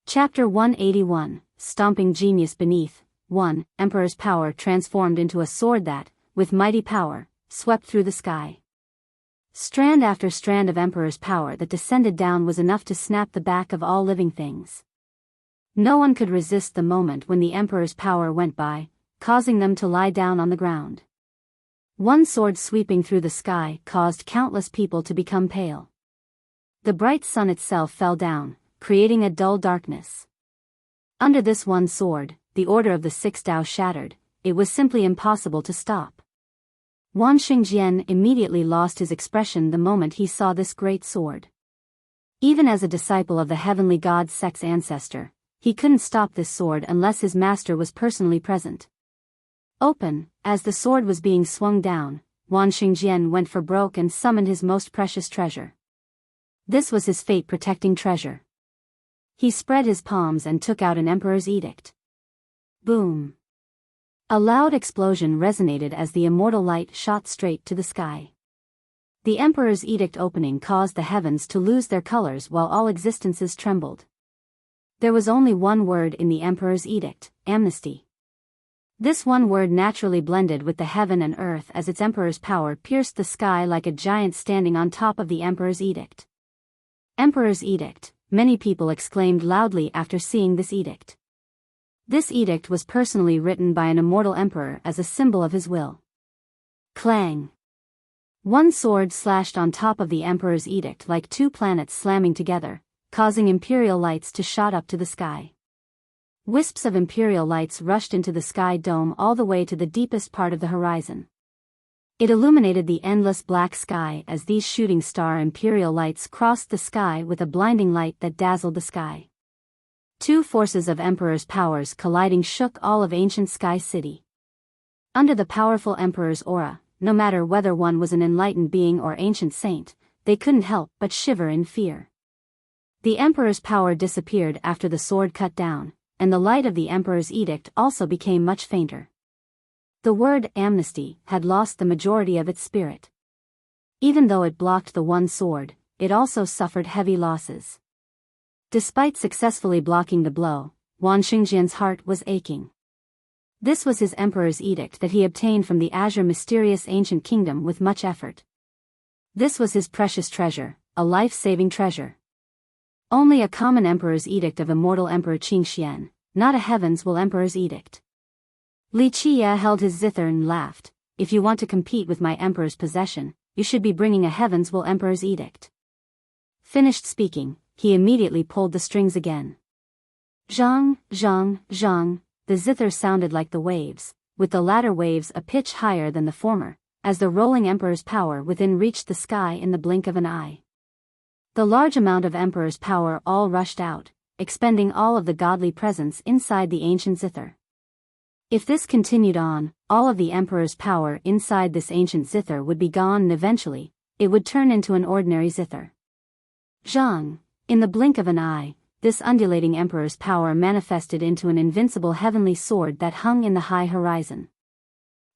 Chapter 181, Stomping Genius Beneath. 1. Emperor's power transformed into a sword that, with mighty power, swept through the sky. Strand after strand of Emperor's power that descended down was enough to snap the back of all living things. No one could resist the moment when the Emperor's power went by, causing them to lie down on the ground. One sword sweeping through the sky caused countless people to become pale. The bright sun itself fell down, creating a dull darkness. Under this one sword, the order of the six Tao shattered. It was simply impossible to stop. Wan Xingjian immediately lost his expression the moment he saw this great sword. Even as a disciple of the heavenly god Sek's ancestor, he couldn't stop this sword unless his master was personally present. Open, as the sword was being swung down, Wan Xingjian went for broke and summoned his most precious treasure. This was his fate-protecting treasure. He spread his palms and took out an emperor's edict. Boom! A loud explosion resonated as the immortal light shot straight to the sky. The emperor's edict opening caused the heavens to lose their colors while all existences trembled. There was only one word in the emperor's edict: amnesty. This one word naturally blended with the heaven and earth as its emperor's power pierced the sky like a giant standing on top of the emperor's edict. Emperor's edict, many people exclaimed loudly after seeing this edict. This edict was personally written by an immortal emperor as a symbol of his will. Clang! One sword slashed on top of the emperor's edict like two planets slamming together, causing imperial lights to shoot up to the sky. Wisps of imperial lights rushed into the sky dome all the way to the deepest part of the horizon. It illuminated the endless black sky as these shooting star imperial lights crossed the sky with a blinding light that dazzled the sky. Two forces of emperor's powers colliding shook all of ancient Sky City. Under the powerful emperor's aura, no matter whether one was an enlightened being or ancient saint, they couldn't help but shiver in fear. The emperor's power disappeared after the sword cut down, and the light of the emperor's edict also became much fainter. The word amnesty had lost the majority of its spirit. Even though it blocked the one sword, it also suffered heavy losses. Despite successfully blocking the blow, Wan Xingjian's heart was aching. This was his emperor's edict that he obtained from the azure mysterious ancient kingdom with much effort. This was his precious treasure, a life-saving treasure. Only a common emperor's edict of immortal Emperor Qingxian, not a heavens will emperor's edict. Li Qie held his zither and laughed. If you want to compete with my emperor's possession, you should be bringing a heavens will emperor's edict. Finished speaking, he immediately pulled the strings again. Zhang, zhang, zhang, the zither sounded like the waves, with the latter waves a pitch higher than the former, as the rolling emperor's power within reached the sky in the blink of an eye. The large amount of emperor's power all rushed out, expending all of the godly presence inside the ancient zither. If this continued on, all of the emperor's power inside this ancient zither would be gone and eventually, it would turn into an ordinary zither. Zhang, in the blink of an eye, this undulating emperor's power manifested into an invincible heavenly sword that hung in the high horizon.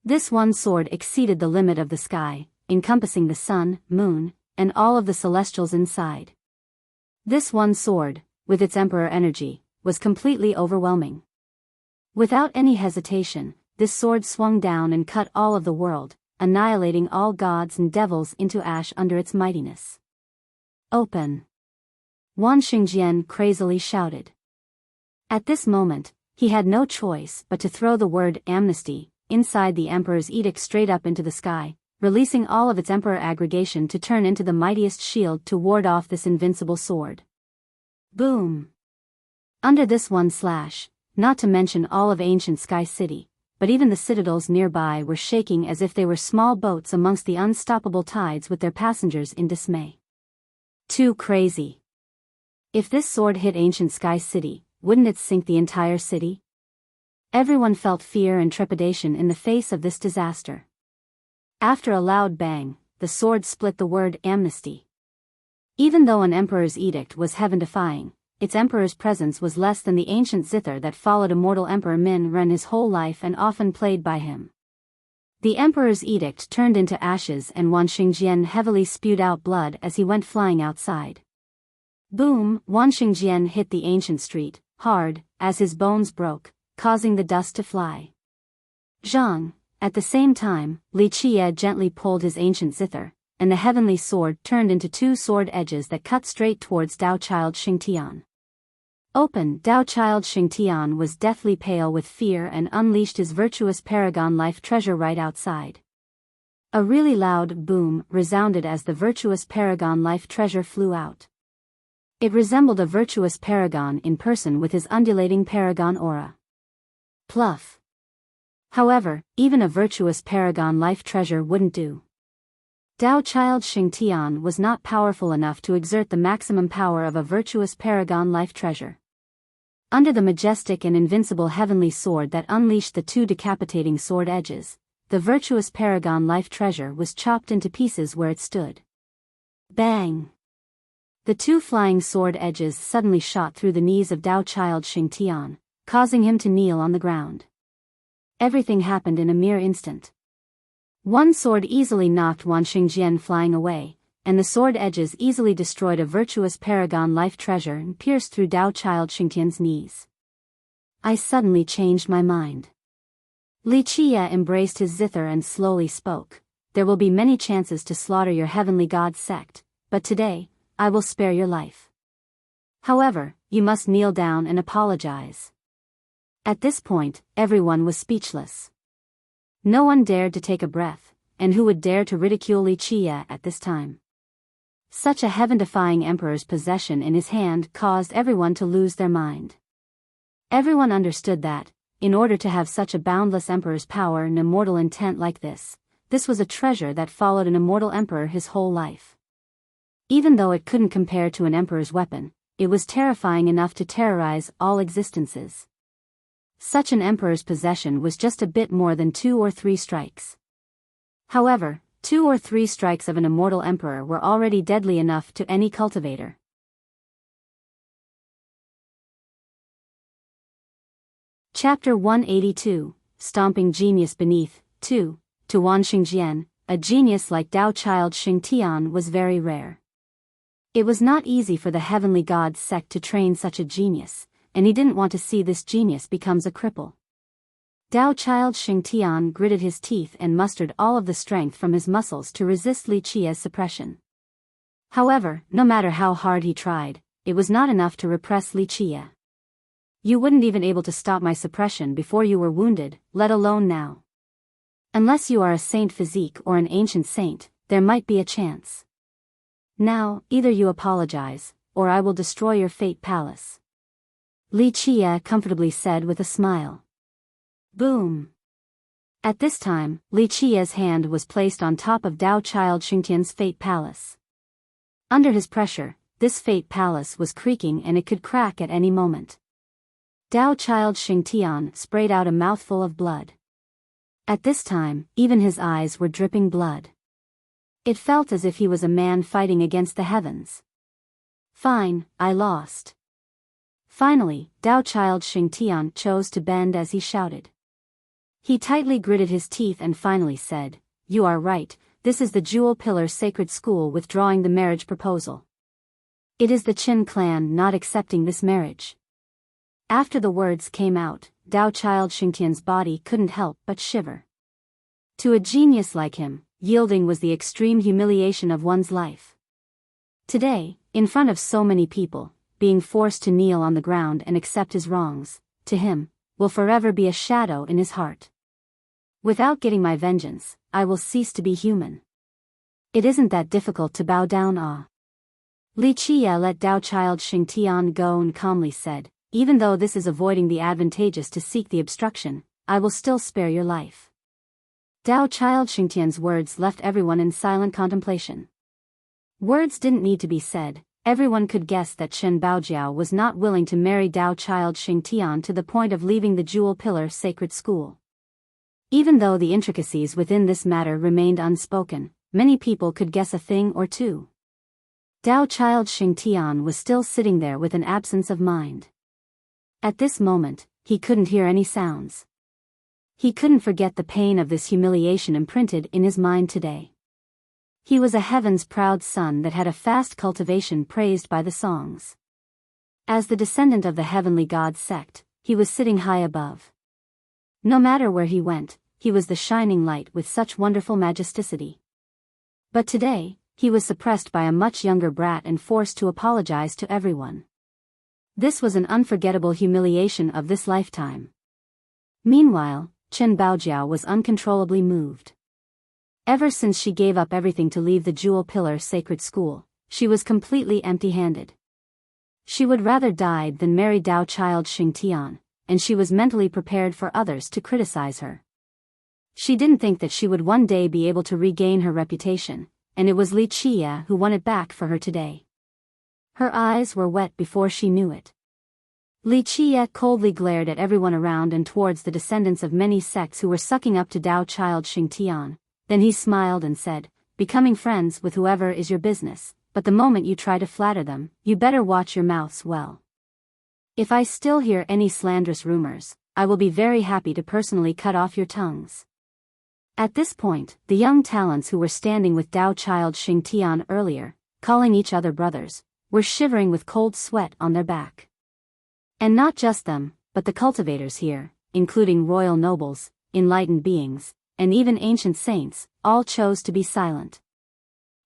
This one sword exceeded the limit of the sky, encompassing the sun, moon, and all of the celestials inside. This one sword, with its emperor energy, was completely overwhelming. Without any hesitation, this sword swung down and cut all of the world, annihilating all gods and devils into ash under its mightiness. Open! Wan Xingjian crazily shouted. At this moment, he had no choice but to throw the word amnesty inside the emperor's edict straight up into the sky, releasing all of its emperor aggregation to turn into the mightiest shield to ward off this invincible sword. Boom! Under this one slash, not to mention all of ancient Sky City, but even the citadels nearby were shaking as if they were small boats amongst the unstoppable tides with their passengers in dismay. Too crazy. If this sword hit ancient Sky City, wouldn't it sink the entire city? Everyone felt fear and trepidation in the face of this disaster. After a loud bang, the sword split the word amnesty. Even though an emperor's edict was heaven-defying, its emperor's presence was less than the ancient zither that followed immortal Emperor Min Ren his whole life and often played by him. The emperor's edict turned into ashes and Wan Xingjian heavily spewed out blood as he went flying outside. Boom! Wan Xingjian hit the ancient street, hard, as his bones broke, causing the dust to fly. Zhang! At the same time, Li Qie gently pulled his ancient zither, and the heavenly sword turned into two sword edges that cut straight towards Dao Child Xingtian. Open! Dao Child Xingtian was deathly pale with fear and unleashed his virtuous paragon life treasure right outside. A really loud boom resounded as the virtuous paragon life treasure flew out. It resembled a virtuous paragon in person with his undulating paragon aura. Pluff! However, even a virtuous paragon life treasure wouldn't do. Dao Child Xingtian was not powerful enough to exert the maximum power of a virtuous paragon life treasure. Under the majestic and invincible heavenly sword that unleashed the two decapitating sword edges, the virtuous paragon life treasure was chopped into pieces where it stood. Bang! The two flying sword edges suddenly shot through the knees of Dao Child Xingtian, causing him to kneel on the ground. Everything happened in a mere instant. One sword easily knocked Wan Xingjian flying away, and the sword edges easily destroyed a virtuous paragon life treasure and pierced through Dao Child Xingtian's knees. I suddenly changed my mind. Li Qie embraced his zither and slowly spoke. There will be many chances to slaughter your heavenly god sect, but today, I will spare your life. However, you must kneel down and apologize. At this point, everyone was speechless. No one dared to take a breath, and who would dare to ridicule Li Qie at this time? Such a heaven-defying emperor's possession in his hand caused everyone to lose their mind. Everyone understood that, in order to have such a boundless emperor's power and immortal intent like this was a treasure that followed an immortal emperor his whole life. Even though it couldn't compare to an emperor's weapon, it was terrifying enough to terrorize all existences. Such an emperor's possession was just a bit more than 2 or 3 strikes. However, 2 or 3 strikes of an immortal emperor were already deadly enough to any cultivator. Chapter 182, Stomping Genius Beneath, 2, to Wan Xingjian, a genius like Tao Child Xingtian was very rare. It was not easy for the Heavenly Gods sect to train such a genius, and he didn't want to see this genius becomes a cripple. Tao Child Xingtian gritted his teeth and mustered all of the strength from his muscles to resist Li Qia's suppression. However, no matter how hard he tried, it was not enough to repress Li Qia. You wouldn't even able to stop my suppression before you were wounded, let alone now. Unless you are a saint physique or an ancient saint, there might be a chance. Now, either you apologize, or I will destroy your fate palace. Li Qia comfortably said with a smile. Boom! At this time, Li Qia's hand was placed on top of Tao Child Xingtian's fate palace. Under his pressure, this fate palace was creaking and it could crack at any moment. Tao Child Xingtian sprayed out a mouthful of blood. At this time, even his eyes were dripping blood. It felt as if he was a man fighting against the heavens. Fine, I lost. Finally, Tao Child Xingtian chose to bend as he shouted. He tightly gritted his teeth and finally said, "You are right, this is the Jewel Pillar Sacred School withdrawing the marriage proposal. It is the Qin clan not accepting this marriage." After the words came out, Tao Child Xingtian's body couldn't help but shiver. To a genius like him, yielding was the extreme humiliation of one's life. Today, in front of so many people, being forced to kneel on the ground and accept his wrongs, to him, will forever be a shadow in his heart. Without getting my vengeance, I will cease to be human. It isn't that difficult to bow down. Li Qia let Tao Child Xingtian go and calmly said, "Even though this is avoiding the advantageous to seek the obstruction, I will still spare your life." Tao Child Xingtian's words left everyone in silent contemplation. Words didn't need to be said, everyone could guess that Chen Baojiao was not willing to marry Tao Child Xingtian to the point of leaving the Jewel Pillar Sacred School. Even though the intricacies within this matter remained unspoken, many people could guess a thing or two. Tao Child Xingtian was still sitting there with an absence of mind. At this moment, he couldn't hear any sounds. He couldn't forget the pain of this humiliation imprinted in his mind today. He was a heaven's proud son that had a fast cultivation praised by the songs. As the descendant of the heavenly god sect, he was sitting high above. No matter where he went, he was the shining light with such wonderful majesticity. But today, he was suppressed by a much younger brat and forced to apologize to everyone. This was an unforgettable humiliation of this lifetime. Meanwhile, Chen Baojiao was uncontrollably moved. Ever since she gave up everything to leave the Jewel Pillar Sacred School, she was completely empty-handed. She would rather die than marry Tao Child Xingtian, and she was mentally prepared for others to criticize her. She didn't think that she would one day be able to regain her reputation, and it was Li Qia who won it back for her today. Her eyes were wet before she knew it. Li Qia coldly glared at everyone around and towards the descendants of many sects who were sucking up to Tao Child Xingtian. Then he smiled and said, "Becoming friends with whoever is your business, but the moment you try to flatter them, you better watch your mouths well. If I still hear any slanderous rumors, I will be very happy to personally cut off your tongues." At this point, the young talents who were standing with Tao Child Xingtian earlier, calling each other brothers, were shivering with cold sweat on their back. And not just them, but the cultivators here, including royal nobles, enlightened beings, and even ancient saints, all chose to be silent.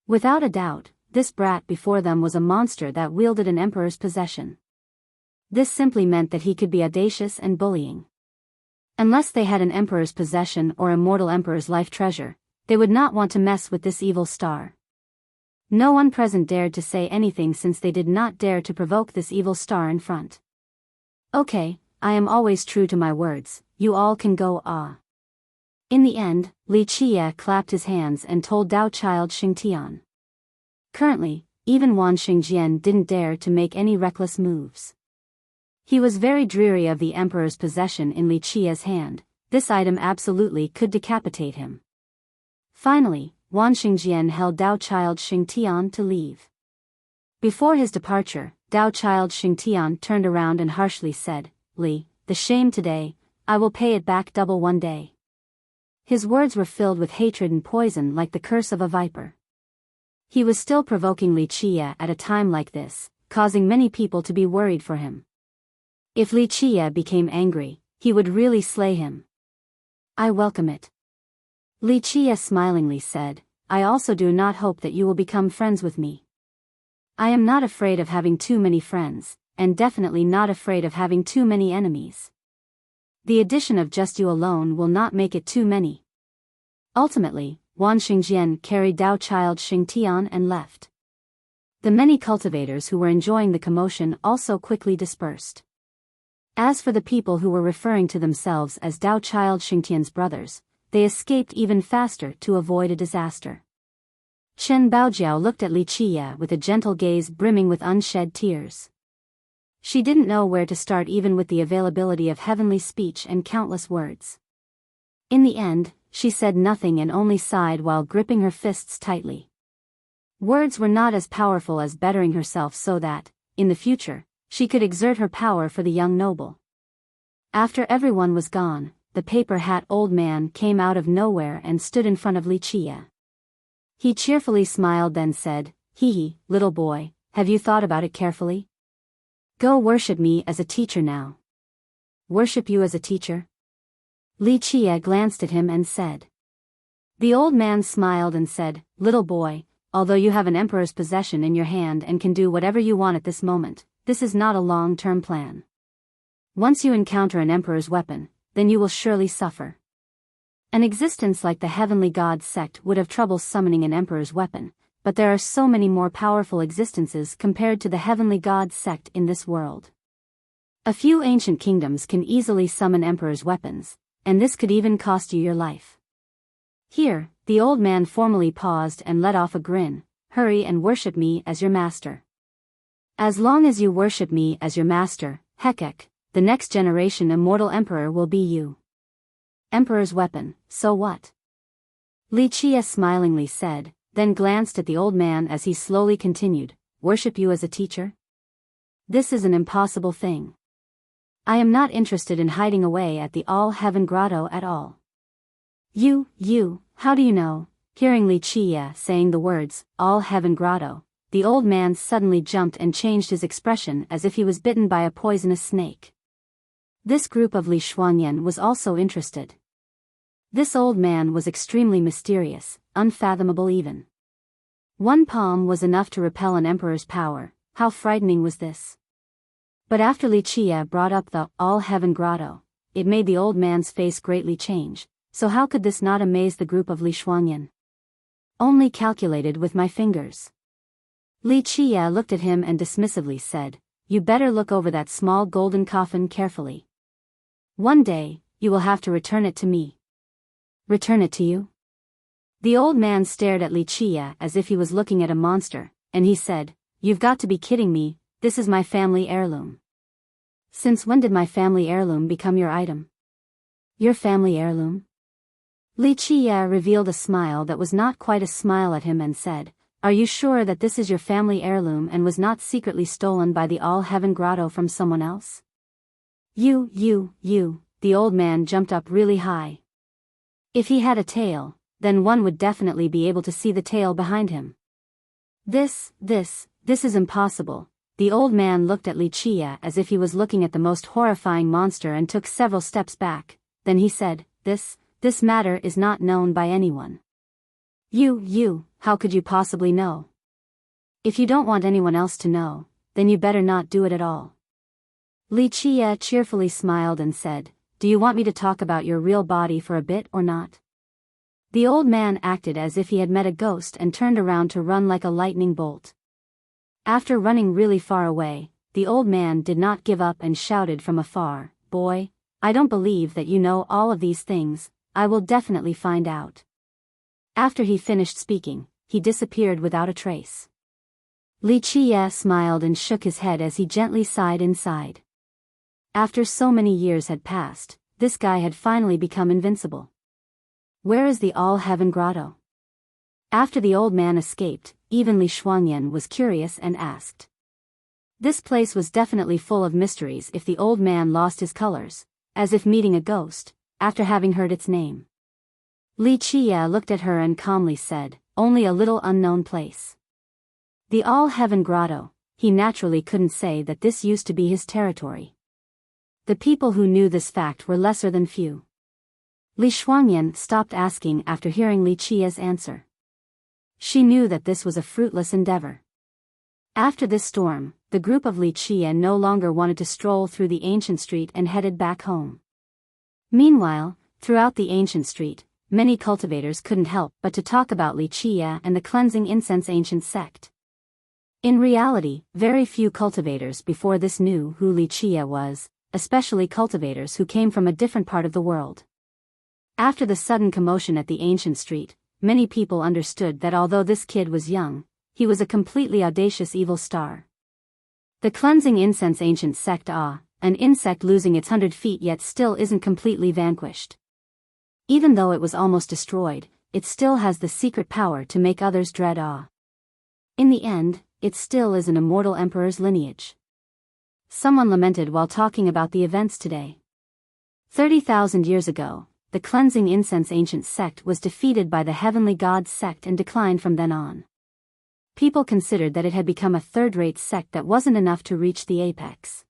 Without a doubt, this brat before them was a monster that wielded an emperor's possession. This simply meant that he could be audacious and bullying. Unless they had an emperor's possession or a mortal emperor's life treasure, they would not want to mess with this evil star. No one present dared to say anything since they did not dare to provoke this evil star in front. "Okay, I am always true to my words, you all can go In the end, Li Qia clapped his hands and told Tao Child Xingtian. Currently, even Wan Xingjian didn't dare to make any reckless moves. He was very dreary of the emperor's possession in Li Qia's hand. This item absolutely could decapitate him. Finally, Wan Xingjian held Tao Child Xingtian to leave. Before his departure, Tao Child Xingtian turned around and harshly said, "Li, the shame today, I will pay it back double one day." His words were filled with hatred and poison like the curse of a viper. He was still provoking Li Chia at a time like this, causing many people to be worried for him. If Li Chia became angry, he would really slay him. I welcome it. Li Chia smilingly said, I also do not hope that you will become friends with me. I am not afraid of having too many friends, and definitely not afraid of having too many enemies. The addition of just you alone will not make it too many. Ultimately, Wan Xingjian carried Dao Child Xingtian and left. The many cultivators who were enjoying the commotion also quickly dispersed. As for the people who were referring to themselves as Dao Child Xingtian's brothers, they escaped even faster to avoid a disaster. Shen Baojiao looked at Li Chia with a gentle gaze brimming with unshed tears. She didn't know where to start even with the availability of heavenly speech and countless words. In the end, she said nothing and only sighed while gripping her fists tightly. Words were not as powerful as bettering herself so that, in the future, she could exert her power for the young noble. After everyone was gone, the paper hat old man came out of nowhere and stood in front of Li Chia. He cheerfully smiled then said, Hee, little boy, have you thought about it carefully? Go worship me as a teacher now. Worship you as a teacher? Li Chia glanced at him and said. The old man smiled and said, Little boy, although you have an emperor's possession in your hand and can do whatever you want at this moment, this is not a long-term plan. Once you encounter an emperor's weapon, then you will surely suffer. An existence like the heavenly god sect would have trouble summoning an emperor's weapon, but there are so many more powerful existences compared to the heavenly god sect in this world. A few ancient kingdoms can easily summon emperor's weapons, and this could even cost you your life. Here, the old man formally paused and let off a grin, hurry and worship me as your master. As long as you worship me as your master, Hekek, the next generation immortal emperor will be you. Emperor's weapon, so what? Li Chia smilingly said, then glanced at the old man as he slowly continued, worship you as a teacher? This is an impossible thing. I am not interested in hiding away at the All-Heaven Grotto at all. You, how do you know? Hearing Li Chia saying the words, All-Heaven Grotto, the old man suddenly jumped and changed his expression as if he was bitten by a poisonous snake. This group of Li Shuangyan was also interested. This old man was extremely mysterious, unfathomable even. One palm was enough to repel an emperor's power. How frightening was this? But after Li Chia brought up the All-Heaven Grotto, it made the old man's face greatly change, so how could this not amaze the group of Li Shuangyan? Only calculated with my fingers. Li Chia looked at him and dismissively said, you better look over that small golden coffin carefully. One day, you will have to return it to me. Return it to you? The old man stared at Li Chia as if he was looking at a monster, and he said, you've got to be kidding me, this is my family heirloom. Since when did my family heirloom become your item? Your family heirloom? Li Chia revealed a smile that was not quite a smile at him and said, are you sure that this is your family heirloom and was not secretly stolen by the All-Heaven Grotto from someone else? You, the old man jumped up really high. If he had a tail, then one would definitely be able to see the tail behind him. This is impossible. The old man looked at Li Chia as if he was looking at the most horrifying monster and took several steps back. Then he said, this matter is not known by anyone. You, how could you possibly know? If you don't want anyone else to know, then you better not do it at all. Li Chia cheerfully smiled and said, do you want me to talk about your real body for a bit or not? The old man acted as if he had met a ghost and turned around to run like a lightning bolt. After running really far away, the old man did not give up and shouted from afar, boy, I don't believe that you know all of these things, I will definitely find out. After he finished speaking, he disappeared without a trace. Li Chia smiled and shook his head as he gently sighed inside. After so many years had passed, this guy had finally become invincible. Where is the All-Heaven Grotto? After the old man escaped, even Li Shuangyan was curious and asked. This place was definitely full of mysteries if the old man lost his colors, as if meeting a ghost, after having heard its name. Li Qie looked at her and calmly said, "Only a little unknown place. The All-Heaven Grotto." He naturally couldn't say that this used to be his territory. The people who knew this fact were lesser than few. Li Shuangyan stopped asking after hearing Li Qie's answer. She knew that this was a fruitless endeavor. After this storm, the group of Li Qie no longer wanted to stroll through the ancient street and headed back home. Meanwhile, throughout the ancient street, many cultivators couldn't help but to talk about Li Qie and the cleansing incense ancient sect. In reality, very few cultivators before this knew who Li Qie was, especially cultivators who came from a different part of the world. After the sudden commotion at the ancient street, many people understood that although this kid was young, he was a completely audacious evil star. The cleansing incense ancient sect an insect losing its 100 feet yet still isn't completely vanquished. Even though it was almost destroyed, it still has the secret power to make others dread awe. In the end, it still is an immortal emperor's lineage. Someone lamented while talking about the events today. 30,000 years ago, the cleansing incense ancient sect was defeated by the heavenly god sect and declined from then on. People considered that it had become a third-rate sect that wasn't enough to reach the apex.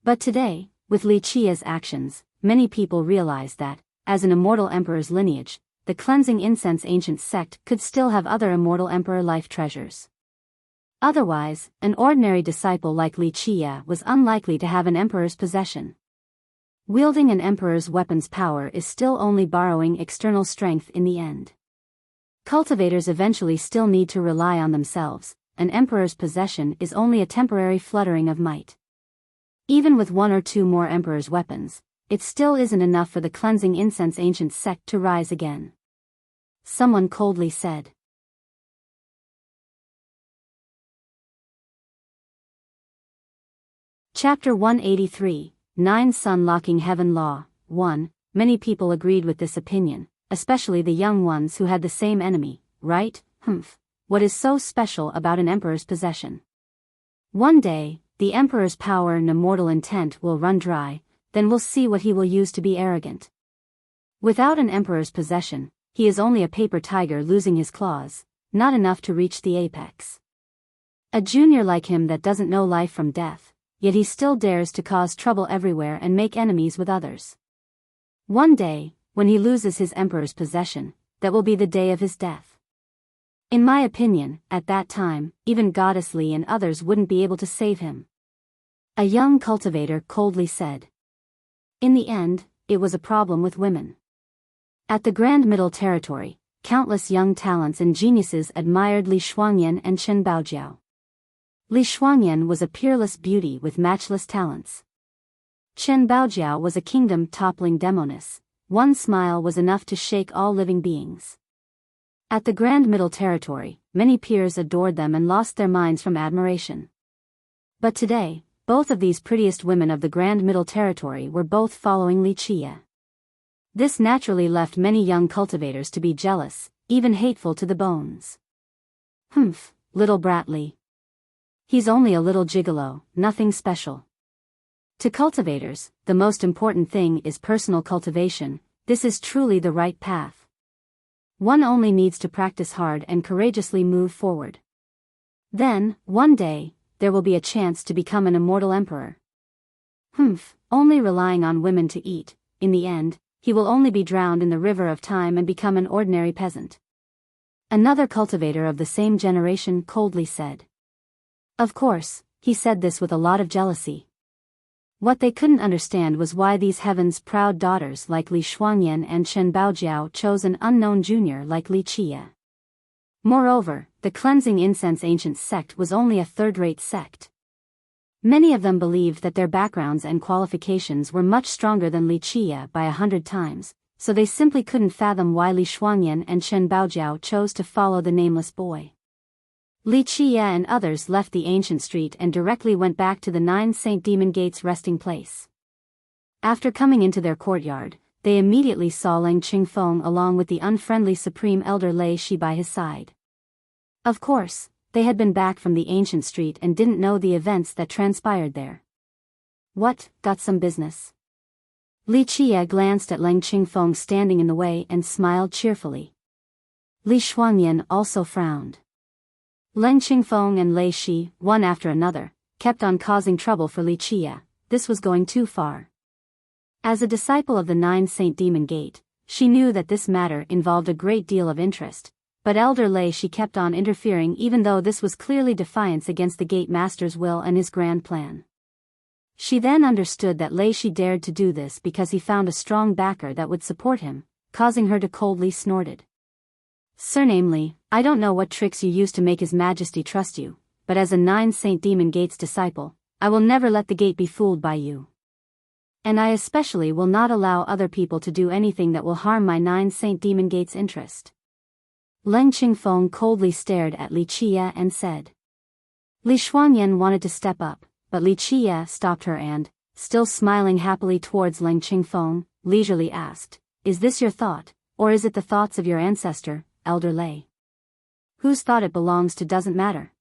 But today, with Li Qie's actions, many people realized that, as an immortal emperor's lineage, the cleansing incense ancient sect could still have other immortal emperor life treasures. Otherwise, an ordinary disciple like Li Qie was unlikely to have an emperor's possession. Wielding an emperor's weapon's power is still only borrowing external strength in the end. Cultivators eventually still need to rely on themselves. An emperor's possession is only a temporary fluttering of might. Even with one or two more emperor's weapons, it still isn't enough for the cleansing incense ancient sect to rise again. Someone coldly said. Chapter 183, 9 Sun Locking Heaven Law. 1. Many people agreed with this opinion, especially the young ones who had the same enemy, right? What is so special about an emperor's possession? One day, the emperor's power and immortal intent will run dry, then we'll see what he will use to be arrogant. Without an emperor's possession, he is only a paper tiger losing his claws, not enough to reach the apex. A junior like him that doesn't know life from death, yet he still dares to cause trouble everywhere and make enemies with others. One day, when he loses his emperor's possession, that will be the day of his death. In my opinion, at that time, even Goddess Li and others wouldn't be able to save him. A young cultivator coldly said. In the end, it was a problem with women. At the Grand Middle Territory, countless young talents and geniuses admired Li Shuangyan and Chen Baojiao. Li Shuangyan was a peerless beauty with matchless talents. Chen Baojiao was a kingdom-toppling demoness. One smile was enough to shake all living beings. At the Grand Middle Territory, many peers adored them and lost their minds from admiration. But today, both of these prettiest women of the Grand Middle Territory were both following Li Qie. This naturally left many young cultivators to be jealous, even hateful to the bones. Little brat Li. He's only a little gigolo, nothing special. To cultivators, the most important thing is personal cultivation. This is truly the right path. One only needs to practice hard and courageously move forward. Then, one day, there will be a chance to become an immortal emperor. Only relying on women to eat, in the end, he will only be drowned in the river of time and become an ordinary peasant. Another cultivator of the same generation coldly said. Of course, he said this with a lot of jealousy. What they couldn't understand was why these heaven's proud daughters like Li Shuangyan and Chen Baojiao chose an unknown junior like Li Qie. Moreover, the cleansing incense ancient sect was only a third-rate sect. Many of them believed that their backgrounds and qualifications were much stronger than Li Qie by 100 times, so they simply couldn't fathom why Li Shuangyan and Chen Baojiao chose to follow the nameless boy. Li Qie and others left the ancient street and directly went back to the 9 Saint Demon Gates resting place. After coming into their courtyard, they immediately saw Lang Qingfeng along with the unfriendly Supreme Elder Lei Shi by his side. Of course, they had been back from the ancient street and didn't know the events that transpired there. What, got some business? Li Qie glanced at Leng Qingfeng standing in the way and smiled cheerfully. Li Shuangyan also frowned. Leng Qingfeng and Lei Shi, one after another, kept on causing trouble for Li Qie. This was going too far. As a disciple of the Nine Saint Demon Gate, she knew that this matter involved a great deal of interest, but Elder Lei Shi kept on interfering even though this was clearly defiance against the Gate Master's will and his grand plan. She then understood that Lei Shi dared to do this because he found a strong backer that would support him, causing her to coldly snorted. Surnamely, I don't know what tricks you used to make His Majesty trust you, but as a Nine Saint Demon Gate's disciple, I will never let the gate be fooled by you. And I especially will not allow other people to do anything that will harm my Nine Saint Demon Gate's interest. Leng Qingfeng coldly stared at Li Qie and said. Li Shuangyan wanted to step up, but Li Qie stopped her and, still smiling happily towards Leng Qingfeng, leisurely asked, Is this your thought, or is it the thoughts of your ancestor, Elder Lei? Whose thought it belongs to doesn't matter.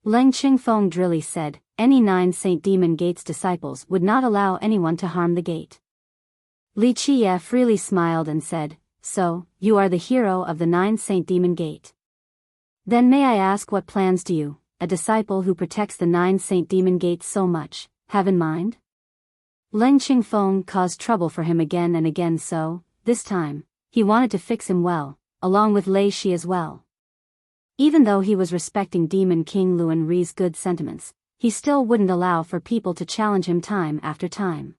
Leng Qingfeng drily said, Any Nine Saint Demon Gate's disciples would not allow anyone to harm the gate. Li Qie freely smiled and said, So, you are the hero of the Nine Saint Demon Gate. Then may I ask what plans do you, a disciple who protects the Nine Saint Demon Gate so much, have in mind? Leng Qingfeng caused trouble for him again and again, so, this time, he wanted to fix him well, along with Lei Shi as well. Even though he was respecting Demon King Luan Ri's good sentiments, he still wouldn't allow for people to challenge him time after time.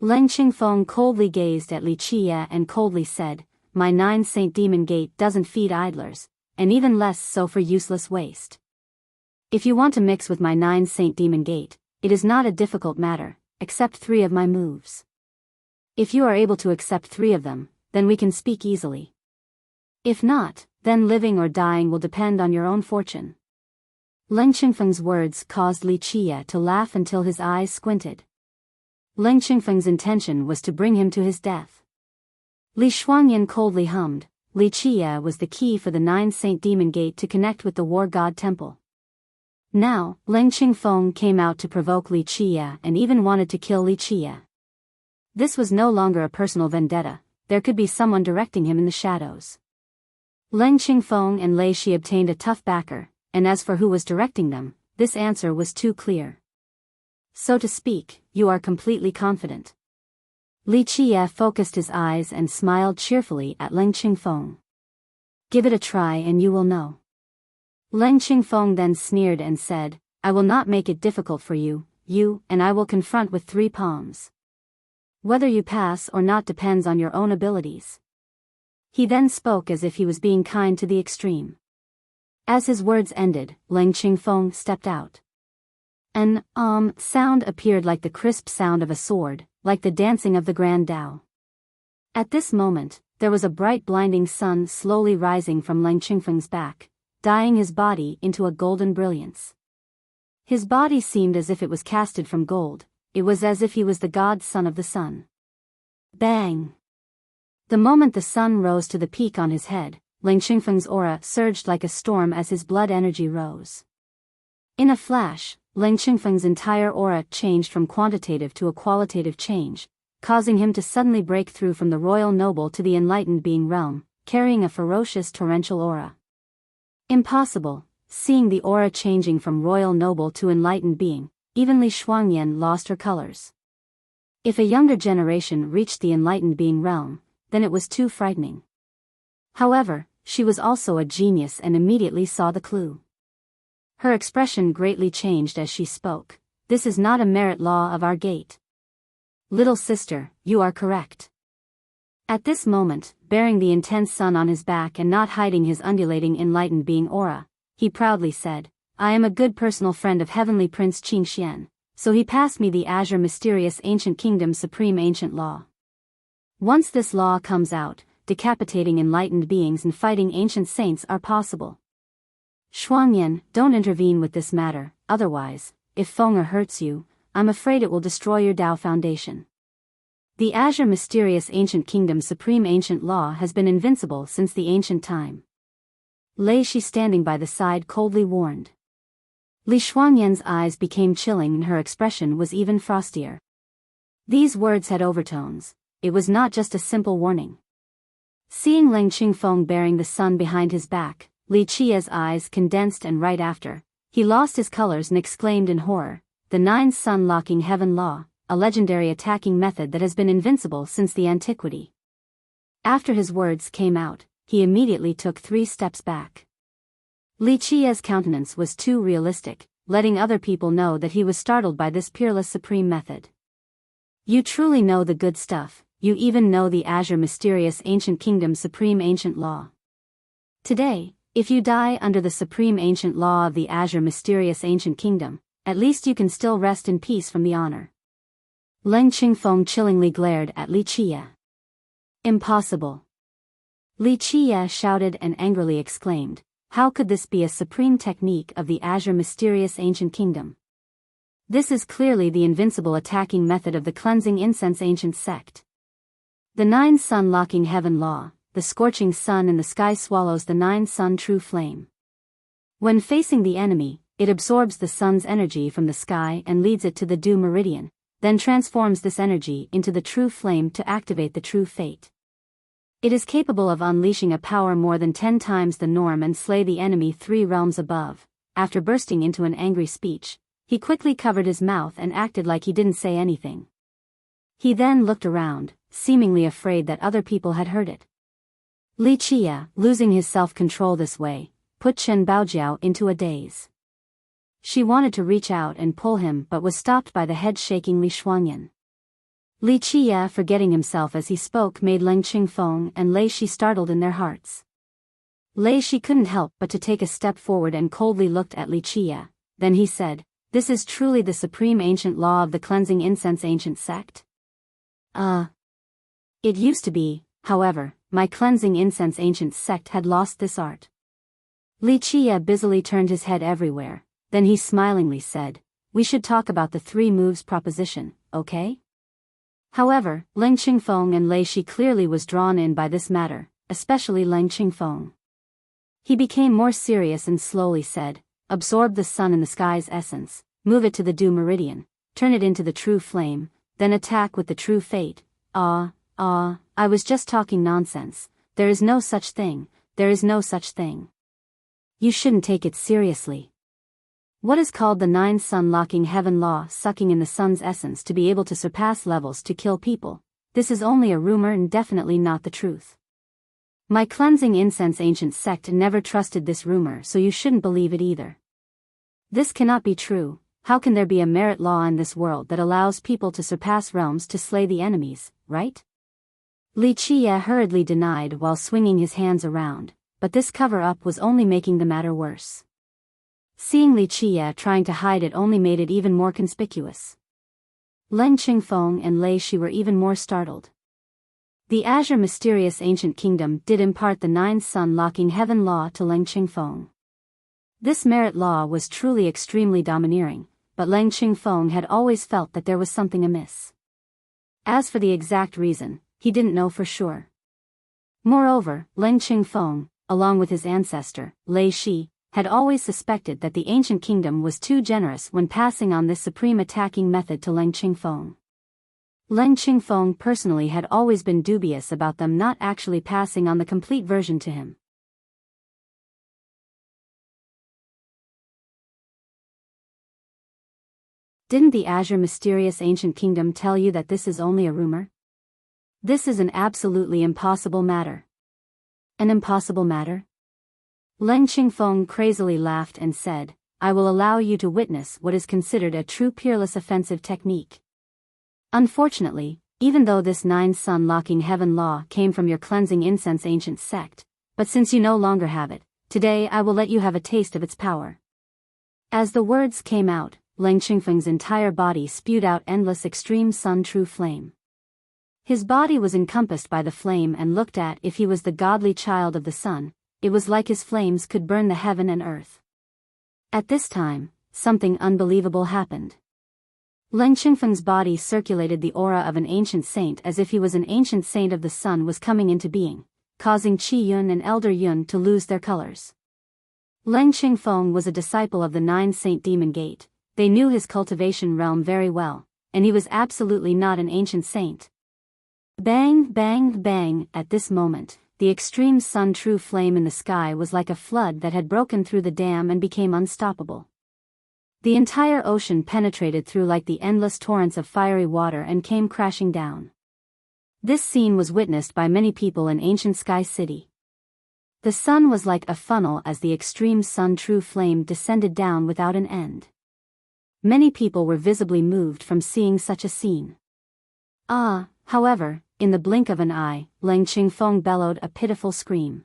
Leng Qingfeng coldly gazed at Li Qie and coldly said, My Nine Saint Demon Gate doesn't feed idlers, and even less so for useless waste. If you want to mix with my Nine Saint Demon Gate, it is not a difficult matter, accept 3 of my moves. If you are able to accept 3 of them, then we can speak easily. If not, then living or dying will depend on your own fortune. Leng Qingfeng's words caused Li Qie to laugh until his eyes squinted. Leng Qingfeng's intention was to bring him to his death. Li Shuangyan coldly hummed, Li Qie was the key for the Nine Saint Demon Gate to connect with the War God Temple. Now, Leng Qingfeng came out to provoke Li Qie and even wanted to kill Li Qie. This was no longer a personal vendetta, there could be someone directing him in the shadows. Leng Qingfeng and Lei Shi obtained a tough backer, and as for who was directing them, this answer was too clear. So to speak, you are completely confident. Li Qie focused his eyes and smiled cheerfully at Leng Qingfeng. Give it a try and you will know. Leng Qingfeng then sneered and said, I will not make it difficult for you, and I will confront with 3 palms. Whether you pass or not depends on your own abilities. He then spoke as if he was being kind to the extreme. As his words ended, Leng Qingfeng stepped out. An sound appeared like the crisp sound of a sword, like the dancing of the Grand Tao. At this moment, there was a bright blinding sun slowly rising from Leng Qingfeng's back, dyeing his body into a golden brilliance. His body seemed as if it was casted from gold, it was as if he was the god son of the sun. Bang! The moment the sun rose to the peak on his head, Leng Qingfeng's aura surged like a storm as his blood energy rose. In a flash, Leng Qingfeng's entire aura changed from quantitative to a qualitative change, causing him to suddenly break through from the royal noble to the enlightened being realm, carrying a ferocious torrential aura. Impossible, seeing the aura changing from royal noble to enlightened being, even Li Shuangyan lost her colors. If a younger generation reached the enlightened being realm, then it was too frightening. However, she was also a genius and immediately saw the clue. Her expression greatly changed as she spoke. This is not a merit law of our gate. Little sister, you are correct. At this moment, bearing the intense sun on his back and not hiding his undulating enlightened being aura, he proudly said, I am a good personal friend of Heavenly Prince Qingxian, so he passed me the Azure Mysterious Ancient Kingdom's Supreme Ancient Law. Once this law comes out, decapitating enlightened beings and fighting ancient saints are possible. Shuangyan, don't intervene with this matter, otherwise, if Feng'er hurts you, I'm afraid it will destroy your Tao foundation. The Azure Mysterious Ancient Kingdom's Supreme Ancient Law has been invincible since the ancient time. Lei Shi standing by the side coldly warned. Li Shuangyan's eyes became chilling and her expression was even frostier. These words had overtones. It was not just a simple warning. Seeing Leng Qingfeng bearing the sun behind his back, Li Qia's eyes condensed, and right after, he lost his colors and exclaimed in horror, "The 9 sun locking heaven law, a legendary attacking method that has been invincible since the antiquity." After his words came out, he immediately took 3 steps back. Li Qia's countenance was too realistic, letting other people know that he was startled by this peerless supreme method. "You truly know the good stuff, you even know the Azure Mysterious Ancient Kingdom Supreme Ancient Law. Today, if you die under the Supreme Ancient Law of the Azure Mysterious Ancient Kingdom, at least you can still rest in peace from the honor." Leng Qingfeng chillingly glared at Li Qia. "Impossible!" Li Qia shouted and angrily exclaimed, "How could this be a supreme technique of the Azure Mysterious Ancient Kingdom? This is clearly the invincible attacking method of the Cleansing Incense Ancient Sect. The 9 sun locking heaven law, the scorching sun in the sky swallows the 9 sun true flame. When facing the enemy, it absorbs the sun's energy from the sky and leads it to the due meridian, then transforms this energy into the true flame to activate the true fate. It is capable of unleashing a power more than 10 times the norm and slay the enemy 3 realms above." After bursting into an angry speech, he quickly covered his mouth and acted like he didn't say anything. He then looked around, seemingly afraid that other people had heard it. Li Qia, losing his self-control this way, put Chen Baojiao into a daze. She wanted to reach out and pull him but was stopped by the head-shaking Li Shuangyan. Li Qia, forgetting himself as he spoke, made Leng Qingfeng and Lei Shi startled in their hearts. Lei Shi couldn't help but to take a step forward and coldly looked at Li Qia. Then he said, "This is truly the supreme ancient law of the Cleansing Incense Ancient Sect?" It used to be, however, my Cleansing Incense Ancient Sect had lost this art." Li Qia busily turned his head everywhere, then he smilingly said, "We should talk about the 3 moves proposition, okay?" However, Leng Qingfeng and Lei Shi clearly was drawn in by this matter, especially Leng Qingfeng. He became more serious and slowly said, "Absorb the sun in the sky's essence, move it to the due meridian, turn it into the true flame, then attack with the true fate." I was just talking nonsense. There is no such thing, there is no such thing. You shouldn't take it seriously. What is called the 9 sun locking heaven law, sucking in the sun's essence to be able to surpass levels to kill people, this is only a rumor and definitely not the truth. My Cleansing Incense Ancient Sect never trusted this rumor, so you shouldn't believe it either. This cannot be true. How can there be a merit law in this world that allows people to surpass realms to slay the enemies, right? Li Qia hurriedly denied while swinging his hands around, but this cover-up was only making the matter worse. Seeing Li Qia trying to hide it only made it even more conspicuous. Leng Qingfeng and Lei Shi were even more startled. The Azure Mysterious Ancient Kingdom did impart the 9 sun locking heaven law to Leng Qingfeng. This merit law was truly extremely domineering, but Leng Qingfeng had always felt that there was something amiss. As for the exact reason, he didn't know for sure. Moreover, Leng Qingfeng, along with his ancestor, Lei Shi, had always suspected that the ancient kingdom was too generous when passing on this supreme attacking method to Leng Qingfeng. Leng Qingfeng personally had always been dubious about them not actually passing on the complete version to him. Didn't the Azure Mysterious Ancient Kingdom tell you that this is only a rumor? This is an absolutely impossible matter. An impossible matter? Leng Qingfeng crazily laughed and said, "I will allow you to witness what is considered a true peerless offensive technique. Unfortunately, even though this 9 sun locking heaven law came from your Cleansing Incense Ancient Sect, but since you no longer have it, today I will let you have a taste of its power." As the words came out, Leng Qingfeng's entire body spewed out endless extreme sun true flame. His body was encompassed by the flame, and looked at if he was the godly child of the sun, it was like his flames could burn the heaven and earth. At this time, something unbelievable happened. Leng Qingfeng's body circulated the aura of an ancient saint, as if he was an ancient saint of the sun was coming into being, causing Qi Yun and Elder Yun to lose their colors. Leng Qingfeng was a disciple of the 9 Saint Demon Gate. They knew his cultivation realm very well, and he was absolutely not an ancient saint. Bang, bang, bang. At this moment, the extreme sun true flame in the sky was like a flood that had broken through the dam and became unstoppable. The entire ocean penetrated through like the endless torrents of fiery water and came crashing down. This scene was witnessed by many people in ancient Sky City. The sun was like a funnel as the extreme sun true flame descended down without an end. Many people were visibly moved from seeing such a scene. However, in the blink of an eye, Leng Qingfeng bellowed a pitiful scream.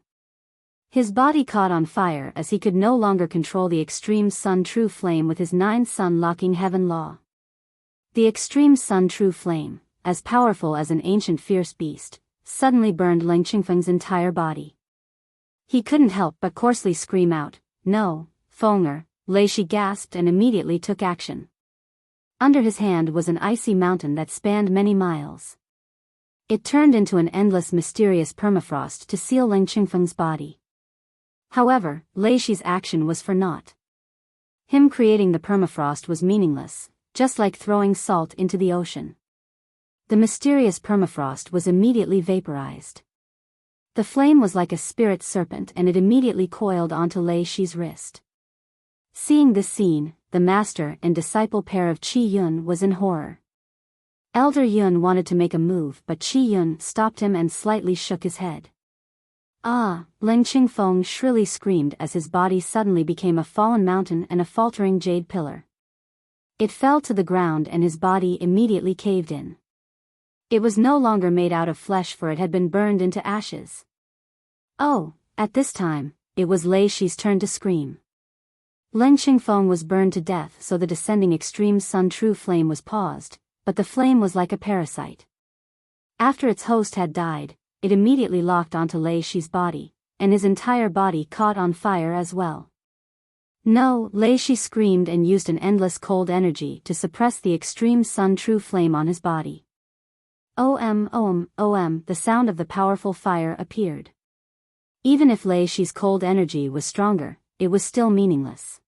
His body caught on fire as he could no longer control the extreme sun true flame with his 9 sun-locking heaven law. The extreme sun true flame, as powerful as an ancient fierce beast, suddenly burned Leng Qingfeng's entire body. He couldn't help but coarsely scream out, "No, Fenger!" Lei Shi gasped and immediately took action. Under his hand was an icy mountain that spanned many miles. It turned into an endless mysterious permafrost to seal Leng Qingfeng's body. However, Lei Shi's action was for naught. Him creating the permafrost was meaningless, just like throwing salt into the ocean. The mysterious permafrost was immediately vaporized. The flame was like a spirit serpent and it immediately coiled onto Lei Shi's wrist. Seeing this scene, the master and disciple pair of Qi Yun was in horror. Elder Yun wanted to make a move but Qi Yun stopped him and slightly shook his head. "Ah!" Leng Qingfeng shrilly screamed as his body suddenly became a fallen mountain and a faltering jade pillar. It fell to the ground and his body immediately caved in. It was no longer made out of flesh for it had been burned into ashes. Oh, at this time, it was Lei Shi's turn to scream. Leng Qingfeng was burned to death so the descending extreme sun true flame was paused, but the flame was like a parasite. After its host had died, it immediately locked onto Lei Shi's body, and his entire body caught on fire as well. No, Lei Shi screamed and used an endless cold energy to suppress the extreme sun true flame on his body. The sound of the powerful fire appeared. Even if Lei Shi's cold energy was stronger, it was still meaningless.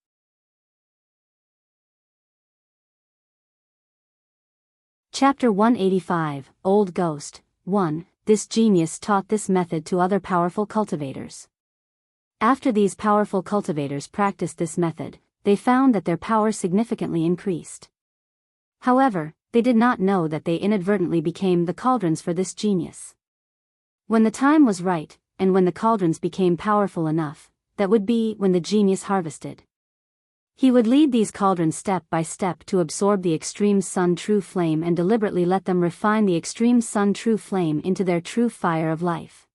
Chapter 185, Old Ghost, 1. This genius taught this method to other powerful cultivators. After these powerful cultivators practiced this method, they found that their power significantly increased. However, they did not know that they inadvertently became the cauldrons for this genius. When the time was right, and when the cauldrons became powerful enough, that would be when the genius harvested. He would lead these cauldrons step by step to absorb the extreme sun true flame and deliberately let them refine the extreme sun true flame into their true fire of life.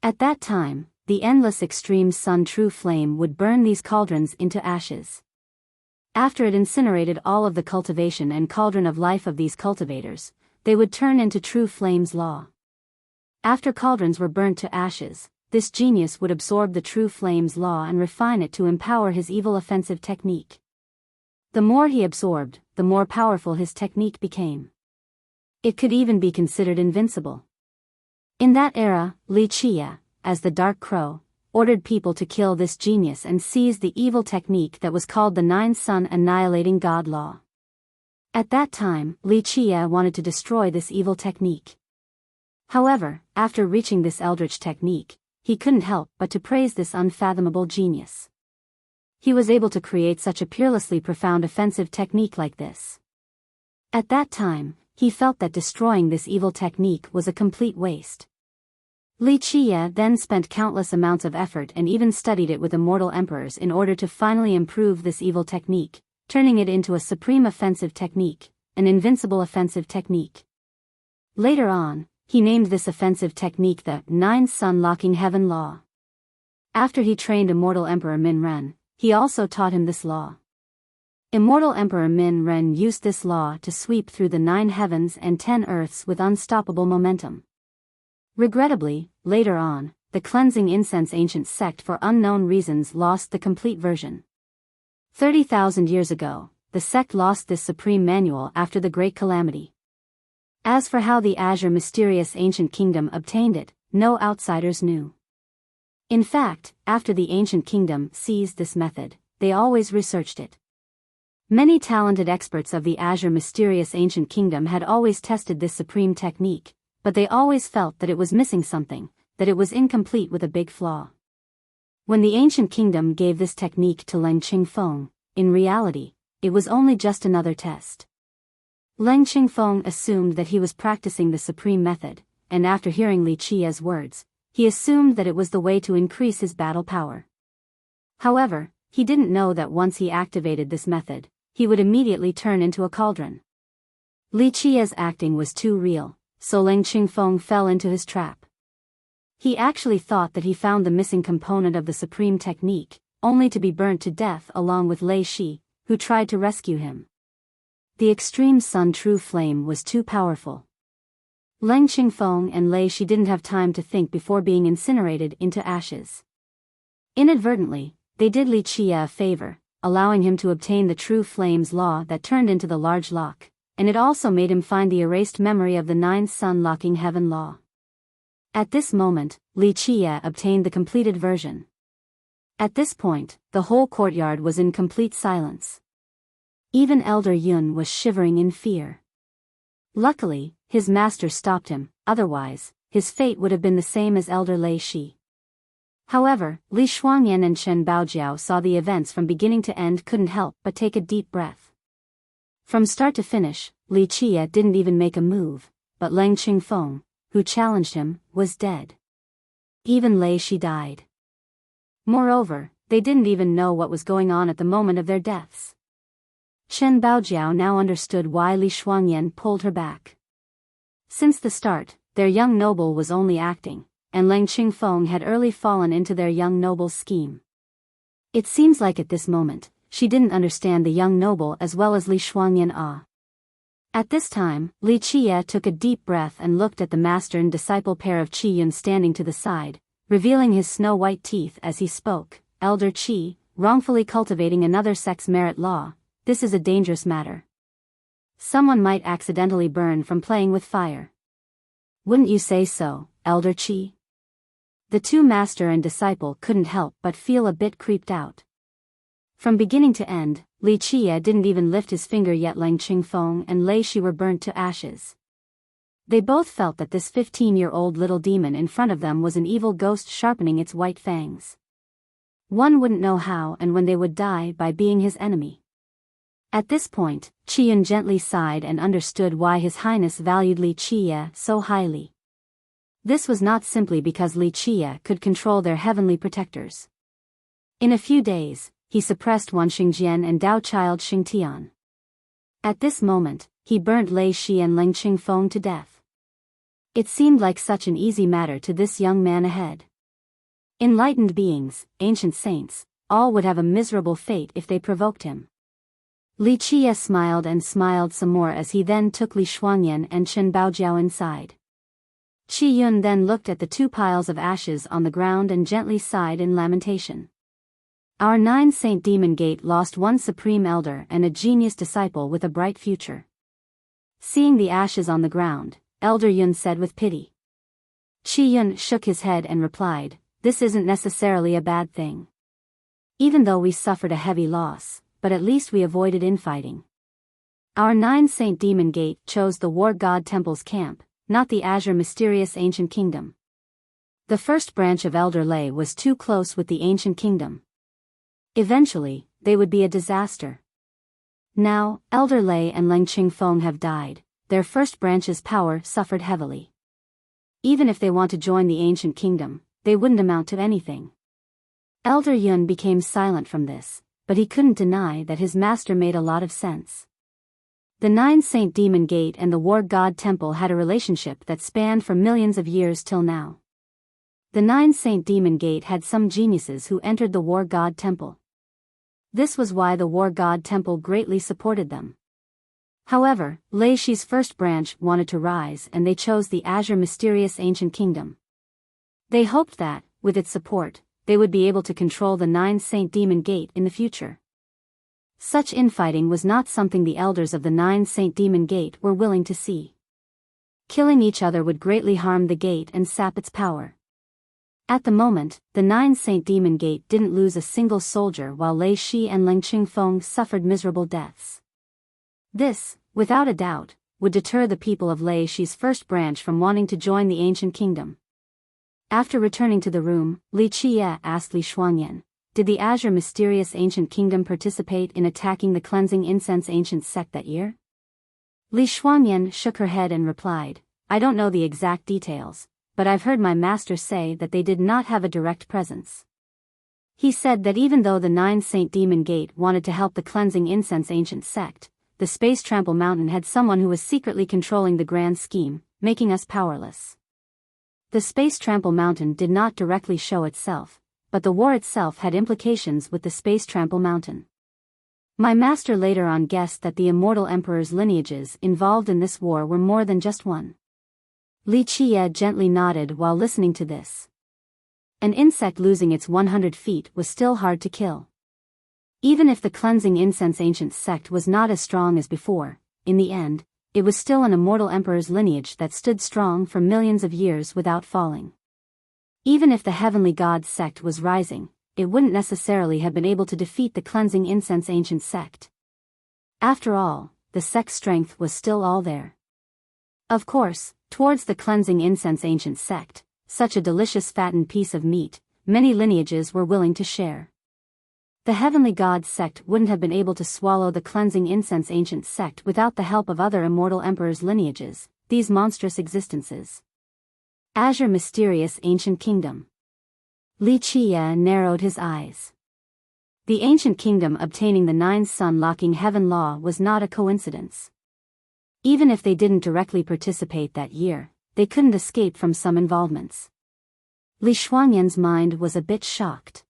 At that time, the endless extreme sun true flame would burn these cauldrons into ashes. After it incinerated all of the cultivation and cauldron of life of these cultivators, they would turn into true flame's law. After cauldrons were burnt to ashes, this genius would absorb the true flame's law and refine it to empower his evil offensive technique. The more he absorbed, the more powerful his technique became. It could even be considered invincible. In that era, Li Qia, as the Dark Crow, ordered people to kill this genius and seize the evil technique that was called the 9 Sun Annihilating God Law. At that time, Li Qia wanted to destroy this evil technique. However, after reaching this eldritch technique, he couldn't help but to praise this unfathomable genius. He was able to create such a peerlessly profound offensive technique like this. At that time, he felt that destroying this evil technique was a complete waste. Li Qia then spent countless amounts of effort and even studied it with immortal emperors in order to finally improve this evil technique, turning it into a supreme offensive technique, an invincible offensive technique. Later on, he named this offensive technique the 9 Sun Locking Heaven Law. After he trained immortal Emperor Min Ren, he also taught him this law. Immortal Emperor Min Ren used this law to sweep through the 9 heavens and 10 earths with unstoppable momentum. Regrettably, later on, the cleansing incense ancient sect for unknown reasons lost the complete version. 30,000 years ago, the sect lost this supreme manual after the Great Calamity. As for how the Azure mysterious ancient kingdom obtained it, no outsiders knew. In fact, after the ancient kingdom seized this method, they always researched it. Many talented experts of the Azure mysterious ancient kingdom had always tested this supreme technique, but they always felt that it was missing something, that it was incomplete with a big flaw. When the ancient kingdom gave this technique to Leng Qingfeng, in reality, it was only just another test. Leng Qingfeng assumed that he was practicing the supreme method, and after hearing Li Qia's words, he assumed that it was the way to increase his battle power. However, he didn't know that once he activated this method, he would immediately turn into a cauldron. Li Qia's acting was too real, so Leng Qingfeng fell into his trap. He actually thought that he found the missing component of the supreme technique, only to be burnt to death along with Lei Shi, who tried to rescue him. The extreme sun true flame was too powerful. Leng Qingfeng and Lei Shi didn't have time to think before being incinerated into ashes. Inadvertently, they did Li Qia a favor, allowing him to obtain the true flame's law that turned into the large lock, and it also made him find the erased memory of the 9 sun locking heaven law. At this moment, Li Qia obtained the completed version. At this point, the whole courtyard was in complete silence. Even Elder Yun was shivering in fear. Luckily, his master stopped him, otherwise, his fate would have been the same as Elder Lei Shi. However, Li Shuangyan and Chen Baojiao saw the events from beginning to end couldn't help but take a deep breath. From start to finish, Li Qia didn't even make a move, but Leng Qingfeng, who challenged him, was dead. Even Lei Shi died. Moreover, they didn't even know what was going on at the moment of their deaths. Chen Baojiao now understood why Li Shuangyan pulled her back. Since the start, their young noble was only acting, and Leng Qingfeng had early fallen into their young noble's scheme. It seems like at this moment, she didn't understand the young noble as well as Li Shuangyan. At this time, Li Qia took a deep breath and looked at the master and disciple pair of Qi Yun standing to the side, revealing his snow-white teeth as he spoke. Elder Qi, wrongfully cultivating another sex merit law, this is a dangerous matter. Someone might accidentally burn from playing with fire. Wouldn't you say so, Elder Qi? The two master and disciple couldn't help but feel a bit creeped out. From beginning to end, Li Qia didn't even lift his finger yet Leng Qingfeng and Lei Shi were burnt to ashes. They both felt that this 15-year-old little demon in front of them was an evil ghost sharpening its white fangs. One wouldn't know how and when they would die by being his enemy. At this point, Qi Yun gently sighed and understood why His Highness valued Li Qia so highly. This was not simply because Li Qia could control their heavenly protectors. In a few days, he suppressed Wan Xingjian and Dao Child Xingtian. At this moment, he burnt Lei Shi and Leng Qingfeng to death. It seemed like such an easy matter to this young man ahead. Enlightened beings, ancient saints, all would have a miserable fate if they provoked him. Li Qia smiled and smiled some more as he then took Li Shuangyan and Chen Baojiao inside. Qi Yun then looked at the 2 piles of ashes on the ground and gently sighed in lamentation. Our 9 Saint Demon Gate lost 1 supreme elder and a genius disciple with a bright future. Seeing the ashes on the ground, Elder Yun said with pity. Qi Yun shook his head and replied, this isn't necessarily a bad thing. Even though we suffered a heavy loss, but at least we avoided infighting. Our 9 Saint Demon Gate chose the War God Temple's camp, not the Azure mysterious ancient kingdom. The first branch of Elder Lei was too close with the ancient kingdom. Eventually, they would be a disaster. Now, Elder Lei and Leng Qingfeng have died, their first branch's power suffered heavily. Even if they want to join the ancient kingdom, they wouldn't amount to anything. Elder Yun became silent from this, but he couldn't deny that his master made a lot of sense. The 9 Saint Demon Gate and the War God Temple had a relationship that spanned for millions of years till now. The 9 Saint Demon Gate had some geniuses who entered the War God Temple. This was why the War God Temple greatly supported them. However, Lei Shi's first branch wanted to rise and they chose the Azure mysterious ancient kingdom. They hoped that, with its support, they would be able to control the 9 Saint Demon Gate in the future. Such infighting was not something the elders of the 9 Saint Demon Gate were willing to see. Killing each other would greatly harm the gate and sap its power. At the moment, the 9 Saint Demon Gate didn't lose a single soldier while Lei Shi and Ling Qingfeng suffered miserable deaths. This, without a doubt, would deter the people of Lei Shi's first branch from wanting to join the ancient kingdom. After returning to the room, Li Qiye asked Li Shuangyan, "Did the Azure Mysterious Ancient Kingdom participate in attacking the Cleansing Incense Ancient Sect that year?" Li Shuangyan shook her head and replied, "I don't know the exact details, but I've heard my master say that they did not have a direct presence. He said that even though the 9 Saint Demon Gate wanted to help the Cleansing Incense Ancient Sect, the Space Trample Mountain had someone who was secretly controlling the grand scheme, making us powerless. The Space Trample Mountain did not directly show itself, but the war itself had implications with the Space Trample Mountain. My master later on guessed that the Immortal Emperor's lineages involved in this war were more than just one." Li Qiye gently nodded while listening to this. An insect losing its 100 feet was still hard to kill. Even if the Cleansing Incense Ancient Sect was not as strong as before, in the end, it was still an Immortal Emperor's lineage that stood strong for millions of years without falling. Even if the Heavenly God sect was rising, it wouldn't necessarily have been able to defeat the Cleansing Incense Ancient Sect. After all, the sect's strength was still all there. Of course, towards the Cleansing Incense Ancient Sect, such a delicious fattened piece of meat, many lineages were willing to share. The Heavenly God sect wouldn't have been able to swallow the Cleansing Incense Ancient Sect without the help of other Immortal Emperors' lineages, these monstrous existences. Azure Mysterious Ancient Kingdom. Li Qiye narrowed his eyes. The Ancient Kingdom obtaining the 9 sun-locking heaven law was not a coincidence. Even if they didn't directly participate that year, they couldn't escape from some involvements. Li Shuangyan's mind was a bit shocked.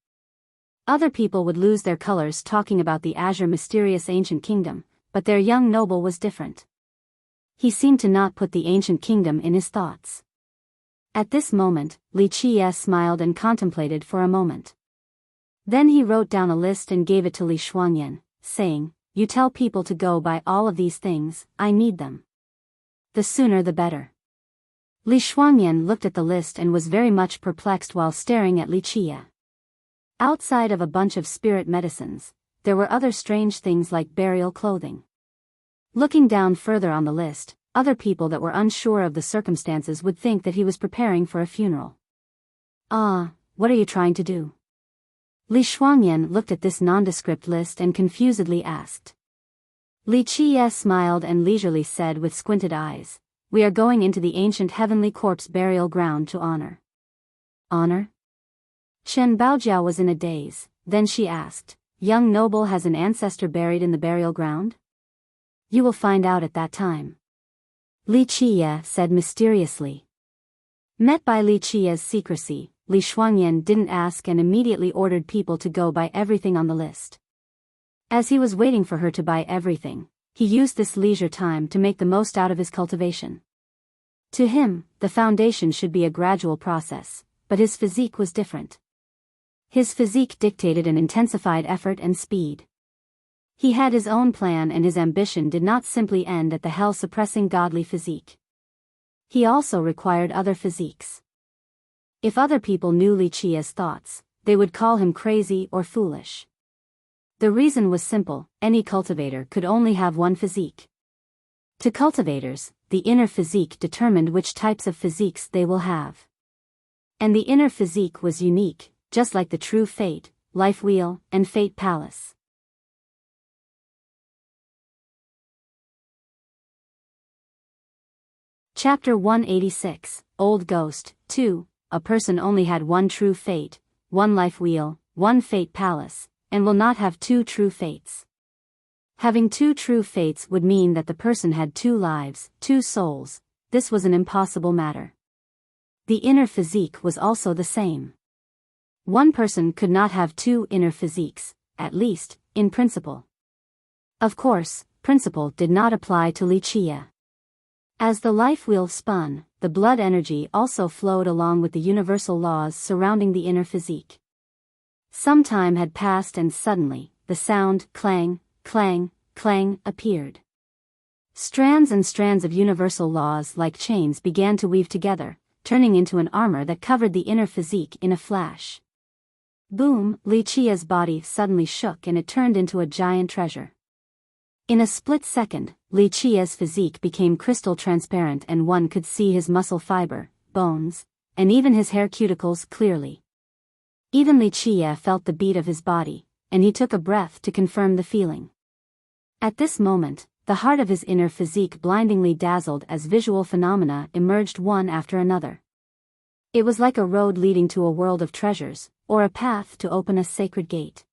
Other people would lose their colors talking about the Azure Mysterious Ancient Kingdom, but their young noble was different. He seemed to not put the Ancient Kingdom in his thoughts. At this moment, Li Qiye smiled and contemplated for a moment. Then he wrote down a list and gave it to Li Shuangyan, saying, "You tell people to go buy all of these things, I need them. The sooner the better." Li Shuangyan looked at the list and was very much perplexed while staring at Li Qiye. Outside of a bunch of spirit medicines, there were other strange things like burial clothing. Looking down further on the list, other people that were unsure of the circumstances would think that he was preparing for a funeral. "Ah, what are you trying to do?" Li Shuangyan looked at this nondescript list and confusedly asked. Li Qiye smiled and leisurely said with squinted eyes, "We are going into the ancient heavenly corpse burial ground to honor." "Honor?" Chen Baojiao was in a daze, then she asked, "Young noble has an ancestor buried in the burial ground?" "You will find out at that time," Li Qiye said mysteriously. Met by Li Qiye's secrecy, Li Shuangyan didn't ask and immediately ordered people to go buy everything on the list. As he was waiting for her to buy everything, he used this leisure time to make the most out of his cultivation. To him, the foundation should be a gradual process, but his physique was different. His physique dictated an intensified effort and speed. He had his own plan and his ambition did not simply end at the hell-suppressing godly physique. He also required other physiques. If other people knew Li Qiye's thoughts, they would call him crazy or foolish. The reason was simple, any cultivator could only have one physique. To cultivators, the inner physique determined which types of physiques they will have. And the inner physique was unique, just like the true fate, life wheel, and fate palace. Chapter 186, Old Ghost, 2. A person only had one true fate, one life wheel, one fate palace, and will not have two true fates. Having two true fates would mean that the person had two lives, two souls. This was an impossible matter. The inner physique was also the same. One person could not have two inner physiques, at least, in principle. Of course, principle did not apply to Li Qiye. As the life wheel spun, the blood energy also flowed along with the universal laws surrounding the inner physique. Some time had passed and suddenly, the sound, clang, clang, clang, appeared. Strands and strands of universal laws like chains began to weave together, turning into an armor that covered the inner physique in a flash. Boom! Li Qia's body suddenly shook and it turned into a giant treasure. In a split second, Li Qia's physique became crystal transparent and one could see his muscle fiber, bones, and even his hair cuticles clearly. Even Li Qia felt the beat of his body, and he took a breath to confirm the feeling. At this moment, the heart of his inner physique blindingly dazzled as visual phenomena emerged one after another. It was like a road leading to a world of treasures, or a path to open a sacred gate.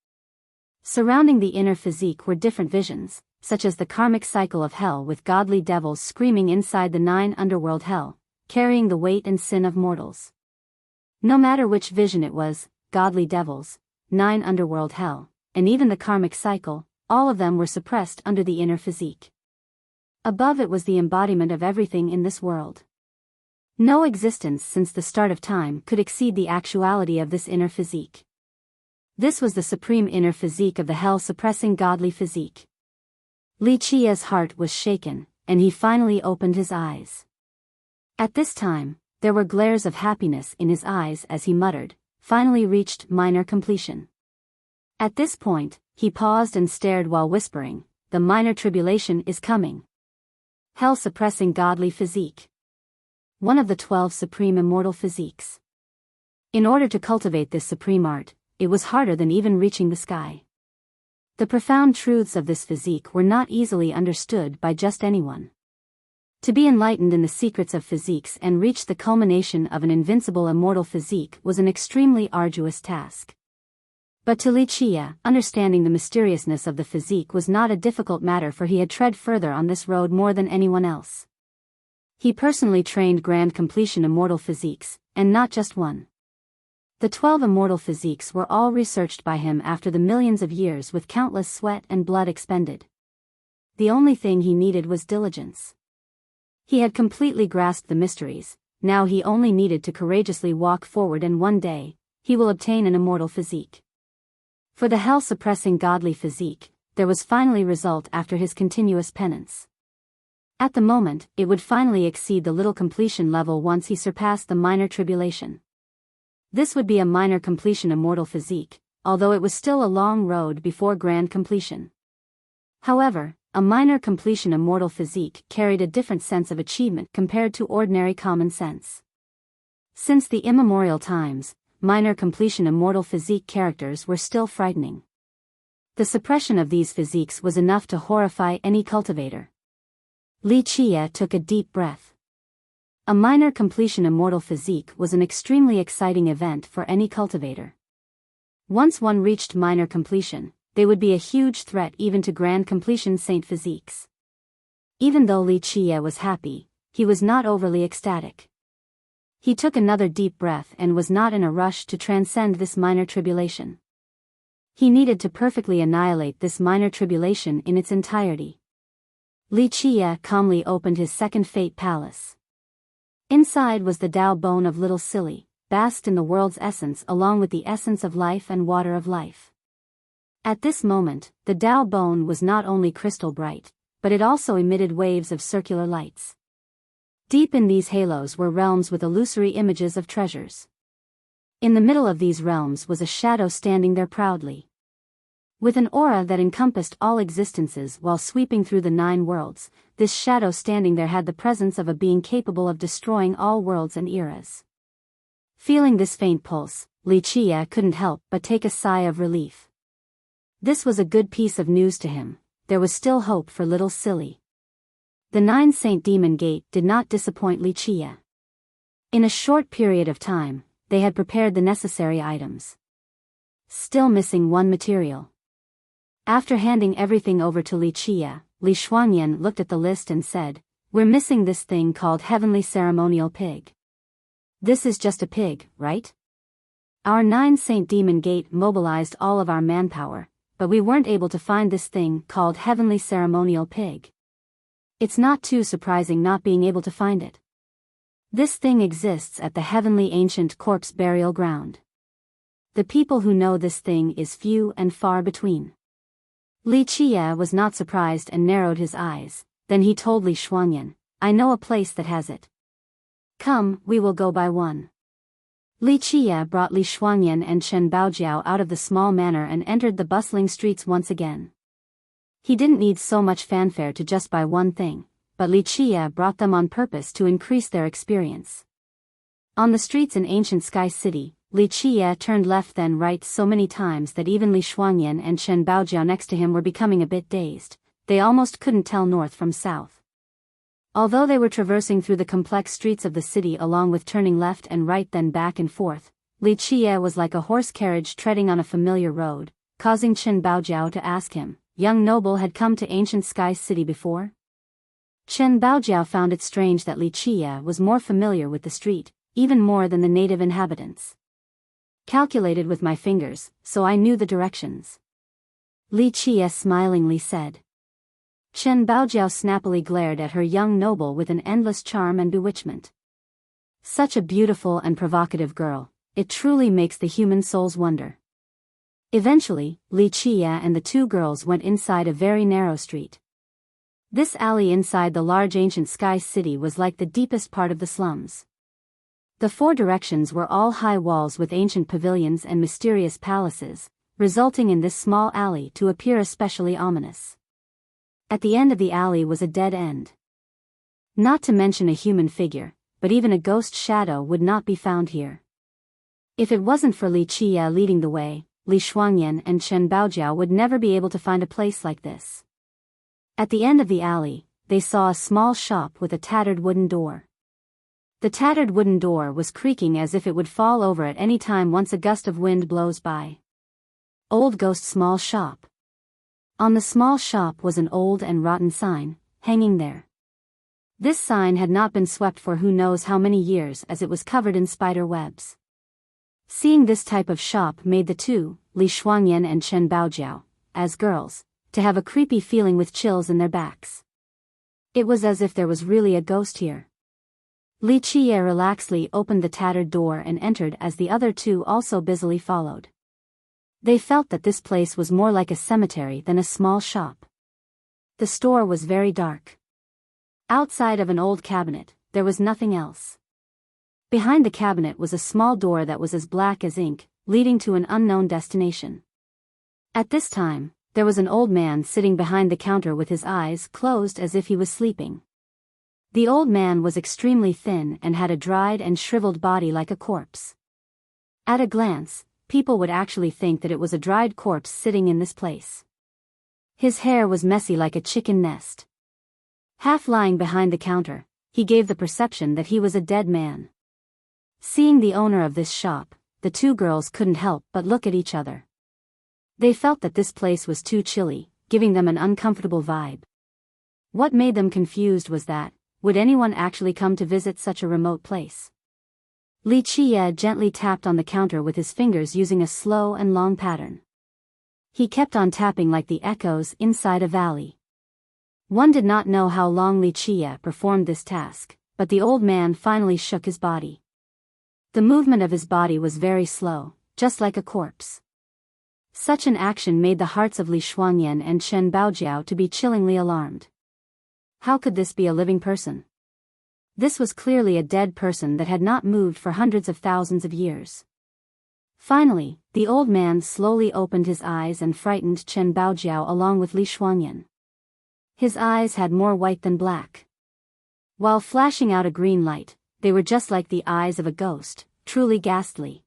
Surrounding the inner physique were different visions, such as the karmic cycle of hell with godly devils screaming inside the 9 underworld hell, carrying the weight and sin of mortals. No matter which vision it was, godly devils, 9 underworld hell, and even the karmic cycle, all of them were suppressed under the inner physique. Above it was the embodiment of everything in this world. No existence since the start of time could exceed the actuality of this inner physique. This was the supreme inner physique of the hell-suppressing godly physique. Li Qia's heart was shaken, and he finally opened his eyes. At this time, there were glares of happiness in his eyes as he muttered, finally reached minor completion. At this point, he paused and stared while whispering, the minor tribulation is coming. Hell-suppressing godly physique. One of the 12 supreme immortal physiques. In order to cultivate this supreme art, it was harder than even reaching the sky. The profound truths of this physique were not easily understood by just anyone. To be enlightened in the secrets of physiques and reach the culmination of an invincible immortal physique was an extremely arduous task. But to Li Qia, understanding the mysteriousness of the physique was not a difficult matter, for he had tread further on this road more than anyone else. He personally trained grand completion immortal physiques, and not just one. The 12 immortal physiques were all researched by him after the millions of years with countless sweat and blood expended. The only thing he needed was diligence. He had completely grasped the mysteries, now he only needed to courageously walk forward, and one day, he will obtain an immortal physique. For the hell-suppressing godly physique, there was finally result after his continuous penance. At the moment, it would finally exceed the little completion level once he surpassed the minor tribulation. This would be a minor completion immortal physique, although it was still a long road before grand completion. However, a minor completion immortal physique carried a different sense of achievement compared to ordinary common sense. Since the immemorial times, minor completion immortal physique characters were still frightening. The suppression of these physiques was enough to horrify any cultivator. Li Qia took a deep breath. A minor completion immortal physique was an extremely exciting event for any cultivator. Once one reached minor completion, they would be a huge threat even to grand completion saint physiques. Even though Li Qia was happy, he was not overly ecstatic. He took another deep breath and was not in a rush to transcend this minor tribulation. He needed to perfectly annihilate this minor tribulation in its entirety. Li Qia calmly opened his second fate palace. Inside was the Tao bone of little Silly, basked in the world's essence along with the essence of life and water of life. At this moment, the Tao bone was not only crystal bright, but it also emitted waves of circular lights. Deep in these halos were realms with illusory images of treasures. In the middle of these realms was a shadow standing there proudly. With an aura that encompassed all existences while sweeping through the 9 worlds, this shadow standing there had the presence of a being capable of destroying all worlds and eras. Feeling this faint pulse, Li Qia couldn't help but take a sigh of relief. This was a good piece of news to him. There was still hope for little Silly. The 9 Saint Demon Gate did not disappoint Li Qia. In a short period of time, they had prepared the necessary items. Still missing one material. After handing everything over to Li Qia, Li Shuangyan looked at the list and said, "We're missing this thing called Heavenly Ceremonial Pig. This is just a pig, right? Our 9 Saint Demon Gate mobilized all of our manpower, but we weren't able to find this thing called Heavenly Ceremonial Pig. It's not too surprising not being able to find it. This thing exists at the Heavenly Ancient Corpse Burial Ground. The people who know this thing is few and far between." Li Qia was not surprised and narrowed his eyes. Then he told Li Shuangyan, "I know a place that has it. Come, we will go by one. Li Qiye brought Li Shuangyan and Chen Baojiao out of the small manor and entered the bustling streets once again. He didn't need so much fanfare to just buy one thing, but Li Qiye brought them on purpose to increase their experience. On the streets in ancient Sky City, Li Qiye turned left then right so many times that even Li Shuangyan and Chen Baojiao next to him were becoming a bit dazed. They almost couldn't tell north from south. Although they were traversing through the complex streets of the city along with turning left and right then back and forth, Li Qiye was like a horse carriage treading on a familiar road, causing Chen Baojiao to ask him, young noble had come to ancient Sky City before? Chen Baojiao found it strange that Li Qiye was more familiar with the street, even more than the native inhabitants. Calculated with my fingers, so I knew the directions. Li Qiye smilingly said. Chen Baojiao snappily glared at her young noble with an endless charm and bewitchment. Such a beautiful and provocative girl, it truly makes the human souls wonder. Eventually, Li Qiye and the two girls went inside a very narrow street. This alley inside the large ancient Sky City was like the deepest part of the slums. The four directions were all high walls with ancient pavilions and mysterious palaces, resulting in this small alley to appear especially ominous. At the end of the alley was a dead end. Not to mention a human figure, but even a ghost shadow would not be found here. If it wasn't for Li Qiye leading the way, Li Shuangyan and Chen Baojiao would never be able to find a place like this. At the end of the alley, they saw a small shop with a tattered wooden door. The tattered wooden door was creaking as if it would fall over at any time once a gust of wind blows by. Old Ghost Small Shop. On the small shop was an old and rotten sign, hanging there. This sign had not been swept for who knows how many years as it was covered in spider webs. Seeing this type of shop made the two, Li Shuangyan and Chen Baojiao, as girls, to have a creepy feeling with chills in their backs. It was as if there was really a ghost here. Li Qiye relaxedly opened the tattered door and entered as the other two also busily followed. They felt that this place was more like a cemetery than a small shop. The store was very dark. Outside of an old cabinet, there was nothing else. Behind the cabinet was a small door that was as black as ink, leading to an unknown destination. At this time, there was an old man sitting behind the counter with his eyes closed as if he was sleeping. The old man was extremely thin and had a dried and shriveled body like a corpse. At a glance, people would actually think that it was a dried corpse sitting in this place. His hair was messy like a chicken nest. Half lying behind the counter, he gave the perception that he was a dead man. Seeing the owner of this shop, the two girls couldn't help but look at each other. They felt that this place was too chilly, giving them an uncomfortable vibe. What made them confused was that, would anyone actually come to visit such a remote place? Li Qiye gently tapped on the counter with his fingers using a slow and long pattern. He kept on tapping like the echoes inside a valley. One did not know how long Li Qiye performed this task, but the old man finally shook his body. The movement of his body was very slow, just like a corpse. Such an action made the hearts of Li Shuangyan and Chen Baojiao to be chillingly alarmed. How could this be a living person? This was clearly a dead person that had not moved for hundreds of thousands of years. Finally, the old man slowly opened his eyes and frightened Chen Baojiao along with Li Shuangyan. His eyes had more white than black. While flashing out a green light, they were just like the eyes of a ghost, truly ghastly.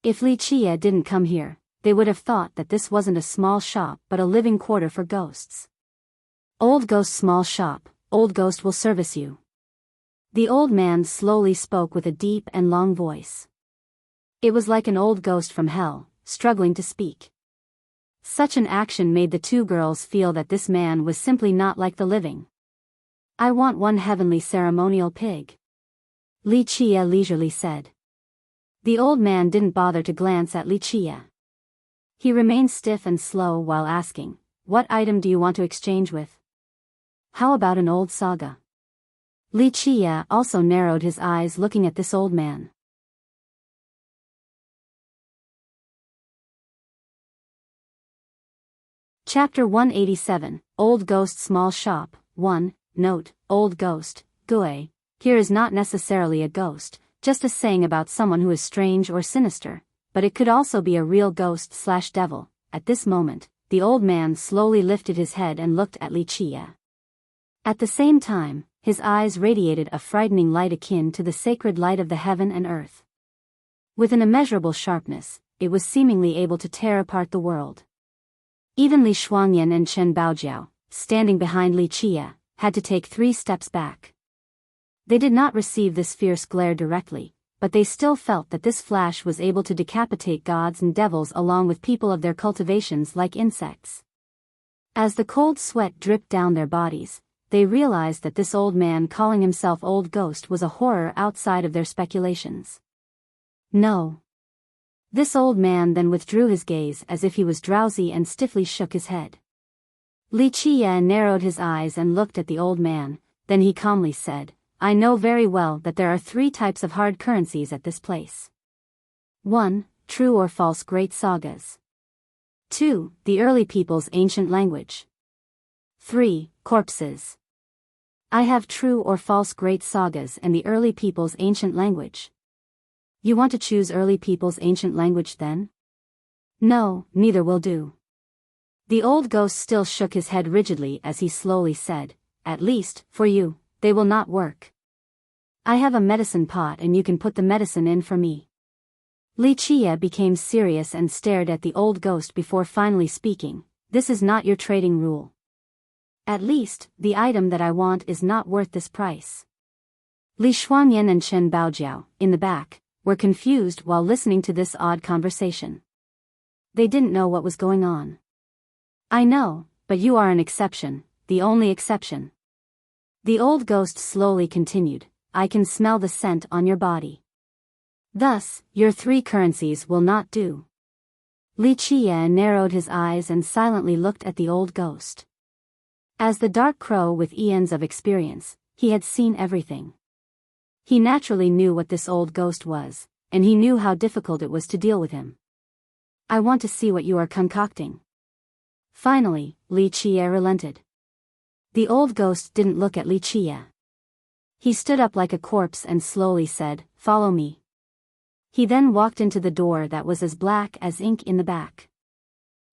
If Li Qiye didn't come here, they would have thought that this wasn't a small shop but a living quarter for ghosts. Old Ghost Small Shop, Old Ghost will service you. The old man slowly spoke with a deep and long voice. It was like an old ghost from hell, struggling to speak. Such an action made the two girls feel that this man was simply not like the living. I want one heavenly ceremonial pig. Li Qiye leisurely said. The old man didn't bother to glance at Li Qiye. He remained stiff and slow while asking, what item do you want to exchange with? How about an old Saga? Li Qiye also narrowed his eyes looking at this old man. Chapter 187, Old Ghost Small Shop, 1, Note, Old Ghost, Gui, here is not necessarily a ghost, just a saying about someone who is strange or sinister, but it could also be a real ghost/devil. At this moment, the old man slowly lifted his head and looked at Li Qie. At the same time, his eyes radiated a frightening light akin to the sacred light of the heaven and earth. With an immeasurable sharpness, it was seemingly able to tear apart the world. Even Li Shuangyan and Chen Baojiao, standing behind Li Qie, had to take 3 steps back. They did not receive this fierce glare directly, but they still felt that this flash was able to decapitate gods and devils along with people of their cultivations like insects. As the cold sweat dripped down their bodies, they realized that this old man calling himself Old Ghost was a horror outside of their speculations. No. This old man then withdrew his gaze as if he was drowsy and stiffly shook his head. Li Qie narrowed his eyes and looked at the old man, then he calmly said, I know very well that there are 3 types of hard currencies at this place. 1. True or false great sagas. 2. The early people's ancient language. 3. Corpses. I have true or false great sagas and the early people's ancient language. You want to choose early people's ancient language then? No, neither will do. The old ghost still shook his head rigidly as he slowly said, At least, for you, they will not work. I have a medicine pot and you can put the medicine in for me. Li Qie became serious and stared at the old ghost before finally speaking, This is not your trading rule. At least, the item that I want is not worth this price. Li Shuangyan and Chen Baojiao, in the back, were confused while listening to this odd conversation. They didn't know what was going on. I know, but you are an exception, the only exception. The old ghost slowly continued, I can smell the scent on your body. Thus, your 3 currencies will not do. Li Qie narrowed his eyes and silently looked at the old ghost. As the dark crow with eons of experience, he had seen everything. He naturally knew what this old ghost was, and he knew how difficult it was to deal with him. I want to see what you are concocting. Finally, Li Qie relented. The old ghost didn't look at Li Qie. He stood up like a corpse and slowly said, Follow me. He then walked into the door that was as black as ink in the back.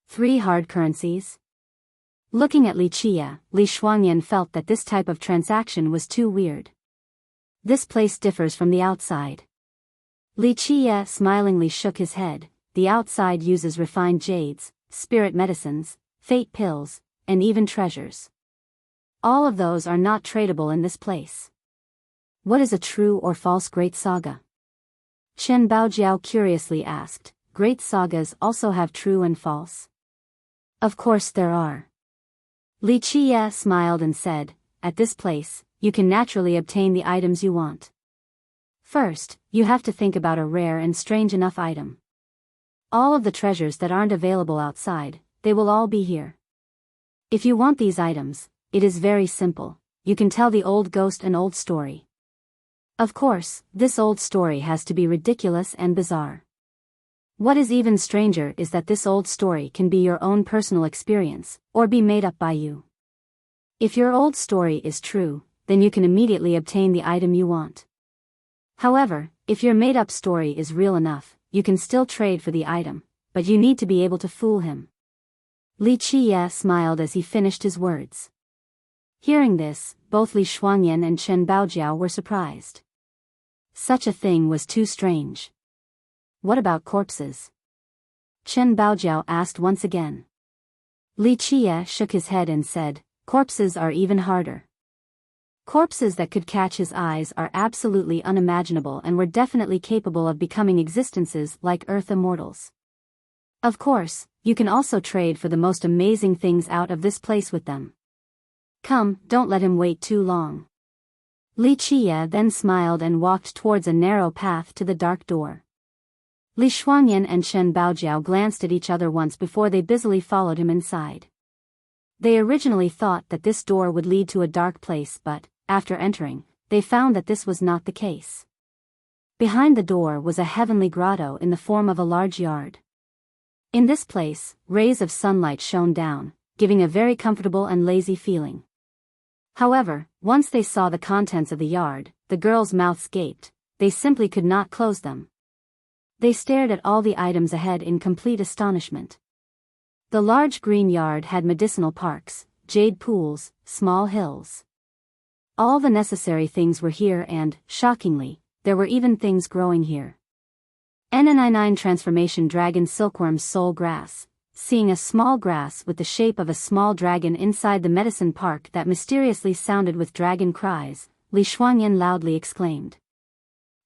3 hard currencies? Looking at Li Qie, Li Shuangyan felt that this type of transaction was too weird. This place differs from the outside. Li Qie smilingly shook his head, the outside uses refined jades, spirit medicines, fate pills, and even treasures. All of those are not tradable in this place. What is a true or false great saga? Chen Baojiao curiously asked, Great sagas also have true and false? Of course there are. Li Qie smiled and said, At this place, you can naturally obtain the items you want. First, you have to think about a rare and strange enough item. All of the treasures that aren't available outside, they will all be here. If you want these items, it is very simple, you can tell the old ghost an old story. Of course, this old story has to be ridiculous and bizarre. What is even stranger is that this old story can be your own personal experience, or be made up by you. If your old story is true, then you can immediately obtain the item you want. However, if your made-up story is real enough, you can still trade for the item, but you need to be able to fool him. Li Qie smiled as he finished his words. Hearing this, both Li Shuangyan and Chen Baojiao were surprised. Such a thing was too strange. What about corpses? Chen Baojiao asked once again. Li Qie shook his head and said, Corpses are even harder. Corpses that could catch his eyes are absolutely unimaginable and were definitely capable of becoming existences like Earth immortals. Of course, you can also trade for the most amazing things out of this place with them. Come, don't let him wait too long. Li Qie then smiled and walked towards a narrow path to the dark door. Li Shuangyan and Chen Baojiao glanced at each other once before they busily followed him inside. They originally thought that this door would lead to a dark place, but, after entering, they found that this was not the case. Behind the door was a heavenly grotto in the form of a large yard. In this place, rays of sunlight shone down, giving a very comfortable and lazy feeling. However, once they saw the contents of the yard, the girls' mouths gaped. They simply could not close them. They stared at all the items ahead in complete astonishment. The large green yard had medicinal parks, jade pools, small hills. All the necessary things were here and, shockingly, there were even things growing here. N99 Transformation Dragon Silkworm's Soul Grass. Seeing a small grass with the shape of a small dragon inside the medicine park that mysteriously sounded with dragon cries, Li Shuangyan loudly exclaimed.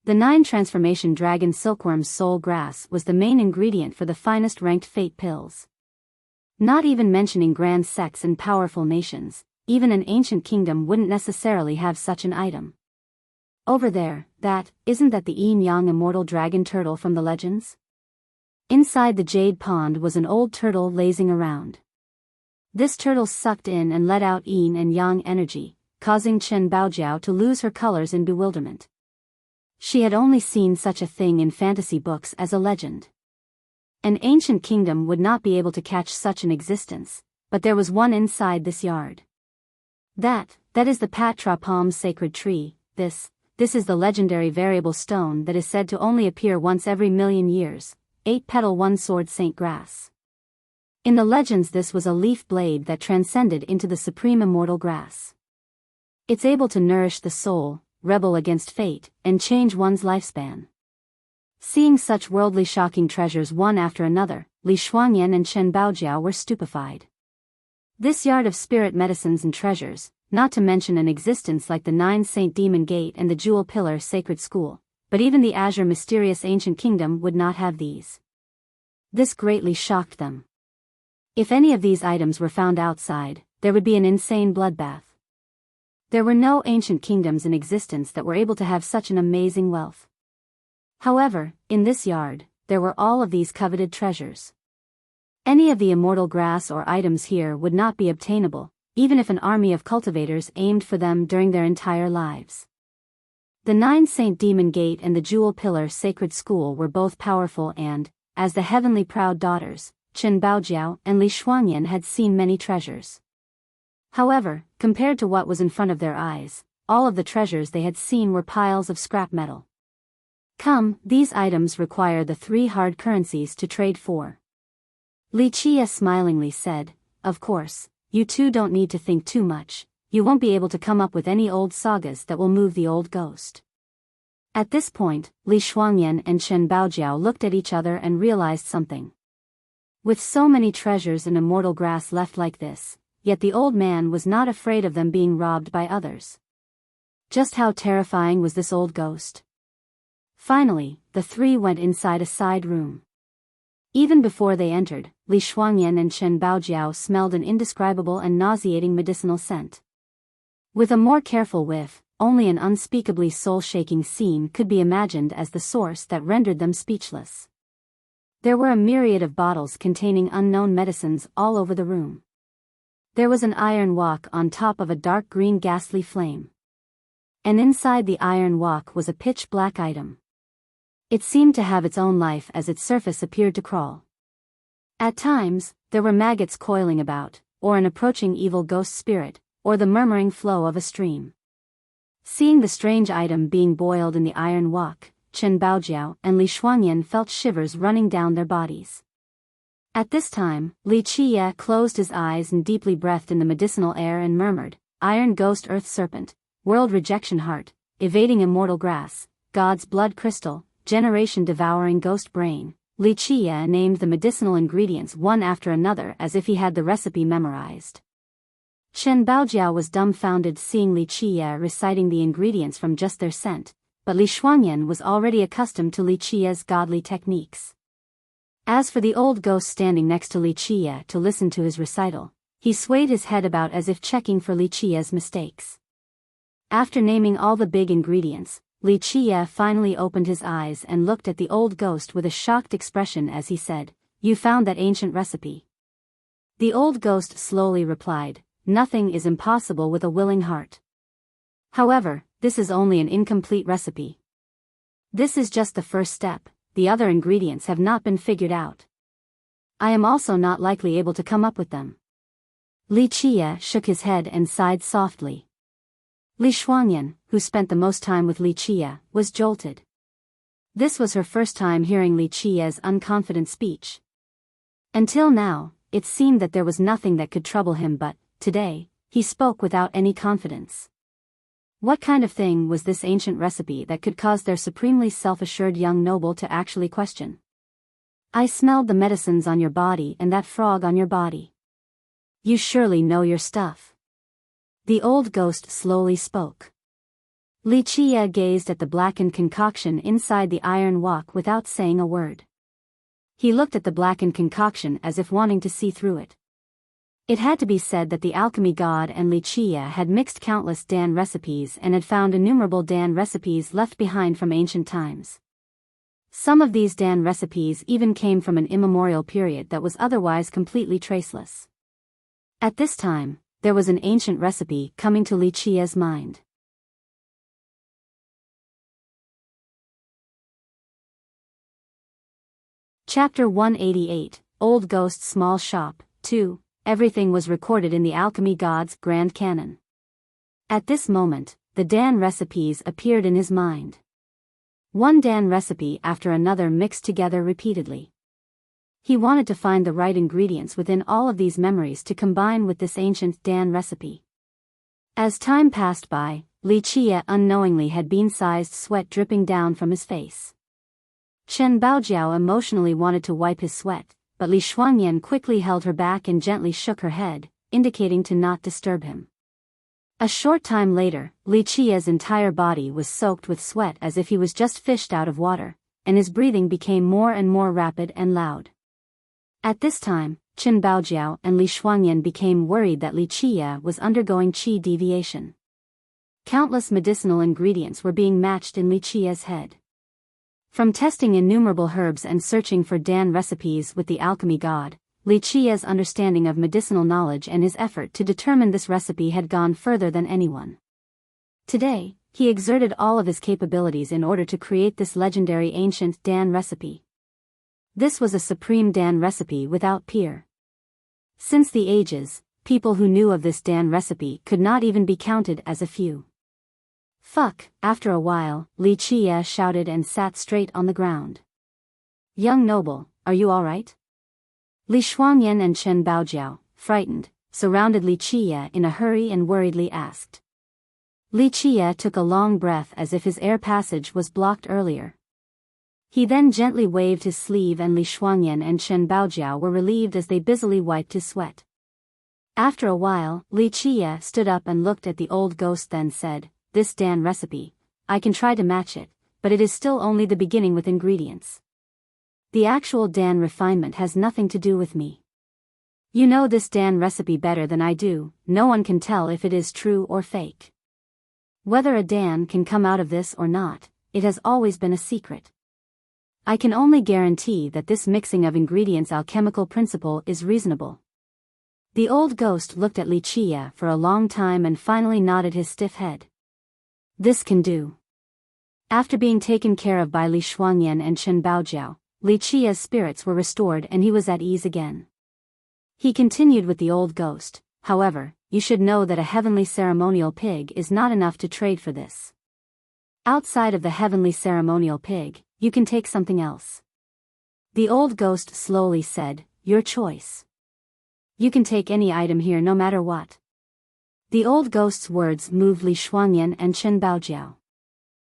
The 9 Transformation Dragon Silkworm's Soul Grass was the main ingredient for the finest ranked fate pills. Not even mentioning grand sects and powerful nations, even an ancient kingdom wouldn't necessarily have such an item. Over there, isn't that the yin-yang immortal dragon turtle from the legends? Inside the jade pond was an old turtle lazing around. This turtle sucked in and let out yin and yang energy, causing Chen Baojiao to lose her colors in bewilderment. She had only seen such a thing in fantasy books as a legend. An ancient kingdom would not be able to catch such an existence, but there was one inside this yard. That is the Patra Palm's sacred tree. This is the legendary variable stone that is said to only appear once every million years. 8-petal one-sword Saint Grass. In the legends this was a leaf blade that transcended into the supreme immortal grass. It's able to nourish the soul, rebel against fate, and change one's lifespan. Seeing such worldly shocking treasures one after another, Li Shuangyan and Chen Baojiao were stupefied. This yard of spirit medicines and treasures, not to mention an existence like the 9 Saint Demon Gate and the Jewel Pillar Sacred School, but even the Azure Mysterious Ancient Kingdom would not have these. This greatly shocked them. If any of these items were found outside, there would be an insane bloodbath. There were no ancient kingdoms in existence that were able to have such an amazing wealth. However, in this yard, there were all of these coveted treasures. Any of the immortal grass or items here would not be obtainable, even if an army of cultivators aimed for them during their entire lives. The 9 Saint Demon Gate and the Jewel Pillar Sacred School were both powerful and, as the heavenly proud daughters, Chen Baojiao and Li Shuangyan had seen many treasures. However, compared to what was in front of their eyes, all of the treasures they had seen were piles of scrap metal. Come, these items require the 3 hard currencies to trade for. Li Chia smilingly said, of course, you two don't need to think too much. You won't be able to come up with any old sagas that will move the old ghost. At this point, Li Shuangyan and Chen Baojiao looked at each other and realized something. With so many treasures and immortal grass left like this, yet the old man was not afraid of them being robbed by others. Just how terrifying was this old ghost? Finally, the 3 went inside a side room. Even before they entered, Li Shuangyan and Chen Baojiao smelled an indescribable and nauseating medicinal scent. With a more careful whiff, only an unspeakably soul-shaking scene could be imagined as the source that rendered them speechless. There were a myriad of bottles containing unknown medicines all over the room. There was an iron wok on top of a dark green ghastly flame. And inside the iron wok was a pitch-black item. It seemed to have its own life as its surface appeared to crawl. At times, there were maggots coiling about, or an approaching evil ghost spirit, or the murmuring flow of a stream. Seeing the strange item being boiled in the iron wok, Chen Baojiao and Li Shuangyan felt shivers running down their bodies. At this time, Li Chia closed his eyes and deeply breathed in the medicinal air and murmured, Iron Ghost Earth Serpent, World Rejection Heart, Evading Immortal Grass, God's Blood Crystal, Generation Devouring Ghost Brain. Li Chia named the medicinal ingredients one after another as if he had the recipe memorized. Chen Baojiao was dumbfounded seeing Li Chia reciting the ingredients from just their scent, but Li Shuangyan was already accustomed to Li Chia's godly techniques. As for the old ghost standing next to Li Chia to listen to his recital, he swayed his head about as if checking for Li Chia's mistakes. After naming all the big ingredients, Li Chia finally opened his eyes and looked at the old ghost with a shocked expression as he said, You found that ancient recipe. The old ghost slowly replied, Nothing is impossible with a willing heart. However, this is only an incomplete recipe. This is just the first step, the other ingredients have not been figured out. I am also not likely able to come up with them. Li Chia shook his head and sighed softly. Li Shuangyan, who spent the most time with Li Qie, was jolted. This was her first time hearing Li Qie's unconfident speech. Until now, it seemed that there was nothing that could trouble him, but, today, he spoke without any confidence. What kind of thing was this ancient recipe that could cause their supremely self-assured young noble to actually question? I smelled the medicines on your body and that frog on your body. You surely know your stuff. The old ghost slowly spoke. Li Qie gazed at the blackened concoction inside the iron wok without saying a word. He looked at the blackened concoction as if wanting to see through it. It had to be said that the alchemy god and Li Qie had mixed countless Dan recipes and had found innumerable Dan recipes left behind from ancient times. Some of these Dan recipes even came from an immemorial period that was otherwise completely traceless. At this time, there was an ancient recipe coming to Li Qie's mind. Chapter 188, Old Ghost's Small Shop, 2. Everything was recorded in the alchemy god's grand canon. At this moment, the Dan recipes appeared in his mind. One Dan recipe after another mixed together repeatedly. He wanted to find the right ingredients within all of these memories to combine with this ancient Dan recipe. As time passed by, Li Qie unknowingly had bean-sized sweat dripping down from his face. Chen Baojiao emotionally wanted to wipe his sweat, but Li Shuangyan quickly held her back and gently shook her head, indicating to not disturb him. A short time later, Li Qie's entire body was soaked with sweat as if he was just fished out of water, and his breathing became more and more rapid and loud. At this time, Chen Baojiao and Li Shuangyan became worried that Li Qie was undergoing qi deviation. Countless medicinal ingredients were being matched in Li Qie's head. From testing innumerable herbs and searching for Dan recipes with the alchemy god, Li Qie's understanding of medicinal knowledge and his effort to determine this recipe had gone further than anyone. Today, he exerted all of his capabilities in order to create this legendary ancient Dan recipe. This was a supreme Dan recipe without peer. Since the ages, people who knew of this Dan recipe could not even be counted as a few. Fuck, after a while, Li Qie shouted and sat straight on the ground. Young noble, are you alright? Li Shuangyan and Chen Baojiao, frightened, surrounded Li Qie in a hurry and worriedly asked. Li Qie took a long breath as if his air passage was blocked earlier. He then gently waved his sleeve and Li Shuangyan and Chen Baojiao were relieved as they busily wiped his sweat. After a while, Li Qie stood up and looked at the old ghost, then said, "This Dan recipe, I can try to match it, but it is still only the beginning with ingredients. The actual Dan refinement has nothing to do with me. You know this Dan recipe better than I do, no one can tell if it is true or fake. Whether a Dan can come out of this or not, it has always been a secret. I can only guarantee that this mixing of ingredients alchemical principle is reasonable." The old ghost looked at Li Qie for a long time and finally nodded his stiff head. This can do. After being taken care of by Li Shuangyan and Chen Baojiao, Li Qie's spirits were restored and he was at ease again. He continued with the old ghost, "However, you should know that a heavenly ceremonial pig is not enough to trade for this. Outside of the heavenly ceremonial pig, you can take something else." The old ghost slowly said, "Your choice. You can take any item here no matter what." The old ghost's words moved Li Shuangyan and Chen Baojiao.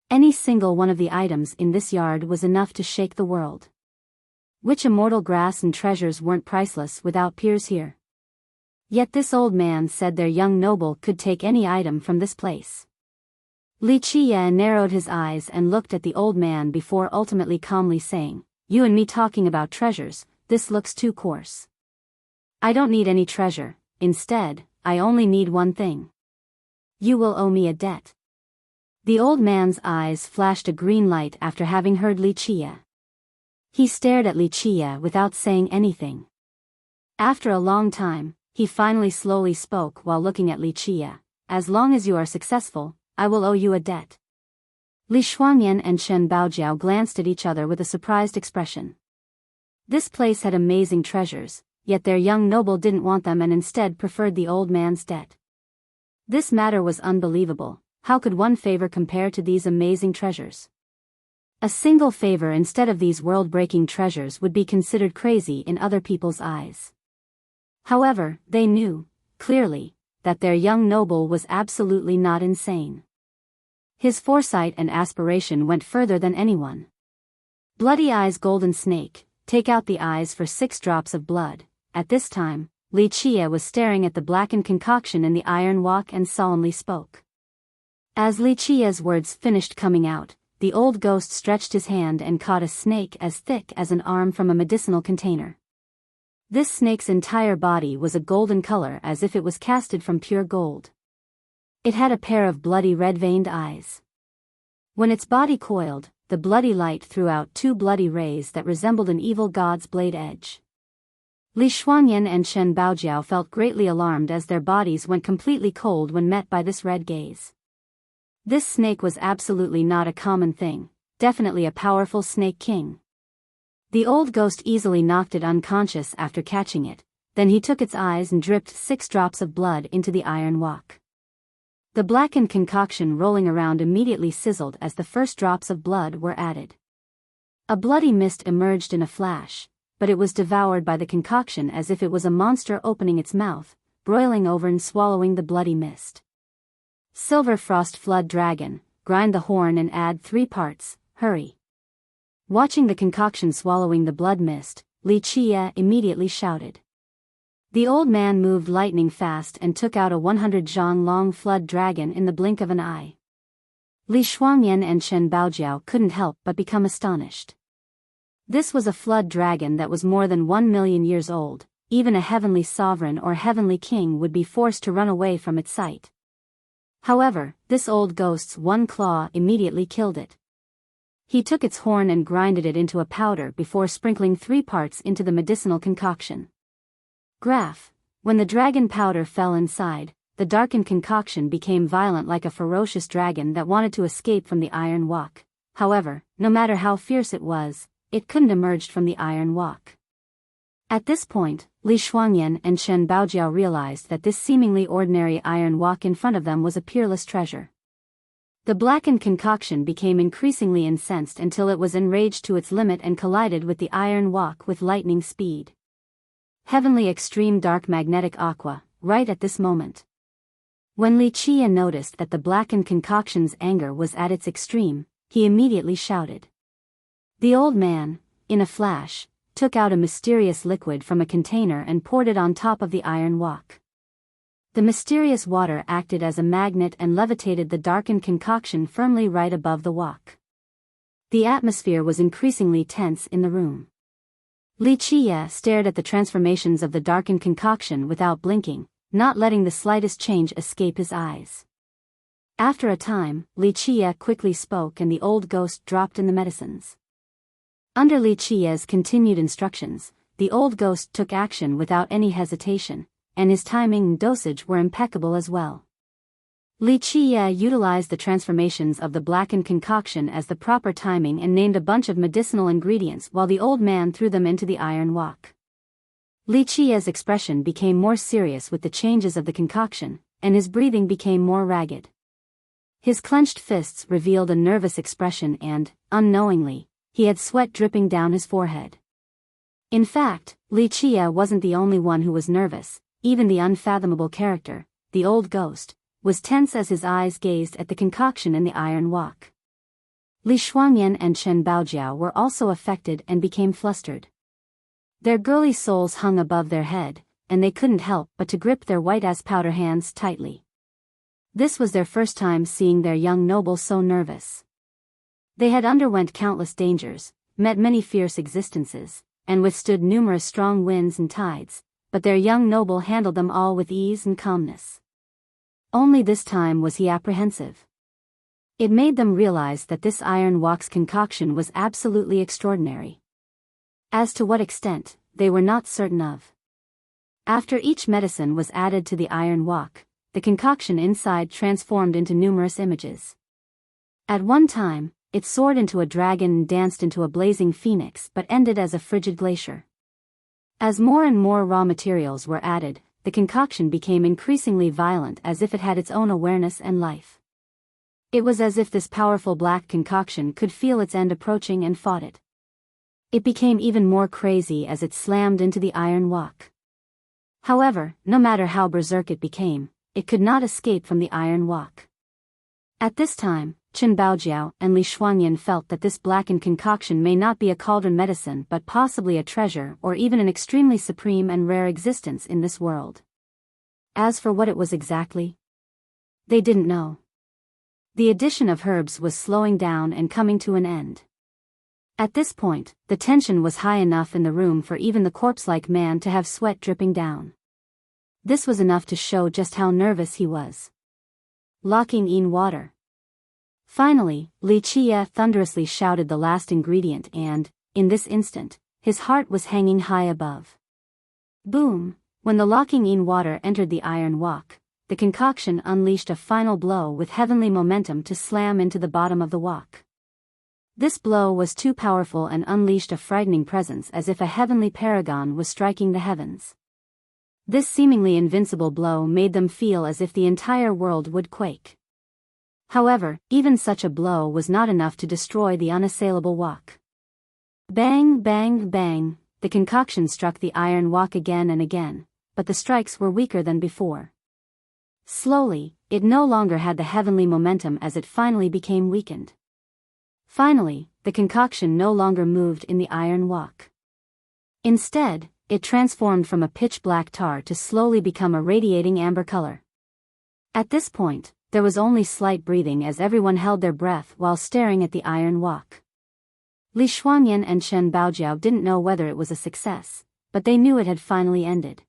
Any single one of the items in this yard was enough to shake the world. Which immortal grass and treasures weren't priceless without peers here? Yet this old man said their young noble could take any item from this place. Li Qie narrowed his eyes and looked at the old man before ultimately calmly saying, "You and me talking about treasures, this looks too coarse. I don't need any treasure, instead, I only need one thing. You will owe me a debt." The old man's eyes flashed a green light after having heard Li Qie. He stared at Li Qie without saying anything. After a long time, he finally slowly spoke while looking at Li Qie, "As long as you are successful, I will owe you a debt." Li Shuangyan and Chen Baojiao glanced at each other with a surprised expression. This place had amazing treasures, yet their young noble didn't want them and instead preferred the old man's debt. This matter was unbelievable, how could one favor compare to these amazing treasures? A single favor instead of these world-breaking treasures would be considered crazy in other people's eyes. However, they knew, clearly, that their young noble was absolutely not insane. His foresight and aspiration went further than anyone. Bloody Eyes Golden Snake, take out the eyes for 6 drops of blood. At this time, Li Chia was staring at the blackened concoction in the iron wok and solemnly spoke. As Li Chia's words finished coming out, the old ghost stretched his hand and caught a snake as thick as an arm from a medicinal container. This snake's entire body was a golden color as if it was casted from pure gold. It had a pair of bloody red-veined eyes. When its body coiled, the bloody light threw out 2 bloody rays that resembled an evil god's blade edge. Li Shuangyan and Shen Baojiao felt greatly alarmed as their bodies went completely cold when met by this red gaze. This snake was absolutely not a common thing, definitely a powerful snake king. The old ghost easily knocked it unconscious after catching it, then he took its eyes and dripped 6 drops of blood into the iron wok. The blackened concoction rolling around immediately sizzled as the first drops of blood were added. A bloody mist emerged in a flash, but it was devoured by the concoction as if it was a monster opening its mouth, broiling over and swallowing the bloody mist. Silver Frost Flood Dragon, grind the horn and add 3 parts, hurry. Watching the concoction swallowing the blood mist, Li Chia immediately shouted. The old man moved lightning fast and took out a 100 zhang long flood dragon in the blink of an eye. Li Shuangyan and Shen Baojiao couldn't help but become astonished. This was a flood dragon that was more than 1 million years old. Even a heavenly sovereign or heavenly king would be forced to run away from its sight. However, this old ghost's one claw immediately killed it. He took its horn and grinded it into a powder before sprinkling 3 parts into the medicinal concoction. Graph. When the dragon powder fell inside, the darkened concoction became violent like a ferocious dragon that wanted to escape from the iron wok. However, no matter how fierce it was, it couldn't emerge from the iron wok. At this point, Li Shuangyan and Shen Baojiao realized that this seemingly ordinary iron wok in front of them was a peerless treasure. The blackened concoction became increasingly incensed until it was enraged to its limit and collided with the iron wok with lightning speed. Heavenly Extreme Dark Magnetic Aqua, right at this moment. When Li Chia noticed that the blackened concoction's anger was at its extreme, he immediately shouted. The old man, in a flash, took out a mysterious liquid from a container and poured it on top of the iron wok. The mysterious water acted as a magnet and levitated the darkened concoction firmly right above the wok. The atmosphere was increasingly tense in the room. Li Chia stared at the transformations of the darkened concoction without blinking, not letting the slightest change escape his eyes. After a time, Li Chia quickly spoke and the old ghost dropped in the medicines. Under Li Chia's continued instructions, the old ghost took action without any hesitation, and his timing and dosage were impeccable as well. Li Chia utilized the transformations of the blackened concoction as the proper timing and named a bunch of medicinal ingredients while the old man threw them into the iron wok. Li Chia's expression became more serious with the changes of the concoction, and his breathing became more ragged. His clenched fists revealed a nervous expression and, unknowingly, he had sweat dripping down his forehead. In fact, Li Chia wasn't the only one who was nervous. Even the unfathomable character, the old ghost, was tense as his eyes gazed at the concoction in the iron wok. Li Shuangyan and Shen Baojiao were also affected and became flustered. Their girly souls hung above their head, and they couldn't help but to grip their white-as-powder hands tightly. This was their first time seeing their young noble so nervous. They had underwent countless dangers, met many fierce existences, and withstood numerous strong winds and tides, but their young noble handled them all with ease and calmness. Only this time was he apprehensive. It made them realize that this iron wok's concoction was absolutely extraordinary. As to what extent, they were not certain of. After each medicine was added to the iron wok, the concoction inside transformed into numerous images. At one time, it soared into a dragon and danced into a blazing phoenix but ended as a frigid glacier. As more and more raw materials were added, the concoction became increasingly violent as if it had its own awareness and life. It was as if this powerful black concoction could feel its end approaching and fought it. It became even more crazy as it slammed into the iron wok. However, no matter how berserk it became, it could not escape from the iron wok. At this time, Chen Baojiao and Li Shuangyan felt that this blackened concoction may not be a cauldron medicine but possibly a treasure or even an extremely supreme and rare existence in this world. As for what it was exactly, they didn't know. The addition of herbs was slowing down and coming to an end. At this point, the tension was high enough in the room for even the corpse-like man to have sweat dripping down. This was enough to show just how nervous he was. Locking in water. Finally, Li Qie thunderously shouted the last ingredient and, in this instant, his heart was hanging high above. Boom! When the locking in water entered the iron wok, the concoction unleashed a final blow with heavenly momentum to slam into the bottom of the wok. This blow was too powerful and unleashed a frightening presence as if a heavenly paragon was striking the heavens. This seemingly invincible blow made them feel as if the entire world would quake. However, even such a blow was not enough to destroy the unassailable wok. Bang, bang, bang, the concoction struck the iron wok again and again, but the strikes were weaker than before. Slowly, it no longer had the heavenly momentum as it finally became weakened. Finally, the concoction no longer moved in the iron wok. Instead, it transformed from a pitch-black tar to slowly become a radiating amber color. At this point, there was only slight breathing as everyone held their breath while staring at the iron wok. Li Shuangyan and Chen Baojiao didn't know whether it was a success, but they knew it had finally ended.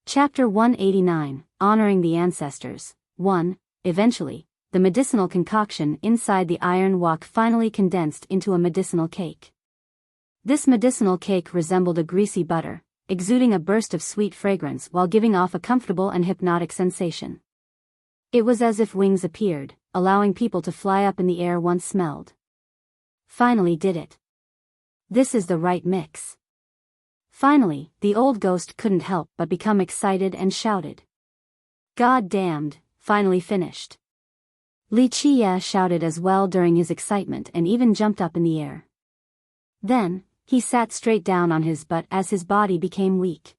Chapter 189, Honoring the Ancestors. 1. Eventually, the medicinal concoction inside the iron wok finally condensed into a medicinal cake. This medicinal cake resembled a greasy butter, exuding a burst of sweet fragrance while giving off a comfortable and hypnotic sensation. It was as if wings appeared, allowing people to fly up in the air once smelled. Finally did it. This is the right mix. Finally, the old ghost couldn't help but become excited and shouted. God damned, finally finished. Li Qie shouted as well during his excitement and even jumped up in the air. Then, he sat straight down on his butt as his body became weak.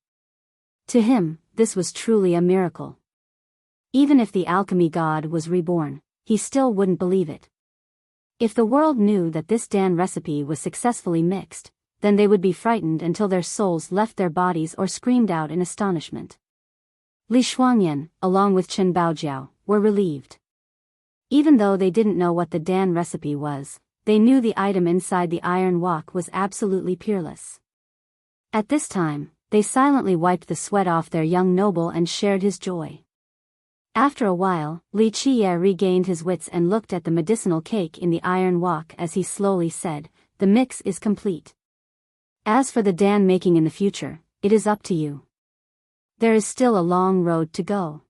To him, this was truly a miracle. Even if the alchemy god was reborn, he still wouldn't believe it. If the world knew that this Dan recipe was successfully mixed, then they would be frightened until their souls left their bodies or screamed out in astonishment. Li Shuangyan, along with Chen Baojiao, were relieved. Even though they didn't know what the Dan recipe was, they knew the item inside the iron wok was absolutely peerless. At this time, they silently wiped the sweat off their young noble and shared his joy. After a while, Li Qie regained his wits and looked at the medicinal cake in the iron wok as he slowly said, "The mix is complete. As for the Dan making in the future, it is up to you. There is still a long road to go."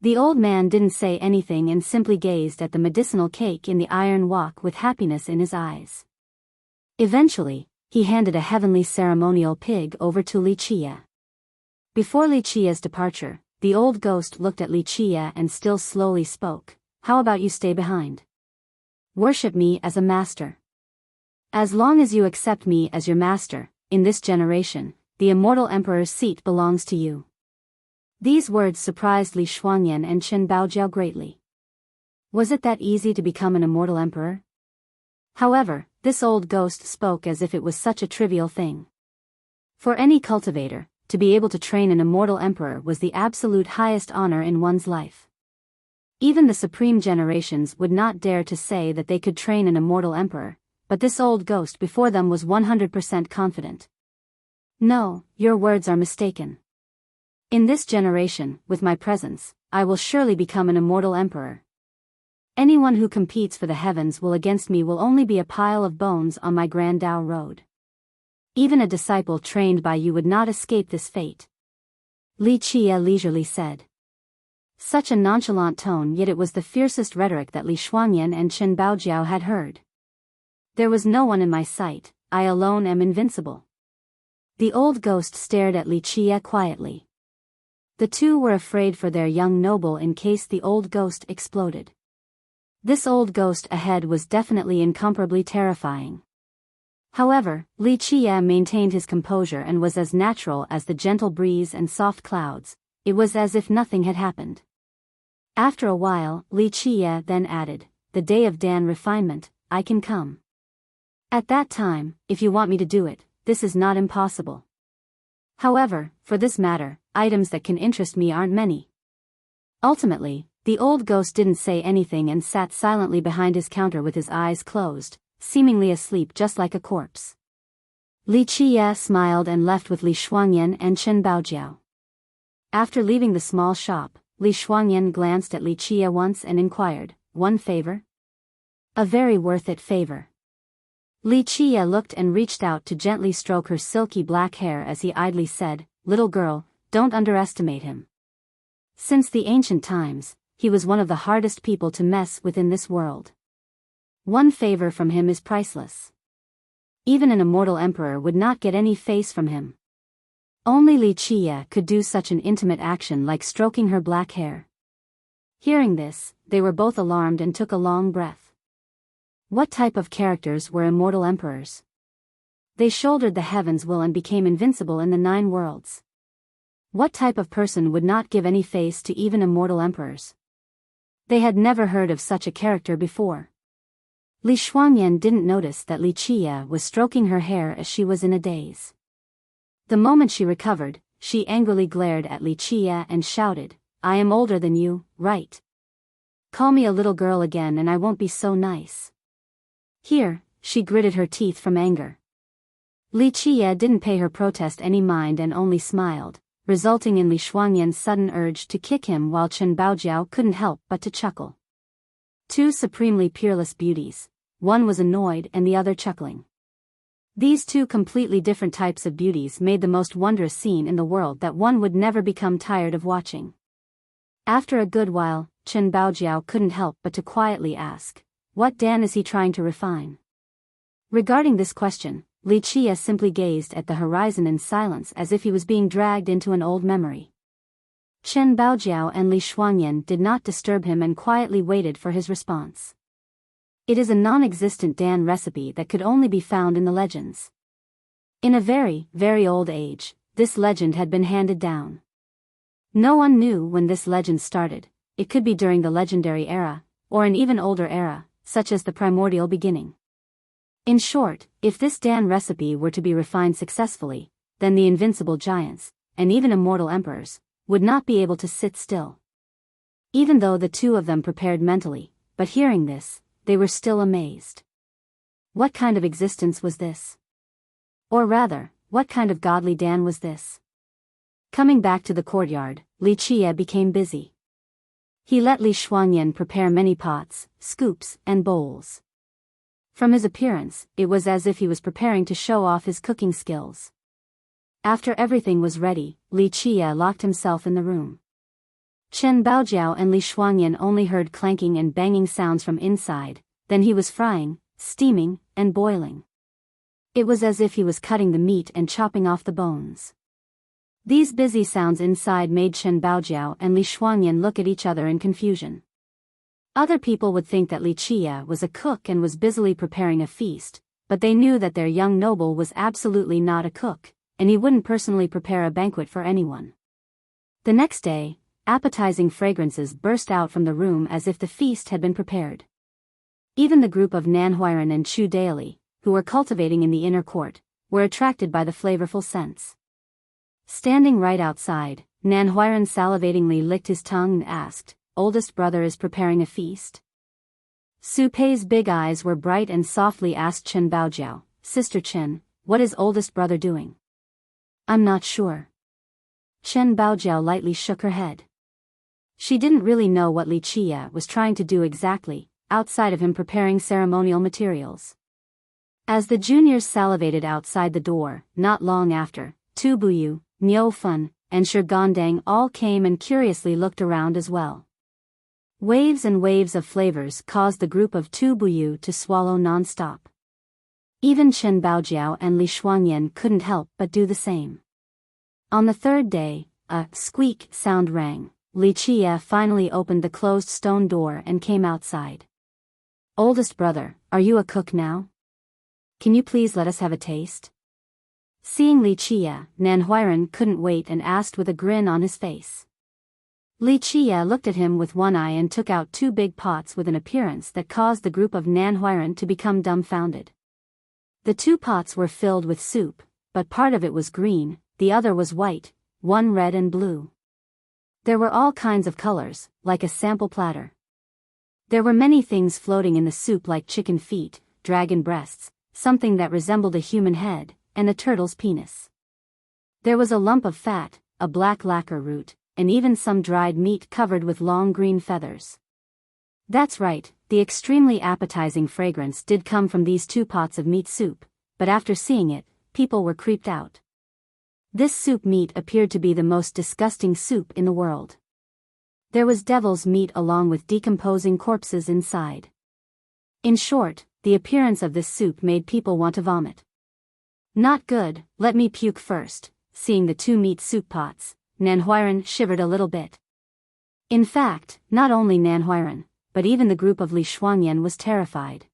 The old man didn't say anything and simply gazed at the medicinal cake in the iron wok with happiness in his eyes. Eventually, he handed a heavenly ceremonial pig over to Li Qie. Before Li Qie's departure, the old ghost looked at Li Qie and still slowly spoke, "How about you stay behind? Worship me as a master. As long as you accept me as your master, in this generation, the immortal emperor's seat belongs to you." These words surprised Li Shuangyan and Chen Baojiao greatly. Was it that easy to become an immortal emperor? However, this old ghost spoke as if it was such a trivial thing. For any cultivator, to be able to train an immortal emperor was the absolute highest honor in one's life. Even the supreme generations would not dare to say that they could train an immortal emperor, but this old ghost before them was 100% confident. "No, your words are mistaken. In this generation, with my presence, I will surely become an immortal emperor. Anyone who competes for the heavens against me will only be a pile of bones on my Grand Tao road. Even a disciple trained by you would not escape this fate," Li Qie leisurely said. Such a nonchalant tone, yet it was the fiercest rhetoric that Li Shuangyan and Chen Baojiao had heard. "There was no one in my sight, I alone am invincible." The old ghost stared at Li Qie quietly. The two were afraid for their young noble in case the old ghost exploded. This old ghost ahead was definitely incomparably terrifying. However, Li Qie maintained his composure and was as natural as the gentle breeze and soft clouds. It was as if nothing had happened. After a while, Li Qie then added, "The day of Dan refinement, I can come. At that time, if you want me to do it, this is not impossible. However, for this matter, items that can interest me aren't many." Ultimately, the old ghost didn't say anything and sat silently behind his counter with his eyes closed, seemingly asleep just like a corpse. Li Qie smiled and left with Li Shuangyan and Chen Baojiao. After leaving the small shop, Li Shuangyan glanced at Li Qie once and inquired, "One favor?" "A very worth it favor." Li Qie looked and reached out to gently stroke her silky black hair as he idly said, "Little girl, don't underestimate him. Since the ancient times, he was one of the hardest people to mess with in this world. One favor from him is priceless. Even an immortal emperor would not get any face from him." Only Li Qie could do such an intimate action like stroking her black hair. Hearing this, they were both alarmed and took a long breath. What type of characters were immortal emperors? They shouldered the heaven's will and became invincible in the 9 worlds. What type of person would not give any face to even immortal emperors? They had never heard of such a character before. Li Shuangyan didn't notice that Li Qie was stroking her hair as she was in a daze. The moment she recovered, she angrily glared at Li Qie and shouted, "I am older than you, right? Call me a little girl again and I won't be so nice." Here, she gritted her teeth from anger. Li Qie didn't pay her protest any mind and only smiled, resulting in Li Shuangyan's sudden urge to kick him while Chen Baojiao couldn't help but to chuckle. Two supremely peerless beauties, one was annoyed and the other chuckling. These two completely different types of beauties made the most wondrous scene in the world that one would never become tired of watching. After a good while, Chen Baojiao couldn't help but to quietly ask, "What Dan is he trying to refine?" Regarding this question, Li Qie simply gazed at the horizon in silence as if he was being dragged into an old memory. Chen Baojiao and Li Shuangyan did not disturb him and quietly waited for his response. It is a non-existent Dan recipe that could only be found in the legends. In a very, very old age, this legend had been handed down. No one knew when this legend started. It could be during the legendary era, or an even older era, such as the primordial beginning. In short, if this Dan recipe were to be refined successfully, then the invincible giants, and even immortal emperors, would not be able to sit still. Even though the two of them prepared mentally, but hearing this, they were still amazed. What kind of existence was this? Or rather, what kind of godly Dan was this? Coming back to the courtyard, Li Qie became busy. He let Li Shuangyan prepare many pots, scoops, and bowls. From his appearance, it was as if he was preparing to show off his cooking skills. After everything was ready, Li Qie locked himself in the room. Chen Baojiao and Li Shuangyan only heard clanking and banging sounds from inside, then he was frying, steaming, and boiling. It was as if he was cutting the meat and chopping off the bones. These busy sounds inside made Chen Baojiao and Li Shuangyan look at each other in confusion. Other people would think that Li Qie was a cook and was busily preparing a feast, but they knew that their young noble was absolutely not a cook, and he wouldn't personally prepare a banquet for anyone. The next day, appetizing fragrances burst out from the room as if the feast had been prepared. Even the group of Nanhuiren and Chu Daily, who were cultivating in the inner court, were attracted by the flavorful scents. Standing right outside, Nanhuiren salivatingly licked his tongue and asked, "Oldest brother is preparing a feast?" Su Pei's big eyes were bright and softly asked Chen Baojiao, "Sister Chen, what is oldest brother doing?" "I'm not sure." Chen Baojiao lightly shook her head. She didn't really know what Li Qie was trying to do exactly, outside of him preparing ceremonial materials. As the juniors salivated outside the door, not long after, Tu Buyu, Niu Fun, and Shi Gandang all came and curiously looked around as well. Waves and waves of flavors caused the group of Tu Buyu to swallow non-stop. Even Chen Baojiao and Li Shuangyan couldn't help but do the same. On the third day, a squeak sound rang. Li Qie finally opened the closed stone door and came outside. "Oldest brother, are you a cook now? Can you please let us have a taste?" Seeing Li Qie, Nan Huairan couldn't wait and asked with a grin on his face. Li Qie looked at him with one eye and took out 2 big pots with an appearance that caused the group of Nan Huairan to become dumbfounded. The 2 pots were filled with soup, but part of it was green, the other was white, one red and blue. There were all kinds of colors, like a sample platter. There were many things floating in the soup like chicken feet, dragon breasts, something that resembled a human head, and a turtle's penis. There was a lump of fat, a black lacquer root, and even some dried meat covered with long green feathers. That's right, the extremely appetizing fragrance did come from these 2 pots of meat soup, but after seeing it, people were creeped out. This soup meat appeared to be the most disgusting soup in the world. There was devil's meat along with decomposing corpses inside. In short, the appearance of this soup made people want to vomit. "Not good, let me puke first." Seeing the 2 meat soup pots, Nan Huairan shivered a little bit. In fact, not only Nan Huairan, but even the group of Li Shuangyan was terrified.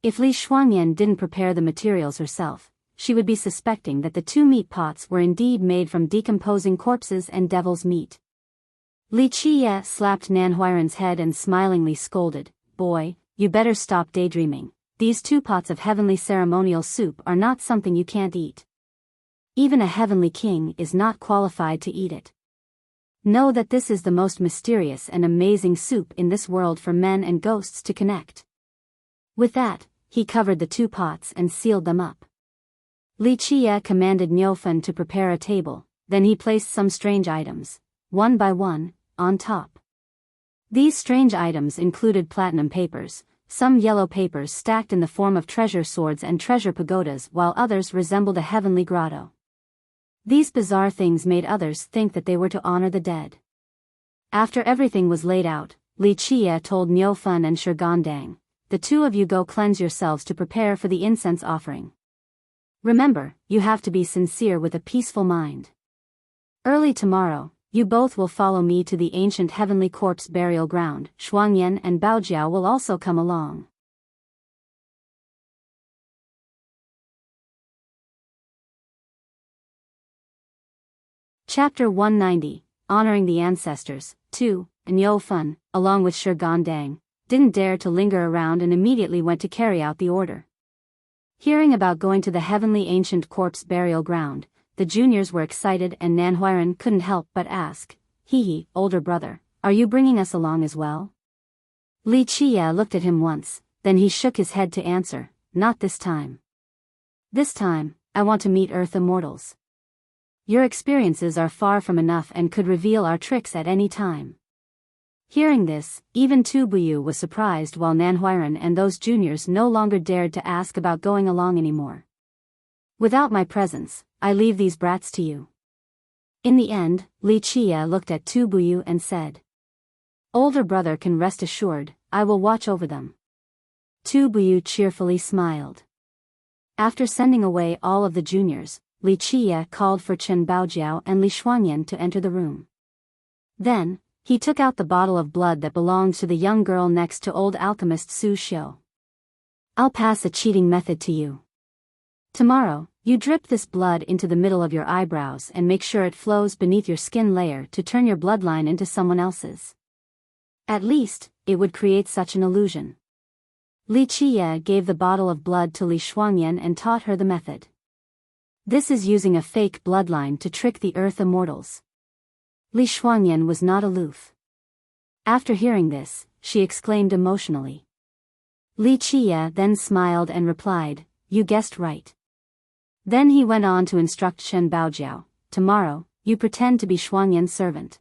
If Li Shuangyan didn't prepare the materials herself, she would be suspecting that the 2 meat pots were indeed made from decomposing corpses and devil's meat. Li Qie slapped Nan Huairan's head and smilingly scolded, "Boy, you better stop daydreaming. These 2 pots of heavenly ceremonial soup are not something you can't eat. Even a heavenly king is not qualified to eat it. Know that this is the most mysterious and amazing soup in this world for men and ghosts to connect." With that, he covered the 2 pots and sealed them up. Li Qie commanded Niufen to prepare a table, then he placed some strange items, one by one, on top. These strange items included platinum papers, some yellow papers stacked in the form of treasure swords and treasure pagodas, while others resembled a heavenly grotto. These bizarre things made others think that they were to honor the dead. After everything was laid out, Li Qie told Niufen and Shigandang, "The 2 of you go cleanse yourselves to prepare for the incense offering. Remember, you have to be sincere with a peaceful mind. Early tomorrow, you both will follow me to the ancient heavenly corpse burial ground. Shuangyan and Baojiao will also come along." Chapter 190, Honoring the Ancestors, 2, Niufen, along with Shigandang, didn't dare to linger around and immediately went to carry out the order. Hearing about going to the heavenly ancient corpse burial ground, the juniors were excited and Nan Huairan couldn't help but ask, "Hee, older brother, are you bringing us along as well?" Li Qie looked at him once, then he shook his head to answer, "Not this time. This time, I want to meet Earth Immortals. Your experiences are far from enough and could reveal our tricks at any time." Hearing this, even Tu Buyu was surprised, while Nan Huairan and those juniors no longer dared to ask about going along anymore. "Without my presence, I leave these brats to you." In the end, Li Qie looked at Tu Buyu and said, "Older brother can rest assured, I will watch over them." Tu Buyu cheerfully smiled. After sending away all of the juniors, Li Qie called for Chen Baojiao and Li Shuangyan to enter the room. Then, he took out the bottle of blood that belonged to the young girl next to old alchemist Su Xiu. "I'll pass a cheating method to you. Tomorrow, you drip this blood into the middle of your eyebrows and make sure it flows beneath your skin layer to turn your bloodline into someone else's. At least, it would create such an illusion." Li Qie gave the bottle of blood to Li Shuangyan and taught her the method. This is using a fake bloodline to trick the Earth Immortals. Li Shuangyan was not aloof. After hearing this, she exclaimed emotionally. Li Qie then smiled and replied, "You guessed right." Then he went on to instruct Chen Baojiao, "Tomorrow, you pretend to be Shuangyan's servant.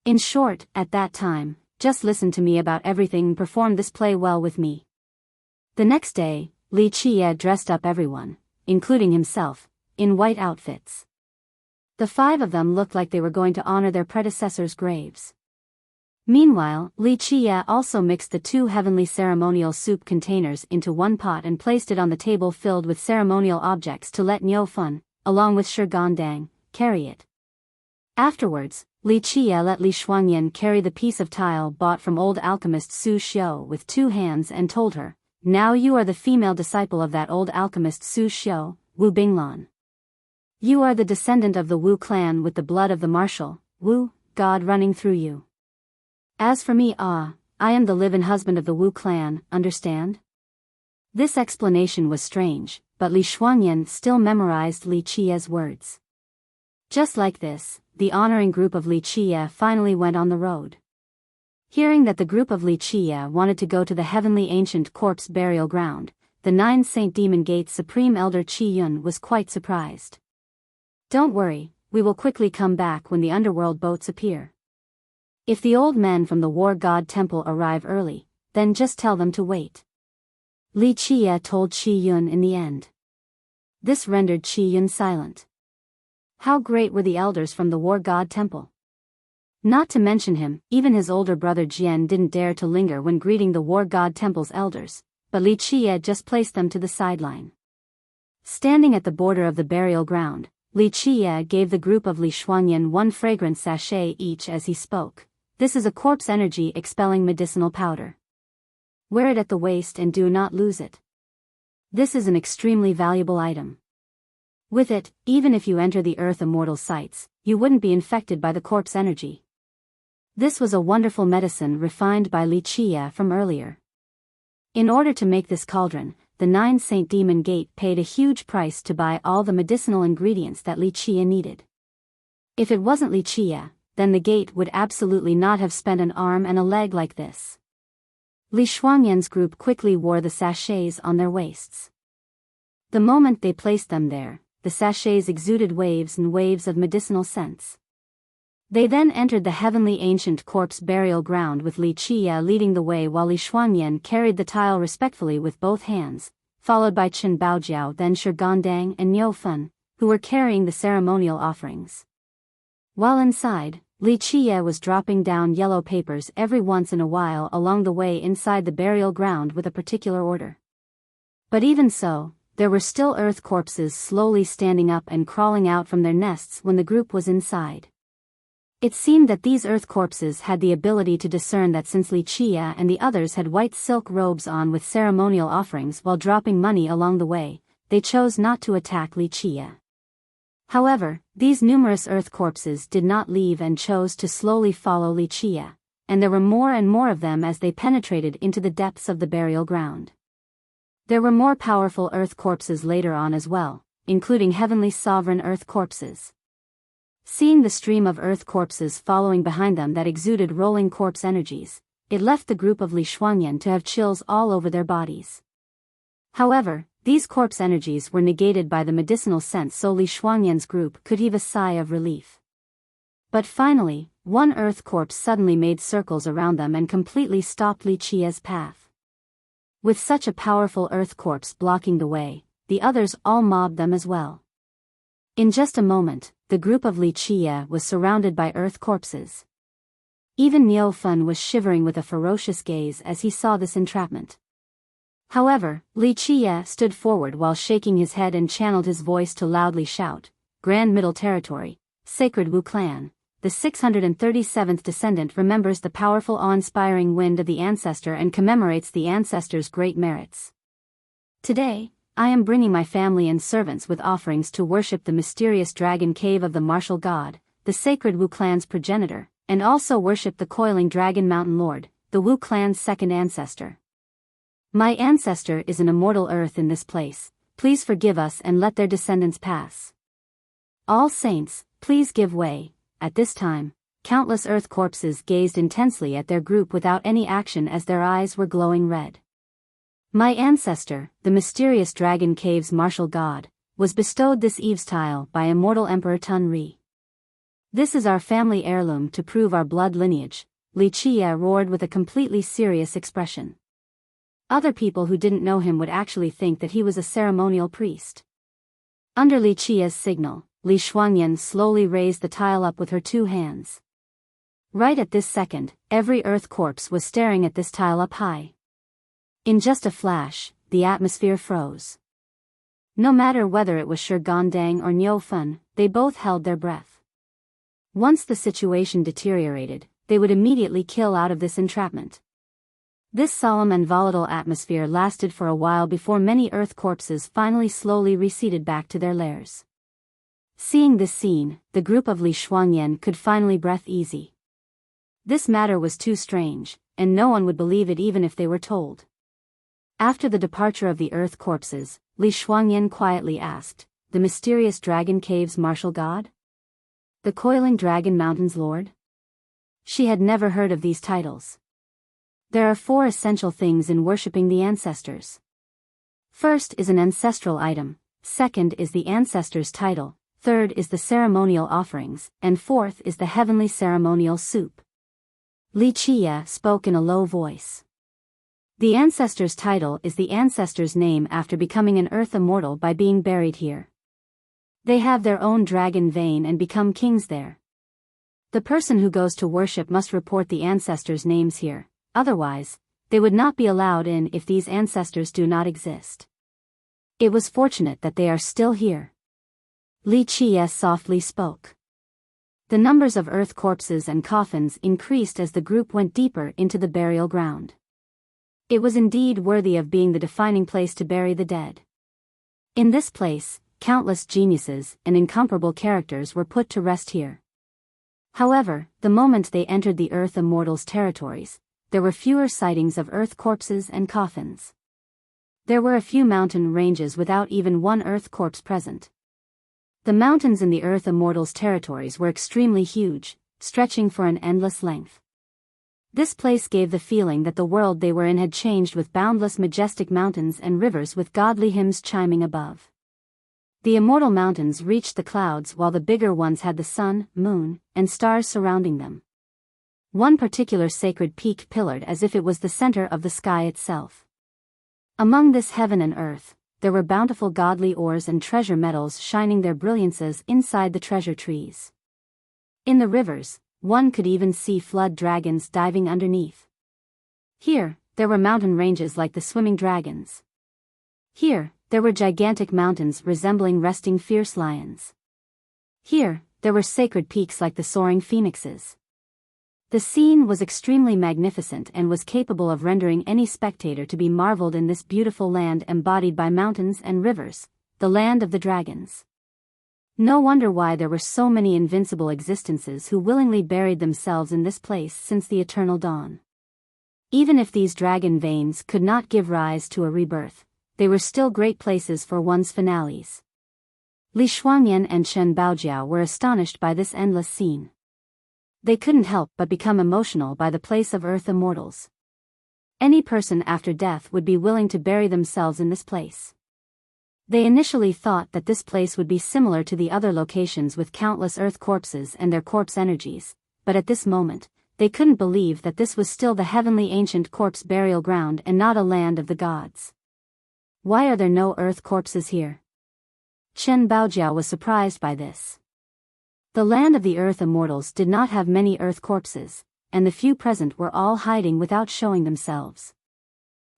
In short, at that time, just listen to me about everything and perform this play well with me." The next day, Li Qie dressed up everyone, including himself, in white outfits. The 5 of them looked like they were going to honor their predecessors' graves. Meanwhile, Li Qiye also mixed the two heavenly ceremonial soup containers into one pot and placed it on the table filled with ceremonial objects to let Niu Fun, along with Shi Gandang, carry it. Afterwards, Li Qiye let Li Shuangyan carry the piece of tile bought from old alchemist Su Xiu with 2 hands and told her, "Now you are the female disciple of that old alchemist Su Xiu, Wu Binglan. You are the descendant of the Wu clan with the blood of the martial, Wu, god running through you. As for me, I am the live-in husband of the Wu clan, understand?" This explanation was strange, but Li Shuangyan still memorized Li Qiye's words. Just like this, the honoring group of Li Qiye finally went on the road. Hearing that the group of Li Qiye wanted to go to the heavenly ancient corpse burial ground, the 9 Saint Demon Gate's Supreme Elder Qi Yun was quite surprised. "Don't worry, we will quickly come back when the underworld boats appear. If the old men from the War God Temple arrive early, then just tell them to wait," Li Qiye told Qi Yun in the end. This rendered Qi Yun silent. How great were the elders from the War God Temple! Not to mention him, even his older brother Jian didn't dare to linger when greeting the War God Temple's elders, but Li Qiye just placed them to the sideline. Standing at the border of the burial ground, Li Qiye gave the group of Li Shuangyan 1 fragrant sachet each as he spoke. "This is a corpse energy expelling medicinal powder. Wear it at the waist and do not lose it. This is an extremely valuable item. With it, even if you enter the earth immortal sites, you wouldn't be infected by the corpse energy." This was a wonderful medicine refined by Li Qiye from earlier. In order to make this cauldron, the 9 Saint Demon Gate paid a huge price to buy all the medicinal ingredients that Li Qiye needed. If it wasn't Li Qiye, then the gate would absolutely not have spent an arm and a leg like this. Li Shuangyan's group quickly wore the sachets on their waists. The moment they placed them there, the sachets exuded waves and waves of medicinal scents. They then entered the heavenly ancient corpse burial ground with Li Qiye leading the way while Li Shuangyan carried the tile respectfully with both hands, followed by Chen Baojiao, then Shi Gandang and Niu Fun, who were carrying the ceremonial offerings. While inside, Li Qiye was dropping down yellow papers every once in a while along the way inside the burial ground with a particular order. But even so, there were still earth corpses slowly standing up and crawling out from their nests when the group was inside. It seemed that these earth corpses had the ability to discern that since Li Qiye and the others had white silk robes on with ceremonial offerings while dropping money along the way, they chose not to attack Li Qiye. However, these numerous earth corpses did not leave and chose to slowly follow Li Qiye, and there were more and more of them as they penetrated into the depths of the burial ground. There were more powerful earth corpses later on as well, including heavenly sovereign earth corpses. Seeing the stream of earth corpses following behind them that exuded rolling corpse energies, it left the group of Li Shuangyan to have chills all over their bodies. However, these corpse energies were negated by the medicinal scent, so Li Shuangyan's group could heave a sigh of relief. But finally, one earth corpse suddenly made circles around them and completely stopped Li Qiye's path. With such a powerful earth corpse blocking the way, the others all mobbed them as well. In just a moment, the group of Li Qiye was surrounded by earth corpses. Even Niu Fun was shivering with a ferocious gaze as he saw this entrapment. However, Li Qiye stood forward while shaking his head and channeled his voice to loudly shout, "Grand Middle Territory, Sacred Wu Clan, the 637th descendant remembers the powerful awe-inspiring wind of the ancestor and commemorates the ancestor's great merits. Today, I am bringing my family and servants with offerings to worship the mysterious dragon cave of the martial god, the sacred Wu clan's progenitor, and also worship the coiling dragon mountain lord, the Wu clan's second ancestor. My ancestor is an immortal earth in this place, please forgive us and let their descendants pass. All saints, please give way." At this time, countless earth corpses gazed intensely at their group without any action as their eyes were glowing red. "My ancestor, the mysterious dragon cave's martial god, was bestowed this Eve's tile by immortal Emperor Tun Ri. This is our family heirloom to prove our blood lineage," Li Qiye roared with a completely serious expression. Other people who didn't know him would actually think that he was a ceremonial priest. Under Li Qiye's signal, Li Shuangyan slowly raised the tile up with her 2 hands. Right at this second, every earth corpse was staring at this tile up high. In just a flash, the atmosphere froze. No matter whether it was Shurgondang or Nyofun, they both held their breath. Once the situation deteriorated, they would immediately kill out of this entrapment. This solemn and volatile atmosphere lasted for a while before many earth corpses finally slowly receded back to their lairs. Seeing this scene, the group of Li Shuangyan could finally breathe easy. This matter was too strange, and no one would believe it even if they were told. After the departure of the earth corpses, Li Shuangyan quietly asked, "The mysterious Dragon Cave's martial god? The Coiling Dragon Mountain's lord?" She had never heard of these titles. There are 4 essential things in worshipping the ancestors. First is an ancestral item, second is the ancestor's title, third is the ceremonial offerings, and fourth is the heavenly ceremonial soup. Li Chia spoke in a low voice. The ancestor's title is the ancestor's name after becoming an earth immortal by being buried here. They have their own dragon vein and become kings there. The person who goes to worship must report the ancestors' names here, otherwise, they would not be allowed in if these ancestors do not exist. It was fortunate that they are still here. Li Chia softly spoke. The numbers of earth corpses and coffins increased as the group went deeper into the burial ground. It was indeed worthy of being the defining place to bury the dead. In this place, countless geniuses and incomparable characters were put to rest here. However, the moment they entered the Earth Immortals' territories, there were fewer sightings of earth corpses and coffins. There were a few mountain ranges without even one earth corpse present. The mountains in the Earth Immortals' territories were extremely huge, stretching for an endless length. This place gave the feeling that the world they were in had changed, with boundless majestic mountains and rivers with godly hymns chiming above. The immortal mountains reached the clouds while the bigger ones had the sun, moon, and stars surrounding them. One particular sacred peak pillared as if it was the center of the sky itself. Among this heaven and earth, there were bountiful godly ores and treasure metals shining their brilliances inside the treasure trees. In the rivers, one could even see flood dragons diving underneath. Here, there were mountain ranges like the swimming dragons. Here, there were gigantic mountains resembling resting fierce lions. Here, there were sacred peaks like the soaring phoenixes. The scene was extremely magnificent and was capable of rendering any spectator to be marveled in this beautiful land embodied by mountains and rivers, the land of the dragons. No wonder why there were so many invincible existences who willingly buried themselves in this place since the eternal dawn. Even if these dragon veins could not give rise to a rebirth, they were still great places for one's finales. Li Shuangyan and Chen Baojiao were astonished by this endless scene. They couldn't help but become emotional by the place of Earth Immortals. Any person after death would be willing to bury themselves in this place. They initially thought that this place would be similar to the other locations with countless earth corpses and their corpse energies, but at this moment, they couldn't believe that this was still the heavenly ancient corpse burial ground and not a land of the gods. Why are there no earth corpses here? Chen Baojiao was surprised by this. The land of the Earth Immortals did not have many earth corpses, and the few present were all hiding without showing themselves.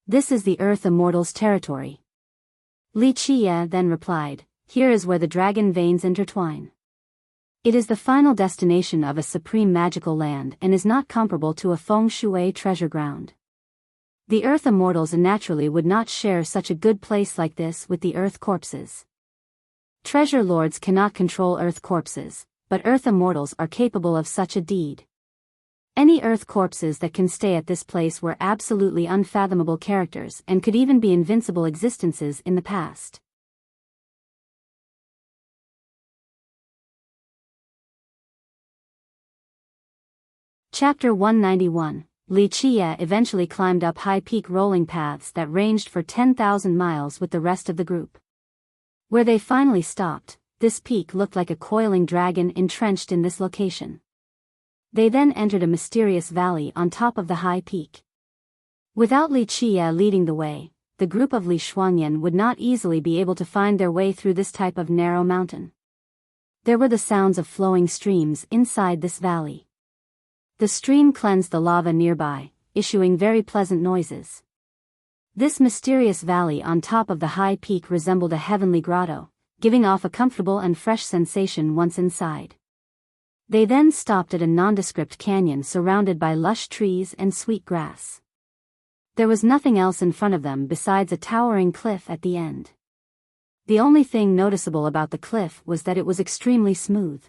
This is the Earth Immortals' territory. Li Chia then replied, "Here is where the dragon veins intertwine. It is the final destination of a supreme magical land and is not comparable to a feng shui treasure ground. The Earth Immortals naturally would not share such a good place like this with the Earth corpses. Treasure lords cannot control Earth corpses, but Earth Immortals are capable of such a deed. Any Earth corpses that can stay at this place were absolutely unfathomable characters and could even be invincible existences in the past." Chapter 191. Li Chia eventually climbed up high peak rolling paths that ranged for 10,000 miles with the rest of the group. Where they finally stopped, this peak looked like a coiling dragon entrenched in this location. They then entered a mysterious valley on top of the high peak. Without Li Chia leading the way, the group of Li Shuangyan would not easily be able to find their way through this type of narrow mountain. There were the sounds of flowing streams inside this valley. The stream cleansed the lava nearby, issuing very pleasant noises. This mysterious valley on top of the high peak resembled a heavenly grotto, giving off a comfortable and fresh sensation once inside. They then stopped at a nondescript canyon surrounded by lush trees and sweet grass. There was nothing else in front of them besides a towering cliff at the end. The only thing noticeable about the cliff was that it was extremely smooth.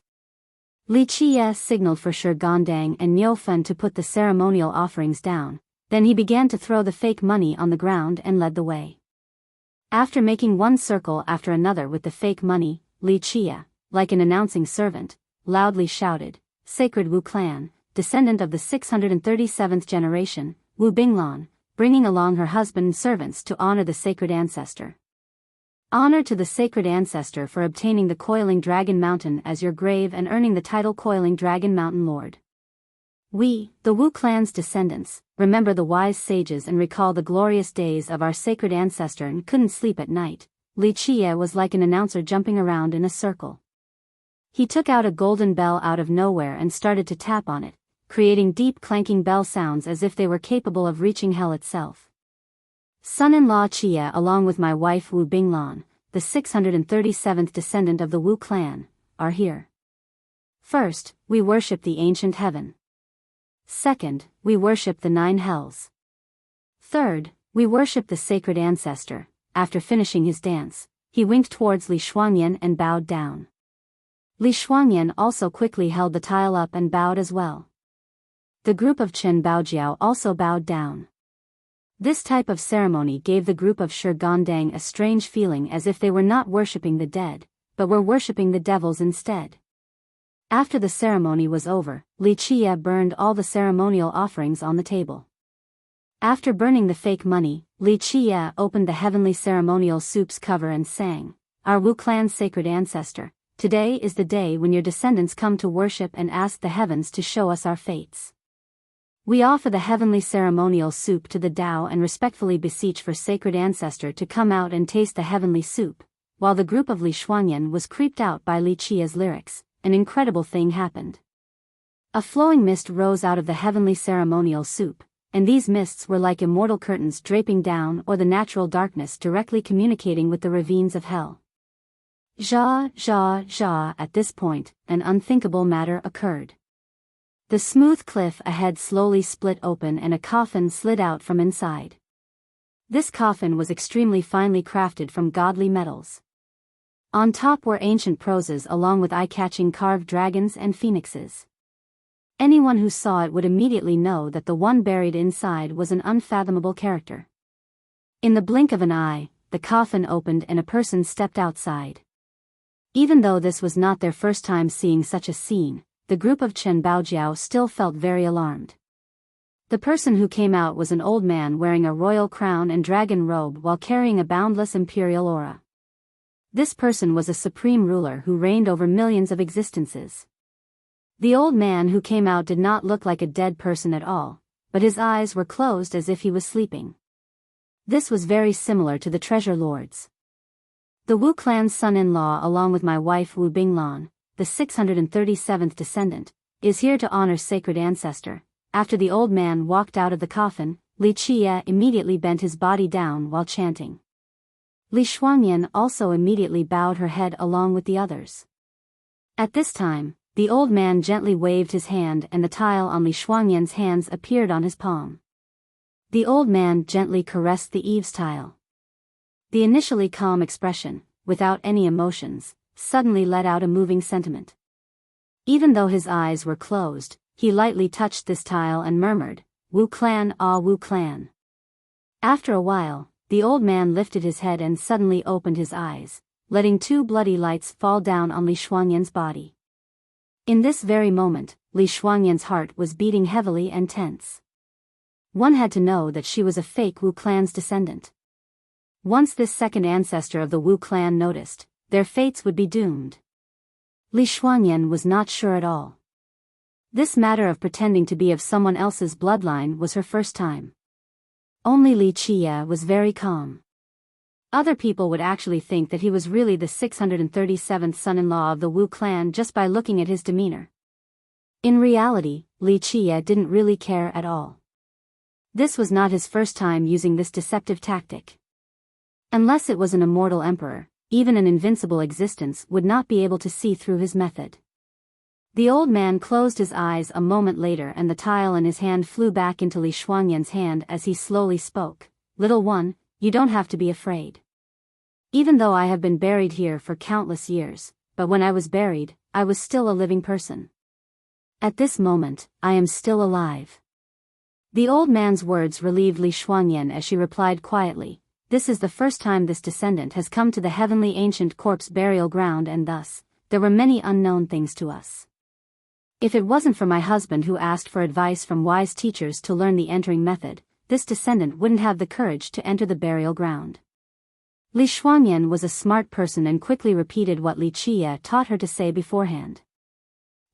Li Qie signaled for Shi Gandang and Niu Fen to put the ceremonial offerings down, then he began to throw the fake money on the ground and led the way. After making one circle after another with the fake money, Li Qie, like an announcing servant, loudly shouted, "Sacred Wu clan, descendant of the 637th generation, Wu Binglan, bringing along her husband and servants to honor the sacred ancestor. Honor to the sacred ancestor for obtaining the Coiling Dragon Mountain as your grave and earning the title Coiling Dragon Mountain Lord. We, the Wu clan's descendants, remember the wise sages and recall the glorious days of our sacred ancestor and couldn't sleep at night." Li Qie was like an announcer jumping around in a circle. He took out a golden bell out of nowhere and started to tap on it, creating deep clanking bell sounds as if they were capable of reaching hell itself. "Son-in-law Qie along with my wife Wu Binglan, the 637th descendant of the Wu clan, are here. First, we worship the ancient heaven. Second, we worship the 9 hells. Third, we worship the sacred ancestor." After finishing his dance, he winked towards Li Shuangyan and bowed down. Li Shuangyan also quickly held the tile up and bowed as well. The group of Chen Baojiao also bowed down. This type of ceremony gave the group of Shi Gandang a strange feeling as if they were not worshipping the dead, but were worshipping the devils instead. After the ceremony was over, Li Qie burned all the ceremonial offerings on the table. After burning the fake money, Li Qie opened the heavenly ceremonial soup's cover and sang, "Our Wu clan's sacred ancestor, today is the day when your descendants come to worship and ask the heavens to show us our fates. We offer the heavenly ceremonial soup to the Tao and respectfully beseech for sacred ancestor to come out and taste the heavenly soup." While the group of Li Shuangyan was creeped out by Li Qie's lyrics, an incredible thing happened. A flowing mist rose out of the heavenly ceremonial soup, and these mists were like immortal curtains draping down or the natural darkness directly communicating with the ravines of hell. At this point, an unthinkable matter occurred. The smooth cliff ahead slowly split open and a coffin slid out from inside. This coffin was extremely finely crafted from godly metals. On top were ancient proses along with eye-catching carved dragons and phoenixes. Anyone who saw it would immediately know that the one buried inside was an unfathomable character. In the blink of an eye, the coffin opened and a person stepped outside. Even though this was not their first time seeing such a scene, the group of Chen Baojiao still felt very alarmed. The person who came out was an old man wearing a royal crown and dragon robe while carrying a boundless imperial aura. This person was a supreme ruler who reigned over millions of existences. The old man who came out did not look like a dead person at all, but his eyes were closed as if he was sleeping. This was very similar to the treasure lords. "The Wu clan's son-in-law along with my wife Wu Binglan, the 637th descendant, is here to honor sacred ancestor." After the old man walked out of the coffin, Li Qie immediately bent his body down while chanting. Li Shuangyan also immediately bowed her head along with the others. At this time, the old man gently waved his hand and the tile on Li Shuangyan's hands appeared on his palm. The old man gently caressed the eaves tile. The initially calm expression, without any emotions, suddenly let out a moving sentiment. Even though his eyes were closed, he lightly touched this tile and murmured, "Wu clan, ah Wu clan." After a while, the old man lifted his head and suddenly opened his eyes, letting 2 bloody lights fall down on Li Shuangyan's body. In this very moment, Li Shuangyan's heart was beating heavily and tense. One had to know that she was a fake Wu clan's descendant. Once this second ancestor of the Wu clan noticed, their fates would be doomed. Li Shuangyan was not sure at all. This matter of pretending to be of someone else's bloodline was her first time. Only Li Qie was very calm. Other people would actually think that he was really the 637th son-in-law of the Wu clan just by looking at his demeanor. In reality, Li Qie didn't really care at all. This was not his first time using this deceptive tactic. Unless it was an immortal emperor, even an invincible existence would not be able to see through his method. The old man closed his eyes a moment later and the tile in his hand flew back into Li Shuangyan's hand as he slowly spoke. Little one, you don't have to be afraid. Even though I have been buried here for countless years, but when I was buried, I was still a living person. At this moment, I am still alive. The old man's words relieved Li Shuangyan as she replied quietly, this is the first time this descendant has come to the heavenly ancient corpse burial ground and thus, there were many unknown things to us. If it wasn't for my husband who asked for advice from wise teachers to learn the entering method, this descendant wouldn't have the courage to enter the burial ground. Li Shuangyan was a smart person and quickly repeated what Li Qie taught her to say beforehand.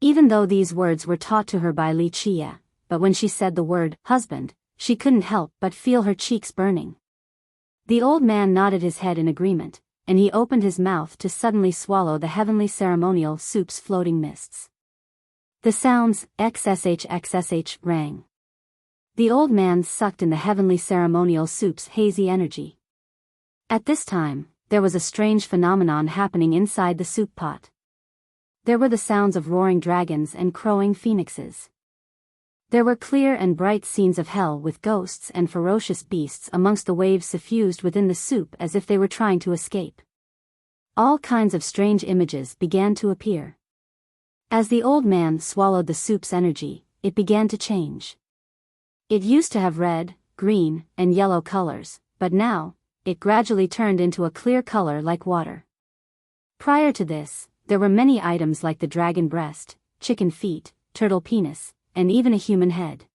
Even though these words were taught to her by Li Qie, but when she said the word, husband, she couldn't help but feel her cheeks burning. The old man nodded his head in agreement, and he opened his mouth to suddenly swallow the heavenly ceremonial soup's floating mists. The sounds, XSH rang. The old man sucked in the heavenly ceremonial soup's hazy energy. At this time, there was a strange phenomenon happening inside the soup pot. There were the sounds of roaring dragons and crowing phoenixes. There were clear and bright scenes of hell with ghosts and ferocious beasts amongst the waves suffused within the soup as if they were trying to escape. All kinds of strange images began to appear. As the old man swallowed the soup's energy, it began to change. It used to have red, green, and yellow colors, but now, it gradually turned into a clear color like water. Prior to this, there were many items like the dragon breast, chicken feet, turtle penis, and even a human head.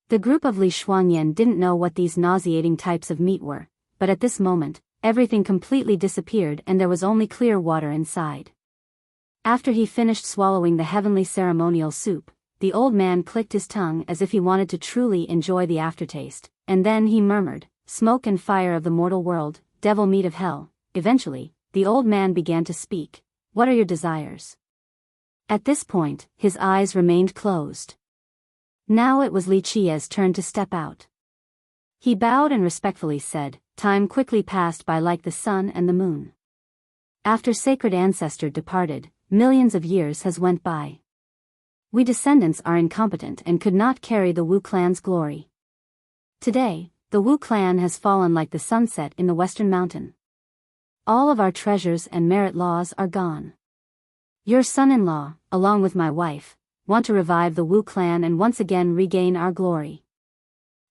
The group of Li Shuangyan didn't know what these nauseating types of meat were, but at this moment, everything completely disappeared and there was only clear water inside. After he finished swallowing the heavenly ceremonial soup, the old man clicked his tongue as if he wanted to truly enjoy the aftertaste, and then he murmured, smoke and fire of the mortal world, devil meat of hell. Eventually, the old man began to speak. What are your desires? At this point, his eyes remained closed. Now it was Li Qie's turn to step out. He bowed and respectfully said, time quickly passed by like the sun and the moon. After sacred ancestor departed, millions of years has went by. We descendants are incompetent and could not carry the Wu clan's glory. Today, the Wu clan has fallen like the sunset in the western mountain. All of our treasures and merit laws are gone. Your son-in-law, along with my wife, want to revive the Wu clan and once again regain our glory.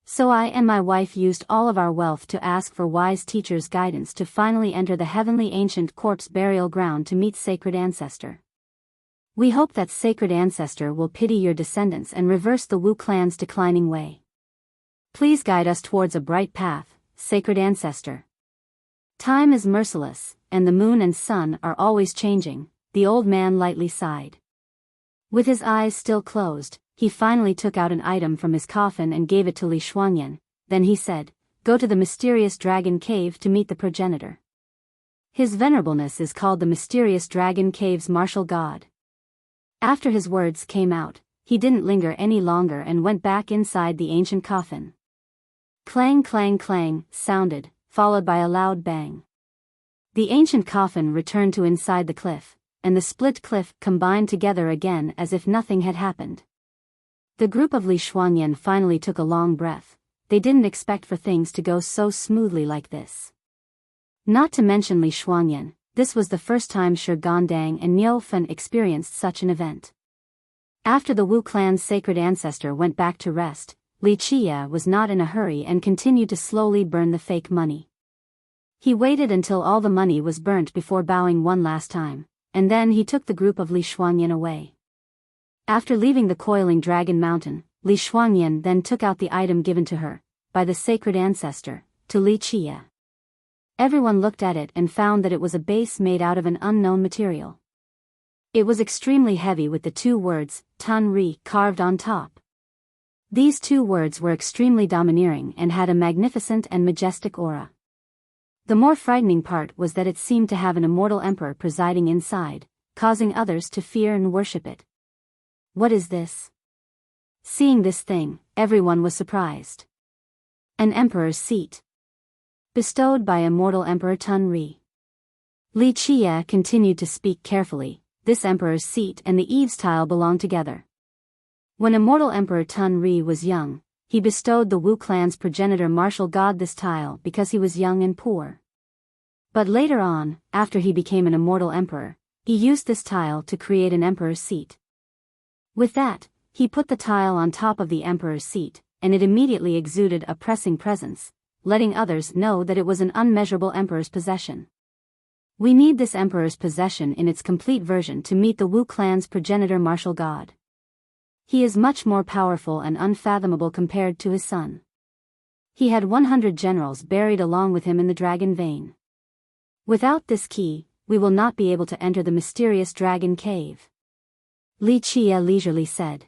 So I and my wife used all of our wealth to ask for wise teachers' guidance to finally enter the heavenly ancient corpse burial ground to meet sacred ancestor. We hope that sacred ancestor will pity your descendants and reverse the Wu clan's declining way. Please guide us towards a bright path, sacred ancestor. Time is merciless, and the moon and sun are always changing, the old man lightly sighed. With his eyes still closed, he finally took out an item from his coffin and gave it to Li Shuangyan. Then he said, go to the mysterious dragon cave to meet the progenitor. His venerableness is called the mysterious dragon cave's martial god. After his words came out, he didn't linger any longer and went back inside the ancient coffin. Clang clang clang sounded, followed by a loud bang. The ancient coffin returned to inside the cliff, and the split cliff combined together again as if nothing had happened. The group of Li Shuangyan finally took a long breath. They didn't expect for things to go so smoothly like this. Not to mention Li Shuangyan, this was the first time Shi Gandang and Niu Fen experienced such an event. After the Wu clan's sacred ancestor went back to rest, Li Qie was not in a hurry and continued to slowly burn the fake money. He waited until all the money was burnt before bowing one last time, and then he took the group of Li Shuangyan away. After leaving the coiling dragon mountain, Li Shuangyan then took out the item given to her, by the sacred ancestor, to Li Qie. Everyone looked at it and found that it was a base made out of an unknown material. It was extremely heavy with the two words, Tan Ri, carved on top. These two words were extremely domineering and had a magnificent and majestic aura. The more frightening part was that it seemed to have an immortal emperor presiding inside, causing others to fear and worship it. What is this? Seeing this thing, everyone was surprised. An emperor's seat. Bestowed by immortal Emperor Tun Ri. Li Chia continued to speak carefully. This emperor's seat and the eaves tile belong together. When immortal Emperor Tun Ri was young, he bestowed the Wu clan's progenitor martial god this tile because he was young and poor. But later on, after he became an immortal emperor, he used this tile to create an emperor's seat. With that, he put the tile on top of the emperor's seat, and it immediately exuded a pressing presence, letting others know that it was an unmeasurable emperor's possession. We need this emperor's possession in its complete version to meet the Wu clan's progenitor martial god. He is much more powerful and unfathomable compared to his son. He had 100 generals buried along with him in the dragon vein. Without this key, we will not be able to enter the mysterious dragon cave. Li Chia leisurely said.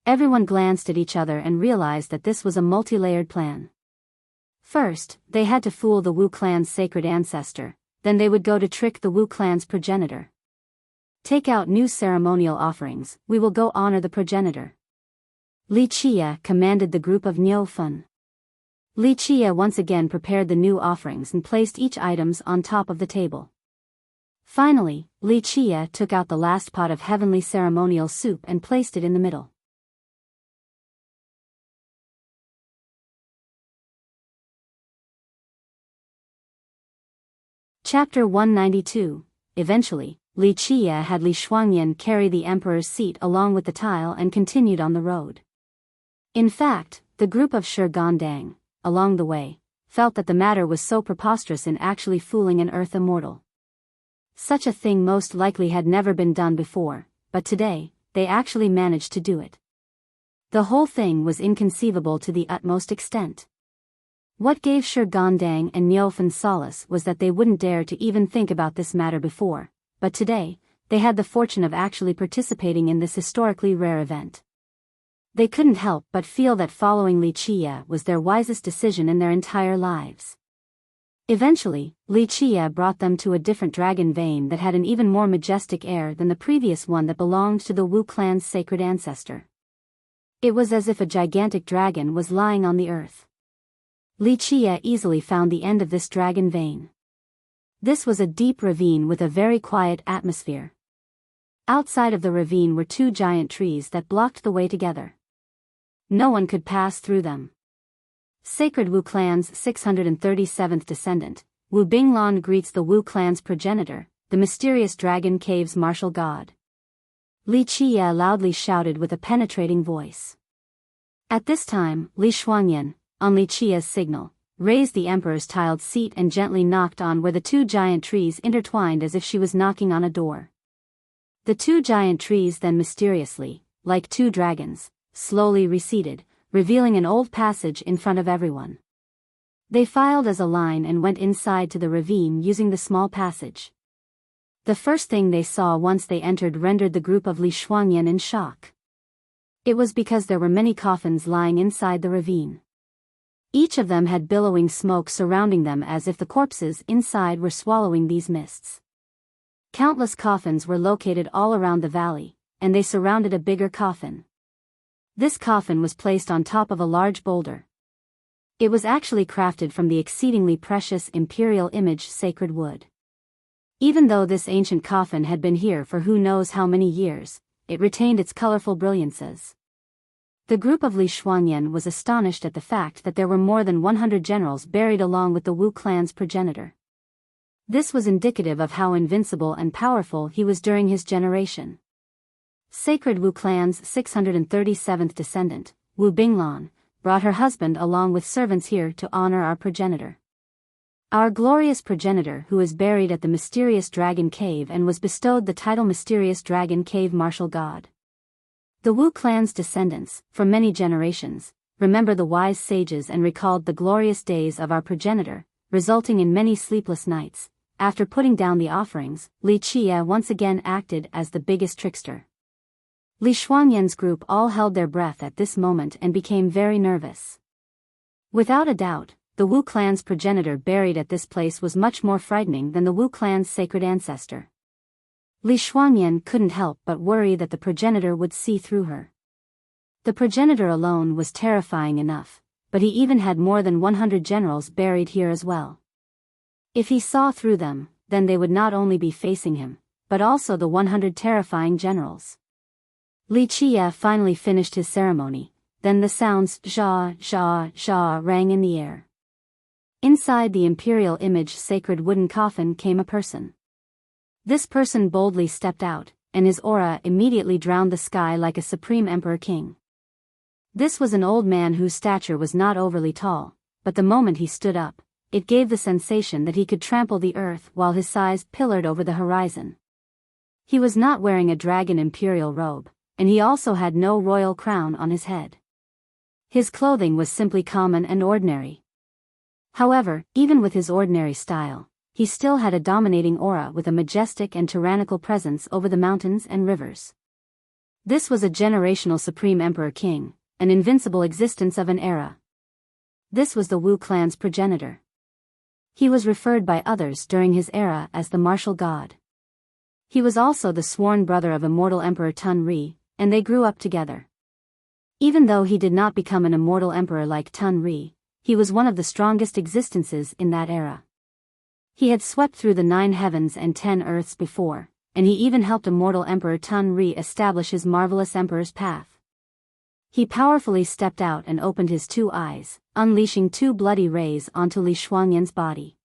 Everyone glanced at each other and realized that this was a multi-layered plan. First, they had to fool the Wu clan's sacred ancestor, then they would go to trick the Wu clan's progenitor. Take out new ceremonial offerings, we will go honor the progenitor. Li Chia commanded the group of Niufun. Li Chia once again prepared the new offerings and placed each items on top of the table. Finally, Li Chia took out the last pot of heavenly ceremonial soup and placed it in the middle. Chapter 192. Eventually, Li Chia had Li Shuangyan carry the emperor's seat along with the tile and continued on the road. In fact, the group of Shigandang, along the way, felt that the matter was so preposterous in actually fooling an earth immortal. Such a thing most likely had never been done before, but today, they actually managed to do it. The whole thing was inconceivable to the utmost extent. What gave Shigandang and Niufun solace was that they wouldn't dare to even think about this matter before, but today, they had the fortune of actually participating in this historically rare event. They couldn't help but feel that following Li Chia was their wisest decision in their entire lives. Eventually, Li Chia brought them to a different dragon vein that had an even more majestic air than the previous one that belonged to the Wu clan's sacred ancestor. It was as if a gigantic dragon was lying on the earth. Li Chia easily found the end of this dragon vein. This was a deep ravine with a very quiet atmosphere. Outside of the ravine were two giant trees that blocked the way together. No one could pass through them. Sacred Wu clan's 637th descendant, Wu Binglan greets the Wu clan's progenitor, the mysterious dragon cave's martial god. Li Chia loudly shouted with a penetrating voice. At this time, Li Shuangyan, on Li Chia's signal, raised the emperor's tiled seat and gently knocked on where the two giant trees intertwined as if she was knocking on a door. The two giant trees then mysteriously, like two dragons, slowly receded, revealing an old passage in front of everyone. They filed as a line and went inside to the ravine using the small passage. The first thing they saw once they entered rendered the group of Li Shuangyan in shock. It was because there were many coffins lying inside the ravine. Each of them had billowing smoke surrounding them as if the corpses inside were swallowing these mists. Countless coffins were located all around the valley, and they surrounded a bigger coffin. This coffin was placed on top of a large boulder. It was actually crafted from the exceedingly precious imperial image sacred wood. Even though this ancient coffin had been here for who knows how many years, it retained its colorful brilliances. The group of Li Shuangyan was astonished at the fact that there were more than 100 generals buried along with the Wu clan's progenitor. This was indicative of how invincible and powerful he was during his generation. Sacred Wu clan's 637th descendant, Wu Binglan, brought her husband along with servants here to honor our progenitor. Our glorious progenitor who is buried at the mysterious dragon cave and was bestowed the title Mysterious Dragon Cave Martial God. The Wu clan's descendants, for many generations, remember the wise sages and recalled the glorious days of our progenitor, resulting in many sleepless nights. After putting down the offerings, Li Chia once again acted as the biggest trickster. Li Shuangyan's group all held their breath at this moment and became very nervous. Without a doubt, the Wu clan's progenitor buried at this place was much more frightening than the Wu clan's sacred ancestor. Li Shuangyan couldn't help but worry that the progenitor would see through her. The progenitor alone was terrifying enough, but he even had more than 100 generals buried here as well. If he saw through them, then they would not only be facing him, but also the 100 terrifying generals. Li Qie finally finished his ceremony, then the sounds "Zha, Zha, Zha" rang in the air. Inside the imperial image sacred wooden coffin came a person. This person boldly stepped out, and his aura immediately drowned the sky like a supreme emperor king. This was an old man whose stature was not overly tall, but the moment he stood up, it gave the sensation that he could trample the earth while his size pillared over the horizon. He was not wearing a dragon imperial robe, and he also had no royal crown on his head. His clothing was simply common and ordinary. However, even with his ordinary style, he still had a dominating aura with a majestic and tyrannical presence over the mountains and rivers. This was a generational supreme emperor king, an invincible existence of an era. This was the Wu clan's progenitor. He was referred by others during his era as the martial god. He was also the sworn brother of immortal Emperor Tun Ri, and they grew up together. Even though he did not become an immortal emperor like Tun Ri, he was one of the strongest existences in that era. He had swept through the 9 heavens and 10 earths before, and he even helped immortal Emperor Tun Ri establish his marvelous emperor's path. He powerfully stepped out and opened his 2 eyes, unleashing 2 bloody rays onto Li Shuangyan's body.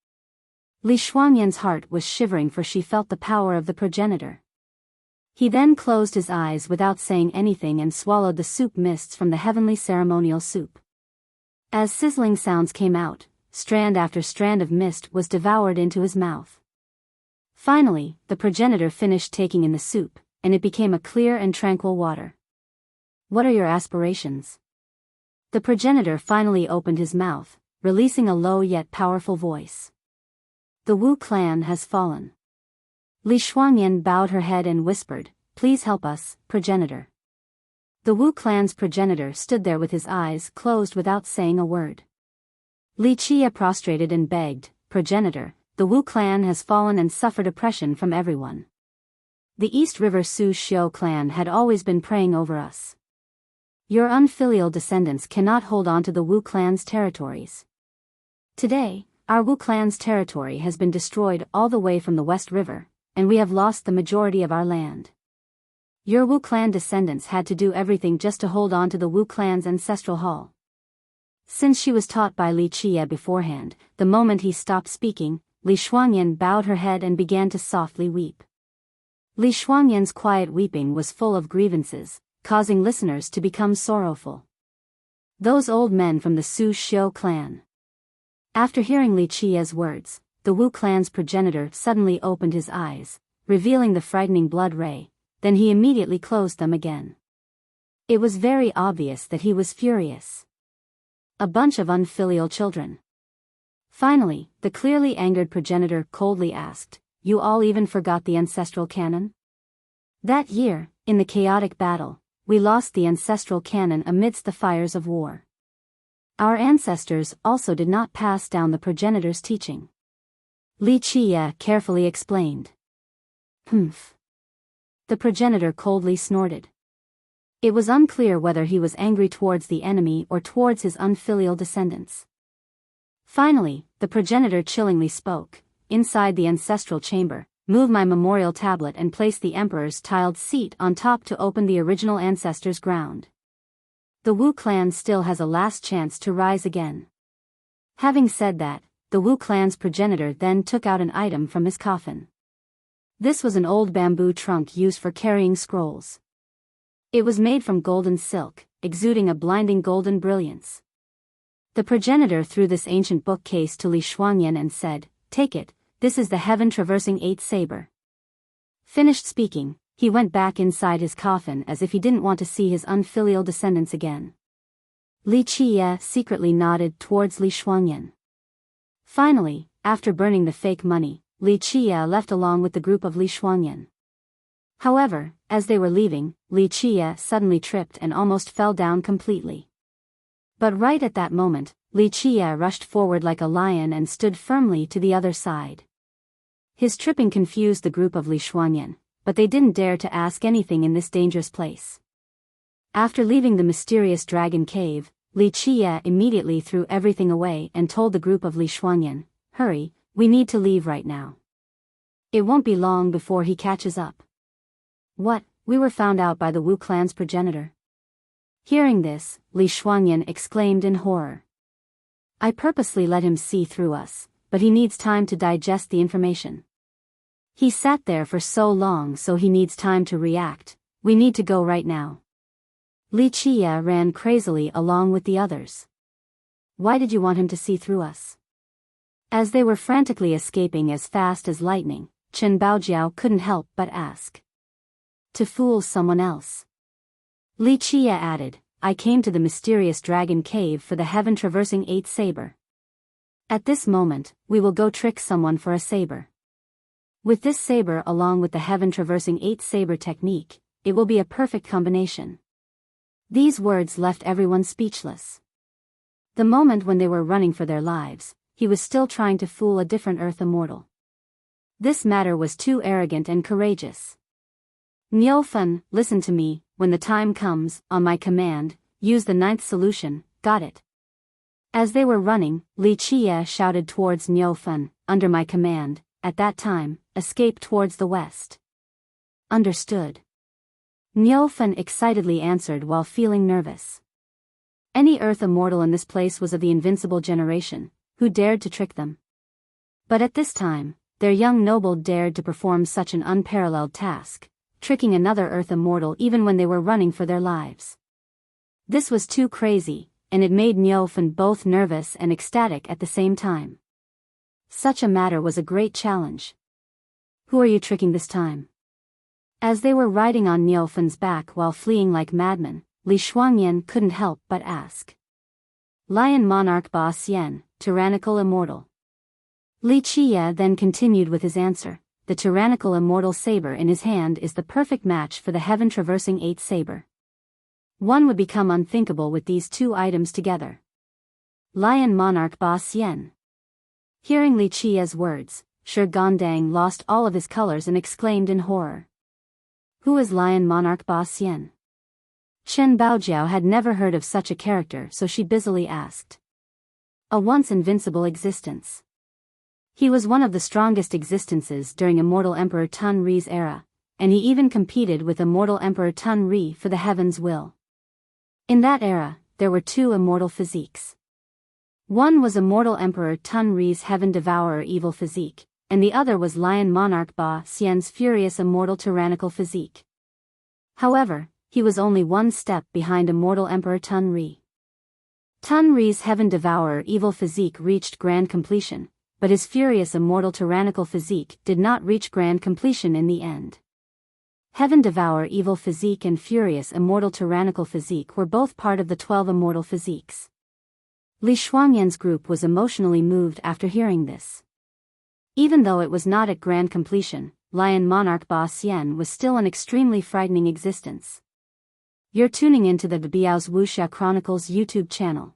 Li Shuangyan's heart was shivering, for she felt the power of the progenitor. He then closed his eyes without saying anything and swallowed the soup mists from the heavenly ceremonial soup. As sizzling sounds came out, strand after strand of mist was devoured into his mouth. Finally, the progenitor finished taking in the soup, and it became a clear and tranquil water. "What are your aspirations?" The progenitor finally opened his mouth, releasing a low yet powerful voice. "The Wu clan has fallen." Li Shuangyan bowed her head and whispered, "Please help us, progenitor." The Wu clan's progenitor stood there with his eyes closed without saying a word. Li Qie prostrated and begged, "Progenitor, the Wu clan has fallen and suffered oppression from everyone. The East River Su Xiu clan had always been preying over us. Your unfilial descendants cannot hold on to the Wu clan's territories. Today, our Wu clan's territory has been destroyed all the way from the West River, and we have lost the majority of our land. Your Wu clan descendants had to do everything just to hold on to the Wu clan's ancestral hall." Since she was taught by Li Qie beforehand, the moment he stopped speaking, Li Shuangyan bowed her head and began to softly weep. Li Shuangyan's quiet weeping was full of grievances, causing listeners to become sorrowful. Those old men from the Su Xiu clan. After hearing Li Qie's words, the Wu clan's progenitor suddenly opened his eyes, revealing the frightening blood ray, then he immediately closed them again. It was very obvious that he was furious. A bunch of unfilial children. Finally, the clearly angered progenitor coldly asked, "You all even forgot the ancestral canon? That year, in the chaotic battle, we lost the ancestral canon amidst the fires of war. Our ancestors also did not pass down the progenitor's teaching." Li Qie carefully explained. "Humph." The progenitor coldly snorted. It was unclear whether he was angry towards the enemy or towards his unfilial descendants. Finally, the progenitor chillingly spoke, "Inside the ancestral chamber, move my memorial tablet and place the emperor's tiled seat on top to open the original ancestors' ground. The Wu clan still has a last chance to rise again." Having said that, the Wu clan's progenitor then took out an item from his coffin. This was an old bamboo trunk used for carrying scrolls. It was made from golden silk, exuding a blinding golden brilliance. The progenitor threw this ancient bookcase to Li Shuangyan and said, "Take it, this is the heaven-traversing 8 saber." Finished speaking, he went back inside his coffin as if he didn't want to see his unfilial descendants again. Li Qie secretly nodded towards Li Shuangyan. Finally, after burning the fake money, Li Qie left along with the group of Li Shuangyan. However, as they were leaving, Li Qie suddenly tripped and almost fell down completely. But right at that moment, Li Qie rushed forward like a lion and stood firmly to the other side. His tripping confused the group of Li Shuangyan, but they didn't dare to ask anything in this dangerous place. After leaving the mysterious dragon cave, Li Qiye immediately threw everything away and told the group of Li Shuangyan, "Hurry, we need to leave right now. It won't be long before he catches up." "What, we were found out by the Wu clan's progenitor?" Hearing this, Li Shuangyan exclaimed in horror. "I purposely let him see through us, but he needs time to digest the information. He sat there for so long, so he needs time to react. We need to go right now." Li Qiye ran crazily along with the others. "Why did you want him to see through us?" As they were frantically escaping as fast as lightning, Chen Baojiao couldn't help but ask. "To fool someone else." Li Qiye added, "I came to the mysterious dragon cave for the heaven-traversing 8 saber. At this moment, we will go trick someone for a saber. With this saber along with the heaven-traversing 8 saber technique, it will be a perfect combination." These words left everyone speechless. The moment when they were running for their lives, he was still trying to fool a different Earth immortal. This matter was too arrogant and courageous. "Niufen, listen to me, when the time comes, on my command, use the 9th solution, got it?" As they were running, Li Qiye shouted towards Niufen, "Under my command, at that time, escape towards the west." "Understood." Niufen excitedly answered while feeling nervous. Any Earth immortal in this place was of the invincible generation, who dared to trick them. But at this time, their young noble dared to perform such an unparalleled task, tricking another Earth immortal even when they were running for their lives. This was too crazy, and it made Niufen both nervous and ecstatic at the same time. Such a matter was a great challenge. "Who are you tricking this time?" As they were riding on Niufen's back while fleeing like madmen, Li Shuangyan couldn't help but ask. "Lion Monarch Ba Xian, tyrannical immortal." Li Qiye then continued with his answer. "The tyrannical immortal saber in his hand is the perfect match for the heaven-traversing 8 saber. One would become unthinkable with these 2 items together." Lion Monarch Ba Xian. Hearing Li Qiye's words, Shi Gandang lost all of his colors and exclaimed in horror. "Who is Lion Monarch Ba Xian?" Chen Baojiao had never heard of such a character, so she busily asked. "A once invincible existence. He was one of the strongest existences during Immortal Emperor Tun Ri's era, and he even competed with Immortal Emperor Tun Ri for the Heaven's Will. In that era, there were 2 immortal physiques. One was Immortal Emperor Tun Ri's Heaven Devourer evil physique, and the other was Lion Monarch Ba Xian's furious immortal tyrannical physique. However, he was only 1 step behind Immortal Emperor Tun Ri. Tun Ri's Heaven Devourer evil physique reached grand completion, but his furious immortal tyrannical physique did not reach grand completion in the end. Heaven Devourer evil physique and furious immortal tyrannical physique were both part of the 12 immortal physiques. Li Shuangyan's group was emotionally moved after hearing this. Even though it was not at grand completion, Lion Monarch Ba Xian was still an extremely frightening existence. You're tuning into the Biyao's Wuxia Chronicles YouTube channel.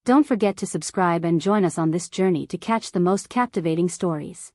Don't forget to subscribe and join us on this journey to catch the most captivating stories.